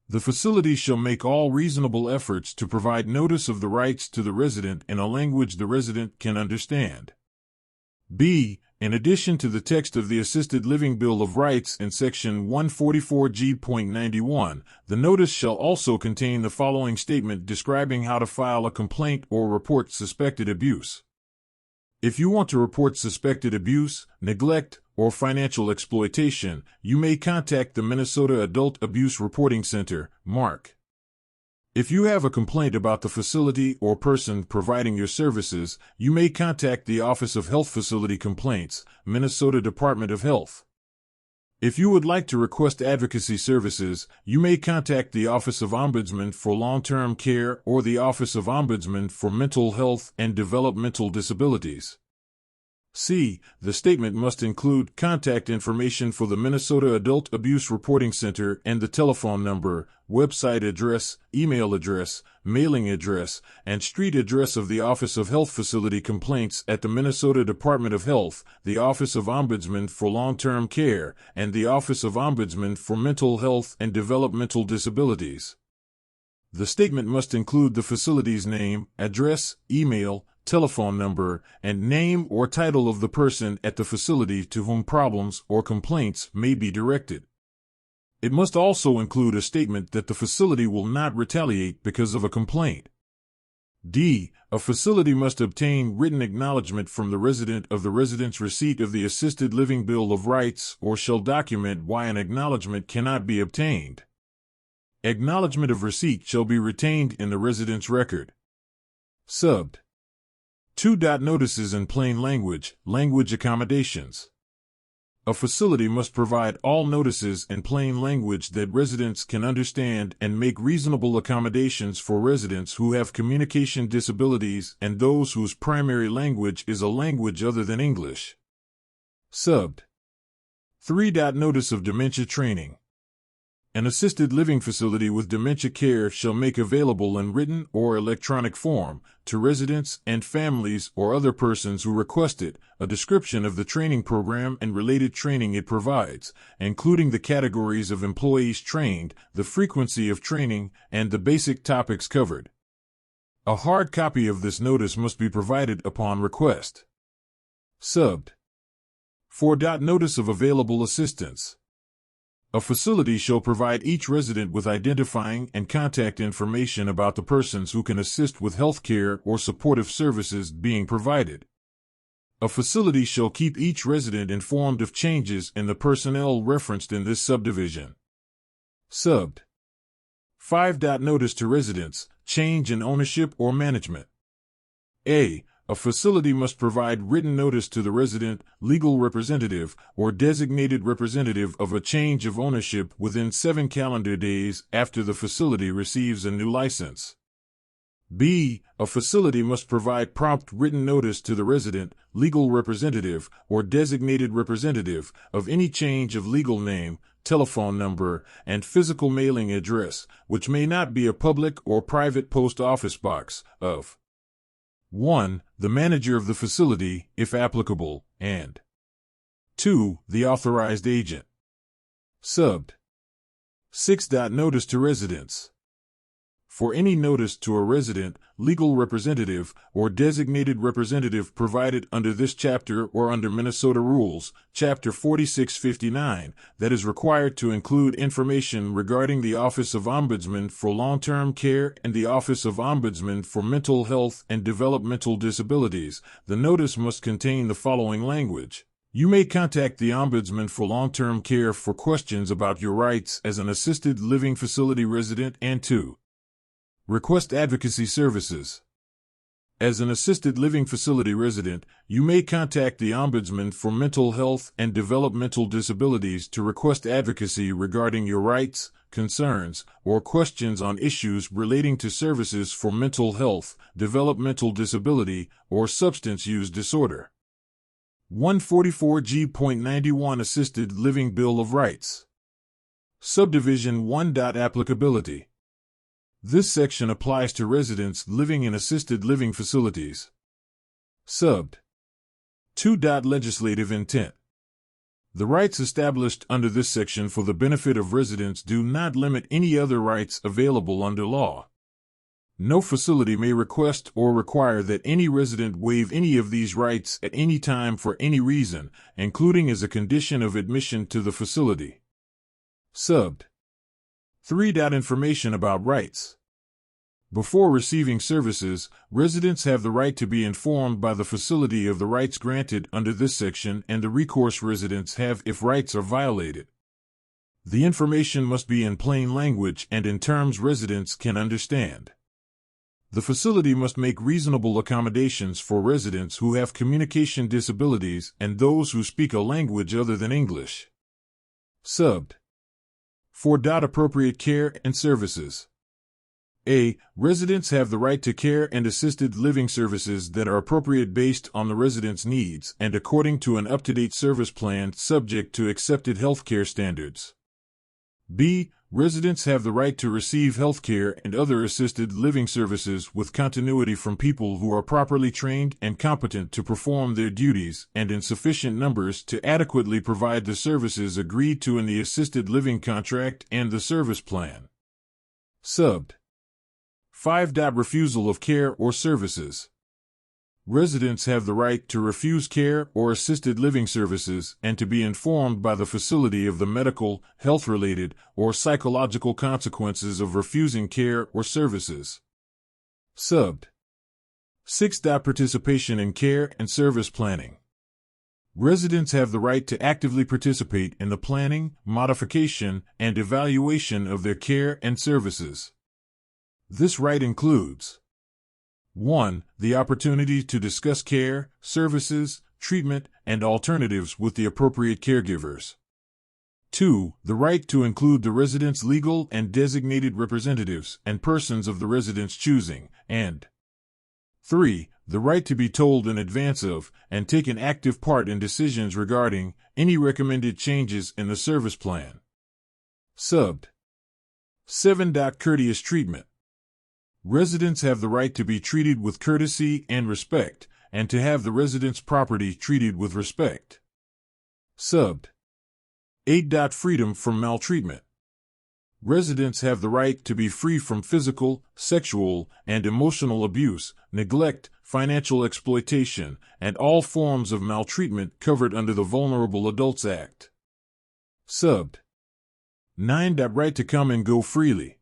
The facility shall make all reasonable efforts to provide notice of the rights to the resident in a language the resident can understand. B. In addition to the text of the Assisted Living Bill of Rights in Section 144G.91, the notice shall also contain the following statement describing how to file a complaint or report suspected abuse. If you want to report suspected abuse, neglect, or financial exploitation, you may contact the Minnesota Adult Abuse Reporting Center, MARC. If you have a complaint about the facility or person providing your services, you may contact the Office of Health Facility Complaints, Minnesota Department of Health. If you would like to request advocacy services, you may contact the Office of Ombudsman for Long-Term Care or the Office of Ombudsman for Mental Health and Developmental Disabilities. C. The statement must include contact information for the Minnesota Adult Abuse Reporting Center and the telephone number, website address, email address, mailing address, and street address of the Office of Health Facility Complaints at the Minnesota Department of Health, the Office of Ombudsman for Long-Term Care, and the Office of Ombudsman for Mental Health and Developmental Disabilities. The statement must include the facility's name, address, email, telephone number, and name or title of the person at the facility to whom problems or complaints may be directed. It must also include a statement that the facility will not retaliate because of a complaint. D. A facility must obtain written acknowledgement from the resident of the resident's receipt of the Assisted Living Bill of Rights or shall document why an acknowledgement cannot be obtained. Acknowledgement of receipt shall be retained in the resident's record. Subbed. 2. Notices in plain language, language accommodations. A facility must provide all notices in plain language that residents can understand and make reasonable accommodations for residents who have communication disabilities and those whose primary language is a language other than English. Subbed. 3. Notice of dementia training. An assisted living facility with dementia care shall make available in written or electronic form to residents and families or other persons who request it a description of the training program and related training it provides, including the categories of employees trained, the frequency of training, and the basic topics covered. A hard copy of this notice must be provided upon request. Subbed. 4. Notice of available assistance. A facility shall provide each resident with identifying and contact information about the persons who can assist with health care or supportive services being provided. A facility shall keep each resident informed of changes in the personnel referenced in this subdivision. Subbed. 5. Notice to residents, change in ownership or management. A facility must provide written notice to the resident, legal representative, or designated representative of a change of ownership within 7 calendar days after the facility receives a new license. B. A facility must provide prompt written notice to the resident, legal representative, or designated representative of any change of legal name, telephone number, and physical mailing address, which may not be a public or private post office box, of 1. The manager of the facility, if applicable, and 2. The authorized agent. Subbed. 6. Notice to residents. For any notice to a resident, legal representative, or designated representative provided under this chapter or under Minnesota Rules, Chapter 4659, that is required to include information regarding the Office of Ombudsman for Long-Term Care and the Office of Ombudsman for Mental Health and Developmental Disabilities, the notice must contain the following language. You may contact the Ombudsman for Long-Term Care for questions about your rights as an assisted living facility resident and to request advocacy services. As an assisted living facility resident, you may contact the Ombudsman for Mental Health and Developmental Disabilities to request advocacy regarding your rights, concerns, or questions on issues relating to services for mental health, developmental disability, or substance use disorder. 144G.91 Assisted Living Bill of Rights. Subdivision 1. Applicability. This section applies to residents living in assisted living facilities. Subbed. 2. Legislative intent. The rights established under this section for the benefit of residents do not limit any other rights available under law. No facility may request or require that any resident waive any of these rights at any time for any reason, including as a condition of admission to the facility. Subbed. 3. Information about rights. Before receiving services, residents have the right to be informed by the facility of the rights granted under this section and the recourse residents have if rights are violated. The information must be in plain language and in terms residents can understand. The facility must make reasonable accommodations for residents who have communication disabilities and those who speak a language other than English. Subbed. 4. Appropriate care and services. A. Residents have the right to care and assisted living services that are appropriate based on the resident's needs and according to an up-to-date service plan subject to accepted healthcare standards. B. Residents have the right to receive healthcare and other assisted living services with continuity from people who are properly trained and competent to perform their duties and in sufficient numbers to adequately provide the services agreed to in the assisted living contract and the service plan. Subbed. 5. Refusal of care or services. Residents have the right to refuse care or assisted living services and to be informed by the facility of the medical, health-related, or psychological consequences of refusing care or services. Subbed. 6. Participation in care and service planning. Residents have the right to actively participate in the planning, modification, and evaluation of their care and services. This right includes 1. The opportunity to discuss care, services, treatment, and alternatives with the appropriate caregivers. 2. The right to include the resident's legal and designated representatives and persons of the resident's choosing, and 3. The right to be told in advance of and take an active part in decisions regarding any recommended changes in the service plan. Subbed. 7. Courteous treatment. Residents have the right to be treated with courtesy and respect, and to have the resident's property treated with respect. Subbed. 8. Freedom from maltreatment. Residents have the right to be free from physical, sexual, and emotional abuse, neglect, financial exploitation, and all forms of maltreatment covered under the Vulnerable Adults Act. Subbed. 9. Right to come and go freely.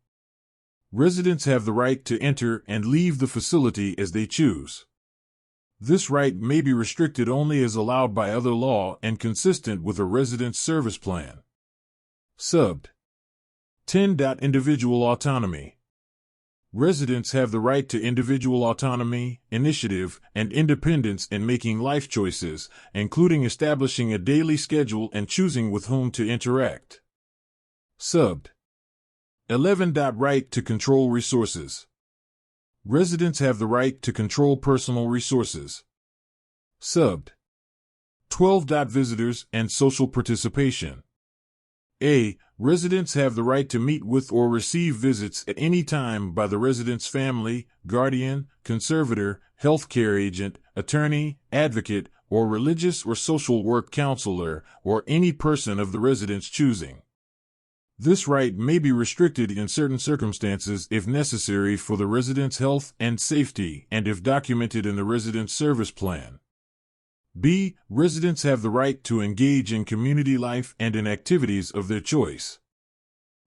Residents have the right to enter and leave the facility as they choose. This right may be restricted only as allowed by other law and consistent with a resident's service plan. Subbed. 10. Individual autonomy. Residents have the right to individual autonomy, initiative, and independence in making life choices, including establishing a daily schedule and choosing with whom to interact. Subbed. 11. Right to control resources. Residents have the right to control personal resources. Subbed. 12. Visitors and social participation. A. Residents have the right to meet with or receive visits at any time by the resident's family, guardian, conservator, healthcare agent, attorney, advocate, or religious or social work counselor, or any person of the resident's choosing. This right may be restricted in certain circumstances if necessary for the resident's health and safety and if documented in the resident's service plan. B. Residents have the right to engage in community life and in activities of their choice.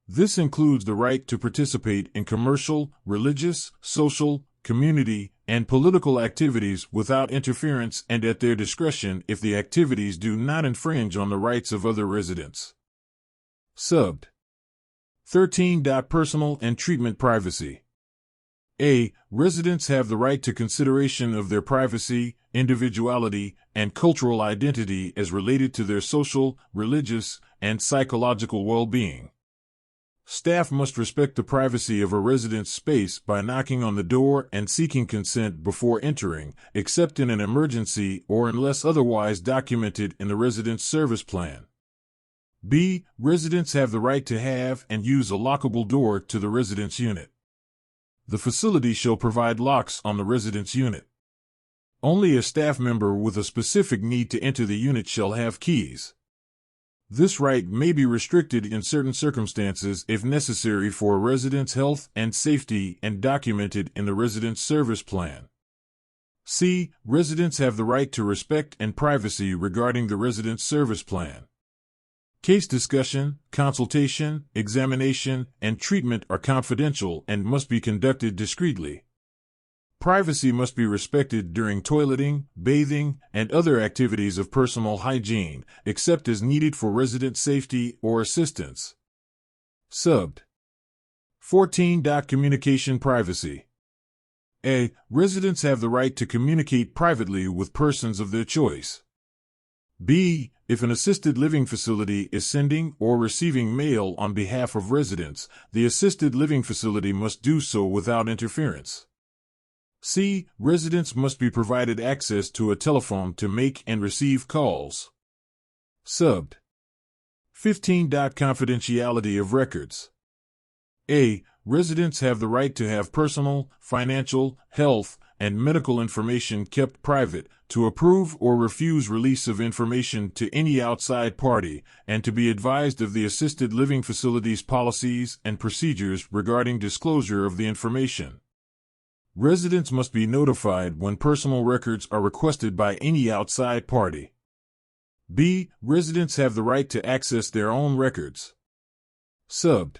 This includes the right to participate in commercial, religious, social, community, and political activities without interference and at their discretion if the activities do not infringe on the rights of other residents. Subbed. 13. Personal and treatment privacy. A. Residents have the right to consideration of their privacy, individuality, and cultural identity as related to their social, religious, and psychological well-being. Staff must respect the privacy of a resident's space by knocking on the door and seeking consent before entering, except in an emergency or unless otherwise documented in the resident's service plan. B. Residents have the right to have and use a lockable door to the resident's unit. The facility shall provide locks on the resident's unit. Only a staff member with a specific need to enter the unit shall have keys. This right may be restricted in certain circumstances if necessary for a resident's health and safety and documented in the resident's service plan. C. Residents have the right to respect and privacy regarding the resident's service plan. Case discussion, consultation, examination, and treatment are confidential and must be conducted discreetly. Privacy must be respected during toileting, bathing, and other activities of personal hygiene, except as needed for resident safety or assistance. Subbed. 14. Communication privacy. A. Residents have the right to communicate privately with persons of their choice. B. If an assisted living facility is sending or receiving mail on behalf of residents, the assisted living facility must do so without interference. C. Residents must be provided access to a telephone to make and receive calls. Subbed. 15. Confidentiality of records. A. Residents have the right to have personal, financial, health, and medical information kept private, to approve or refuse release of information to any outside party, and to be advised of the assisted living facility's policies and procedures regarding disclosure of the information. Residents must be notified when personal records are requested by any outside party. B. Residents have the right to access their own records. Subbed.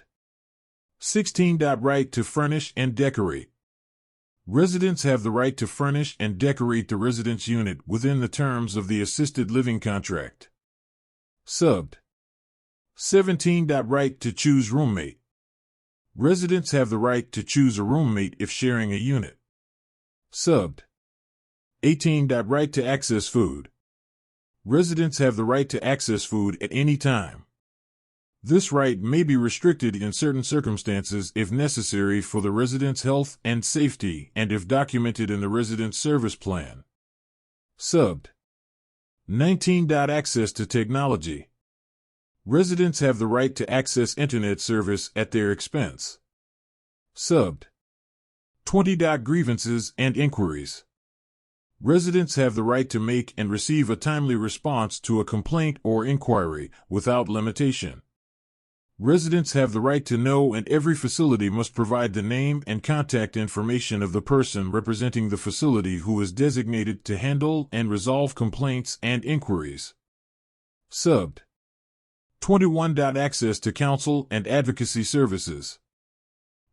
16. Right to furnish and decorate. Residents have the right to furnish and decorate the residence unit within the terms of the assisted living contract. Subbed. 17. Right to choose roommate. Residents have the right to choose a roommate if sharing a unit. Subbed. 18. Right to access food. Residents have the right to access food at any time. This right may be restricted in certain circumstances if necessary for the resident's health and safety and if documented in the resident's service plan. Subbed. 19. Access to technology. Residents have the right to access internet service at their expense. Subbed. 20. Grievances and inquiries. Residents have the right to make and receive a timely response to a complaint or inquiry without limitation. Residents have the right to know, and every facility must provide the name and contact information of the person representing the facility who is designated to handle and resolve complaints and inquiries. Subbed. 21. Access to counsel and advocacy services.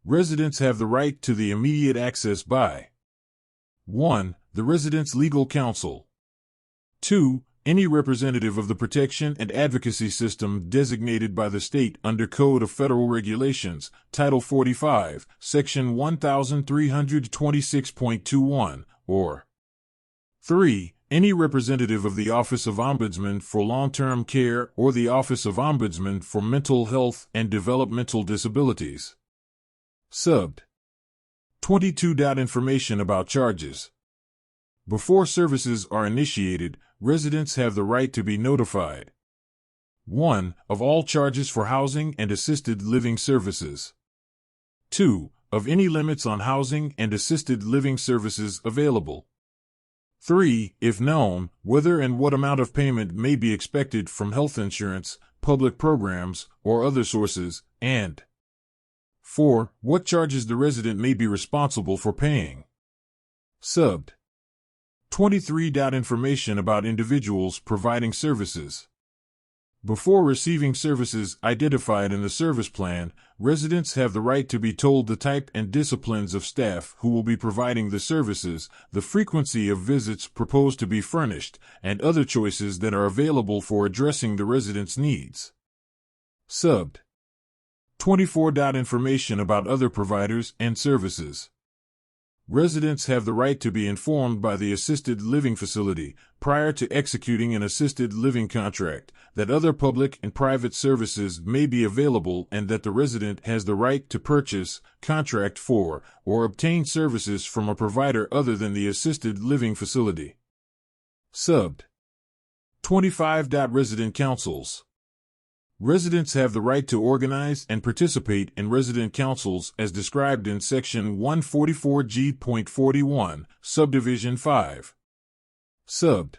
Residents have the right to the immediate access by 1. The resident's legal counsel. 2. Any representative of the protection and advocacy system designated by the state under Code of Federal Regulations, Title 45, Section 1326.21, or 3. Any representative of the Office of Ombudsman for Long-Term Care or the Office of Ombudsman for Mental Health and Developmental Disabilities. Subbed. 22. Information about charges. Before services are initiated, residents have the right to be notified. 1. Of all charges for housing and assisted living services. 2. Of any limits on housing and assisted living services available. 3. If known, whether and what amount of payment may be expected from health insurance, public programs, or other sources, and 4. What charges the resident may be responsible for paying. Subbed. 23. Information about individuals providing services. Before receiving services identified in the service plan, residents have the right to be told the type and disciplines of staff who will be providing the services, the frequency of visits proposed to be furnished, and other choices that are available for addressing the resident's needs. Subbed. 24. Information about other providers and services. Residents have the right to be informed by the assisted living facility, prior to executing an assisted living contract, that other public and private services may be available and that the resident has the right to purchase, contract for, or obtain services from a provider other than the assisted living facility. Subbed. 25. Resident councils. Residents have the right to organize and participate in resident councils as described in Section 144G.41, Subdivision 5. Subbed.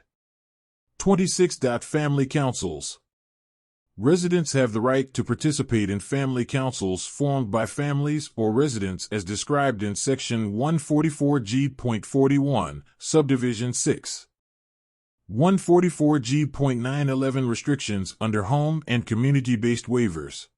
26. Family councils. Residents have the right to participate in family councils formed by families or residents as described in Section 144G.41, Subdivision 6. 144G.911 Restrictions under home and community-based waivers.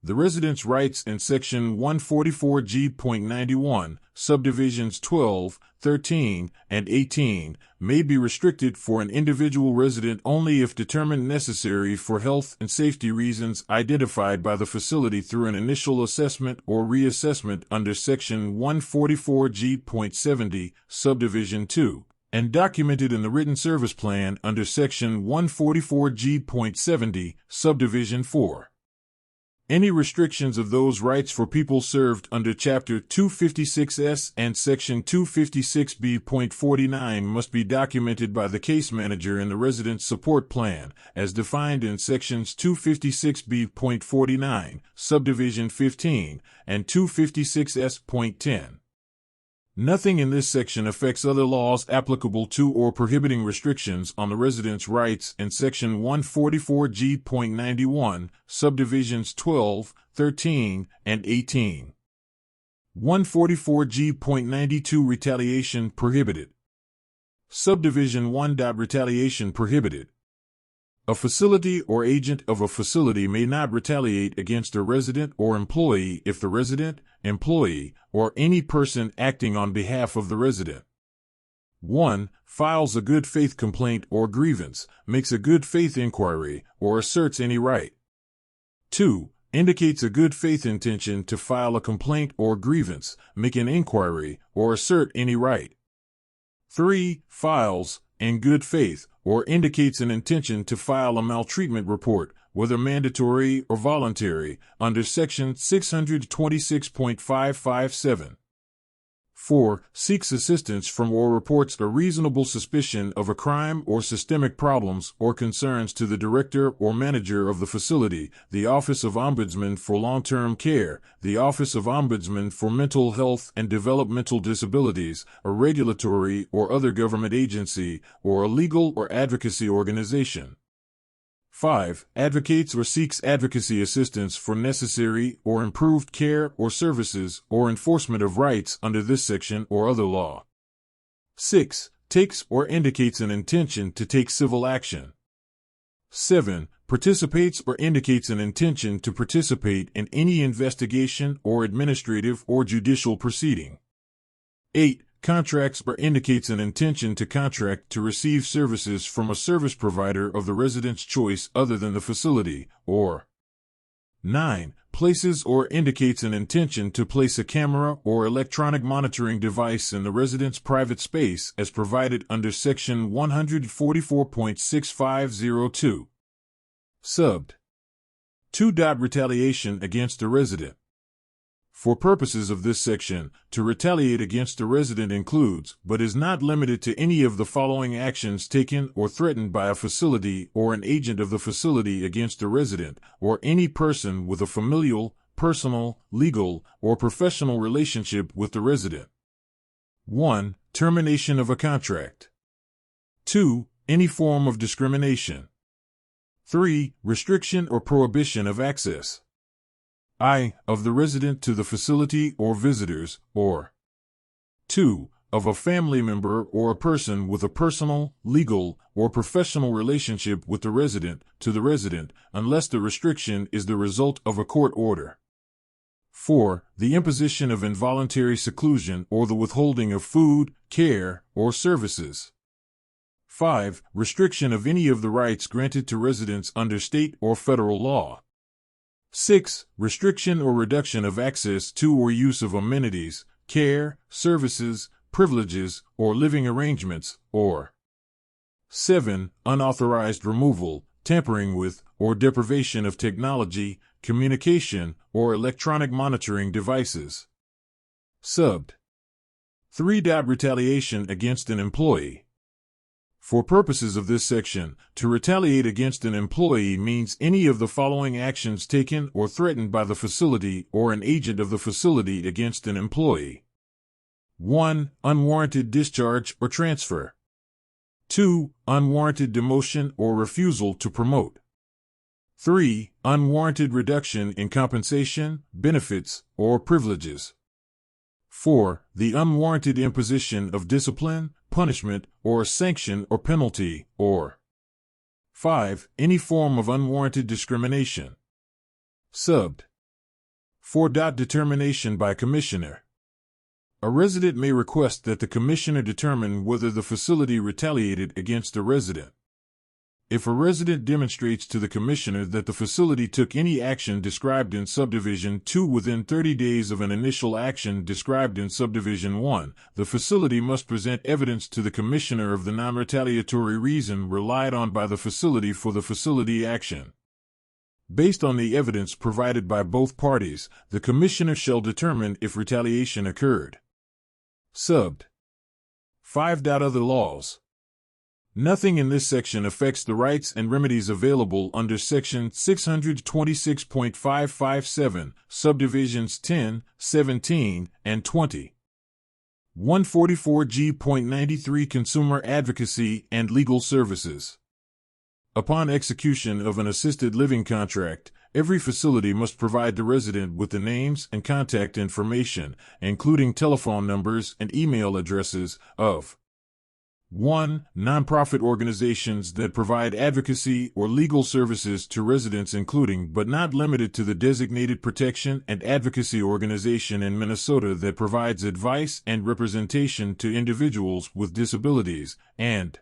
The residents' rights in Section 144G.91, Subdivisions 12, 13, and 18, may be restricted for an individual resident only if determined necessary for health and safety reasons identified by the facility through an initial assessment or reassessment under Section 144G.70, Subdivision 2. And documented in the written service plan under Section 144G.70, Subdivision 4. Any restrictions of those rights for people served under Chapter 256S and Section 256B.49 must be documented by the case manager in the resident support plan, as defined in Sections 256B.49, Subdivision 15, and 256S.10. Nothing in this section affects other laws applicable to or prohibiting restrictions on the resident's rights in Section 144G.91, Subdivisions 12, 13, and 18. 144G.92 Retaliation prohibited. Subdivision 1. Retaliation prohibited. A facility or agent of a facility may not retaliate against a resident or employee if the resident, employee, or any person acting on behalf of the resident 1. Files a good faith complaint or grievance, makes a good faith inquiry, or asserts any right. 2. Indicates a good faith intention to file a complaint or grievance, make an inquiry, or assert any right. 3. Files, in good faith, or indicates an intention to file a maltreatment report, whether mandatory or voluntary, under Section 626.557. 4. Seeks assistance from or reports a reasonable suspicion of a crime or systemic problems or concerns to the director or manager of the facility, the Office of Ombudsman for Long-Term Care, the Office of Ombudsman for Mental Health and Developmental Disabilities, a regulatory or other government agency, or a legal or advocacy organization. 5. Advocates or seeks advocacy assistance for necessary or improved care or services or enforcement of rights under this section or other law. 6. Takes or indicates an intention to take civil action. 7. Participates or indicates an intention to participate in any investigation or administrative or judicial proceeding. 8. Contracts or indicates an intention to contract to receive services from a service provider of the resident's choice other than the facility, or 9. Places or indicates an intention to place a camera or electronic monitoring device in the resident's private space as provided under Section 144.6502. Subbed. 2. Retaliation against a resident. For purposes of this section, to retaliate against a resident includes, but is not limited to, any of the following actions taken or threatened by a facility or an agent of the facility against a resident, or any person with a familial, personal, legal, or professional relationship with the resident. 1. Termination of a contract. 2. Any form of discrimination. 3. Restriction or prohibition of access. Of the resident to the facility or visitors, or 2. Of a family member or a person with a personal, legal, or professional relationship with the resident, to the resident, unless the restriction is the result of a court order. 4. The imposition of involuntary seclusion or the withholding of food, care, or services. 5. Restriction of any of the rights granted to residents under state or federal law. 6. Restriction or reduction of access to or use of amenities, care, services, privileges, or living arrangements, or 7. Unauthorized removal, tampering with, or deprivation of technology, communication, or electronic monitoring devices. Subbed. 3. Retaliation against an employee. For purposes of this section, to retaliate against an employee means any of the following actions taken or threatened by the facility or an agent of the facility against an employee. 1. Unwarranted discharge or transfer. 2. Unwarranted demotion or refusal to promote. 3. Unwarranted reduction in compensation, benefits, or privileges. 4. The unwarranted imposition of discipline, punishment, or a sanction or penalty, or 5. Any form of unwarranted discrimination. Subbed. 4. Determination by Commissioner. A resident may request that the Commissioner determine whether the facility retaliated against a resident. If a resident demonstrates to the Commissioner that the facility took any action described in Subdivision 2 within 30 days of an initial action described in Subdivision 1, the facility must present evidence to the Commissioner of the non-retaliatory reason relied on by the facility for the facility action. Based on the evidence provided by both parties, the Commissioner shall determine if retaliation occurred. Subbed. 5. Other laws. Nothing in this section affects the rights and remedies available under Section 626.557, Subdivisions 10, 17, and 20. 144G.93 Consumer Advocacy and Legal Services. Upon execution of an assisted living contract, every facility must provide the resident with the names and contact information, including telephone numbers and email addresses, of 1. Nonprofit organizations that provide advocacy or legal services to residents, including but not limited to the Designated Protection and Advocacy Organization in Minnesota that provides advice and representation to individuals with disabilities, and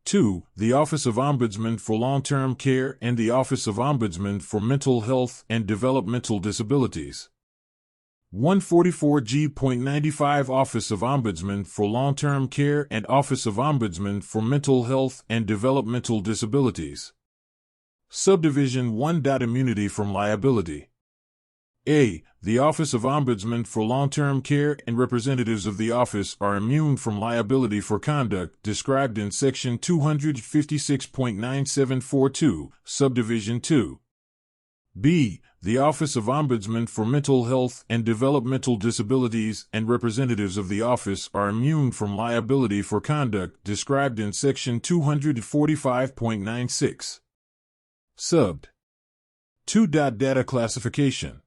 2. The Office of Ombudsman for Long-Term Care and the Office of Ombudsman for Mental Health and Developmental Disabilities. 144G.95 Office of Ombudsman for Long-Term Care and Office of Ombudsman for Mental Health and Developmental Disabilities. Subdivision 1. Immunity from liability. A. The Office of Ombudsman for Long-Term Care and representatives of the office are immune from liability for conduct described in Section 256.9742, Subdivision 2. B. The Office of Ombudsman for Mental Health and Developmental Disabilities and representatives of the office are immune from liability for conduct described in Section 245.96. Subbed. 2. Data classification.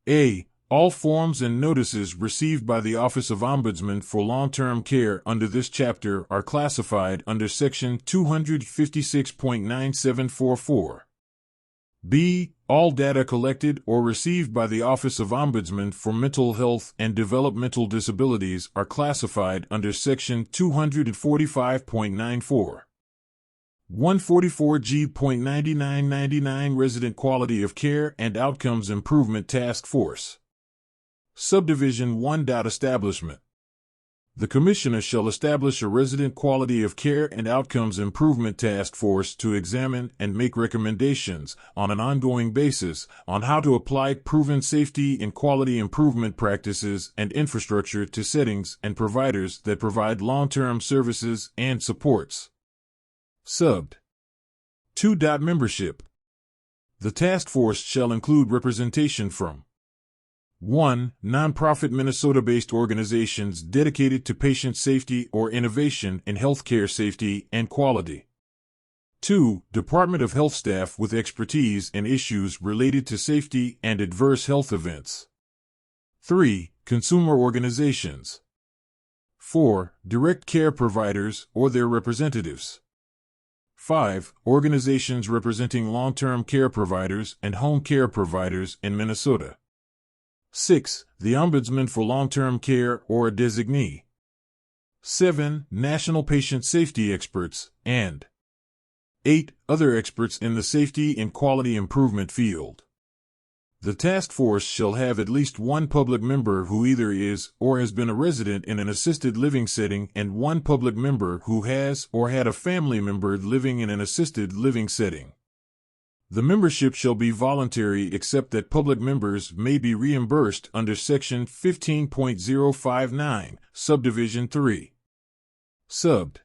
A. All forms and notices received by the Office of Ombudsman for Long-Term Care under this chapter are classified under Section 256.9744. B. All data collected or received by the Office of Ombudsman for Mental Health and Developmental Disabilities are classified under Section 245.94. 144G.9999 Resident Quality of Care and Outcomes Improvement Task Force. Subdivision 1. Establishment. The Commissioner shall establish a Resident Quality of Care and Outcomes Improvement Task Force to examine and make recommendations on an ongoing basis on how to apply proven safety and quality improvement practices and infrastructure to settings and providers that provide long-term services and supports. Subbed. 2. Membership. The task force shall include representation from 1. Nonprofit Minnesota-based organizations dedicated to patient safety or innovation in healthcare safety and quality. 2. Department of Health staff with expertise in issues related to safety and adverse health events. 3. Consumer organizations. 4. Direct care providers or their representatives. 5. Organizations representing long-term care providers and home care providers in Minnesota. 6. The Ombudsman for Long-Term Care or a designee. 7. National patient safety experts, and 8. Other experts in the safety and quality improvement field. The task force shall have at least one public member who either is or has been a resident in an assisted living setting and one public member who has or had a family member living in an assisted living setting. The membership shall be voluntary except that public members may be reimbursed under Section 15.059, Subdivision 3. Subbed.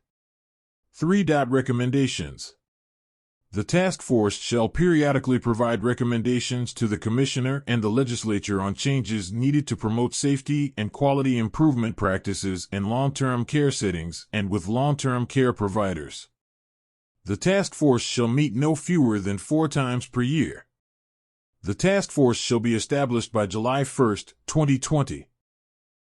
3. Recommendations. The task force shall periodically provide recommendations to the Commissioner and the Legislature on changes needed to promote safety and quality improvement practices in long-term care settings and with long-term care providers. The task force shall meet no fewer than 4 times per year. The task force shall be established by July 1, 2020.